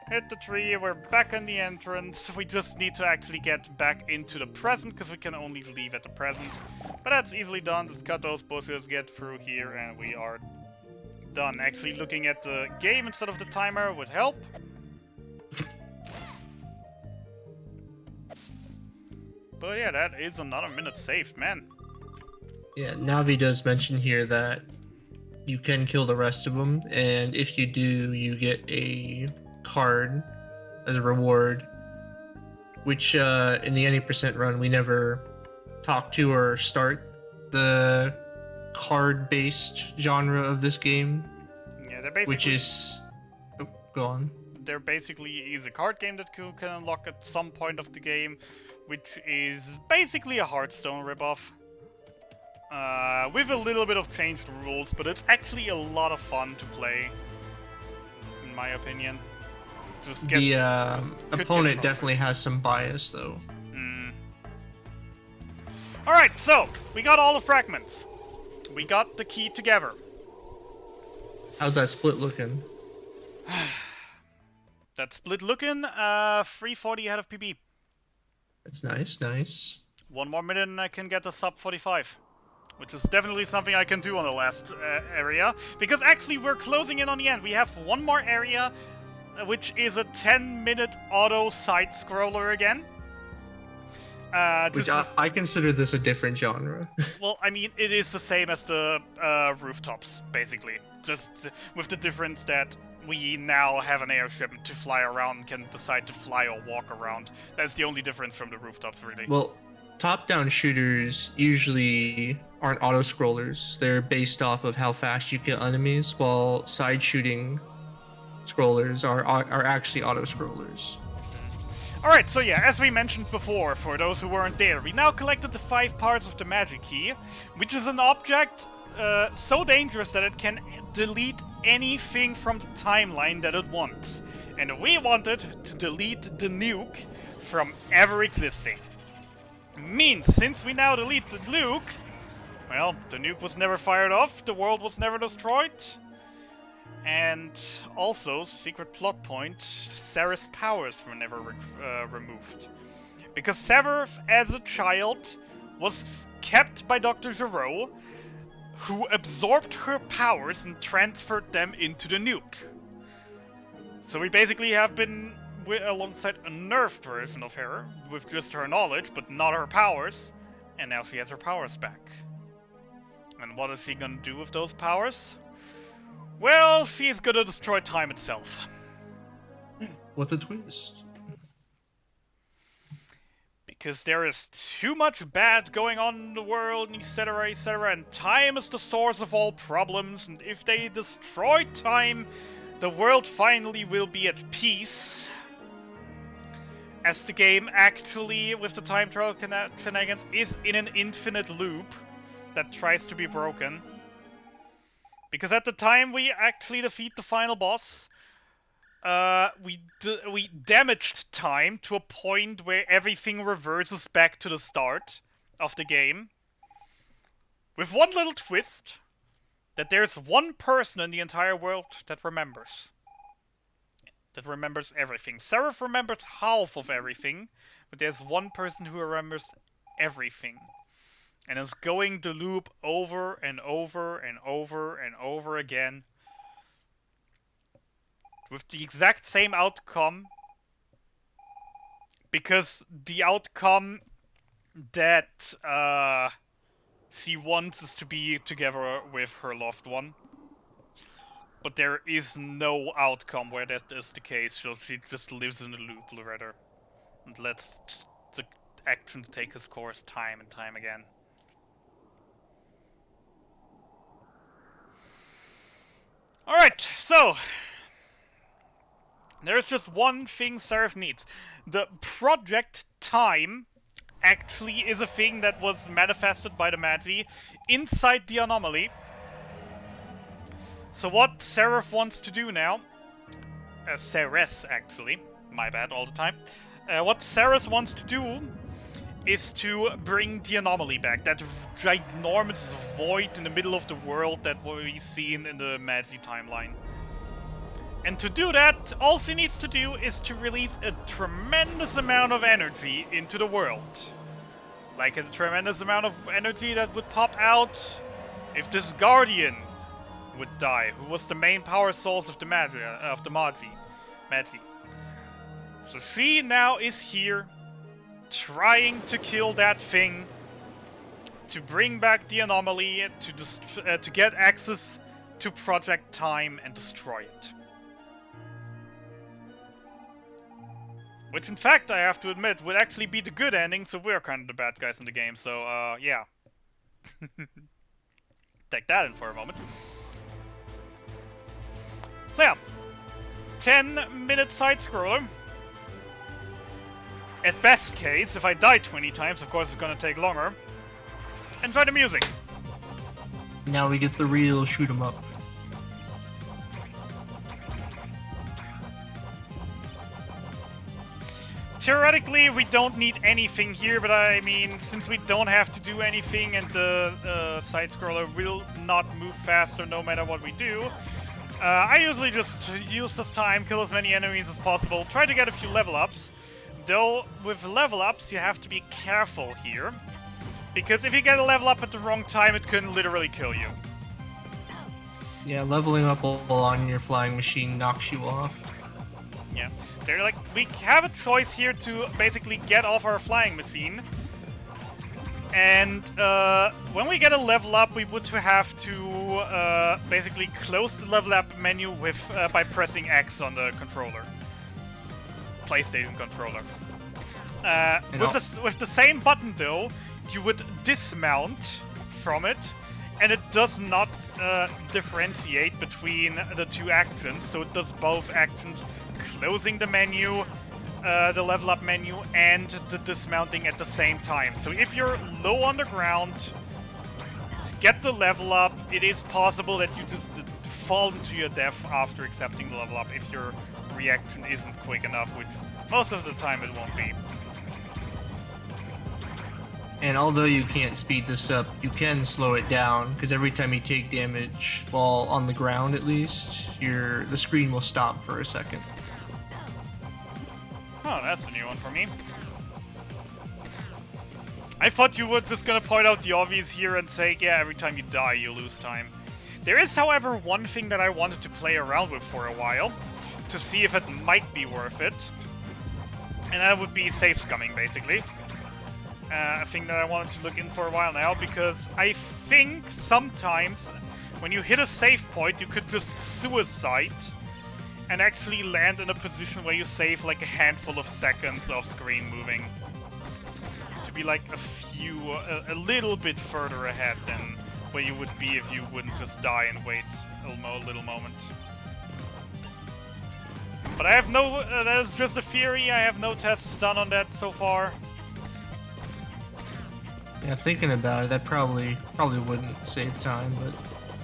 Hit the tree, we're back in the entrance. We just need to actually get back into the present, because we can only leave at the present. But that's easily done. Just cut those bushes, get through here, and we are done. Actually, looking at the game instead of the timer would help. But yeah, that is another minute saved, man. Yeah, Navi does mention here that you can kill the rest of them, and if you do, you get a card as a reward, which in the any percent run we never talk to or start the card-based genre of this game. Yeah, they're basically... which is... Oh, go on. There basically is a card game that you can unlock at some point of the game, which is basically a Hearthstone ripoff. With a little bit of changed rules, but it's actually a lot of fun to play, in my opinion. Just get, the opponent definitely has some bias, though. Alright, so, we got all the fragments. We got the key together. How's that split looking? That's split looking. 340 ahead of PB. That's nice, nice. 1 more minute and I can get a sub 45. Which is definitely something I can do on the last area. Because actually we're closing in on the end. We have 1 more area, which is a 10-minute auto side-scroller again. Which I consider this a different genre. Well, I mean, it is the same as the rooftops, basically. Just with the difference that we now have an airship to fly around and can decide to fly or walk around. That's the only difference from the rooftops, really. Well, top-down shooters usually aren't auto-scrollers. They're based off of how fast you kill enemies, while side-shooting scrollers are actually auto-scrollers. Alright, so yeah, as we mentioned before, for those who weren't there, we now collected the 5 parts of the magic key, which is an object so dangerous that it can delete anything from the timeline that it wants. And we wanted to delete the nuke from ever existing. Means, since we now delete the nuke, well, the nuke was never fired off, the world was never destroyed, and also, secret plot point, Sereth's powers were never removed. Because Sereth, as a child, was kept by Dr. Gero, who absorbed her powers and transferred them into the nuke. So we basically have been alongside a nerfed version of her, with just her knowledge, but not her powers, and now she has her powers back. And what is she gonna do with those powers? Well, she's gonna destroy time itself. What a twist. Because there is too much bad going on in the world, etc., etc., and time is the source of all problems, and if they destroy time, the world finally will be at peace. As the game actually, with the time travel shenanigans, is in an infinite loop that tries to be broken. Because at the time we actually defeat the final boss, we damaged time to a point where everything reverses back to the start of the game. With one little twist, that there's one person in the entire world that remembers. That remembers everything. Sereth remembers half of everything, but there's one person who remembers everything. And is going the loop over and over and over and over again. With the exact same outcome. Because the outcome that she wants is to be together with her loved one. But there is no outcome where that is the case, so she just lives in the loop, rather. And lets the action take its course time and time again. Alright, so there's just one thing Sereth needs. The Project Time actually is a thing that was manifested by the Magi inside the anomaly. So what Sereth wants to do now, Sereth actually, my bad all the time. What Sereth wants to do is to bring the anomaly back, that ginormous void in the middle of the world that we've seen in the Magi timeline. And to do that, all she needs to do is to release a tremendous amount of energy into the world. Like a tremendous amount of energy that would pop out if this Guardian would die, who was the main power source of the Magi. So she now is here, trying to kill that thing, to bring back the anomaly, to get access to Project Time and destroy it. Which, in fact, I have to admit, would actually be the good ending, so we're kind of the bad guys in the game, so, yeah. Take that in for a moment. So, yeah. 10-minute side-scroller. At best case, if I die 20 times, of course it's gonna take longer. Enjoy the music! Now we get the real shoot 'em up. Theoretically, we don't need anything here, but I mean, since we don't have to do anything and the side-scroller will not move faster no matter what we do, I usually just use this time, kill as many enemies as possible, try to get a few level ups. Though, with level ups, you have to be careful here. Because if you get a level up at the wrong time, it can literally kill you. Yeah, leveling up on your flying machine knocks you off. Yeah. They're like, we have a choice here to basically get off our flying machine. And when we get a level up, we would have to basically close the level up menu with by pressing X on the controller. PlayStation controller. With the same button though, you would dismount from it, and it does not differentiate between the two actions, so it does both actions, closing the menu, the level up menu, and the dismounting at the same time. So if you're low on the ground, to get the level up, it is possible that you just fall into your death after accepting the level up if your reaction isn't quick enough, which most of the time it won't be. And although you can't speed this up, you can slow it down, because every time you take damage while on the ground at least, the screen will stop for a second. Oh, that's a new one for me. I thought you were just gonna point out the obvious here and say, yeah, every time you die, you lose time. There is, however, one thing that I wanted to play around with for a while, to see if it might be worth it. And that would be safe scumming, basically. A thing that I wanted to look in for a while now, because I think sometimes when you hit a save point, you could just suicide and actually land in a position where you save like a handful of seconds of screen moving. To be like a little bit further ahead than where you would be if you wouldn't just die and wait a little moment. But I have no, that is just a theory, I have no tests done on that so far. Yeah, thinking about it, that probably wouldn't save time, but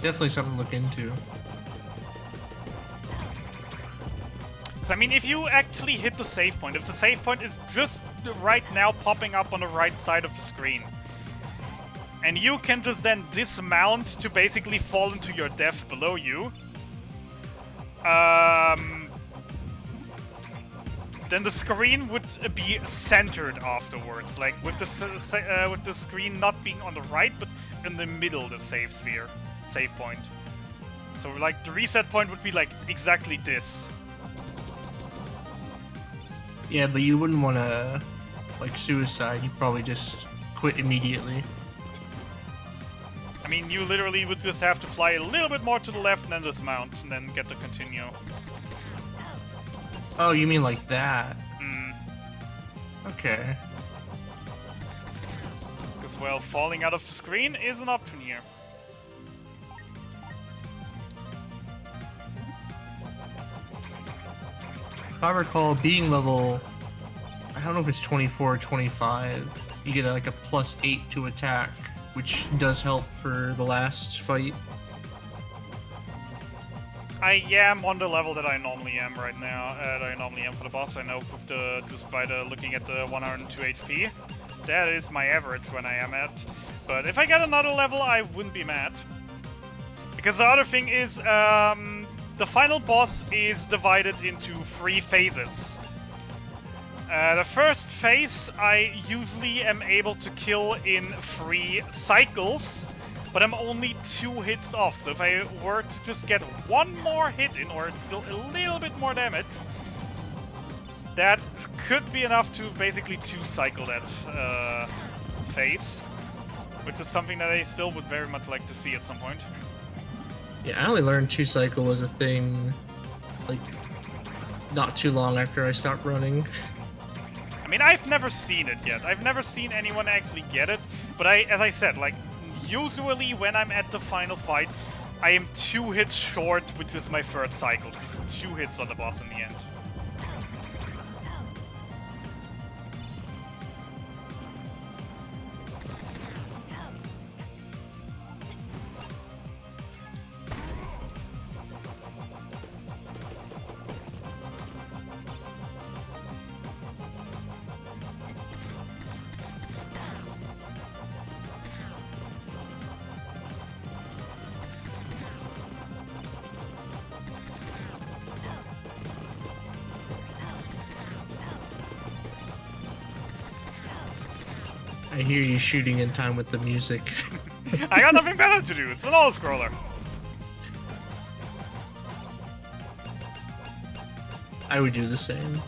definitely something to look into. So, I mean, if you actually hit the save point, if the save point is just right now popping up on the right side of the screen, and you can just then dismount to basically fall into your death below you, then the screen would be centered afterwards, like with the screen not being on the right, but in the middle, the save point. So like the reset point would be like exactly this. Yeah, but you wouldn't want to like suicide. You'd probably just quit immediately. I mean, you literally would just have to fly a little bit more to the left and then dismount, and then get to continue. Oh, you mean like that? Hmm. Okay. Because, well, falling out of the screen is an option here. If I recall, being level, I don't know if it's 24 or 25, you get like a +8 to attack, which does help for the last fight. I am on the level that I normally am right now. That I normally am for the boss. I know with just by looking at the 102 HP, that is my average when I am at. But if I get another level, I wouldn't be mad. Because the other thing is, the final boss is divided into 3 phases. The first phase I usually am able to kill in 3 cycles, but I'm only 2 hits off, so if I were to just get 1 more hit in order to deal a little bit more damage, that could be enough to basically 2-cycle that phase, which is something that I still would very much like to see at some point. Yeah, I only learned 2-cycle was a thing, like, not too long after I stopped running. I mean, I've never seen it yet. I've never seen anyone actually get it, but as I said, like, usually when I'm at the final fight, I am 2 hits short, which is my 3rd cycle. Just 2 hits on the boss in the end. I hear you shooting in time with the music. I got nothing better to do. It's an auto-scroller. I would do the same.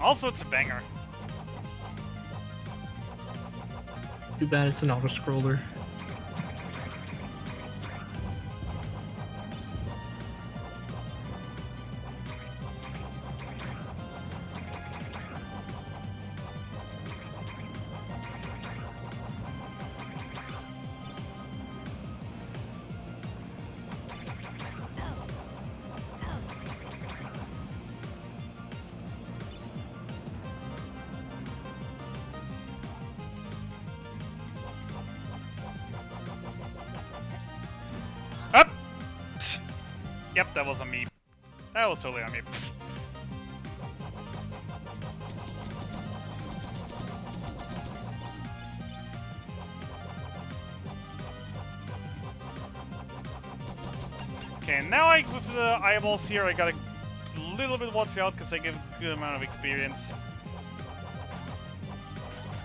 Also, it's a banger. Too bad it's an auto-scroller. Up! Yep, that was on me. That was totally on me. Okay, now with the eyeballs here, I gotta a little bit watch out because they give a good amount of experience.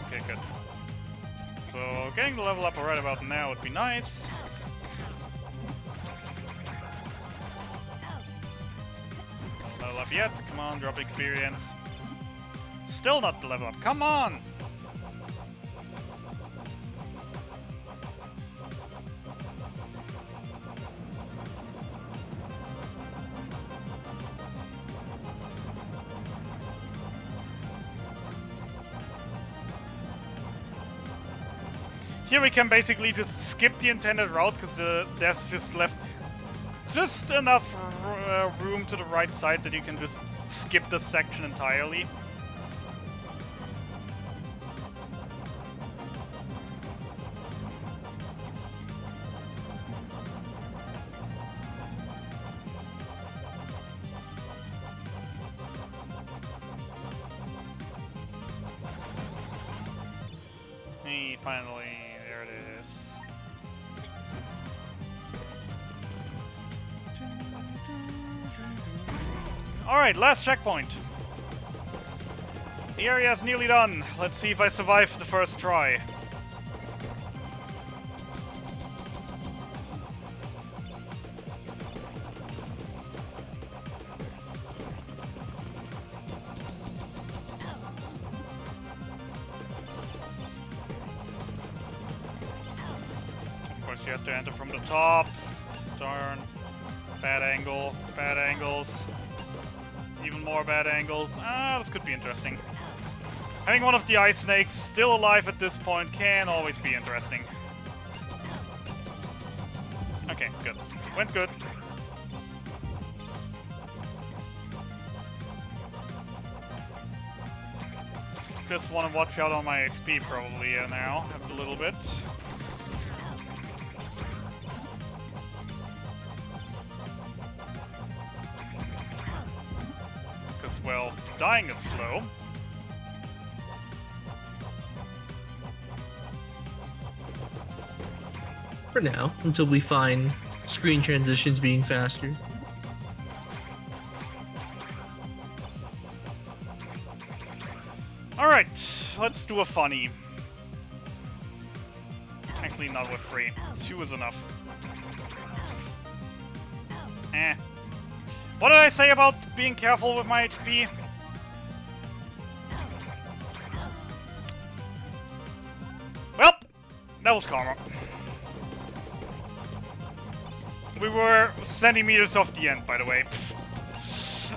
Okay, good. So getting the level up right about now would be nice. Level up yet? Come on, drop experience. Still not the level up. Come on! Here we can basically just skip the intended route because there's just left just enough room to the right side that you can just skip this section entirely. Hey, finally, there it is. Alright, last checkpoint. The area is nearly done. Let's see if I survive the first try. Of course, you have to enter from the top. Darn. Bad angle. Bad angles. Even more bad angles. Ah, this could be interesting. Having one of the ice snakes still alive at this point can always be interesting. Okay, good. Went good. Just want to watch out on my HP probably now, a little bit. Because, well, dying is slow. For now, until we find screen transitions being faster. Alright, let's do a funny. Actually, not with 3. 2 is enough. Eh. What did I say about being careful with my HP? Well, that was karma. We were centimeters off the end, by the way.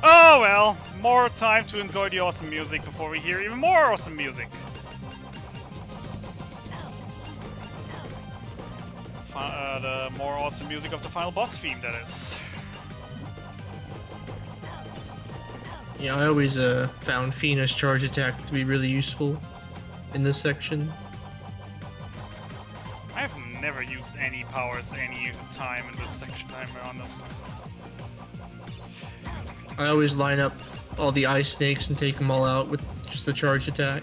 Oh well, more time to enjoy the awesome music before we hear even more awesome music. The more awesome music of the final boss theme, that is. Yeah, I always found Fina's charge attack to be really useful in this section. I've never used any powers any time in this section, I'm honest. I always line up all the ice snakes and take them all out with just the charge attack.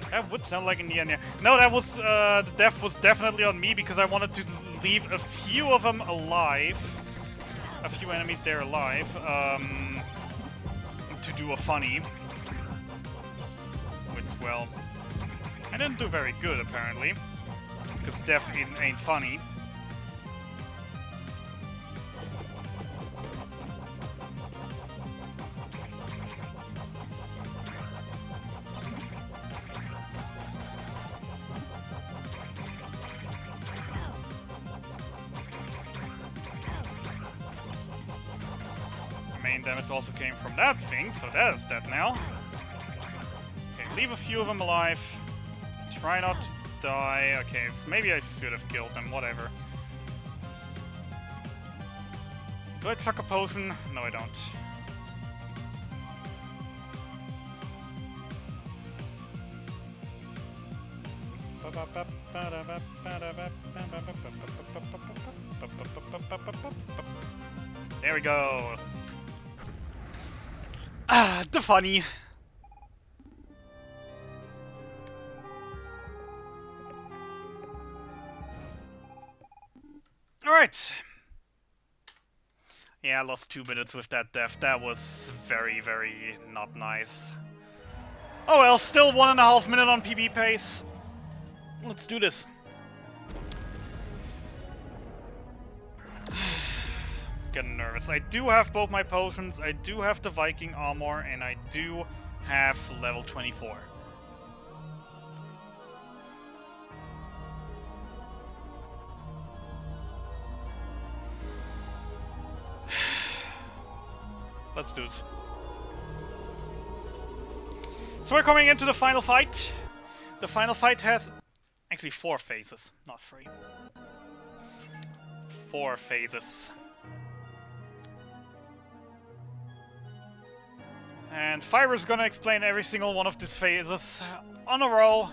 That would sound like in the end, yeah. No, that was, the death was definitely on me because I wanted to leave a few of them alive. A few enemies there alive, to do a funny. well, I didn't do very good, apparently. Because death ain't funny. Main damage also came from that thing, so that is dead now. Okay, leave a few of them alive. Try not to die. Okay, maybe I should have killed them, whatever. Do I chuck a potion? No, I don't. There we go. Ah, the funny. Alright. Yeah, I lost 2 minutes with that death. That was very, very not nice. Oh well, still 1.5 minutes on PB pace. Let's do this. Getting nervous. I do have both my potions, I do have the Viking armor, and I do have level 24. Let's do this. So we're coming into the final fight. The final fight has actually 4 phases, not 3. 4 phases. And Fire's gonna explain every single one of these phases on a roll,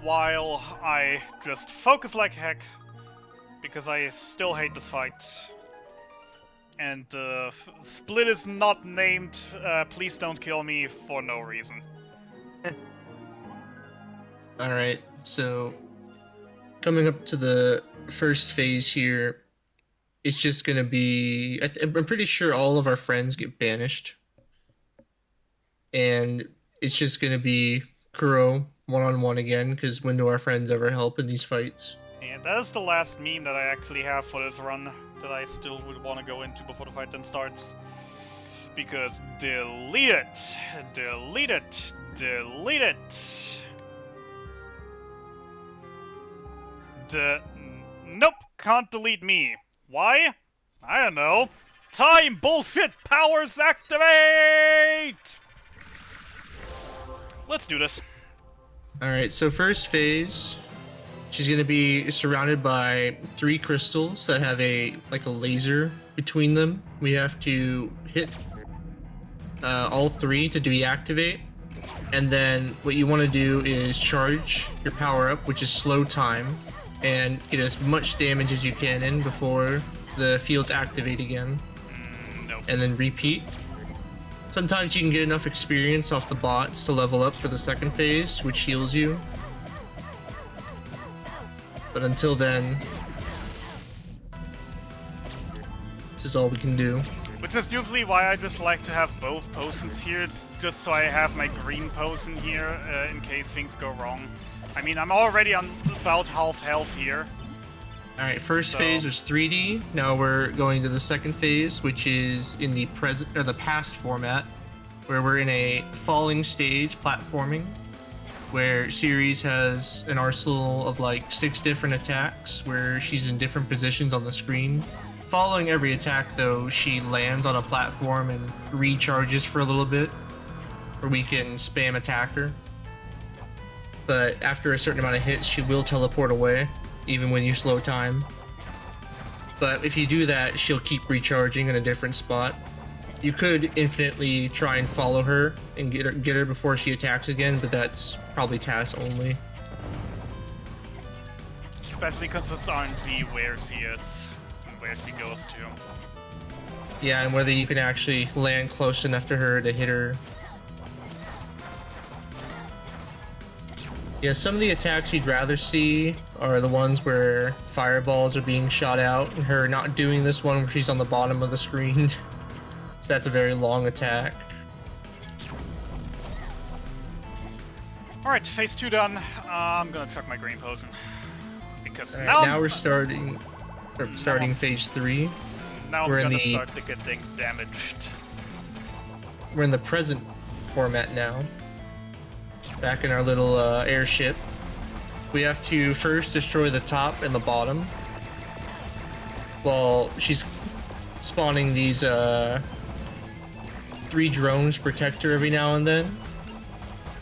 while I just focus like heck, because I still hate this fight. And split is not named, please don't kill me for no reason. Alright, so coming up to the first phase here, it's just gonna be... I'm pretty sure all of our friends get banished. And it's just gonna be Kuro one-on-one again, because when do our friends ever help in these fights? And that is the last meme that I actually have for this run that I still would want to go into before the fight then starts. Because delete it! Delete it! Delete it! Nope, can't delete me. Why? I don't know. Time bullshit powers activate! Let's do this. Alright, so first phase, she's gonna be surrounded by 3 crystals that have a laser between them. We have to hit all 3 to deactivate. And then what you want to do is charge your power up, which is slow time, and get as much damage as you can in before the fields activate again. Nope. And then repeat. Sometimes you can get enough experience off the bots to level up for the second phase, which heals you. But until then, this is all we can do. Which is usually why I just like to have both potions here. It's just so I have my green potion here in case things go wrong. I mean, I'm already on about half health here. Alright, first phase was 3D. Now we're going to the second phase, which is in the present or the past format, where we're in a falling stage platforming, where Ceres has an arsenal of like 6 different attacks, where she's in different positions on the screen. Following every attack, though, she lands on a platform and recharges for a little bit, where we can spam attack her. But after a certain amount of hits, she will teleport away, even when you slow time. But if you do that, she'll keep recharging in a different spot. You could infinitely try and follow her and get her before she attacks again, but that's probably task only. Especially because it's RNG where she is, and where she goes to. Yeah, and whether you can actually land close enough to her to hit her. Yeah, some of the attacks you'd rather see are the ones where fireballs are being shot out, and her not doing this one where she's on the bottom of the screen. So that's a very long attack. Alright, phase 2 done. I'm gonna chuck my green potion. Because All right, now, now we're starting phase 3. now we're I'm in gonna the- start to getting damaged. We're in the present format now. Back in our little airship. We have to first destroy the top and the bottom. While she's spawning these 3 drones protect her every now and then.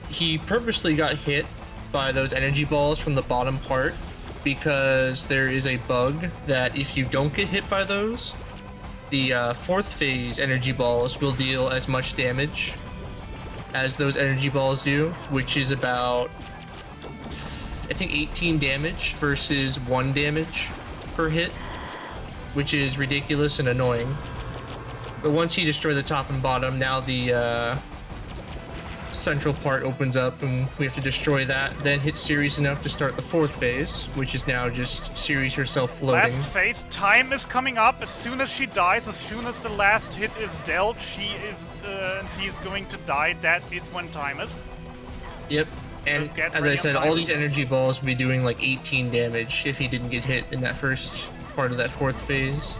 He purposely got hit by those energy balls from the bottom part because there is a bug that if you don't get hit by those, the 4th phase energy balls will deal as much damage as those energy balls do, which is about, I think, 18 damage versus 1 damage per hit, which is ridiculous and annoying. But once you destroy the top and bottom, now the central part opens up and we have to destroy that, then hit Ceres enough to start the 4th phase, which is now just Ceres herself floating. Last phase, time is coming up. As soon as she dies, as soon as the last hit is dealt, she's going to die. That is when time is. Yep. And get as ready I on said, time. all these energy balls will be doing like 18 damage if he didn't get hit in that first part of that 4th phase.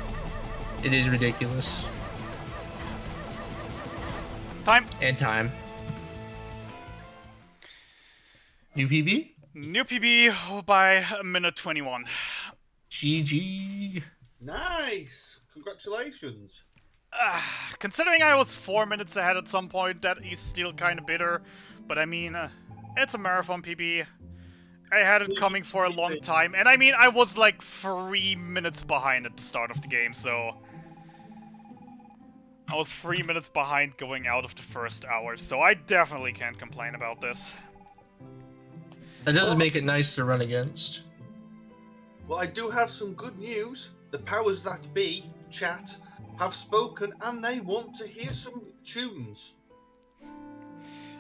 It is ridiculous. Time. And time. New PB? New PB by minute 21. GG. Nice! Congratulations. Considering I was 4 minutes ahead at some point, that is still kind of bitter. But I mean, it's a marathon PB. I had it coming for a long time. And I mean, I was like 3 minutes behind at the start of the game, so... I was 3 minutes behind going out of the first hour, so I definitely can't complain about this. That does make it nice to run against. Well, I do have some good news. The powers that be, chat, have spoken and they want to hear some tunes.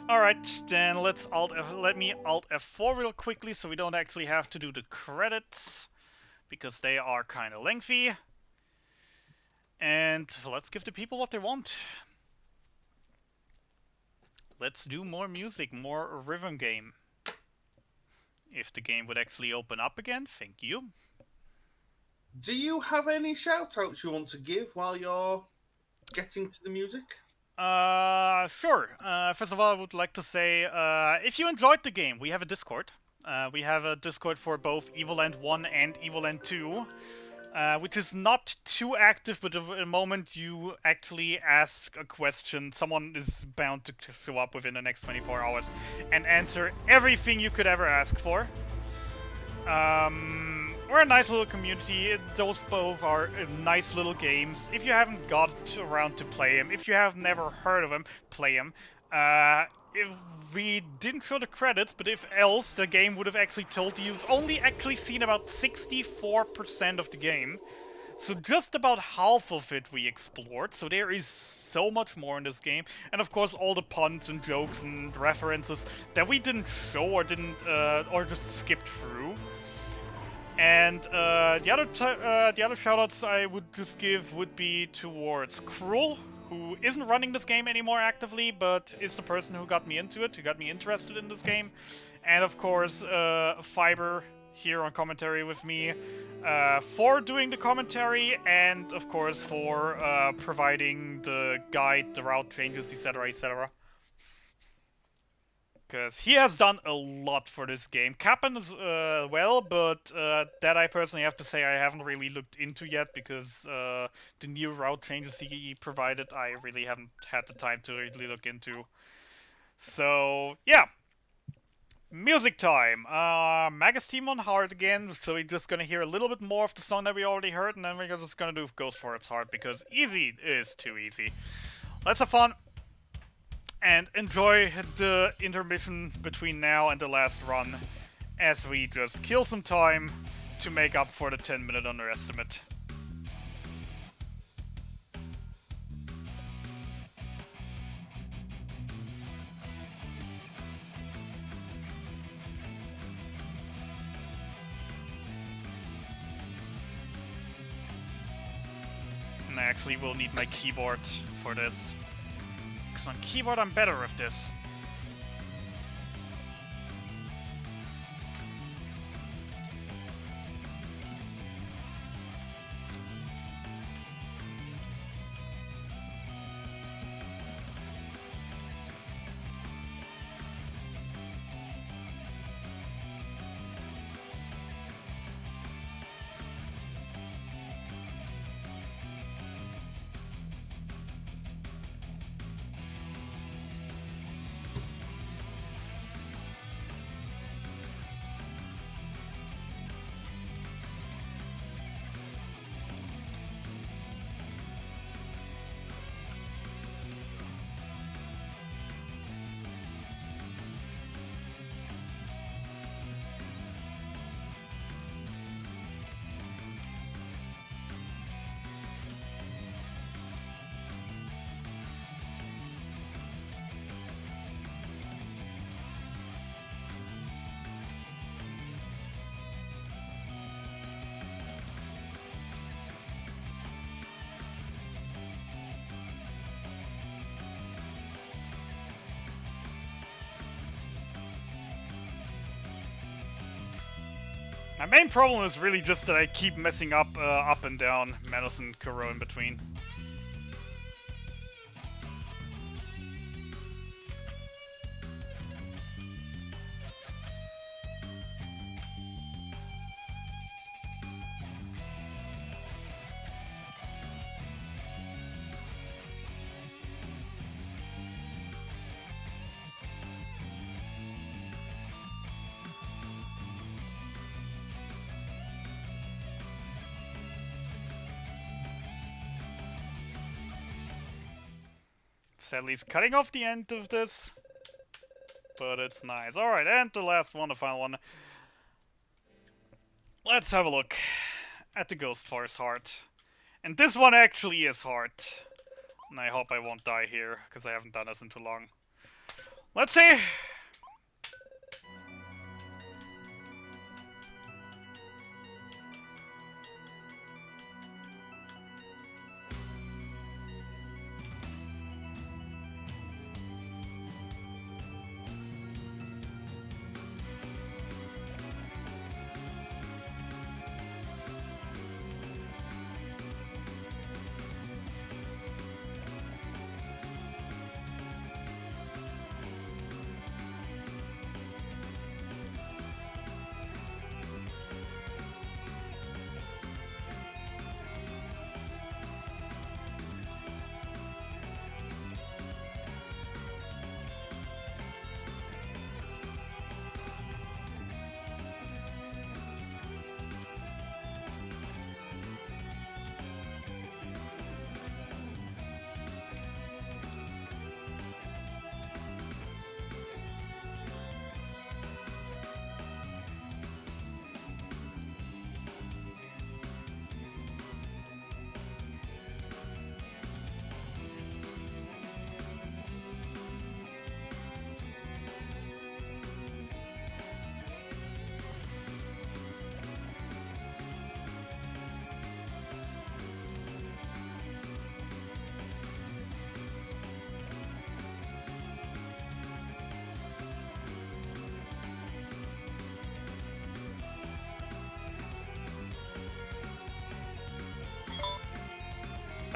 Alright, then let me Alt F4 real quickly so we don't actually have to do the credits, because they are kind of lengthy. And let's give the people what they want. Let's do more music, more rhythm game. If the game would actually open up again, thank you. Do you have any shout-outs you want to give while you're getting to the music? Sure. First of all, I would like to say, if you enjoyed the game, we have a Discord. We have a Discord for both Evoland 1 and Evoland 2. Which is not too active, but the moment you actually ask a question, someone is bound to show up within the next 24 hours and answer everything you could ever ask for. We're a nice little community. Those both are nice little games. If you haven't got around to play them, if you have never heard of them, play them. If we didn't show the credits, but if else, the game would have actually told you you've only actually seen about 64% of the game. So just about half of it we explored, so there is so much more in this game. And of course all the puns and jokes and references that we didn't show or didn't, or just skipped through. And the other shoutouts I would just give would be towards Cruel, who isn't running this game anymore actively, but is the person who got me into it, who got me interested in this game. And of course, Fiber here on commentary with me for doing the commentary, and of course for providing the guide, the route changes, etc, etc. Because he has done a lot for this game. Cappan as well, but that I personally have to say I haven't really looked into yet, because the new route changes he provided I really haven't had the time to really look into. So, yeah. Music time! Magus team on hard again, so we're just gonna hear a little bit more of the song that we already heard, and then we're just gonna do Ghost for Its Heart, because easy is too easy. Let's have fun! And enjoy the intermission between now and the last run, as we just kill some time to make up for the 10-minute underestimate. And I actually will need my keyboard for this. Because on keyboard I'm better with this. My main problem is really just that I keep messing up and down, Menace and Kuro in between. Sadly, it's cutting off the end of this, but it's nice. Alright, and the last one, the final one. Let's have a look at the Ghost Forest Heart. And this one actually is hard. And I hope I won't die here, because I haven't done this in too long. Let's see!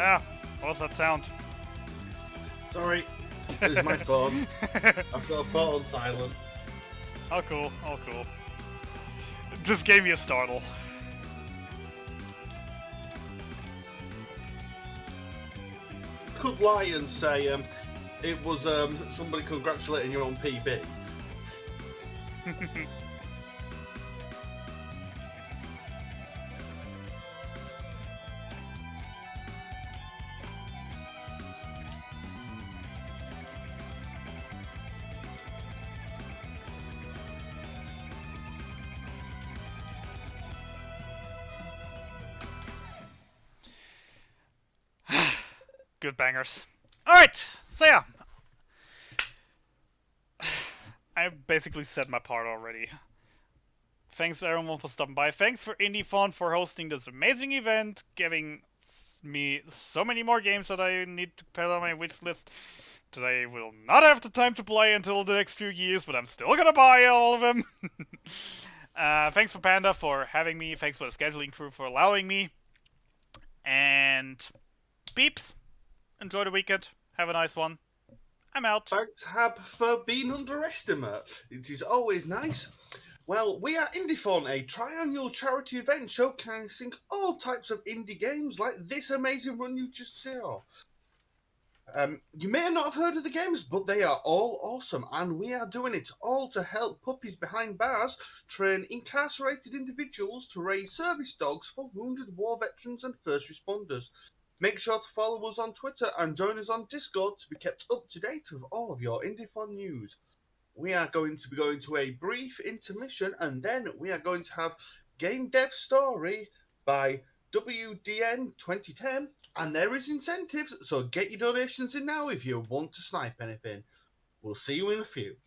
Ah, what was that sound? Sorry, it was my phone. I've got a phone on silent. Oh cool, oh cool. It just gave me a startle. Could lie and say it was somebody congratulating you on PB. Good bangers. Alright, so yeah. I basically said my part already. Thanks everyone for stopping by. Thanks for Indiethon for hosting this amazing event, giving me so many more games that I need to put on my wish list that I will not have the time to play until the next few years, but I'm still gonna buy all of them. Thanks for Panda for having me. Thanks for the scheduling crew for allowing me. And beeps. Enjoy the weekend. Have a nice one. I'm out. Thanks, Hab, for being underestimated. It is always nice. Well, we are Indiethon, a triannual charity event showcasing all types of indie games like this amazing run you just saw. You may not have heard of the games, but they are all awesome, and we are doing it all to help puppies behind bars train incarcerated individuals to raise service dogs for wounded war veterans and first responders. Make sure to follow us on Twitter and join us on Discord to be kept up to date with all of your Indiethon news. We are going to be going to a brief intermission, and then we are going to have Game Dev Story by WDN 2010. And there is incentives, so get your donations in now if you want to snipe anything. We'll see you in a few.